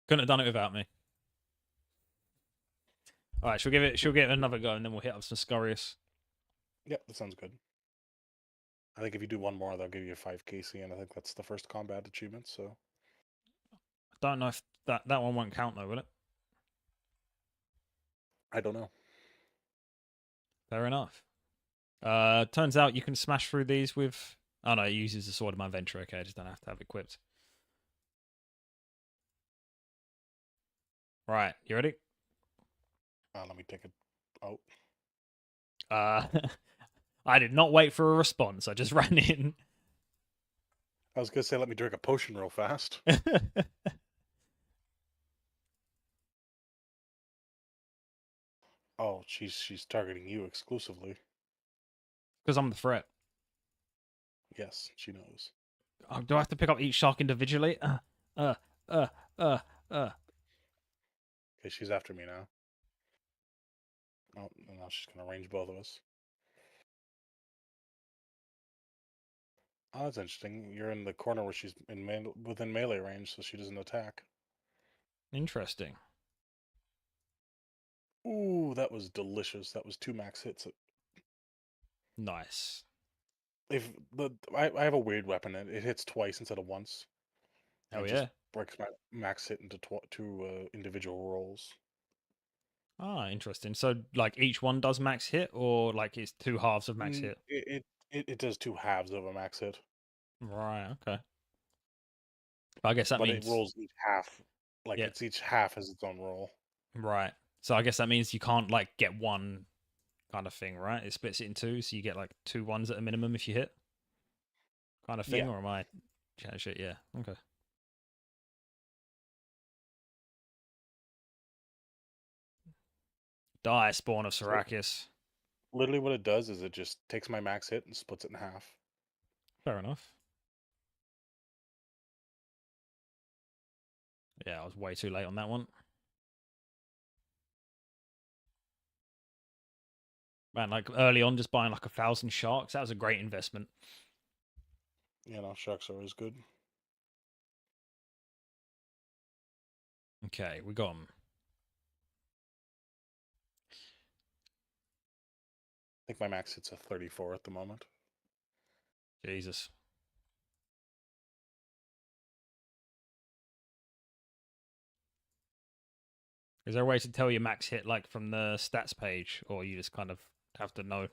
Couldn't have done it without me. All right, she'll give it another go, and then we'll hit up some Scorious. Yep, that sounds good. I think if you do one more, they'll give you a 5 KC, and I think that's the first combat achievement. So I don't know if that one won't count though, will it? I don't know. Fair enough. Turns out you can smash through these with. Oh no, it uses the sword of my venture. Okay, I just don't have to have it equipped. Right, you ready? Let me take it. Oh, I did not wait for a response. I just ran in. I was gonna say let me drink a potion real fast. Oh, she's targeting you exclusively. Because I'm the threat. Yes, she knows. Oh, do I have to pick up each shark individually? Uh. Okay, she's after me now. Oh, now she's gonna range both of us. Oh, that's interesting. You're in the corner where she's within melee range, so she doesn't attack. Interesting. Ooh, that was delicious. That was 2 max hits. Nice. If I have a weird weapon, it hits twice instead of once. Oh It yeah. just breaks my max hit into two individual rolls. Ah, interesting. So like each one does max hit, or like it's two halves of max hit? It does 2 halves of a max hit, Right. Okay. I guess that but it means rolls each half. Like yeah. it's each half has its own roll. Right. So I guess that means you can't like get one kind of thing, right? It splits it in two, so you get like 2 ones at a minimum if you hit, kind of thing. Yeah. Or am I chatting shit? Yeah. Okay. Die, spawn of So Syracuse. literally, what it does is it just takes my max hit and splits it in half. Fair enough. Yeah, I was way too late on that one. Man, like early on, just buying like 1,000 sharks, that was a great investment. You know, sharks are always good. Okay, we got 'em. I think my max hit's a 34 at the moment. Jesus. Is there a way to tell your max hit like from the stats page, or you just kind of have to know?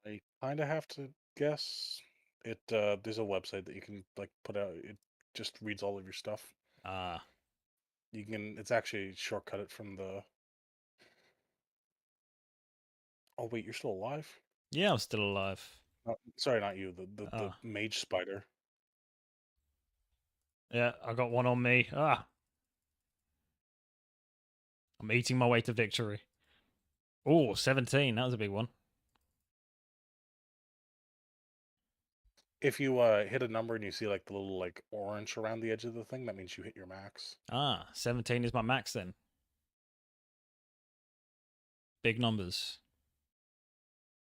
I kind of have to guess. There's a website that you can like put out. It just reads all of your stuff. Ah, You can. It's actually shortcut it from the. Oh wait, you're still alive? yeah, I'm still alive. Sorry, not you. The Ah, mage spider. yeah, I got one on me. Ah, I'm eating my way to victory. Oh, 17. That was a big one. If you hit a number and you see like the little like orange around the edge of the thing, that means you hit your max. Ah, 17 is my max then. Big numbers.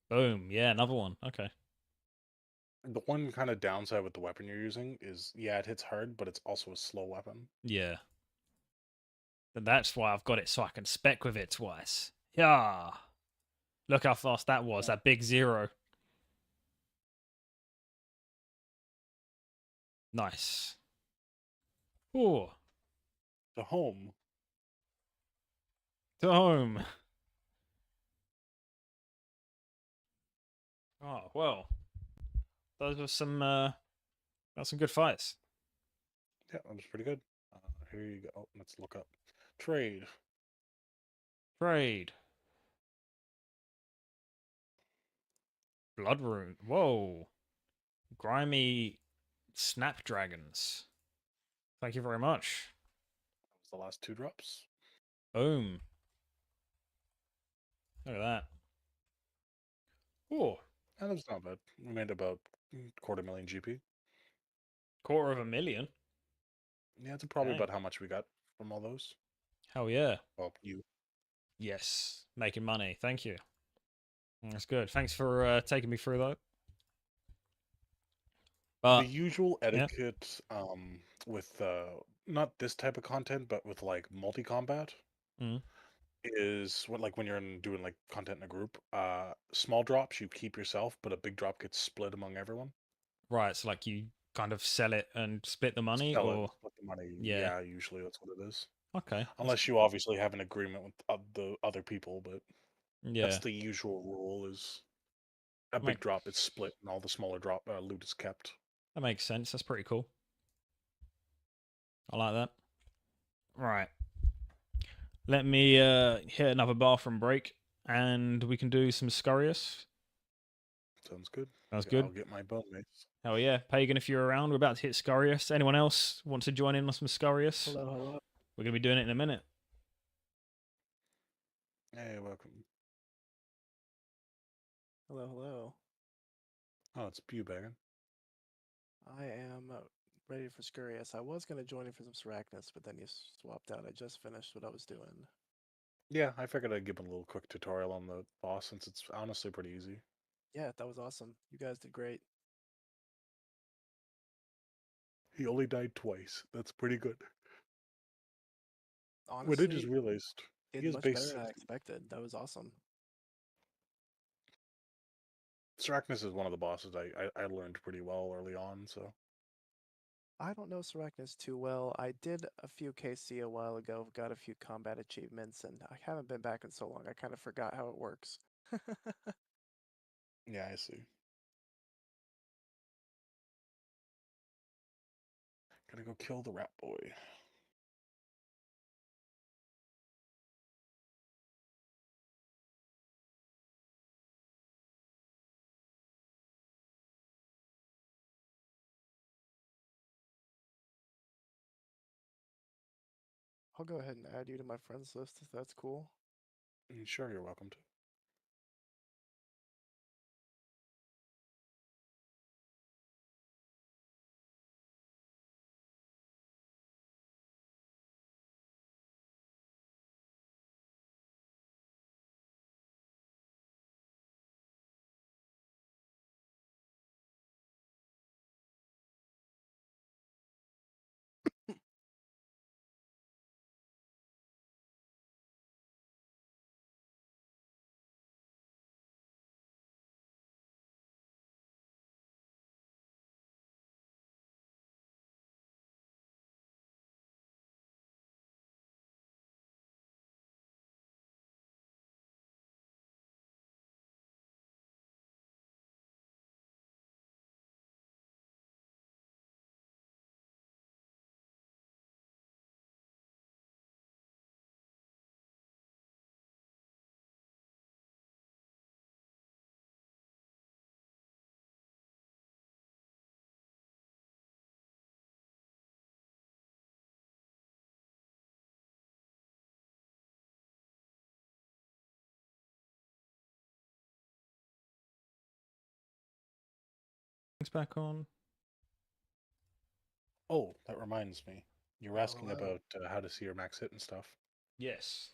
Boom. Yeah, another one. Okay. The one kind of downside with the weapon you're using is, yeah, it hits hard, but it's also a slow weapon. Yeah. And that's why I've got it so I can spec with it twice. Yeah. Look how fast that was. That big 0. Nice. Ooh. To home. To home. Oh, well. Those were some good fights. Yeah, that was pretty good. Here you go. Oh, let's look up trade. Trade. Blood rune. Whoa. Grimy snapdragons. Thank you very much. That was the last 2 drops. Boom. Look at that. Oh, And that's not bad. We made about 250,000 GP. 250,000. Yeah, that's probably Dang. about how much we got from all those. Hell yeah. Well, you. Yes. Making money. Thank you. That's good. Thanks for taking me through that. The But usual yeah. etiquette with not this type of content, but with like multi-combat Mm. is when you're doing like content in a group. Small drops you keep yourself, but a big drop gets split among everyone. Right, so like you kind of sell it and split the money, Sell it, or split the money. yeah. Yeah, usually that's what it is. Okay. Unless you obviously have an agreement with the other people, but that's Yeah. the usual rule: is a Make, big drop is split and all the smaller drop loot is kept. that makes sense. That's pretty cool. I like that. Right. Let me hit another bathroom break, and we can do some Scurious. Sounds good. Sounds good. I'll get my bone mates. Hell yeah. Pagan, if you're around, we're about to hit Scurious. Anyone else want to join in on some Scurious? Hello, hello. We're going to be doing it in a minute. Hey, welcome. Hello, hello. Oh, it's Bewbagon. I am ready for Scurious. I was going to join in for some Sarachnis, but then you swapped out. I just finished what I was doing. Yeah, I figured I'd give a little quick tutorial on the boss since it's honestly pretty easy. Yeah, that was awesome. You guys did great. He only died twice. That's pretty good. What I just Honestly, realized, he did has much better base than I 60. expected. That was awesome. Sarachnis is one of the bosses I learned pretty well early on, so. I don't know Sarachnis too well. I did a few KC a while ago, got a few combat achievements, and I haven't been back in so long. I kind of forgot how it works. Yeah, I see. Gotta go kill the rat boy. I'll go ahead and add you to my friends list if that's cool. Sure, you're welcome to. Things back on. Oh, that reminds me. You were Hello, asking hello. about how to see your max hit and stuff. Yes.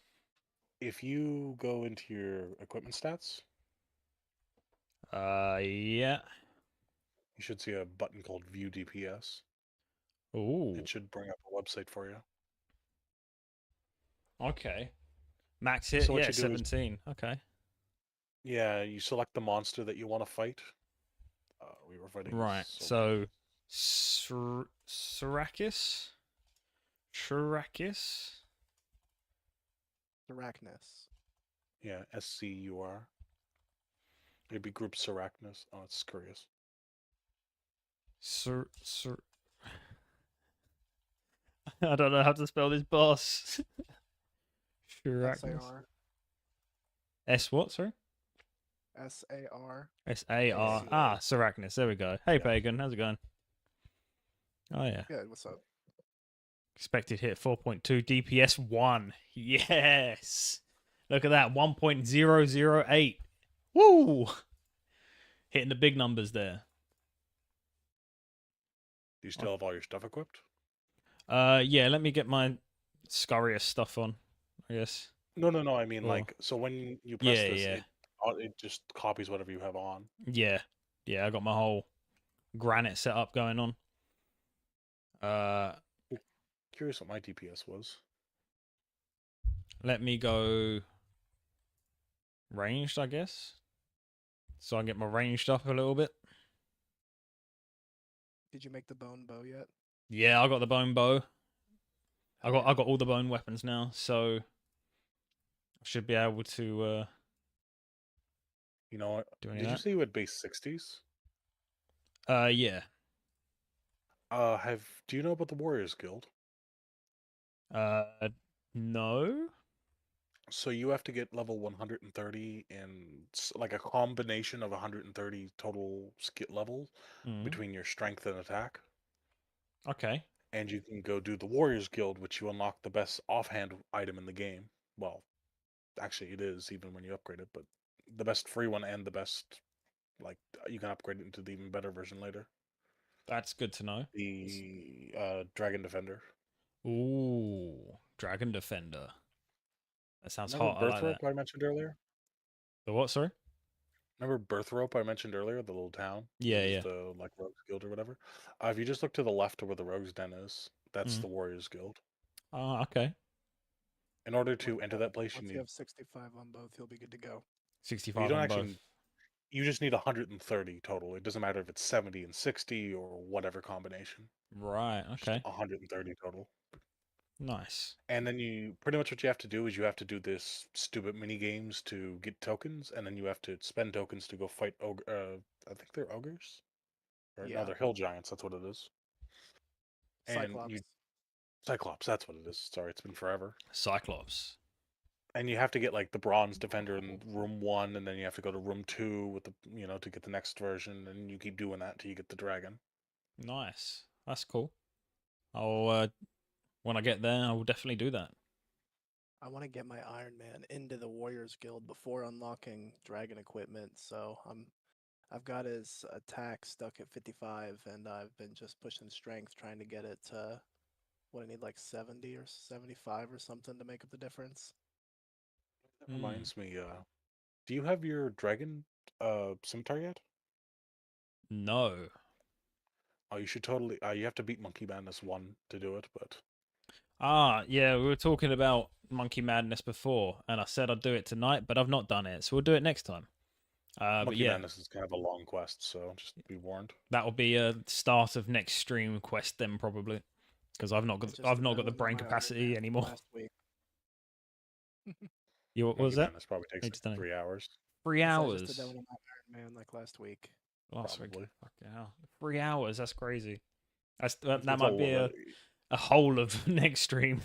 If you go into your equipment stats, Yeah. you should see a button called View DPS. Ooh. It should bring up a website for you. Okay. Max hit, So what yeah, you do is, 17. Okay. yeah, you select the monster that you want to fight. We were fighting. Right. So, Sarachis? Sarachis? Sarachnis. Yeah, SCUR. It'd be group Sarachnis. Oh, it's curious. I don't know how to spell this boss. Sarachnis. SAR. S what, sorry? SAR. SAR. Ah, Sarachnis. There we go. Hey, Yeah. Pagan. How's it going? Oh, yeah. Good, what's up? Expected hit 4.2, DPS 1. Yes. Look at that. 1.008. Woo! Hitting the big numbers there. Do you still have all your stuff equipped? Yeah, let me get my Scurious stuff on, I guess. No. I mean, Or- like, so when you press Yeah, this, yeah. it just copies whatever you have on. Yeah. Yeah, I got my whole granite setup going on. Curious what my DPS was. Let me go ranged, I guess. So I get my ranged up a little bit. Did you make the bone bow yet? Yeah, I got the bone bow. I Hell got all the bone weapons now, so I should be able to You know what? do any Did of you that. say you had base 60s? Yeah. Do you know about the Warriors Guild? No. So you have to get level 130 in like a combination of 130 total skill levels Mm. between your strength and attack. Okay. And you can go do the Warriors Guild, which you unlock the best offhand item in the game. Well, actually, it is even when you upgrade it, but the best free one and the best, like, you can upgrade it into the even better version later. That's good to know. The Dragon Defender. Ooh, Dragon Defender. That sounds Remember hot. I like that. Birthrope I mentioned earlier? The what, sorry? Remember Birthrope I mentioned earlier, the little town? Yeah, It was yeah. the like Rogues Guild or whatever. If you just look to the left of where the Rogues Den is, that's Mm. the Warriors Guild. Ah, okay. In order to enter that place, Once you have 65 on both, you'll be good to go. you 65 don't on both. actually you just need 130 total. It doesn't matter if it's 70 and 60 or whatever combination. Right, Just okay. 130 total. Nice. And then you pretty much what you have to do is you have to do this stupid mini games to get tokens, and then you have to spend tokens to go fight ogre. I think they're ogres, or no, Yeah. they're hill giants. That's what it is. And Cyclops. Cyclops. That's what it is. Sorry, it's been forever. Cyclops. And you have to get like the bronze defender in room 1, and then you have to go to room 2 with the to get the next version, and you keep doing that till you get the dragon. Nice. That's cool. I'll when I get there, I will definitely do that. I want to get my Iron Man into the Warriors Guild before unlocking dragon equipment, so I've got his attack stuck at 55, and I've been just pushing strength, trying to get it to what I need, like 70 or 75 or something to make up the difference. That reminds me, do you have your dragon scimitar yet? No. Oh, you should totally. You have to beat Monkey Madness 1 to do it, but Ah, yeah, we were talking about Monkey Madness before, and I said I'd do it tonight, but I've not done it, so we'll do it next time. But Monkey yeah, Madness is kind of a long quest, so just be warned. that'll be a start of next stream quest then probably, because I've not I got just I've not about got the done brain my Iron capacity Man anymore. last week. You what was Monkey that? Madness probably takes You like just done it. 3 hours, 3 I said I just did that hours. one of my Iron Man like last week. Last week. probably. Fucking hell. 3 hours. That's crazy. That's It's that a might be lot. a whole of next stream.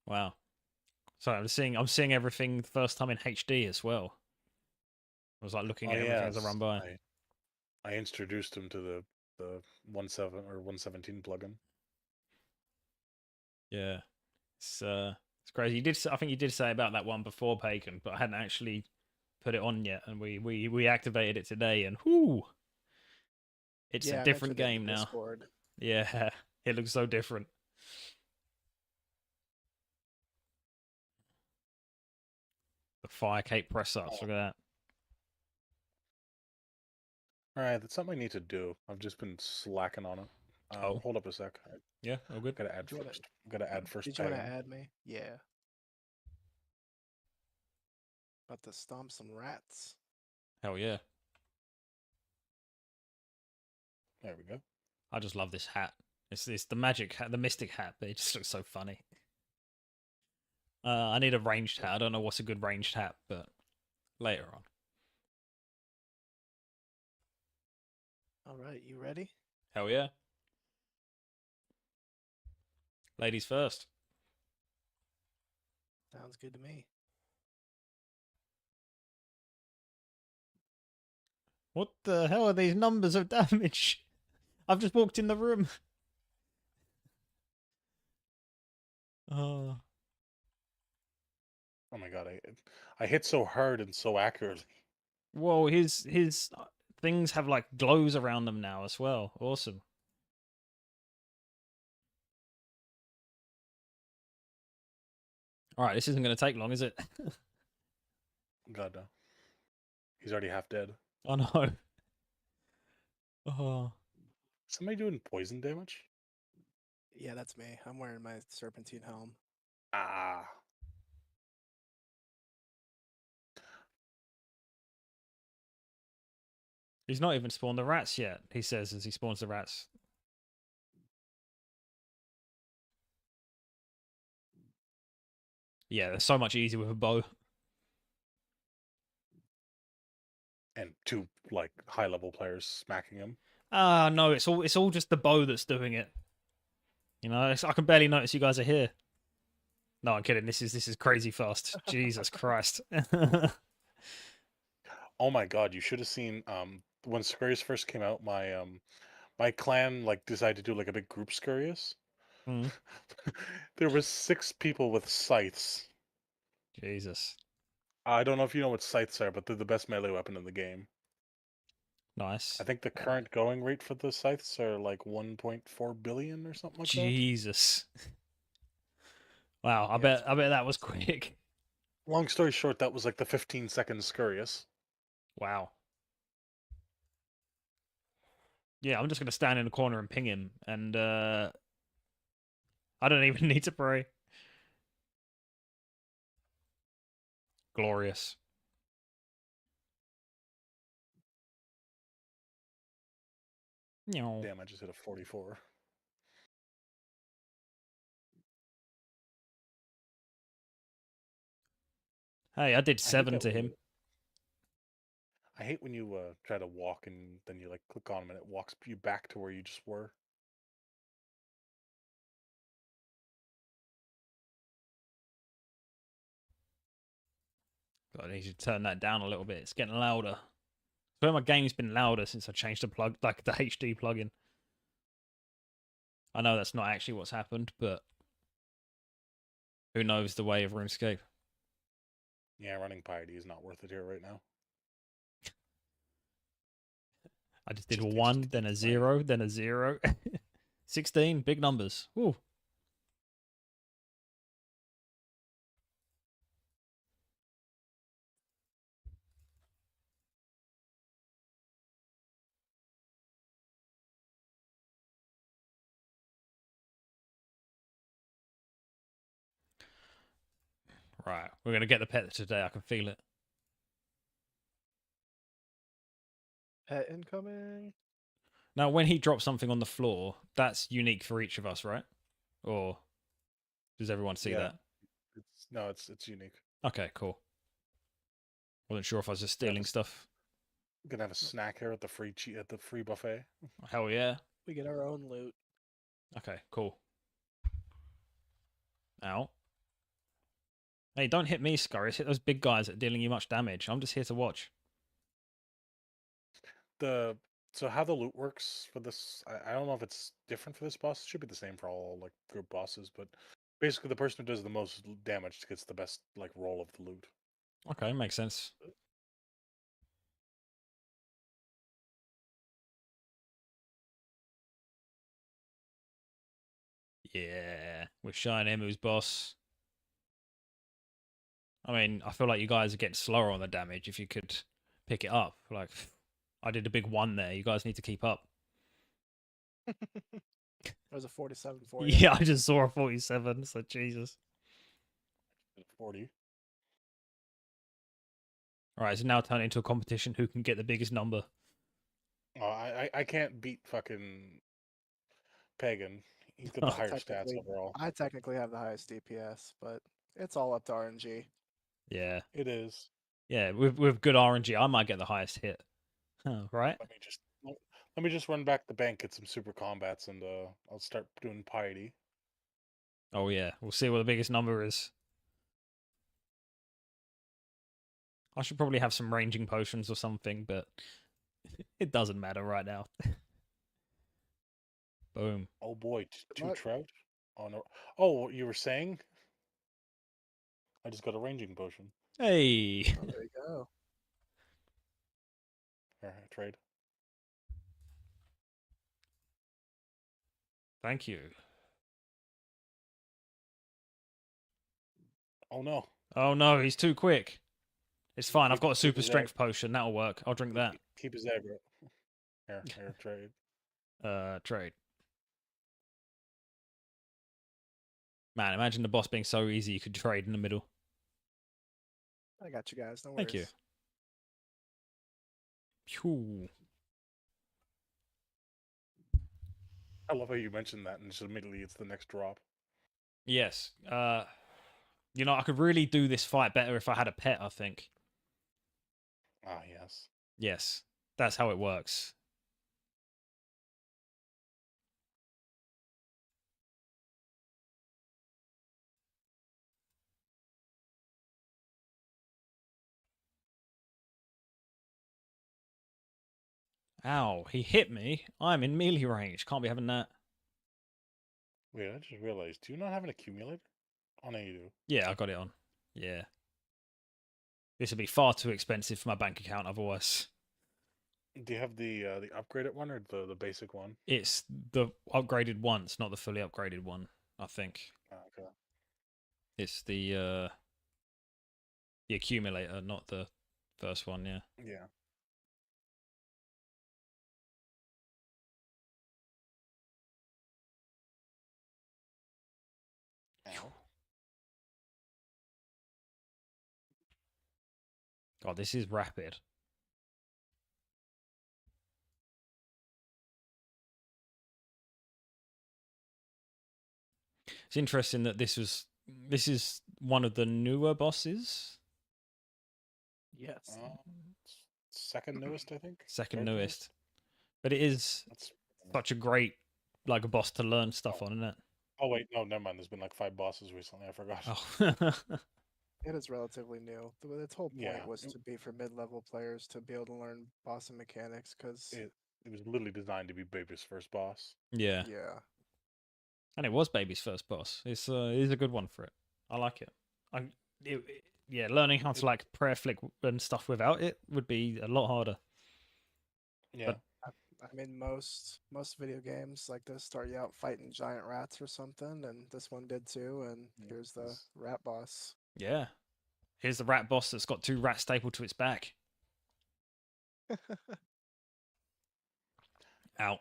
Wow. Sorry, I'm seeing everything the first time in HD as well. I was like looking Oh at everything as I yes, run by. I introduced him to the 1.7 or 1.17 plugin. Yeah. It's crazy. I think you did say about that one before, Pagan, but I hadn't actually put it on yet, and we activated it today, and whoo, it's a Yeah, I different mentioned it in game the now. Discord. Yeah, it looks so different. The fire cape press ups. Look at that. All right, that's something I need to do. I've just been slacking on it. Oh, Hold up a sec. I yeah, all good. gotta add Do you wanna, first. Gotta add first. did you want to Pagan. add me? Yeah. About to stomp some rats. Hell yeah. There we go. I just love this hat. It's the magic hat, the mystic hat, but it just looks so funny. I need a ranged hat. I don't know what's a good ranged hat, but later on. All right, you ready? Hell yeah. Ladies first. Sounds good to me. What the hell are these numbers of damage? I've just walked in the room. Oh. Oh my god, I hit so hard and so accurately. Whoa, his things have like glows around them now as well. Awesome. All right, this isn't going to take long, is it? God no. He's already half dead. Oh no. Oh. Somebody doing poison damage? Yeah, that's me. I'm wearing my serpentine helm. Ah. He's not even spawned the rats yet, he says as he spawns the rats. Yeah, they're so much easier with a bow. And two, like, high-level players smacking him. Ah, no, it's all just the bow that's doing it. You know, I can barely notice you guys are here. No, I'm kidding. This is crazy fast. Jesus Christ. Oh my god, you should have seen when Scurrius first came out, my clan like decided to do like a big group Scurrius. Mm, There was 6 people with scythes. Jesus. I don't know if you know what scythes are, but they're the best melee weapon in the game. Nice. I think the current going rate for the scythes are like 1.4 billion or something like that. Jesus. Wow, I Yeah, it's bet that was quick. Long story short, that was like the 15-second Scurrius. Wow. Yeah, I'm just gonna stand in the corner and ping him, and I don't even need to pray. Glorious. No. Damn, I just hit a 44. Hey, I did I hate 7 that to when him. I hate when you try to walk and then you like click on him and it walks you back to where you just were. God, I need to turn that down a little bit. It's getting louder. I swear my game's been louder since I changed the plug, like the HD plugin. I know that's not actually what's happened, but who knows the way of RuneScape? Yeah, running piety is not worth it here right now. I just did a It 1, then a eats my 0, then a 0. 16, big numbers. Woo. Right, we're going to get the pet today. I can feel it. pet incoming. Now, when he drops something on the floor, that's unique for each of us, right? Or does everyone see Yeah, that? it's unique. Okay, cool. Wasn't sure if I was just Gonna have stealing stuff. gonna have a snack here at the free buffet. Hell yeah. We get our own loot. Okay, cool. Ow. Hey, don't hit me, Scurrius. Hit those big guys that are dealing you much damage. I'm just here to watch. So how the loot works for this, I don't know if it's different for this boss. It should be the same for all like group bosses, but basically the person who does the most damage gets the best like roll of the loot. Okay, makes sense. Yeah, we're showing him who's boss. I mean, I feel like you guys are getting slower on the damage if you could pick it up. Like, I did a big 1 there. You guys need to keep up. There's a 47 for you. Yeah, I just saw a 47, so Jesus. 40. Alright, it's now turned into a competition who can get the biggest number. I can't beat fucking Pagan. He's got the higher stats overall. I technically have the highest DPS, but it's all up to RNG. Yeah. It is. Yeah, with good RNG, I might get the highest hit. Right? Let me just run back the bank, get some super combats, and I'll start doing piety. Oh yeah, we'll see what the biggest number is. I should probably have some ranging potions or something, but it doesn't matter right now. Boom. Oh boy, Good 2 luck. trout. Oh no. Oh, what you were saying? I just got a ranging potion. Hey. Oh, there you go. Here, trade. Thank you. Oh no. Oh no, he's too quick. It's fine. I've got a Keep super his strength potion. That'll work. I'll drink that. Keep his aggro. Here, trade. Trade. Man, imagine the boss being so easy you could trade in the middle. I got you guys. No worries. Thank you. Phew. I love how you mentioned that, and just immediately it's the next drop. Yes. You know, I could really do this fight better if I had a pet, I think. Ah, yes. Yes. That's how it works. Ow, he hit me. I'm in melee range. Can't be having that. Wait, I just realized. Do you not have an accumulator? Oh, no, you do. Yeah, I got it on. Yeah. This would be far too expensive for my bank account otherwise. Do you have the upgraded one or the basic one? It's the upgraded ones, not the fully upgraded one, I think. Ah, okay. It's the accumulator, not the first one, yeah. Yeah. Ow. God, this is rapid. It's interesting that this is one of the newer bosses. Yes. Second newest, I think. Second Third newest. But it is That's such a great like a boss to learn stuff on, isn't it? Oh wait, no, never mind. There's been like 5 bosses recently. I forgot. Oh. It is relatively new. Its whole point Yeah. was to be for mid-level players to be able to learn boss and mechanics. Because It was literally designed to be Baby's first boss. Yeah. yeah, And it was Baby's first boss. It is a good one for it. I like it. Yeah, learning how to like prayer flick and stuff without it would be a lot harder. Yeah. I mean most video games like this start you out fighting giant rats or something, and this one did too. And Yeah, here's the it's- rat boss. Yeah. Here's the rat boss that's got 2 rats stapled to its back. Out.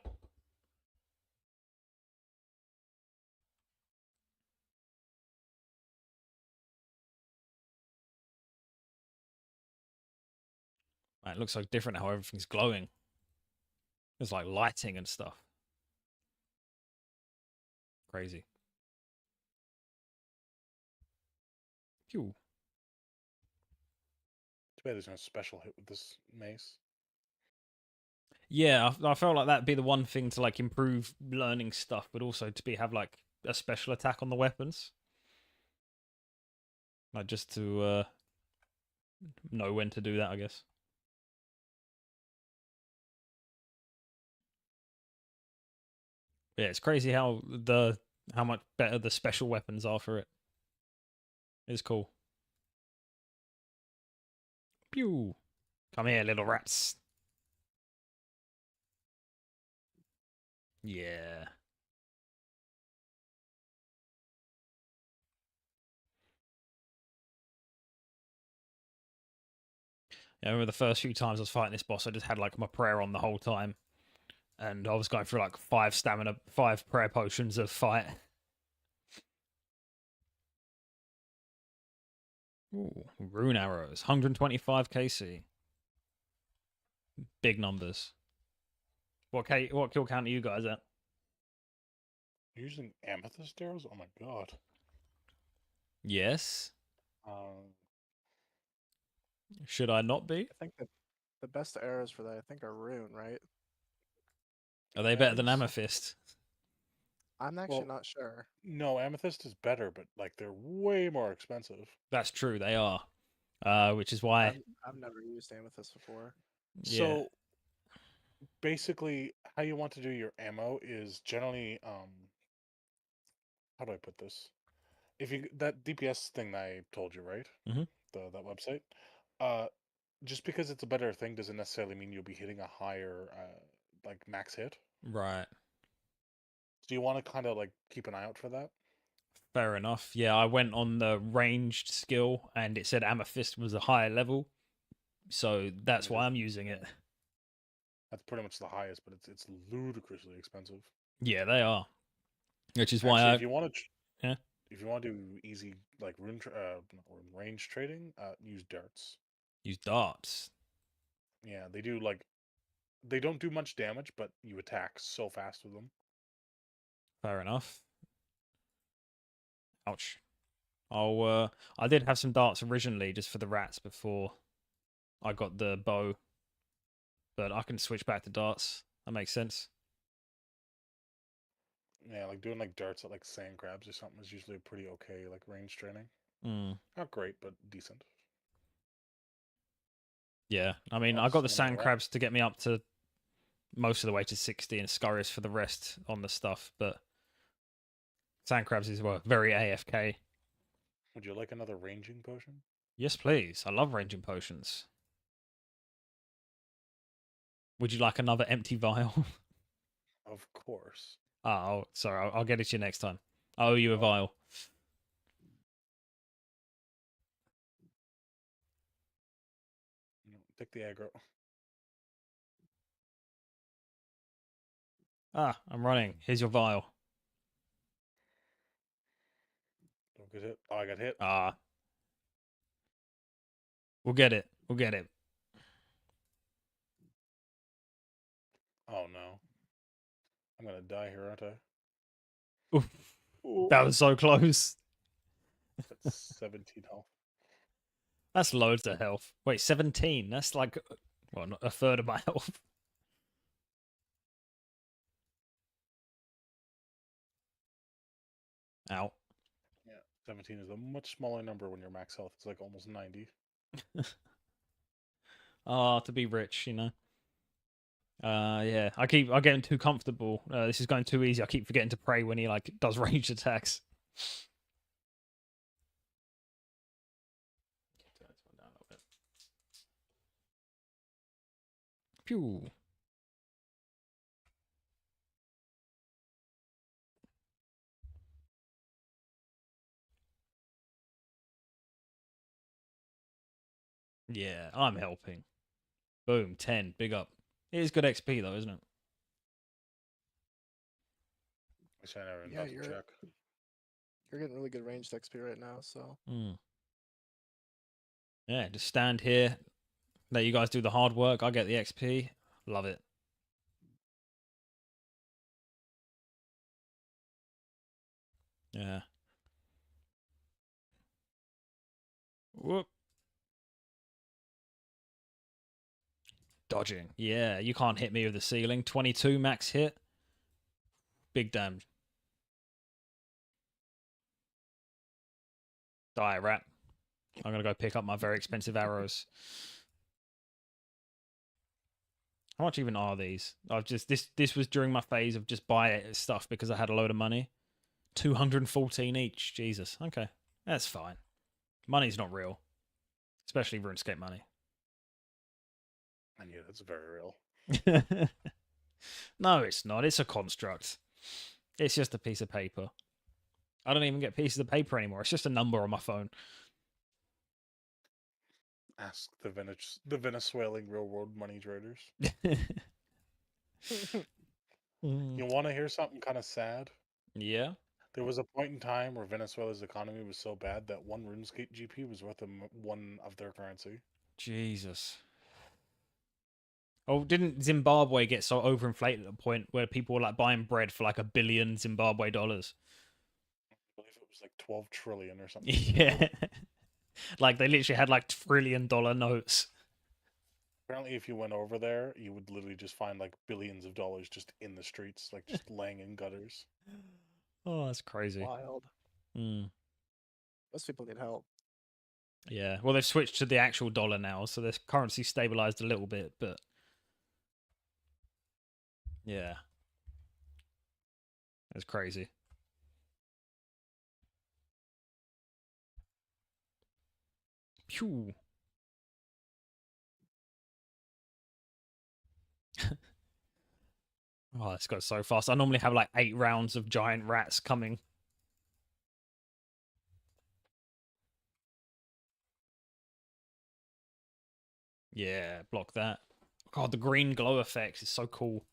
Man, it looks so different how everything's glowing. There's like lighting and stuff. Crazy. Phew. Too bad there's no special hit with this mace. Yeah, I felt like that'd be the one thing to like improve learning stuff, but also to be have like a special attack on the weapons. Like just to know when to do that, I guess. Yeah, it's crazy how much better the special weapons are for it. It's cool. Pew! Come here, little rats. Yeah. Yeah, I remember the first few times I was fighting this boss, I just had like my prayer on the whole time. And I was going through like 5 prayer potions of fight. Ooh, rune arrows, 125 KC. Big numbers. What kill count are you guys at? You're using amethyst arrows? Oh my god. Yes. Um, Should I not be? I think the best arrows for that I think are rune, right? Are they better than Yes. amethyst? I'm actually Well- not sure. no, amethyst is better, but like they're way more expensive. That's true, they are. Which is why. I've never used amethyst before. Yeah. So basically, how you want to do your ammo is generally how do I put this? If you that DPS thing that I told you, right? Mhm. That website. Uh, just because it's a better thing doesn't necessarily mean you'll be hitting a higher like max hit. Right. So you want to kind of like keep an eye out for that. Fair enough. Yeah, I went on the ranged skill and it said amethyst was a higher level. So that's It why is. I'm using it. That's pretty much the highest, but it's ludicrously expensive. Yeah, they are. Which is why Actually, I if you want to, yeah if you want to do easy like range trading, use darts. use darts. Yeah, they do like they don't do much damage, but you attack so fast with them. Fair enough. Ouch. I did have some darts originally just for the rats before I got the bow, but I can switch back to darts. That makes sense. Yeah, like doing like darts at like sand crabs or something is usually a pretty okay like range training. Mm. Not great, but decent. Yeah, I mean, Oh, I got the so many sand rats. crabs to get me up to most of the way to 60 and scurries for the rest on the stuff, but sand crabs is well, very AFK. Would you like another ranging potion? Yes, please. I love ranging potions. Would you like another empty vial? Of course. Oh, sorry. I'll get it to you next time. I owe you a Oh. vial. Take the aggro. Ah, I'm running. Here's your vial. Don't get hit. Oh, I got hit. Ah, we'll get it. We'll get it. Oh no. I'm gonna die here, aren't I? Oof, Ooh. that was so close. That's 17 health. That's loads of health. Wait, 17? That's like, well, not a third of my health. Ow. Yeah, 17 is a much smaller number when your max health is like almost 90. Ah, to be rich, you know. Yeah. I getting too comfortable. This is going too easy. I keep forgetting to pray when he like does ranged attacks. Turn this one down a little bit. Pew. Yeah, I'm helping. Boom, 10, big up. It is good XP though, isn't it? Which I never even Yeah, thought to check. you're getting really good ranged XP right now. So Mm. Yeah, just stand here, let you guys do the hard work. I get the XP. Love it. Yeah. Whoop. Dodging. Yeah, you can't hit me with the ceiling. 22 max hit. Big damage. Die, rat. I'm going to go pick up my very expensive arrows. How much even are these? I've just this was during my phase of just buy stuff because I had a load of money. 214 each. Jesus. Okay. That's fine. Money's not real. Especially RuneScape money. And yeah, that's very real. No, it's not. It's a construct. It's just a piece of paper. I don't even get pieces of paper anymore. It's just a number on my phone. Ask the Venezuelan real world money traders. Mm. You want to hear something kind of sad? Yeah. There was a point in time where Venezuela's economy was so bad that one RuneScape GP was worth one of their currency. Jesus. Oh, didn't Zimbabwe get so overinflated at a point where people were like buying bread for like $1 billion Zimbabwe dollars? I believe it was like 12 trillion or something. Yeah. Like they literally had like $1 trillion notes. Apparently, if you went over there, you would literally just find like billions of dollars just in the streets, like just laying in gutters. Oh, that's crazy. wild. Mm. Most people need help. Yeah. Well, they've switched to the actual dollar now, so their currency stabilized a little bit, but yeah. That's crazy. Phew. Oh, this goes so fast. I normally have like 8 rounds of giant rats coming. Yeah, block that. God, the green glow effects is so cool.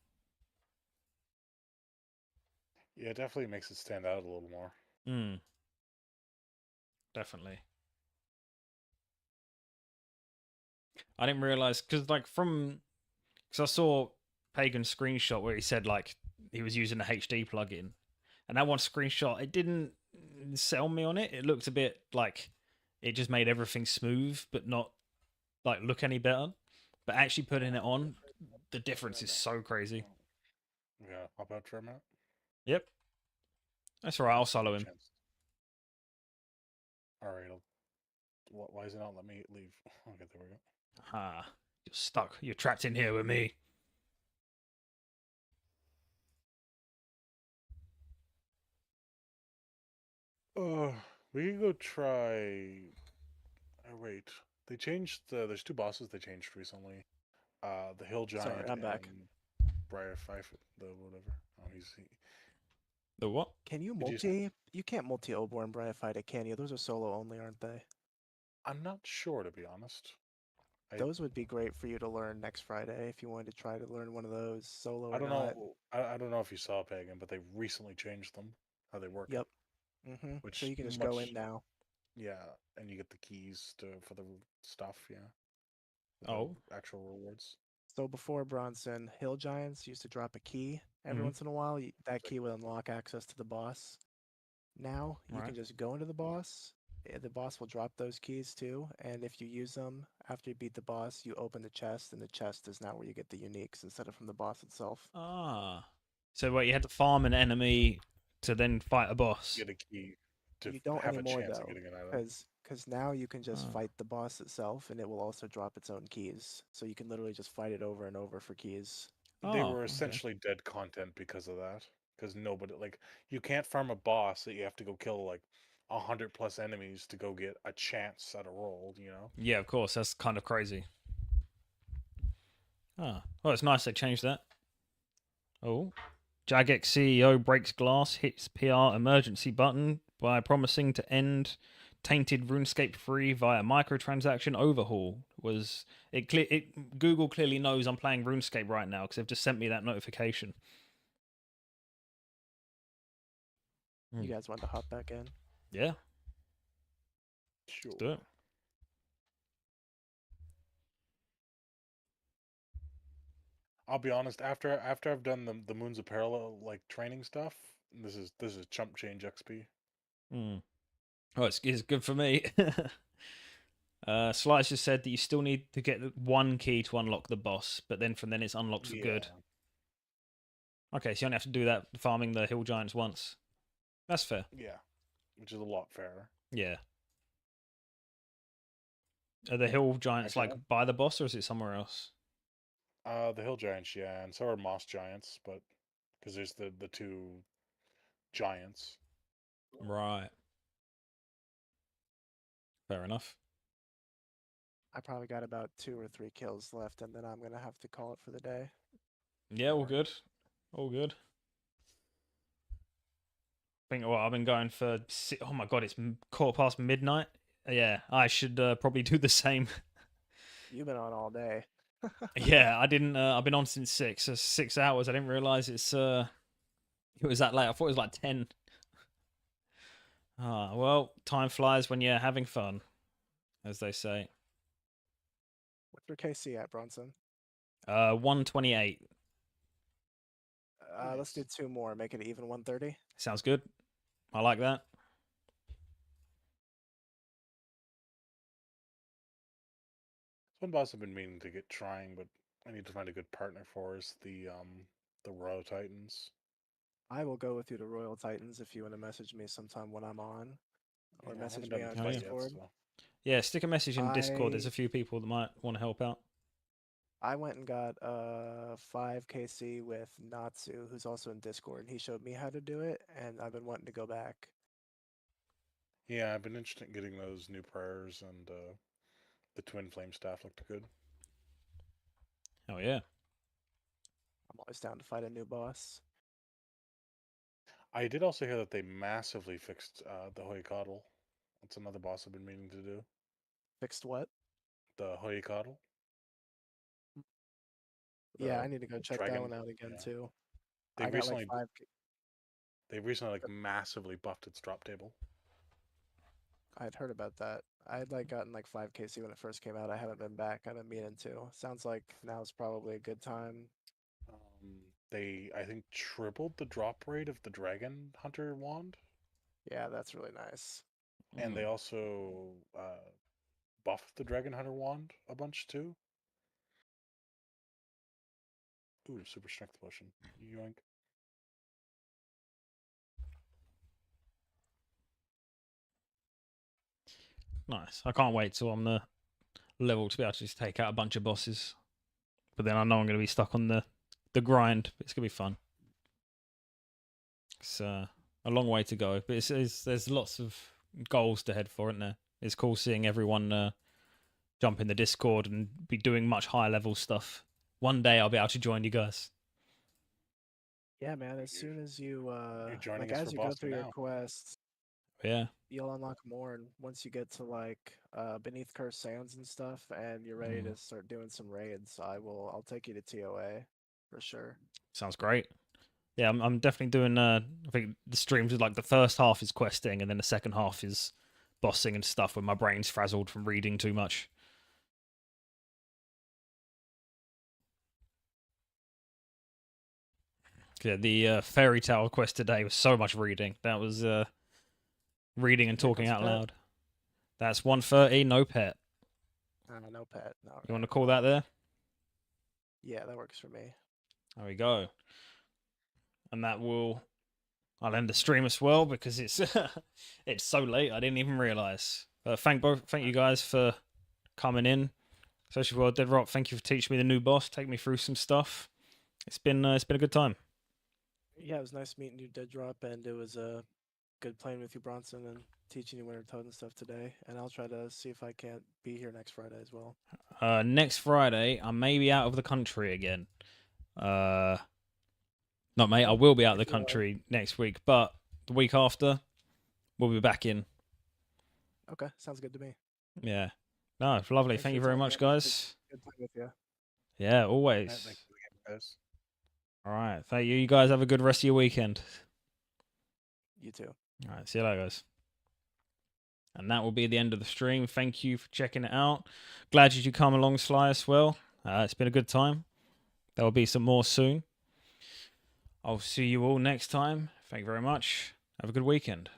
Yeah, it definitely makes it stand out a little more. Hmm. Definitely. I didn't realize because I saw Pagan's screenshot where he said like he was using a HD plugin, and that one screenshot it didn't sell me on it. It looked a bit like it just made everything smooth, but not like look any better. But actually putting it on, the difference is so crazy. Yeah, hop out for a minute. Yep, that's all right. I'll Just give you solo a him. chance. All right. Why is it not let me leave? Okay, there we go. Ah, you're stuck. You're trapped in here with me. We can go try. Oh wait, they changed there's two bosses they changed recently. The Hill Sorry, Giant I'm back. and Briar Fife, the whatever. Oh, The what? Can you Did you? multi? You can't multi Obor and Bryophyta, can you? Those are solo only, aren't they? I'm not sure to be honest. Those would be great for you to learn next Friday if you wanted to try to learn one of those solo I or don't not. know. I don't know if you saw Pagan, but they recently changed them how they work. Yep. So Which you can just go in much now. yeah, and you get the keys for the stuff. Yeah, the Oh. actual rewards. So before Bronson, Hill Giants used to drop a key every Mhm. once in a while. That key would unlock access to the boss. Now you Right. can just go into the boss. The boss will drop those keys too, and if you use them after you beat the boss, you open the chest, and the chest is now where you get the uniques instead of from the boss itself. Ah. So what? You had to farm an enemy to then fight a boss. Get a key to You don't have a anymore chance at though, getting an item. because now you can just Ah. fight the boss itself, and it will also drop its own keys. So you can literally just fight it over and over for keys. They Oh. were Okay. essentially dead content because of that. Because nobody like you can't farm a boss that you have to go kill like 100+ enemies to go get a chance at a roll. You know. Yeah, of course. That's kind of crazy. Ah. Well, it's nice they changed that. Oh. Jagex CEO breaks glass, hits PR emergency button by promising to end tainted RuneScape free via microtransaction overhaul. Was it clear? Google clearly knows I'm playing RuneScape right now because they've just sent me that notification. You guys want to hop back in? Yeah, Sure. let's do it. I'll be honest. After I've done the Moons of Parallel like training stuff, this is chump change XP. Mm. Oh, it's good for me. Slice just said that you still need to get one key to unlock the boss, but then from then it's unlocked for good. Yeah. Okay, so you only have to do that farming the hill giants once. That's fair. Yeah. Which is a lot fairer. Yeah. Are the hill giants Actually, like by the boss, or is it somewhere else? the Hill Giants, yeah, and so are Moss Giants, but because there's the two giants. Right. Fair enough. I probably got about 2 or 3 kills left, and then I'm gonna have to call it for the day. Yeah, all good. All good. I think well, I've been going for. Oh my god, it's midnight. Yeah, I should probably do the same. You've been on all day. Yeah, I didn't. I've been on since 6. So 6 hours. I didn't realize it was that late. I thought it was like 10. Ah, well, time flies when you're having fun, as they say. What's your KC at, Bronson? 128. Let's do Nice. 2 more. Make it even 130. Sounds good. I like that. One boss I've been meaning to get trying, but I need to find a good partner for is the Royal Titans. I will go with you to Royal Titans if you want to message me sometime when I'm on, or Yeah, I message haven't me done the on Oh yeah. fight yet, Discord. so Yeah, stick a message in Discord. There's I a few people that might want to help out. I went and got 5 KC with Natsu, who's also in Discord, and he showed me how to do it, and I've been wanting to go back. yeah, I've been interested in getting those new prayers and the twin flame staff looked good. Oh yeah. I'm always down to fight a new boss. I did also hear that they massively fixed the Hoyokatl. That's another boss I've been meaning to do. Fixed what? The Hoyokatl. Yeah, I The need to go check that dragon. one out again Yeah. too. They I got like recently 5K. they recently like massively buffed its drop table. I'd heard about that. I had like gotten like 5KC when it first came out. I haven't been back. I've been meaning to. Sounds like now's probably a good time. They I think tripled the drop rate of the dragon hunter wand, Yeah, that's really nice. and they also buffed the dragon hunter wand a bunch too. Ooh, super strength potion. Yoink. Nice. I can't wait till I'm the level to be able to just take out a bunch of bosses. But then I know I'm going to be stuck on the grind. It's going to be fun. It's a long way to go, but there's lots of goals to head for, isn't there? It's cool seeing everyone jump in the Discord and be doing much higher level stuff. One day I'll be able to join you guys. Yeah, man. As soon as you You're joining like us as for you go Boston through your now. quests, Yeah. you'll unlock more, and once you get to like beneath cursed sands and stuff, and you're ready to start doing some raids, I'll take you to TOA for sure. Sounds great. Yeah, I'm definitely doing. I think the streams is like the first half is questing, and then the second half is bossing and stuff. When my brain's frazzled from reading too much. Yeah, the fairy tale quest today was so much reading. That was reading and talking out loud. That's 130, no pet. No pet. No. You want to call that there? Yeah, that works for me. There we go. And that will. I'll end the stream as well because it's it's so late. I didn't even realize. Thank you guys for coming in. Especially for Dead Rock. Thank you for teaching me the new boss. Take me through some stuff. It's been a good time. Yeah, it was nice meeting you, Dead Drop, and it was good playing with you, Bronson, and teaching you Winter Toad and stuff today. And I'll try to see if I can't be here next Friday as well. Next Friday, I may be out of the country again. Not mate, I will be out of the country next week, but the week after, we'll be back in. Okay, sounds good to me. Yeah. No, it's lovely. Thank you very much, guys. Good time with you. Yeah, always. Thank you again, guys. All right. Thank you. You guys have a good rest of your weekend. You too. All right. See you later, guys. And that will be the end of the stream. Thank you for checking it out. Glad you could come along, Sly, as well. It's been a good time. There will be some more soon. I'll see you all next time. Thank you very much. Have a good weekend.